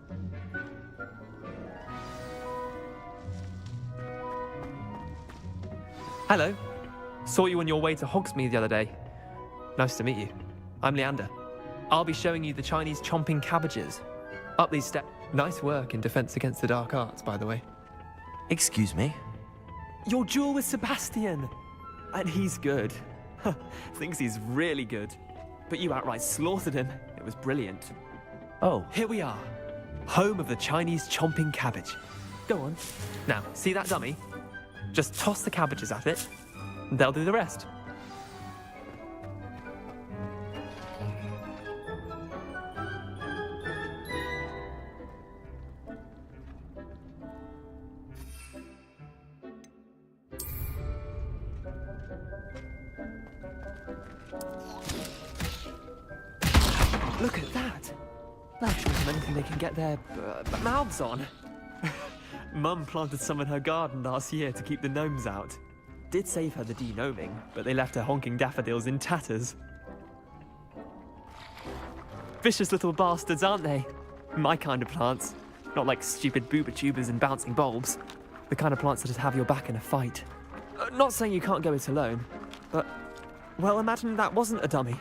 Hello. Saw you on your way to Hogsmeade the other day. Nice to meet you. I'm Leander. I'll be showing you the Chinese chomping cabbages. Up these steps. Nice work in Defense Against the Dark Arts, by the way. Excuse me? Your duel with Sebastian! And he's good. Thinks he's really good. But you outright slaughtered him. It was brilliant. Oh. Here we are. Home of the Chinese chomping cabbage. Go on. Now, see that dummy? Just toss the cabbages at it, and they'll do the rest. Look at that! That shows them anything they can get their mouths on. Mum planted some in her garden last year to keep the gnomes out. Did save her the de-gnoming, but they left her honking daffodils in tatters. Vicious little bastards, aren't they? My kind of plants. Not like stupid booba tubers and bouncing bulbs. The kind of plants that'd have your back in a fight. Not saying you can't go it alone, but... well, imagine that wasn't a dummy.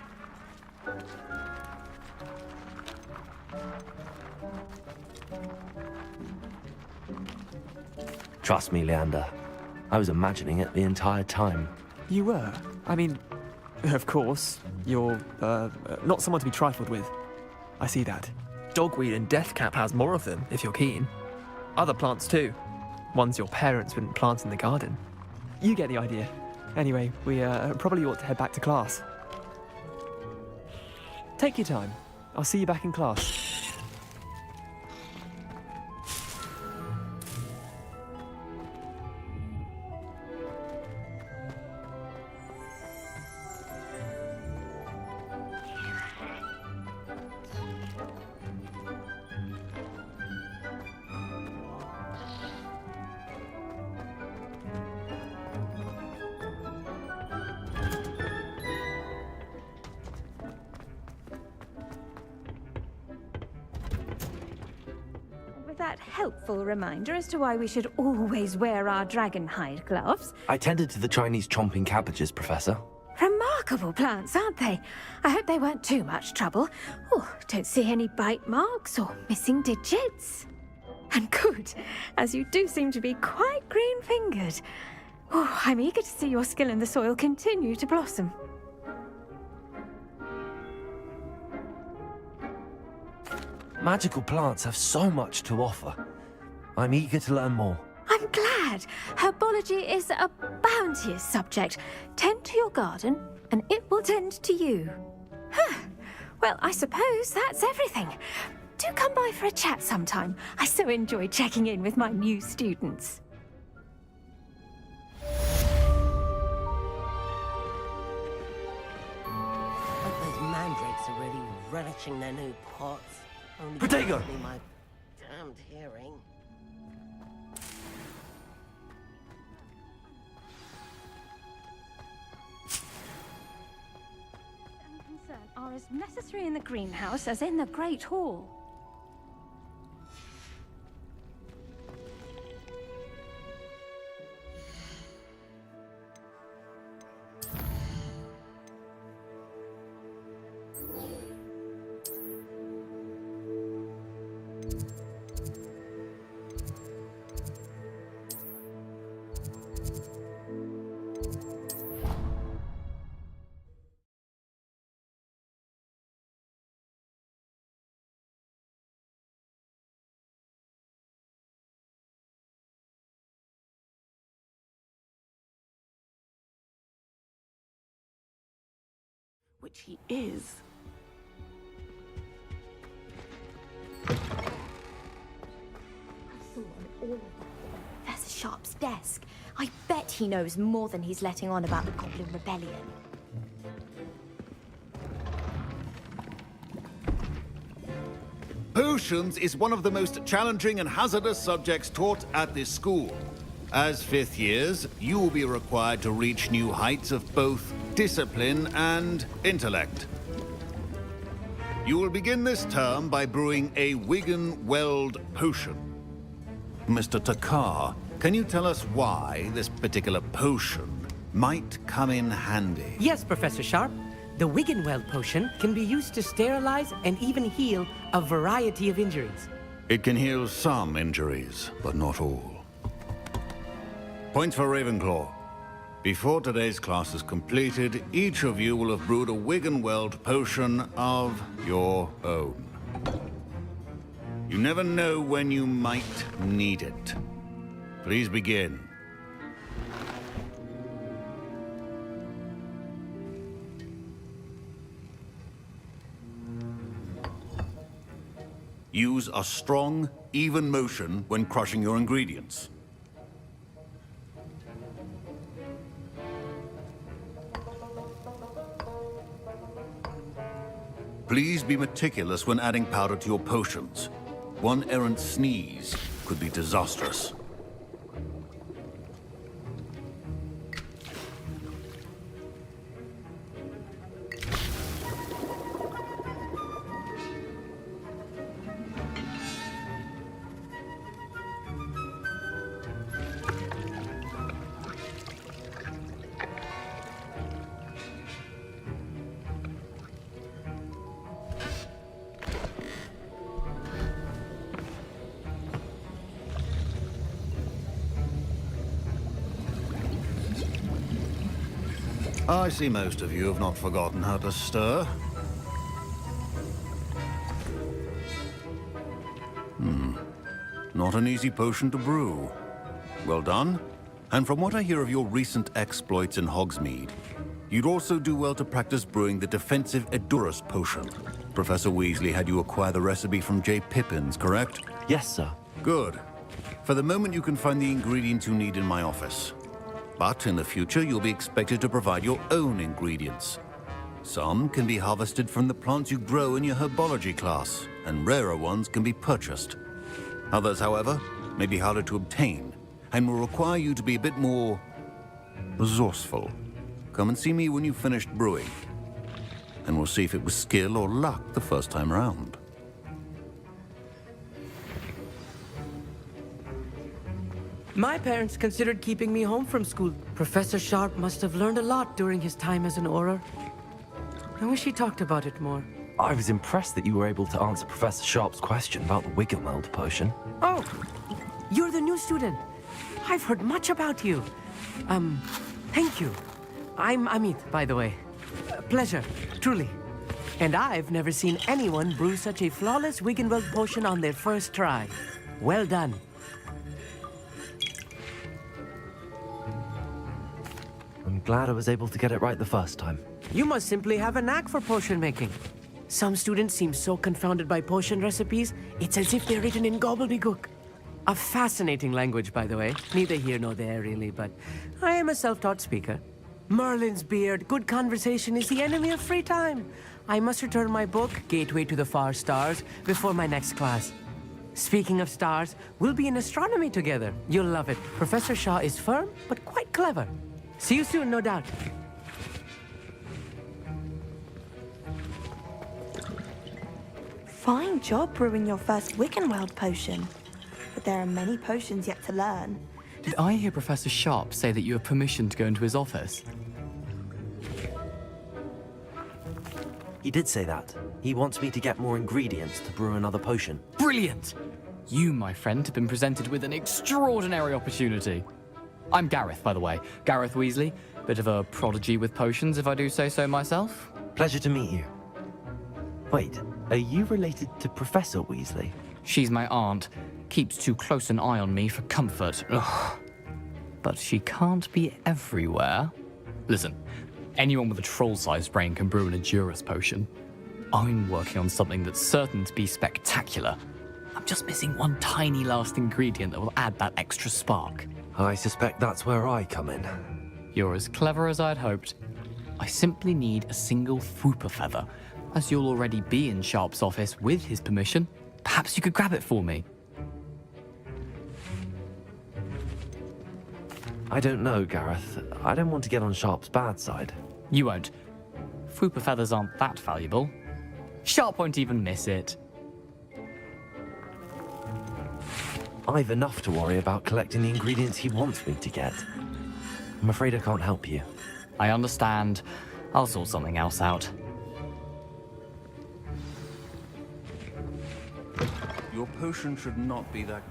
Trust me, Leander. I was imagining it the entire time. You were? I mean, of course, you're, not someone to be trifled with. I see that. Dogweed and deathcap has more of them, if you're keen. Other plants too. Ones your parents wouldn't plant in the garden. You get the idea. Anyway, we probably ought to head back to class. Take your time. I'll see you back in class. That helpful reminder as to why we should always wear our dragon hide gloves. I tended to the Chinese chomping cabbages, Professor. Remarkable plants, aren't they? I hope they weren't too much trouble. Oh, don't see any bite marks or missing digits. And good, as you do seem to be quite green-fingered. Oh, I'm eager to see your skill in the soil continue to blossom. Magical plants have so much to offer. I'm eager to learn more. I'm glad. Herbology is a bounteous subject. Tend to your garden, and it will tend to you. Well, I suppose that's everything. Do come by for a chat sometime. I so enjoy checking in with my new students. Hope those mandrakes are really relishing their new pots. Only Protego! gives me my damned hearing. Are as necessary in the greenhouse as in the Great Hall. Which he is. Professor Sharp's desk. I bet he knows more than he's letting on about the Goblin Rebellion. Potions is one of the most challenging and hazardous subjects taught at this school. As fifth years, you will be required to reach new heights of both discipline and intellect. You will begin this term by brewing a Wigan Weld potion. Mr. Takar, can you tell us why this particular potion might come in handy. Yes, Professor Sharp. The Wiggenweld potion can be used to sterilize and even heal a variety of injuries. It can heal some injuries, but not all. Points for Ravenclaw. Before today's class is completed, each of you will have brewed a Wiggenweld potion of your own. You never know when you might need it. Please begin. Use a strong, even motion when crushing your ingredients. Please be meticulous when adding powder to your potions. One errant sneeze could be disastrous. I see most of you have not forgotten how to stir. Not an easy potion to brew. Well done. And from what I hear of your recent exploits in Hogsmeade, you'd also do well to practice brewing the defensive Edurus potion. Professor Weasley had you acquire the recipe from J. Pippins, correct? Yes, sir. Good. For the moment, you can find the ingredients you need in my office. But in the future, you'll be expected to provide your own ingredients. Some can be harvested from the plants you grow in your herbology class, and rarer ones can be purchased. Others, however, may be harder to obtain, and will require you to be a bit more resourceful. Come and see me when you've finished brewing, and we'll see if it was skill or luck the first time round. My parents considered keeping me home from school. Professor Sharp must have learned a lot during his time as an Auror. I wish he talked about it more. I was impressed that you were able to answer Professor Sharp's question about the Wiggenweld potion. Oh, you're the new student. I've heard much about you. Thank you. I'm Amit, by the way. Pleasure, truly. And I've never seen anyone brew such a flawless Wiggenweld potion on their first try. Well done. I'm glad I was able to get it right the first time. You must simply have a knack for potion making. Some students seem so confounded by potion recipes, it's as if they're written in gobbledygook. A fascinating language, by the way. Neither here nor there, really, but I am a self-taught speaker. Merlin's beard, good conversation is the enemy of free time. I must return my book, Gateway to the Far Stars, before my next class. Speaking of stars, we'll be in astronomy together. You'll love it. Professor Shaw is firm, but quite clever. See you soon, no doubt. Fine job brewing your first Wiggenweld potion. But there are many potions yet to learn. Did I hear Professor Sharp say that you have permission to go into his office? He did say that. He wants me to get more ingredients to brew another potion. Brilliant! You, my friend, have been presented with an extraordinary opportunity. I'm Gareth, by the way. Gareth Weasley. Bit of a prodigy with potions, if I do say so myself. Pleasure to meet you. Wait, are you related to Professor Weasley? She's my aunt. Keeps too close an eye on me for comfort. Ugh. But she can't be everywhere. Listen, anyone with a troll-sized brain can brew an Edurus potion. I'm working on something that's certain to be spectacular. I'm just missing one tiny last ingredient that will add that extra spark. I suspect that's where I come in. You're as clever as I'd hoped. I simply need a single Fwooper feather. As you'll already be in Sharp's office with his permission, perhaps you could grab it for me. I don't know, Gareth. I don't want to get on Sharp's bad side. You won't. Fwooper feathers aren't that valuable. Sharp won't even miss it. I've enough to worry about collecting the ingredients he wants me to get. I'm afraid I can't help you. I understand. I'll sort something else out. Your potion should not be that...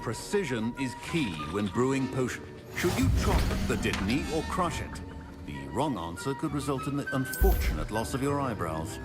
Precision is key when brewing potion. Should you chop the dittany or crush it? The wrong answer could result in the unfortunate loss of your eyebrows.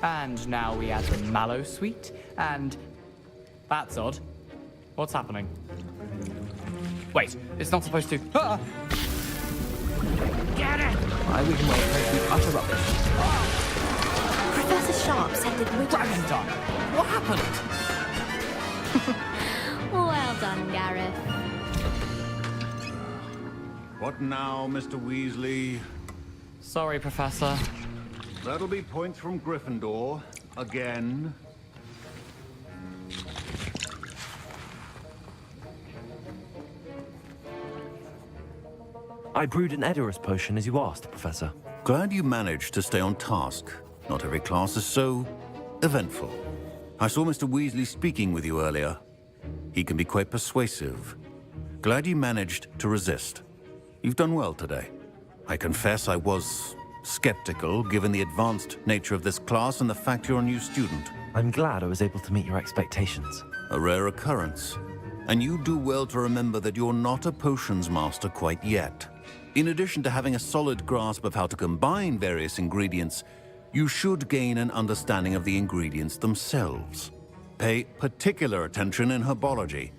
And now we add the mallow sweet, and... That's odd. What's happening? Wait, it's not supposed to... Ah! Get it! I would not be utter rubbish. Professor Sharp said that we... Dragon Tongue! What happened? Well done, Gareth. What now, Mr. Weasley? Sorry, Professor. That'll be points from Gryffindor. Again. I brewed an Edorus potion as you asked, Professor. Glad you managed to stay on task. Not every class is so eventful. I saw Mr. Weasley speaking with you earlier. He can be quite persuasive. Glad you managed to resist. You've done well today. I confess I was skeptical, given the advanced nature of this class and the fact you're a new student. I'm glad I was able to meet your expectations. A rare occurrence. And you do well to remember that you're not a potions master quite yet. In addition to having a solid grasp of how to combine various ingredients, you should gain an understanding of the ingredients themselves. Pay particular attention in herbology.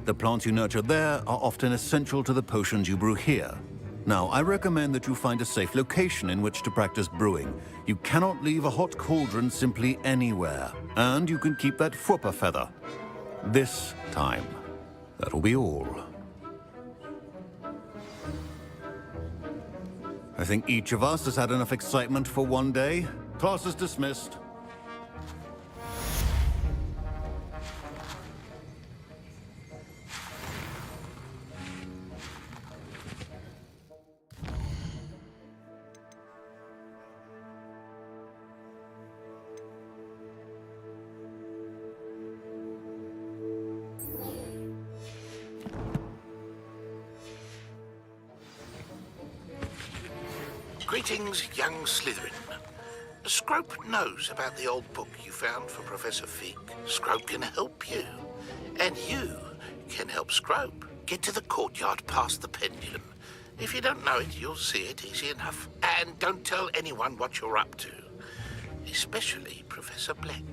The plants you nurture there are often essential to the potions you brew here. Now, I recommend that you find a safe location in which to practice brewing. You cannot leave a hot cauldron simply anywhere. And you can keep that Fwooper feather. This time. That'll be all. I think each of us has had enough excitement for one day. Class is dismissed. Greetings, young Slytherin. Scrope knows about the old book you found for Professor Fig. Scrope can help you. And you can help Scrope. Get to the courtyard past the pendulum. If you don't know it, you'll see it easy enough. And don't tell anyone what you're up to. Especially Professor Black.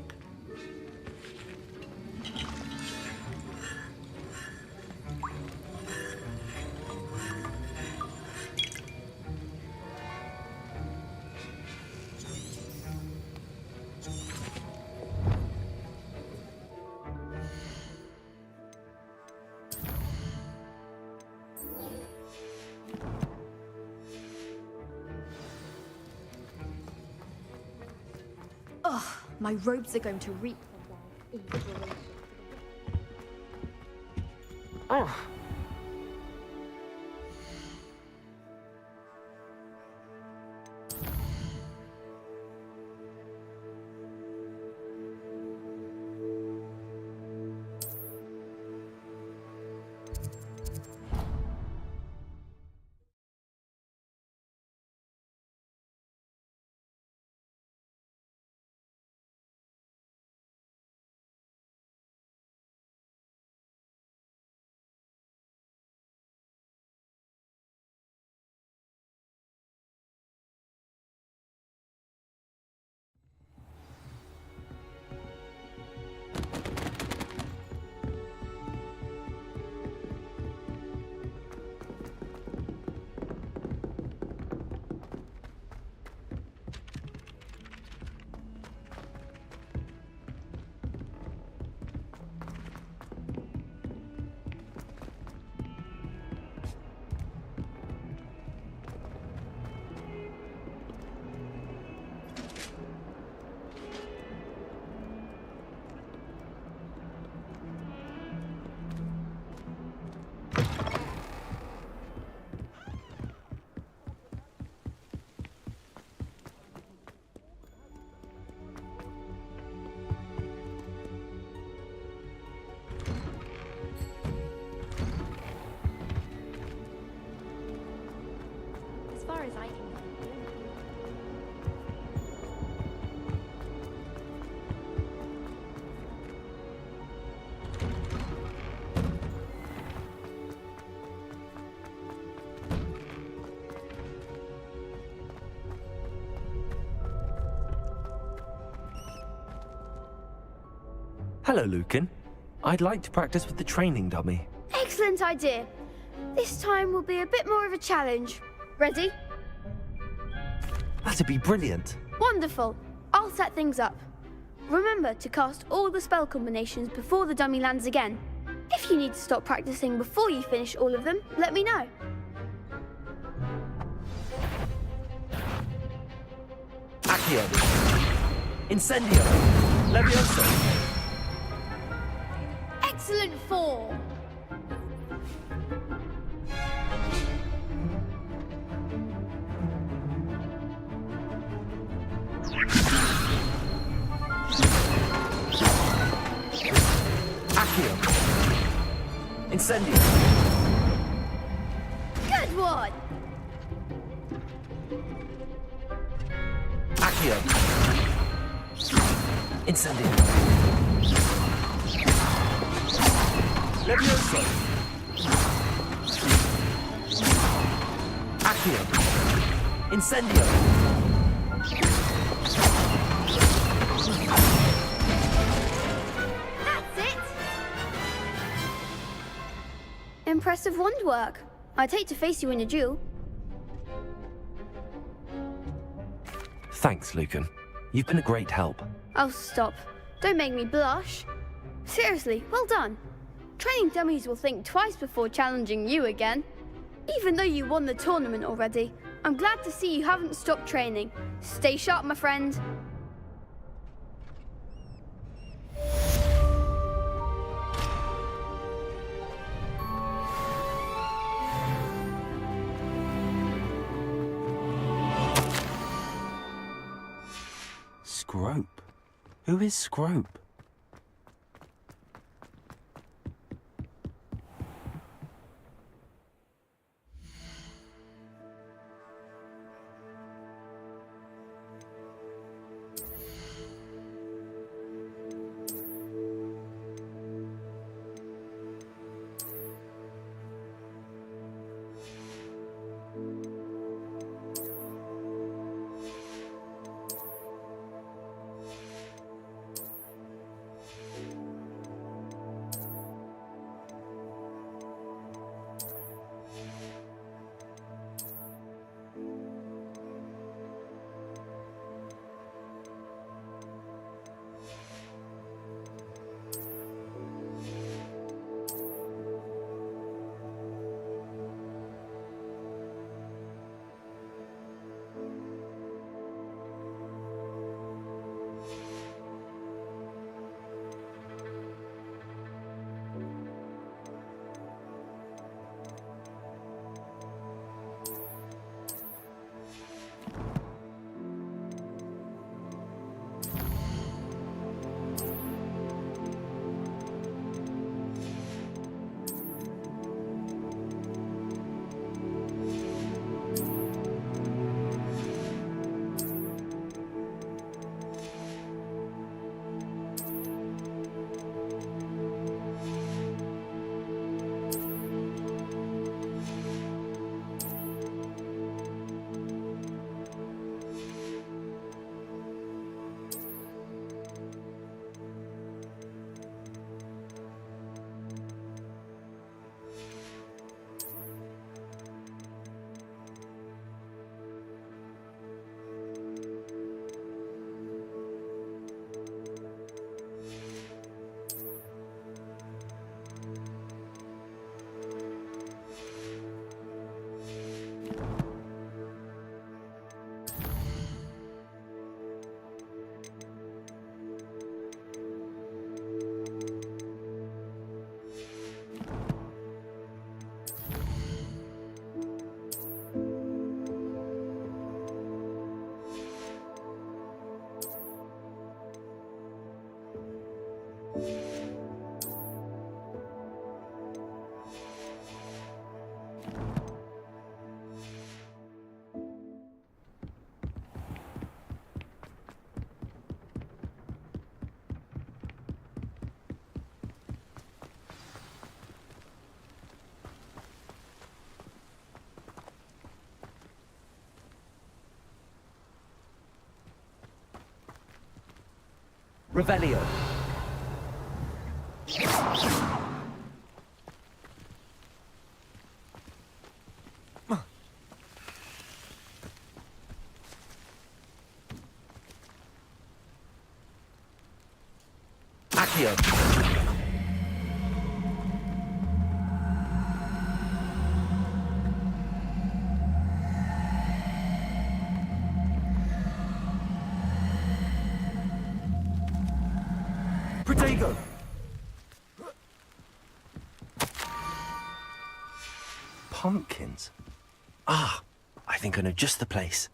My robes are going to reap from their inspiration. Oh. As far as I can tell. Hello, Lucan. I'd like to practice with the training dummy. Excellent idea. This time will be a bit more of a challenge. Ready? That'd be brilliant. Wonderful. I'll set things up. Remember to cast all the spell combinations before the dummy lands again. If you need to stop practicing before you finish all of them, let me know. Accio. Incendio. Levioso. Excellent form. Accio. Incendio. Good one. Accio. Incendio. Levioso. Accio. Incendio. That's it. Impressive wand work. I'd hate to face you in a duel. Thanks, Lucan. You've been a great help. Oh, stop. Don't make me blush. Seriously, well done. Training dummies will think twice before challenging you again. Even though you won the tournament already, I'm glad to see you haven't stopped training. Stay sharp, my friend. Scrope? Who is Scrope? Revelio. Accio. Protego. Pumpkins. Ah, I think I know just the place.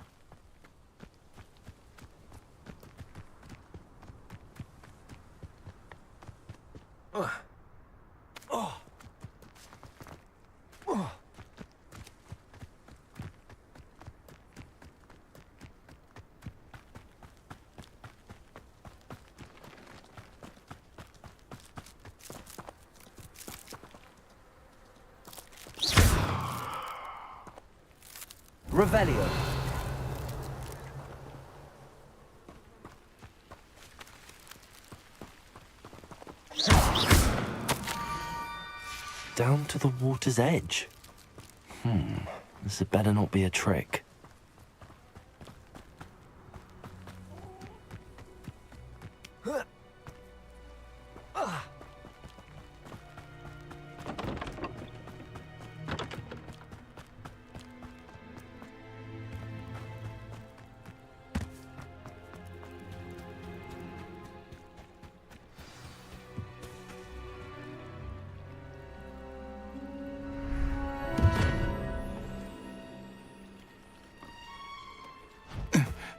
Revelio. Down to the water's edge. This had better not be a trick.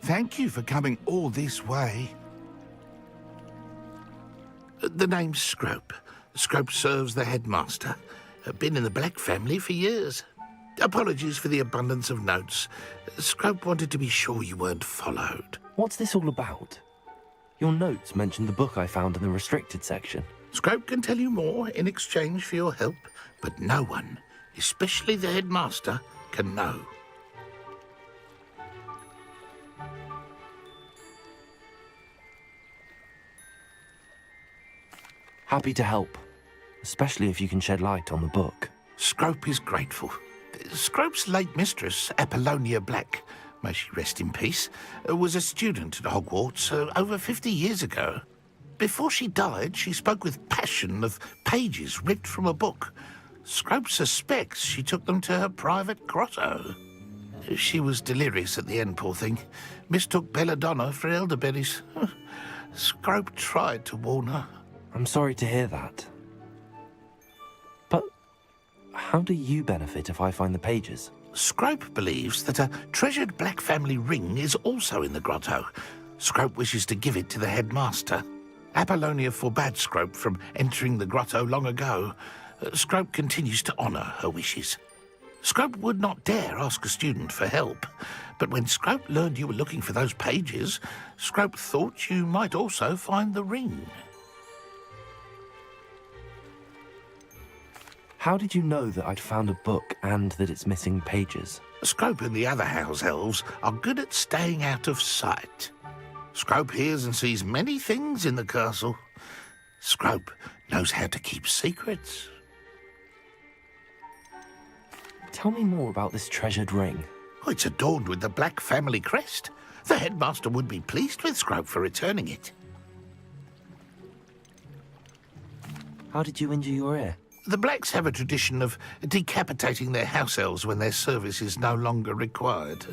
Thank you for coming all this way. The name's Scrope. Scrope serves the headmaster. Been in the Black family for years. Apologies for the abundance of notes. Scrope wanted to be sure you weren't followed. What's this all about? Your notes mentioned the book I found in the restricted section. Scrope can tell you more in exchange for your help, but no one, especially the headmaster, can know. Happy to help, especially if you can shed light on the book. Scrope is grateful. Scrope's late mistress, Apollonia Black, may she rest in peace, was a student at Hogwarts over 50 years ago. Before she died, she spoke with passion of pages ripped from a book. Scrope suspects she took them to her private grotto. She was delirious at the end, poor thing. Mistook belladonna for elderberries. Scrope tried to warn her. I'm sorry to hear that. But how do you benefit if I find the pages? Scrope believes that a treasured Black family ring is also in the grotto. Scrope wishes to give it to the headmaster. Apollonia forbade Scrope from entering the grotto long ago. Scrope continues to honour her wishes. Scrope would not dare ask a student for help, but when Scrope learned you were looking for those pages, Scrope thought you might also find the ring. How did you know that I'd found a book and that it's missing pages? Scrope and the other house elves are good at staying out of sight. Scrope hears and sees many things in the castle. Scrope knows how to keep secrets. Tell me more about this treasured ring. Oh, it's adorned with the Black family crest. The headmaster would be pleased with Scrope for returning it. How did you injure your ear? The Blacks have a tradition of decapitating their house elves when their service is no longer required.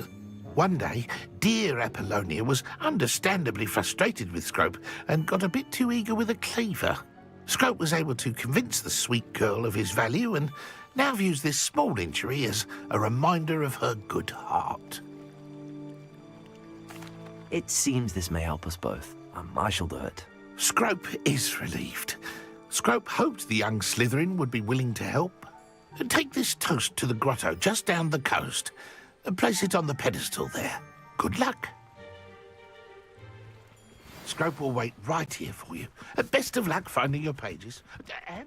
One day, dear Apollonia was understandably frustrated with Scrope and got a bit too eager with a cleaver. Scrope was able to convince the sweet girl of his value and now views this small injury as a reminder of her good heart. It seems this may help us both. I shall do it. Scrope is relieved. Scrope hoped the young Slytherin would be willing to help. Take this toast to the grotto just down the coast and place it on the pedestal there. Good luck. Scrope will wait right here for you. Best of luck finding your pages. And...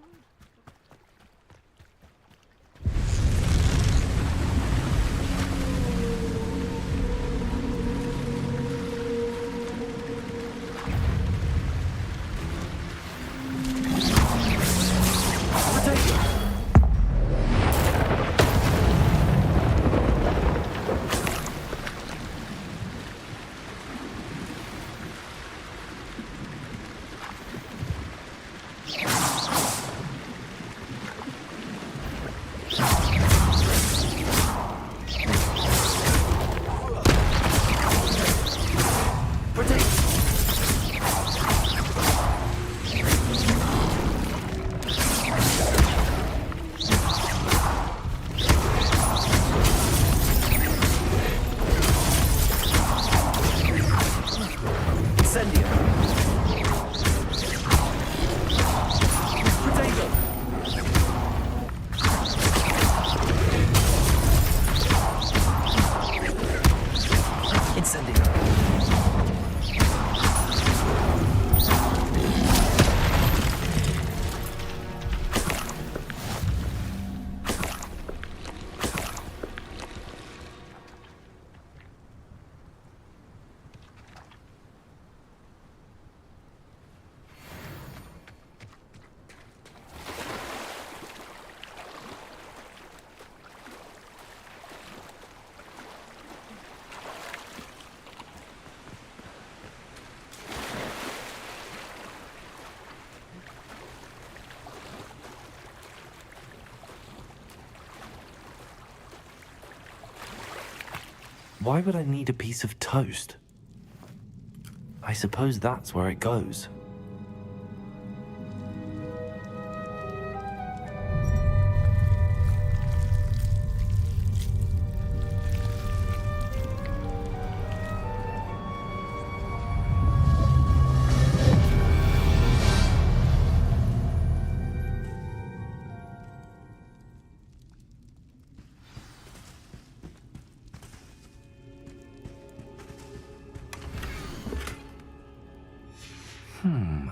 Why would I need a piece of toast? I suppose that's where it goes.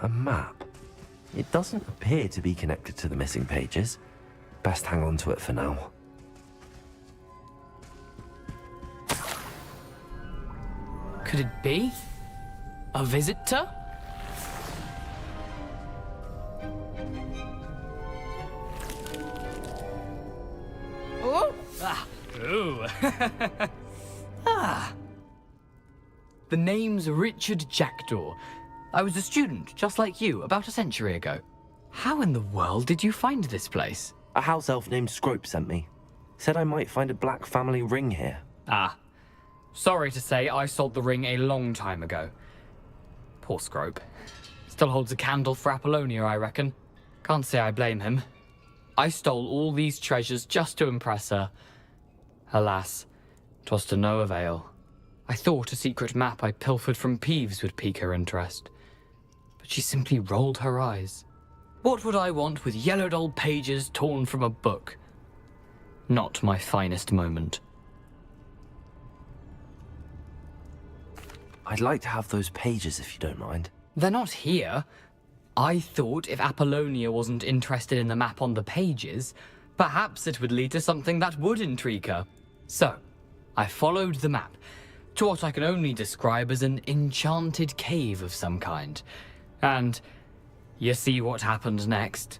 A map. It doesn't appear to be connected to the missing pages. Best hang on to it for now. Could it be? A visitor? Oh! Ah! Ooh! Ah! The name's Richard Jackdaw. I was a student, just like you, about a century ago. How in the world did you find this place? A house elf named Scrope sent me. Said I might find a black family ring here. Ah. Sorry to say, I sold the ring a long time ago. Poor Scrope. Still holds a candle for Apollonia, I reckon. Can't say I blame him. I stole all these treasures just to impress her. Alas, 'twas to no avail. I thought a secret map I pilfered from Peeves would pique her interest. But she simply rolled her eyes. What would I want with yellowed old pages torn from a book? Not my finest moment. I'd like to have those pages if you don't mind. They're not here. I thought if Apollonia wasn't interested in the map on the pages, perhaps it would lead to something that would intrigue her. So, I followed the map to what I can only describe as an enchanted cave of some kind. And you see what happened next?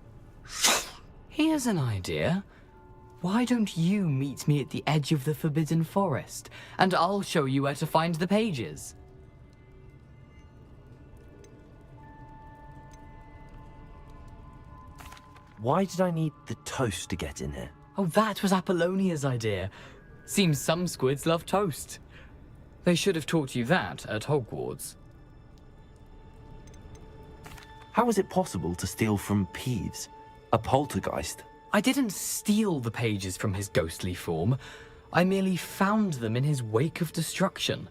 Here's an idea. Why don't you meet me at the edge of the Forbidden Forest, and I'll show you where to find the pages. Why did I need the toast to get in here? Oh, that was Apollonia's idea. Seems some squids love toast. They should have taught you that at Hogwarts. How is it possible to steal from Peeves, a poltergeist? I didn't steal the pages from his ghostly form. I merely found them in his wake of destruction.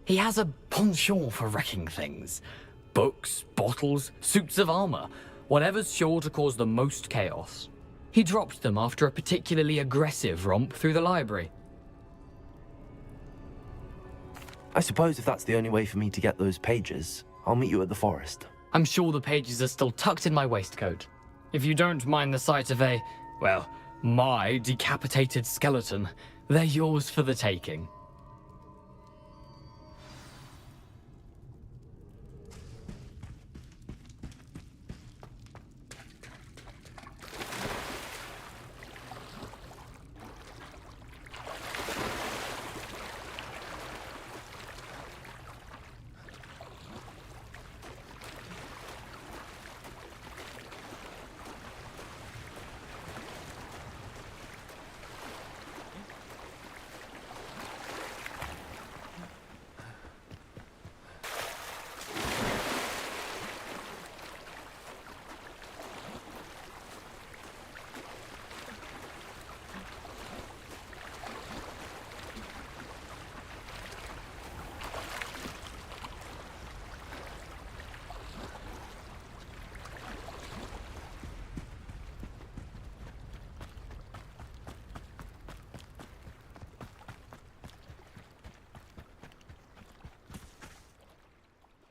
He has a penchant for wrecking things. Books, bottles, suits of armor, whatever's sure to cause the most chaos. He dropped them after a particularly aggressive romp through the library. I suppose if that's the only way for me to get those pages, I'll meet you at the forest. I'm sure the pages are still tucked in my waistcoat. If you don't mind the sight of my decapitated skeleton, they're yours for the taking.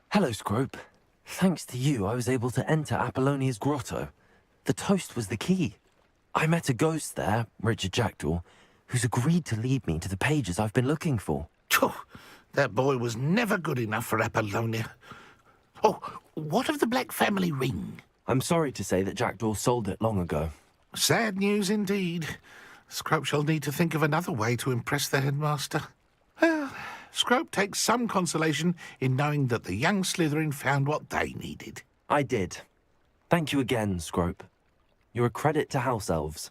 Hello, Scrope. Thanks to you, I was able to enter Apollonia's grotto. The toast was the key. I met a ghost there, Richard Jackdaw, who's agreed to lead me to the pages I've been looking for. That boy was never good enough for Apollonia. Oh, what of the Black family ring? I'm sorry to say that Jackdaw sold it long ago. Sad news indeed. Scrope shall need to think of another way to impress the headmaster. Well, Scrope takes some consolation in knowing that the young Slytherin found what they needed. I did. Thank you again, Scrope. You're a credit to house elves.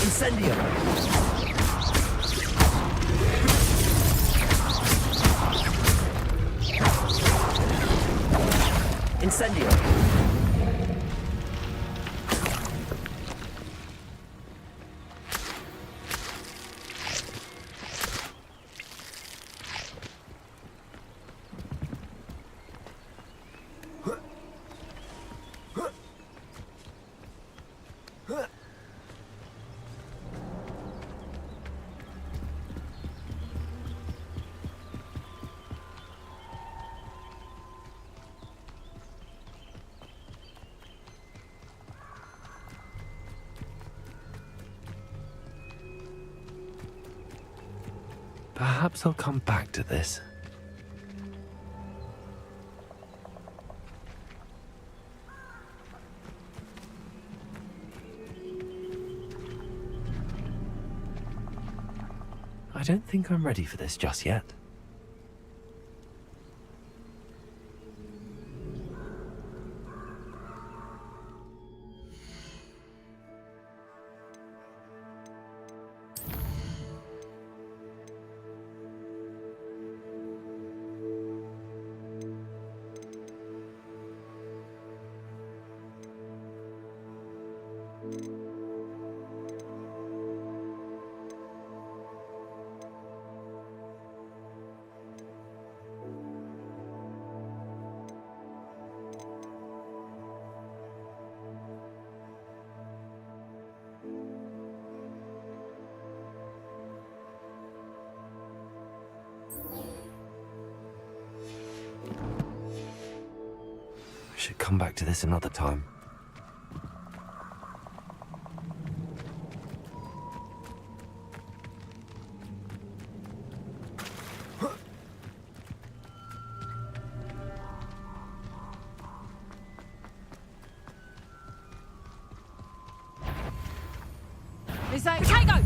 Incendio! Incendio! Perhaps I'll come back to this. I don't think I'm ready for this just yet. I should come back to this another time. Is that Potato?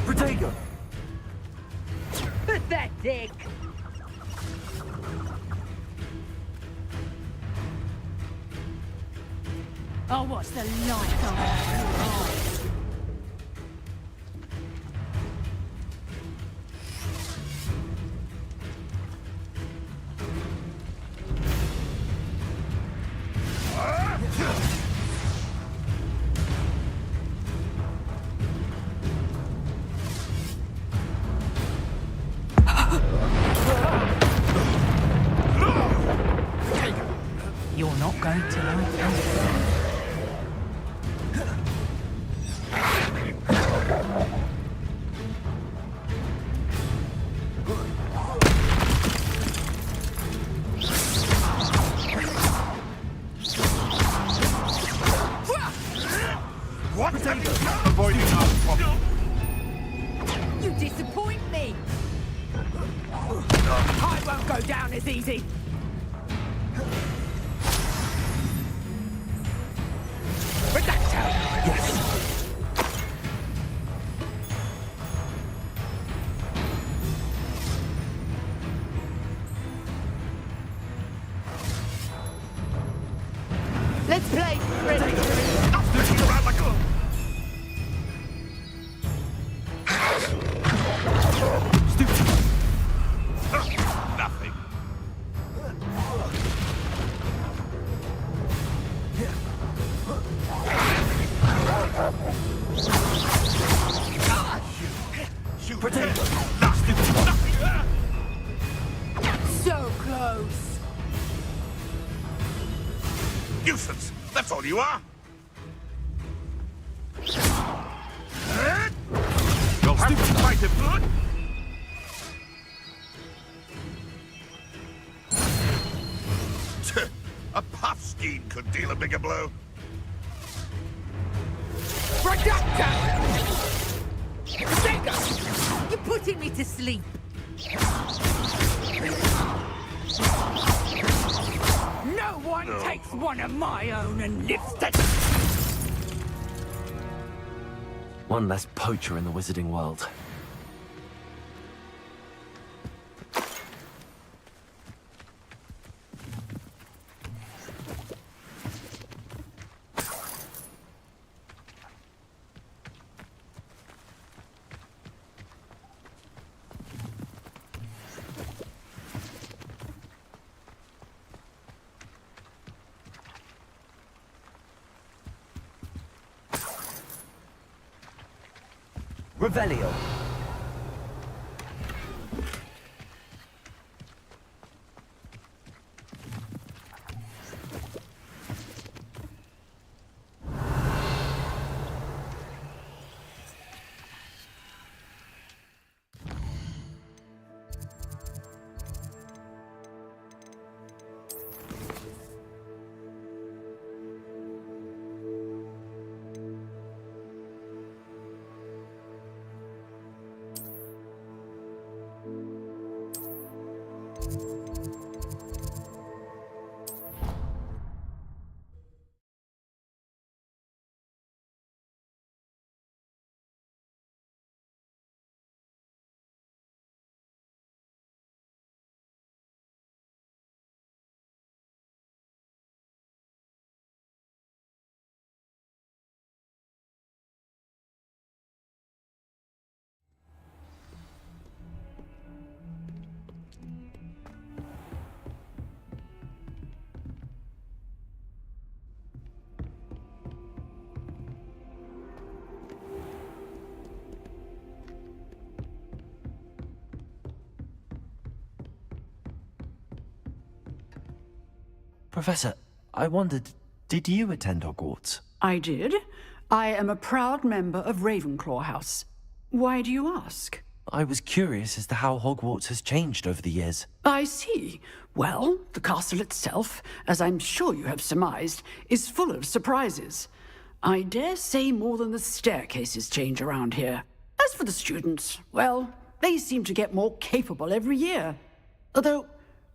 Potato! Pathetic. Oh, what's the light on that? You're not going to like that. What? Avoiding our problem. You disappoint me! I won't go down as easy! Redacto! Yes. Let's play, Freddy! Nothing. So close! Nuisance. That's all you are. You'll have to fight it, blood. A puff scheme could deal a bigger blow. Redacto! Sega! You're putting me to sleep! No one takes one of my own and lives to... One less poacher in the wizarding world. Revelio. Professor, I wondered, did you attend Hogwarts? I did. I am a proud member of Ravenclaw House. Why do you ask? I was curious as to how Hogwarts has changed over the years. I see. Well, the castle itself, as I'm sure you have surmised, is full of surprises. I dare say more than the staircases change around here. As for the students, well, they seem to get more capable every year. Although,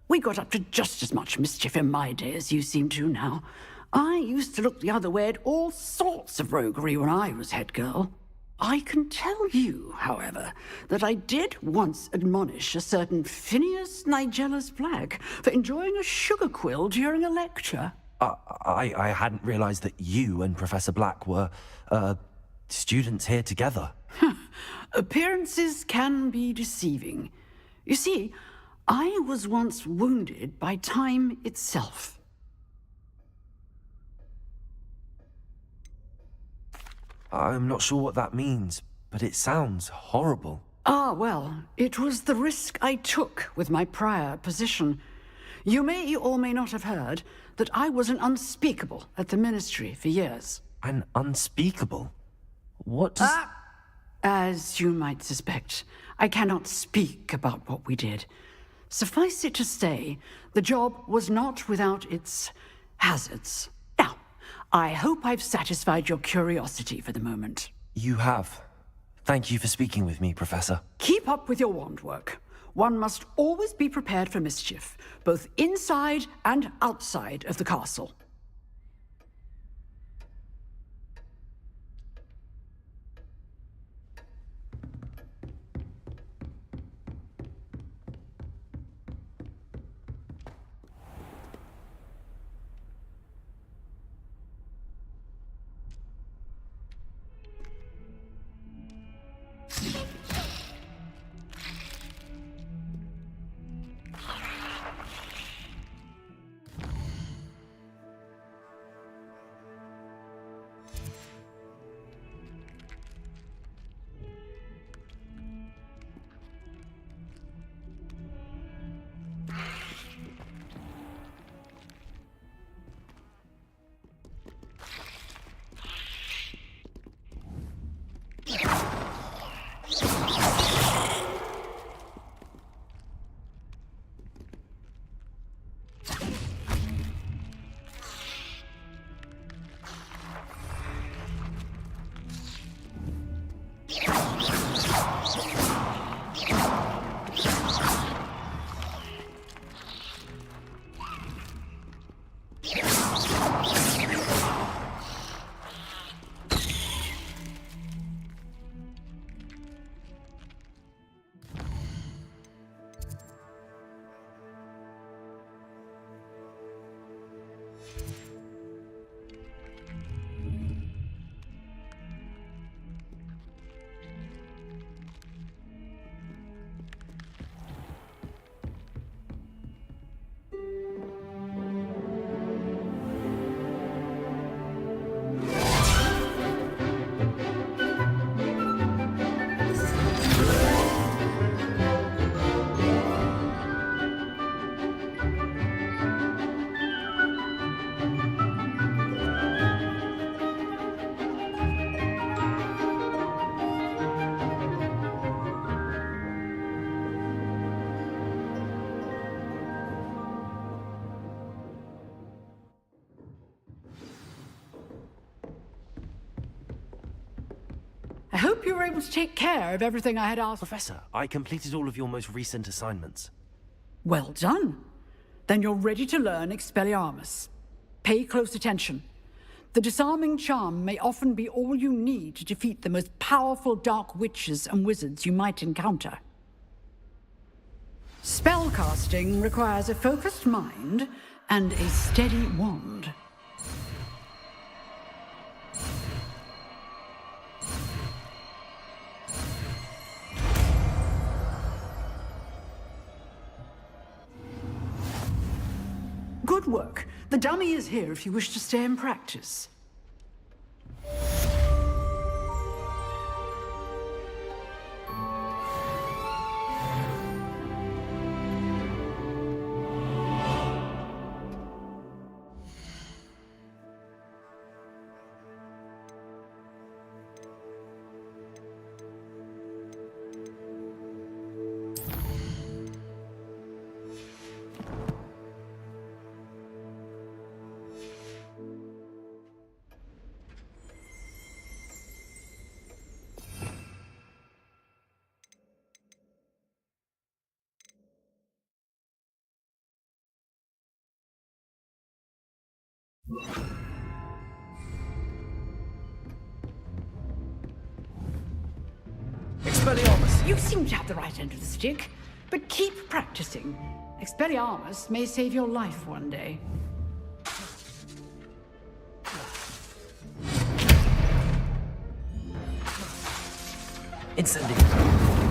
we got up to just as much mischief in my day as you seem to now. I used to look the other way at all sorts of roguery when I was head girl. I can tell you, however, that I did once admonish a certain Phineas Nigellus Black for enjoying a sugar quill during a lecture. I hadn't realized that you and Professor Black were, students here together. Appearances can be deceiving. You see, I was once wounded by time itself. I'm not sure what that means, but it sounds horrible. Ah, well, it was the risk I took with my prior position. You may or may not have heard that I was an unspeakable at the Ministry for years. An unspeakable? What does... As you might suspect, I cannot speak about what we did. Suffice it to say, the job was not without its hazards. Now, I hope I've satisfied your curiosity for the moment. You have. Thank you for speaking with me, Professor. Keep up with your wand work. One must always be prepared for mischief, both inside and outside of the castle. I hope you were able to take care of everything I had asked. Professor, I completed all of your most recent assignments. Well done. Then you're ready to learn Expelliarmus. Pay close attention. The disarming charm may often be all you need to defeat the most powerful dark witches and wizards you might encounter. Spellcasting requires a focused mind and a steady wand. Good work. The dummy is here if you wish to stay and practice. Expelliarmus! You seem to have the right end of the stick, but keep practicing. Expelliarmus may save your life one day. Incendiary!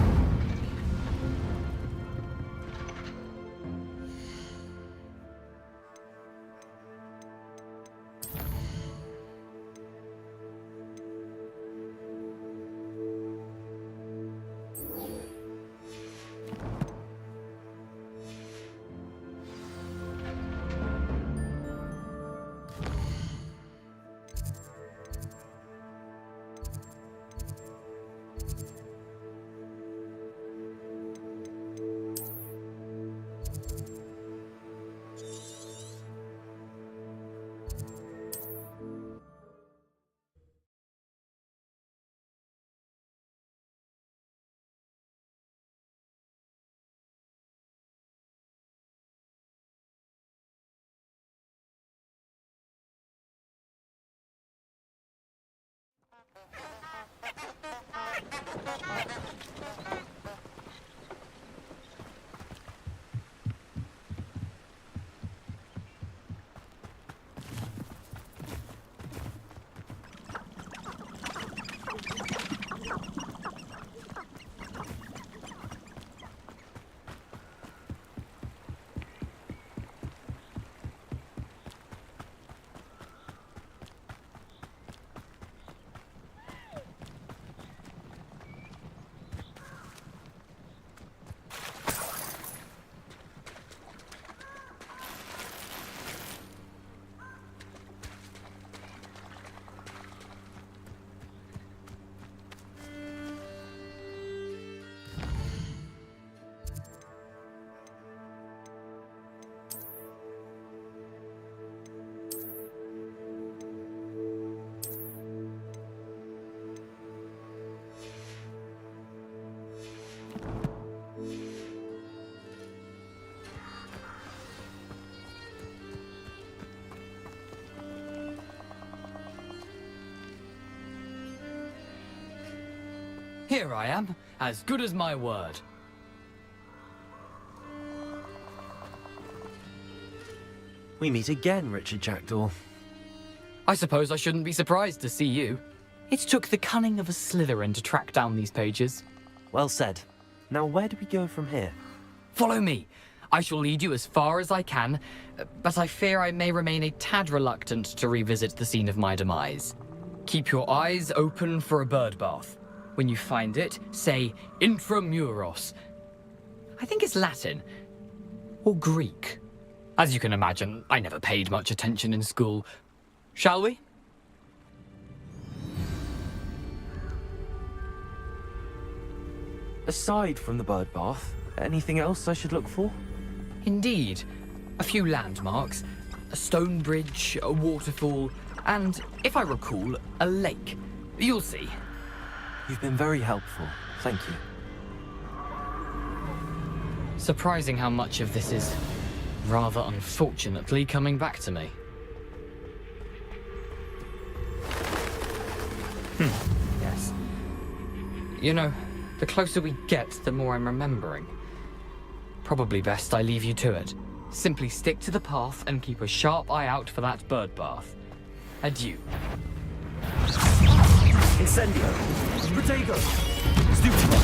Here I am, as good as my word. We meet again, Richard Jackdaw. I suppose I shouldn't be surprised to see you. It took the cunning of a Slytherin to track down these pages. Well said. Now where do we go from here? Follow me. I shall lead you as far as I can, but I fear I may remain a tad reluctant to revisit the scene of my demise. Keep your eyes open for a bird bath. When you find it, say intramuros. I think it's Latin. Or Greek. As you can imagine, I never paid much attention in school. Shall we? Aside from the bird bath, anything else I should look for? Indeed. A few landmarks, a stone bridge, a waterfall, and, if I recall, a lake. You'll see. You've been very helpful. Thank you. Surprising how much of this is, rather unfortunately, coming back to me. Yes. You know, the closer we get, the more I'm remembering. Probably best I leave you to it. Simply stick to the path and keep a sharp eye out for that bird bath. Adieu. Incendio! Protego! Stupefy!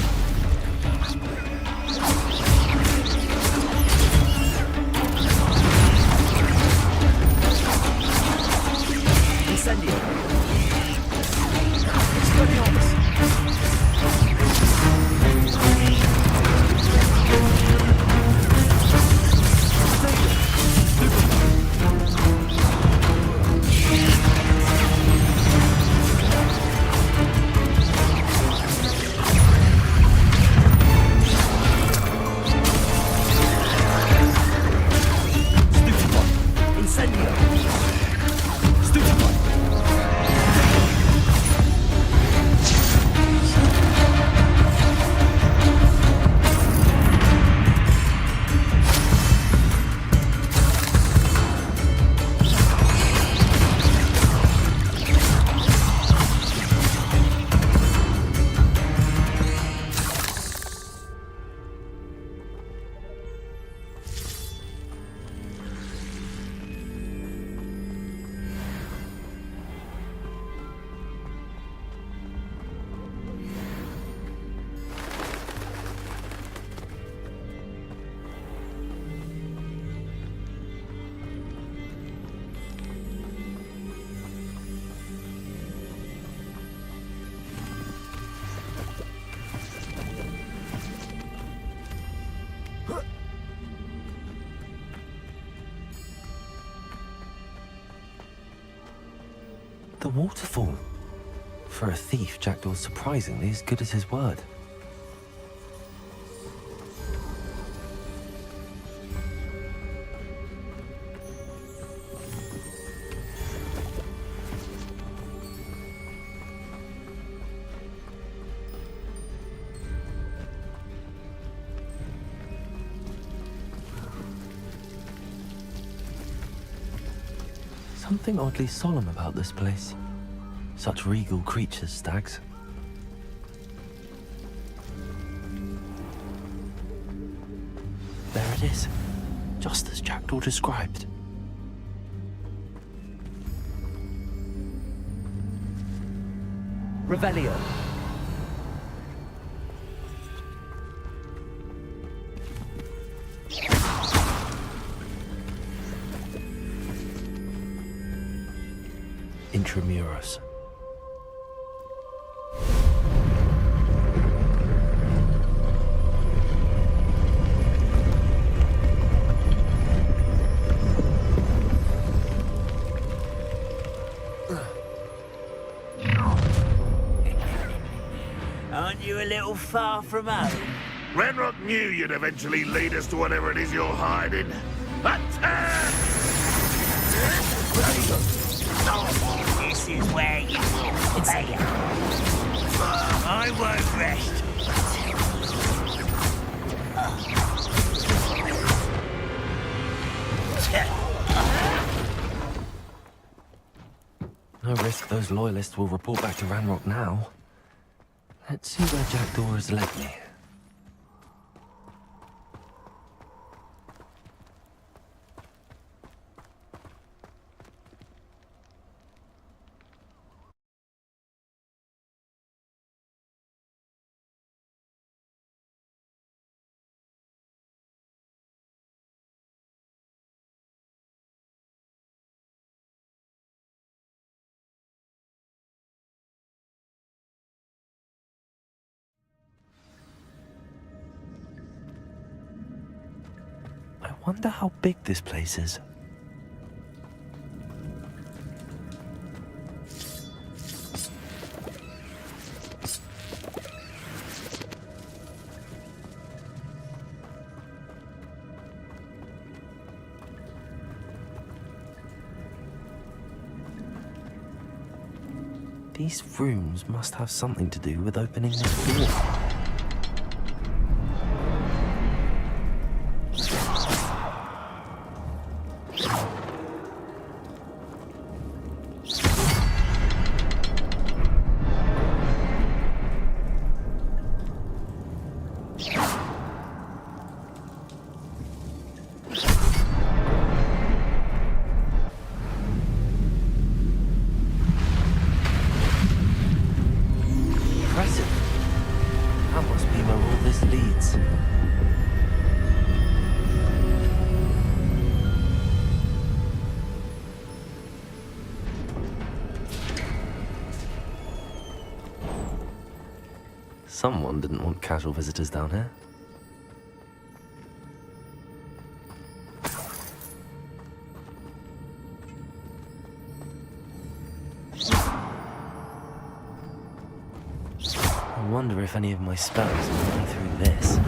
Incendio! Expelliarmus! The waterfall. For a thief, Jackdaw's surprisingly as good as his word. Something oddly solemn about this place. Such regal creatures, stags. There it is, just as Jackdaw described. Revelio. Intramuros. Aren't you a little far from home? Ranrock knew you'd eventually lead us to whatever it is you're hiding. Attack! This is where you will pay. I won't rest. No risk those loyalists will report back to Ranrock now. Let's see where Jackdaw has led me. I wonder how big this place is. These rooms must have something to do with opening this door. Someone didn't want casual visitors down here. I wonder if any of my spells will go through this.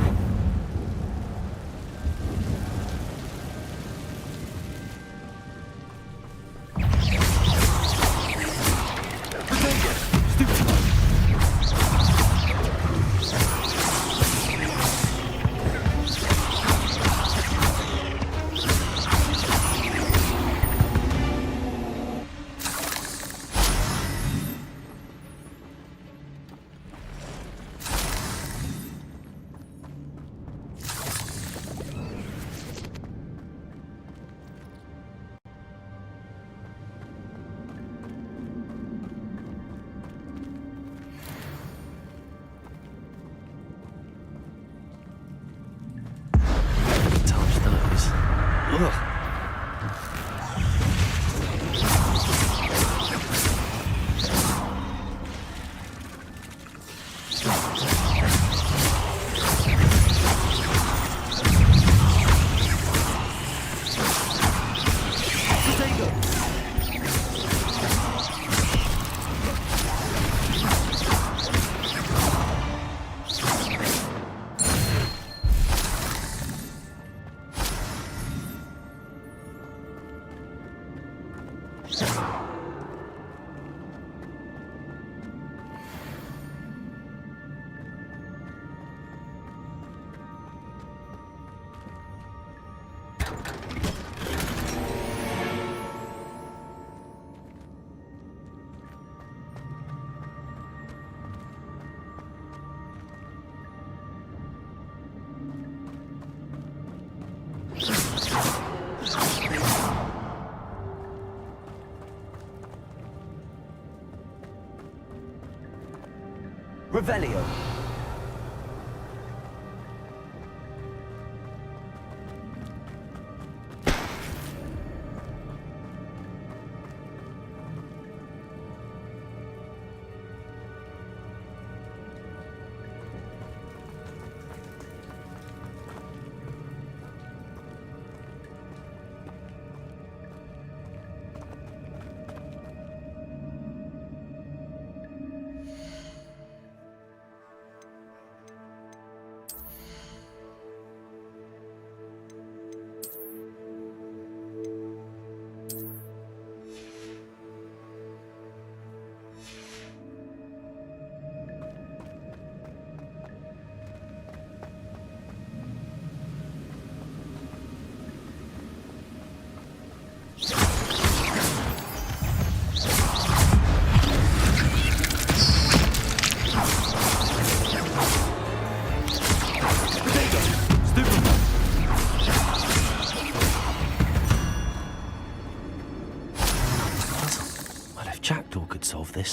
Revelio.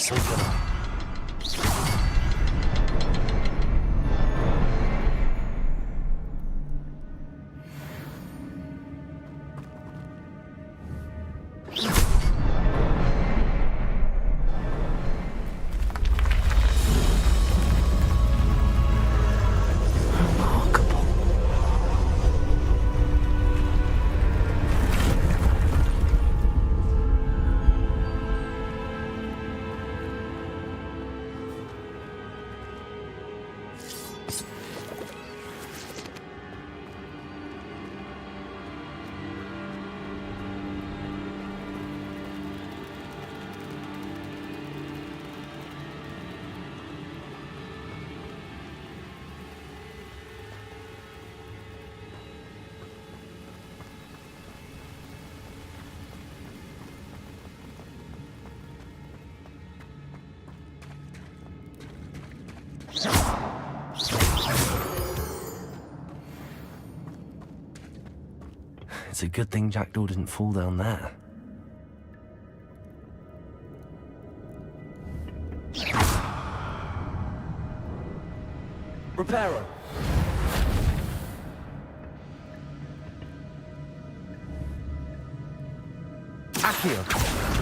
so can I. It's a good thing Jackdaw didn't fall down there. Reparo. Accio.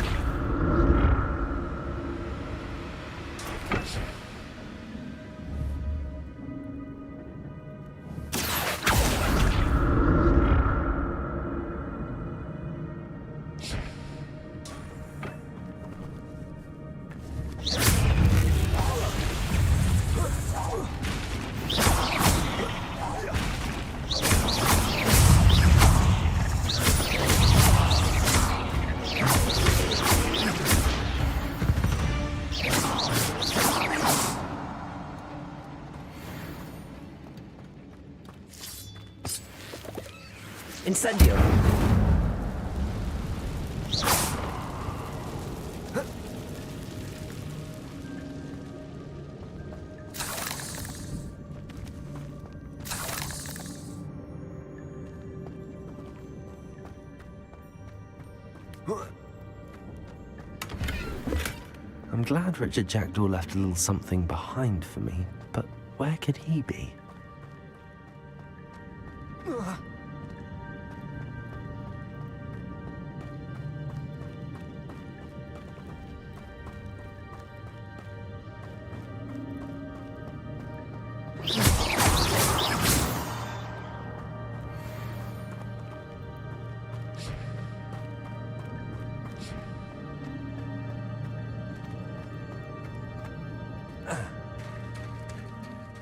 Incendio. I'm glad Richard Jackdaw left a little something behind for me, but where could he be?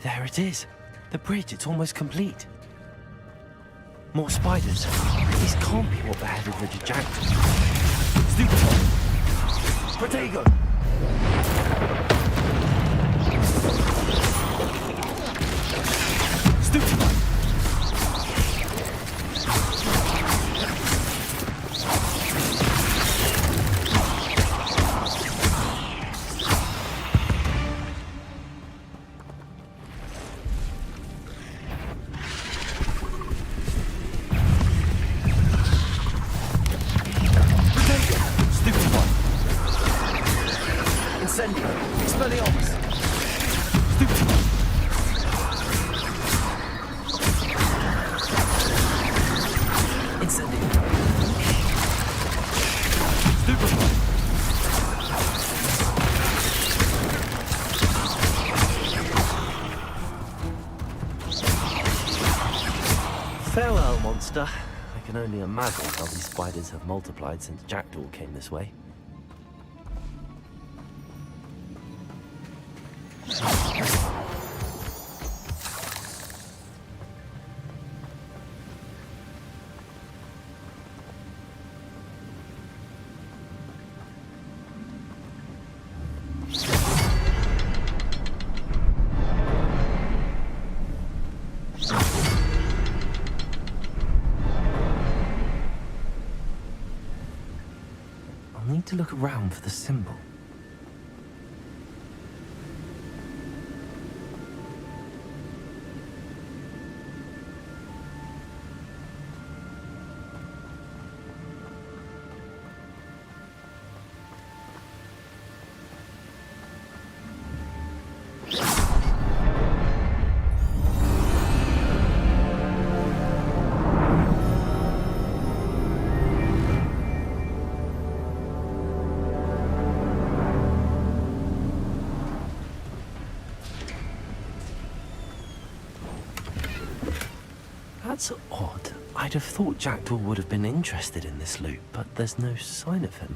There it is. The bridge, it's almost complete. More spiders. These can't be what beheaded Richard Jackdaw. Stupefy! Protego! Stupefy! Farewell, monster. I can only imagine how these spiders have multiplied since Jackdaw came this way. I'll need to look around for the symbol. That's odd. I'd have thought Jackdaw would have been interested in this loot, but there's no sign of him.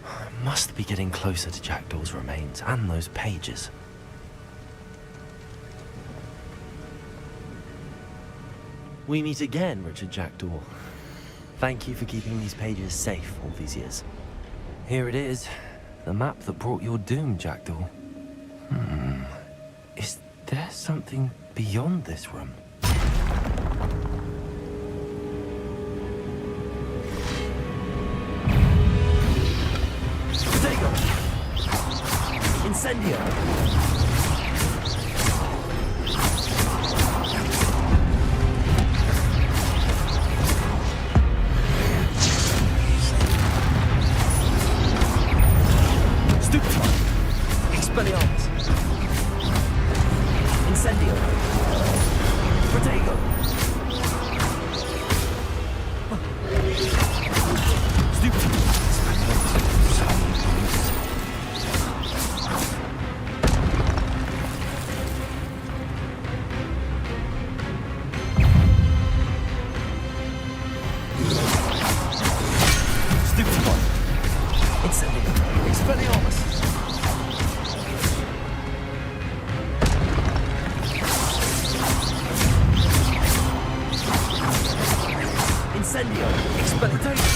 I must be getting closer to Jackdaw's remains and those pages. We meet again, Richard Jackdaw. Thank you for keeping these pages safe all these years. Here it is, the map that brought your doom, Jackdaw. Is there something beyond this room? Stego! Incendio! Expelliarmus! Incendio! Protego! Stupid! Stupid one! Incendio! Expelliarmus! Incendio! Expelliarmus!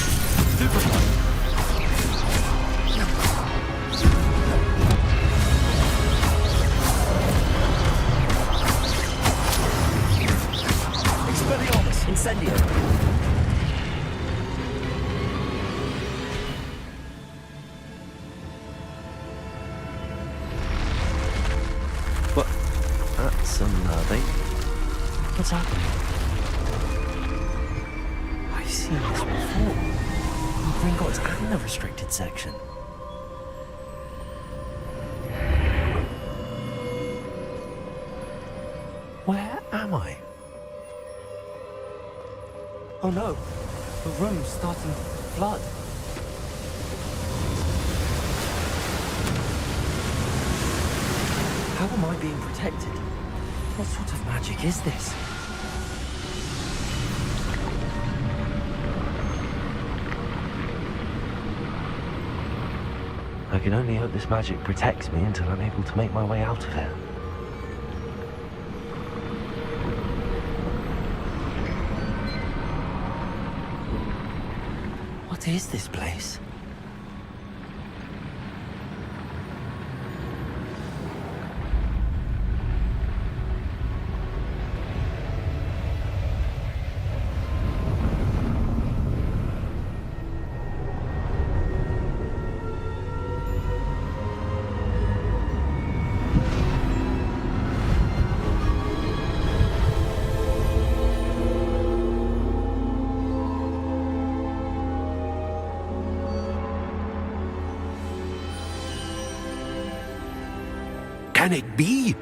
Stupid one! Expelliarmus! Incendio! What? That's unnerving. What's happening? I've seen this before. In Gringotts and the restricted section. Where am I? Oh no, the room's starting to flood. How am I being protected? What sort of magic is this? I can only hope this magic protects me until I'm able to make my way out of here. What is this place? Can it be?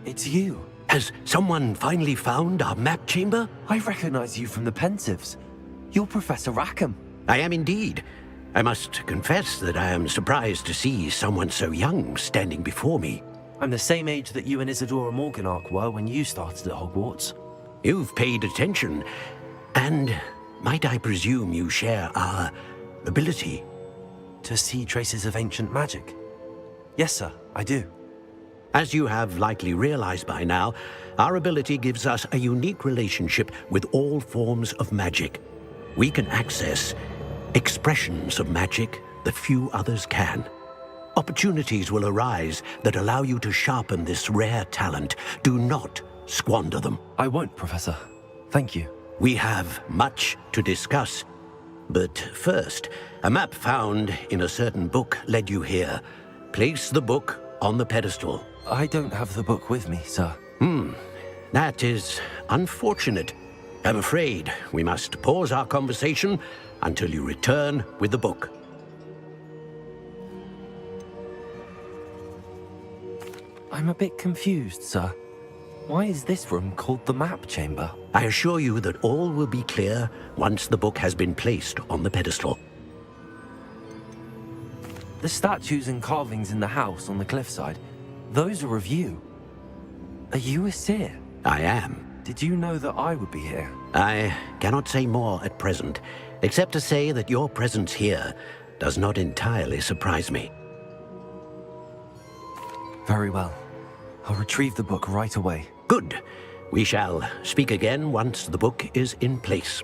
It's you. Has someone finally found our map chamber? I recognize you from the Pensives. You're Professor Rackham. I am indeed. I must confess that I am surprised to see someone so young standing before me. I'm the same age that you and Isadora Morganach were when you started at Hogwarts. You've paid attention, and might I presume you share our ability? To see traces of ancient magic? Yes, sir, I do. As you have likely realized by now, our ability gives us a unique relationship with all forms of magic. We can access expressions of magic that few others can. Opportunities will arise that allow you to sharpen this rare talent. Do not squander them. I won't, Professor. Thank you. We have much to discuss. But first, a map found in a certain book led you here. Place the book on the pedestal. I don't have the book with me, sir. That is unfortunate. I'm afraid we must pause our conversation until you return with the book. I'm a bit confused, sir. Why is this room called the map chamber? I assure you that all will be clear once the book has been placed on the pedestal. The statues and carvings in the house on the cliffside, those are of you. Are you a seer? I am. Did you know that I would be here? I cannot say more at present, except to say that your presence here does not entirely surprise me. Very well. I'll retrieve the book right away. Good. We shall speak again once the book is in place.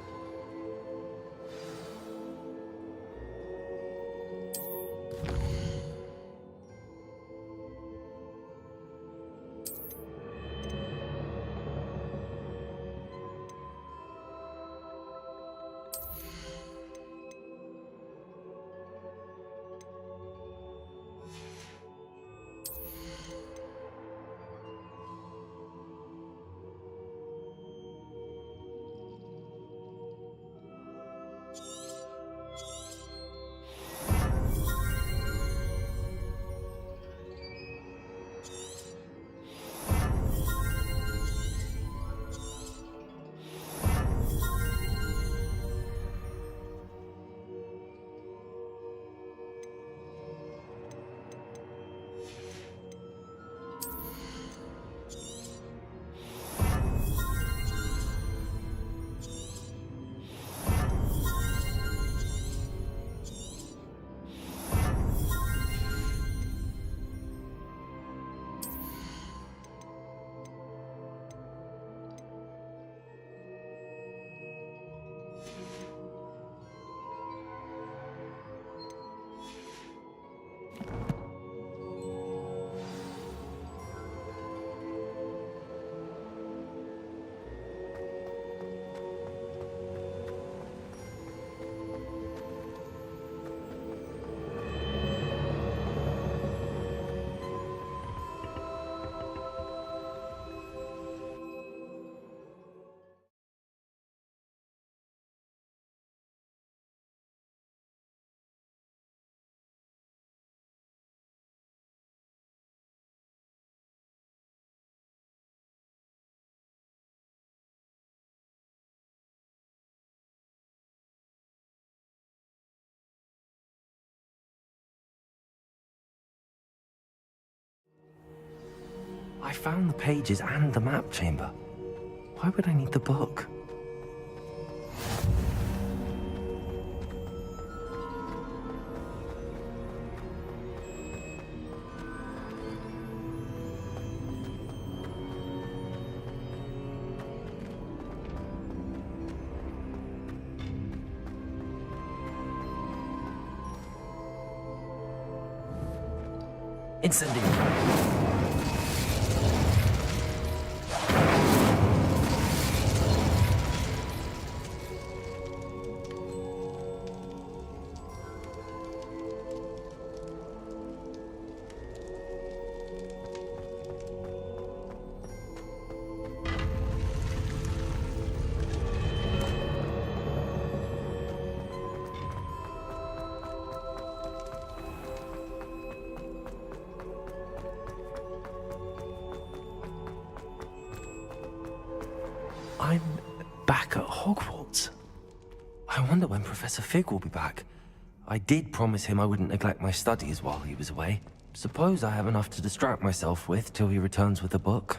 I found the pages and the map chamber. Why would I need the book? Incendiary. I'm back at Hogwarts. I wonder when Professor Fig will be back. I did promise him I wouldn't neglect my studies while he was away. Suppose I have enough to distract myself with till he returns with a book.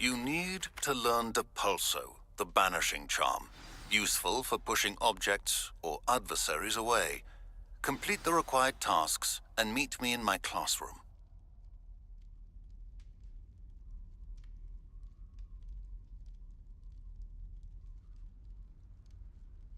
You need to learn Depulso, the banishing charm, useful for pushing objects or adversaries away. Complete the required tasks and meet me in my classroom.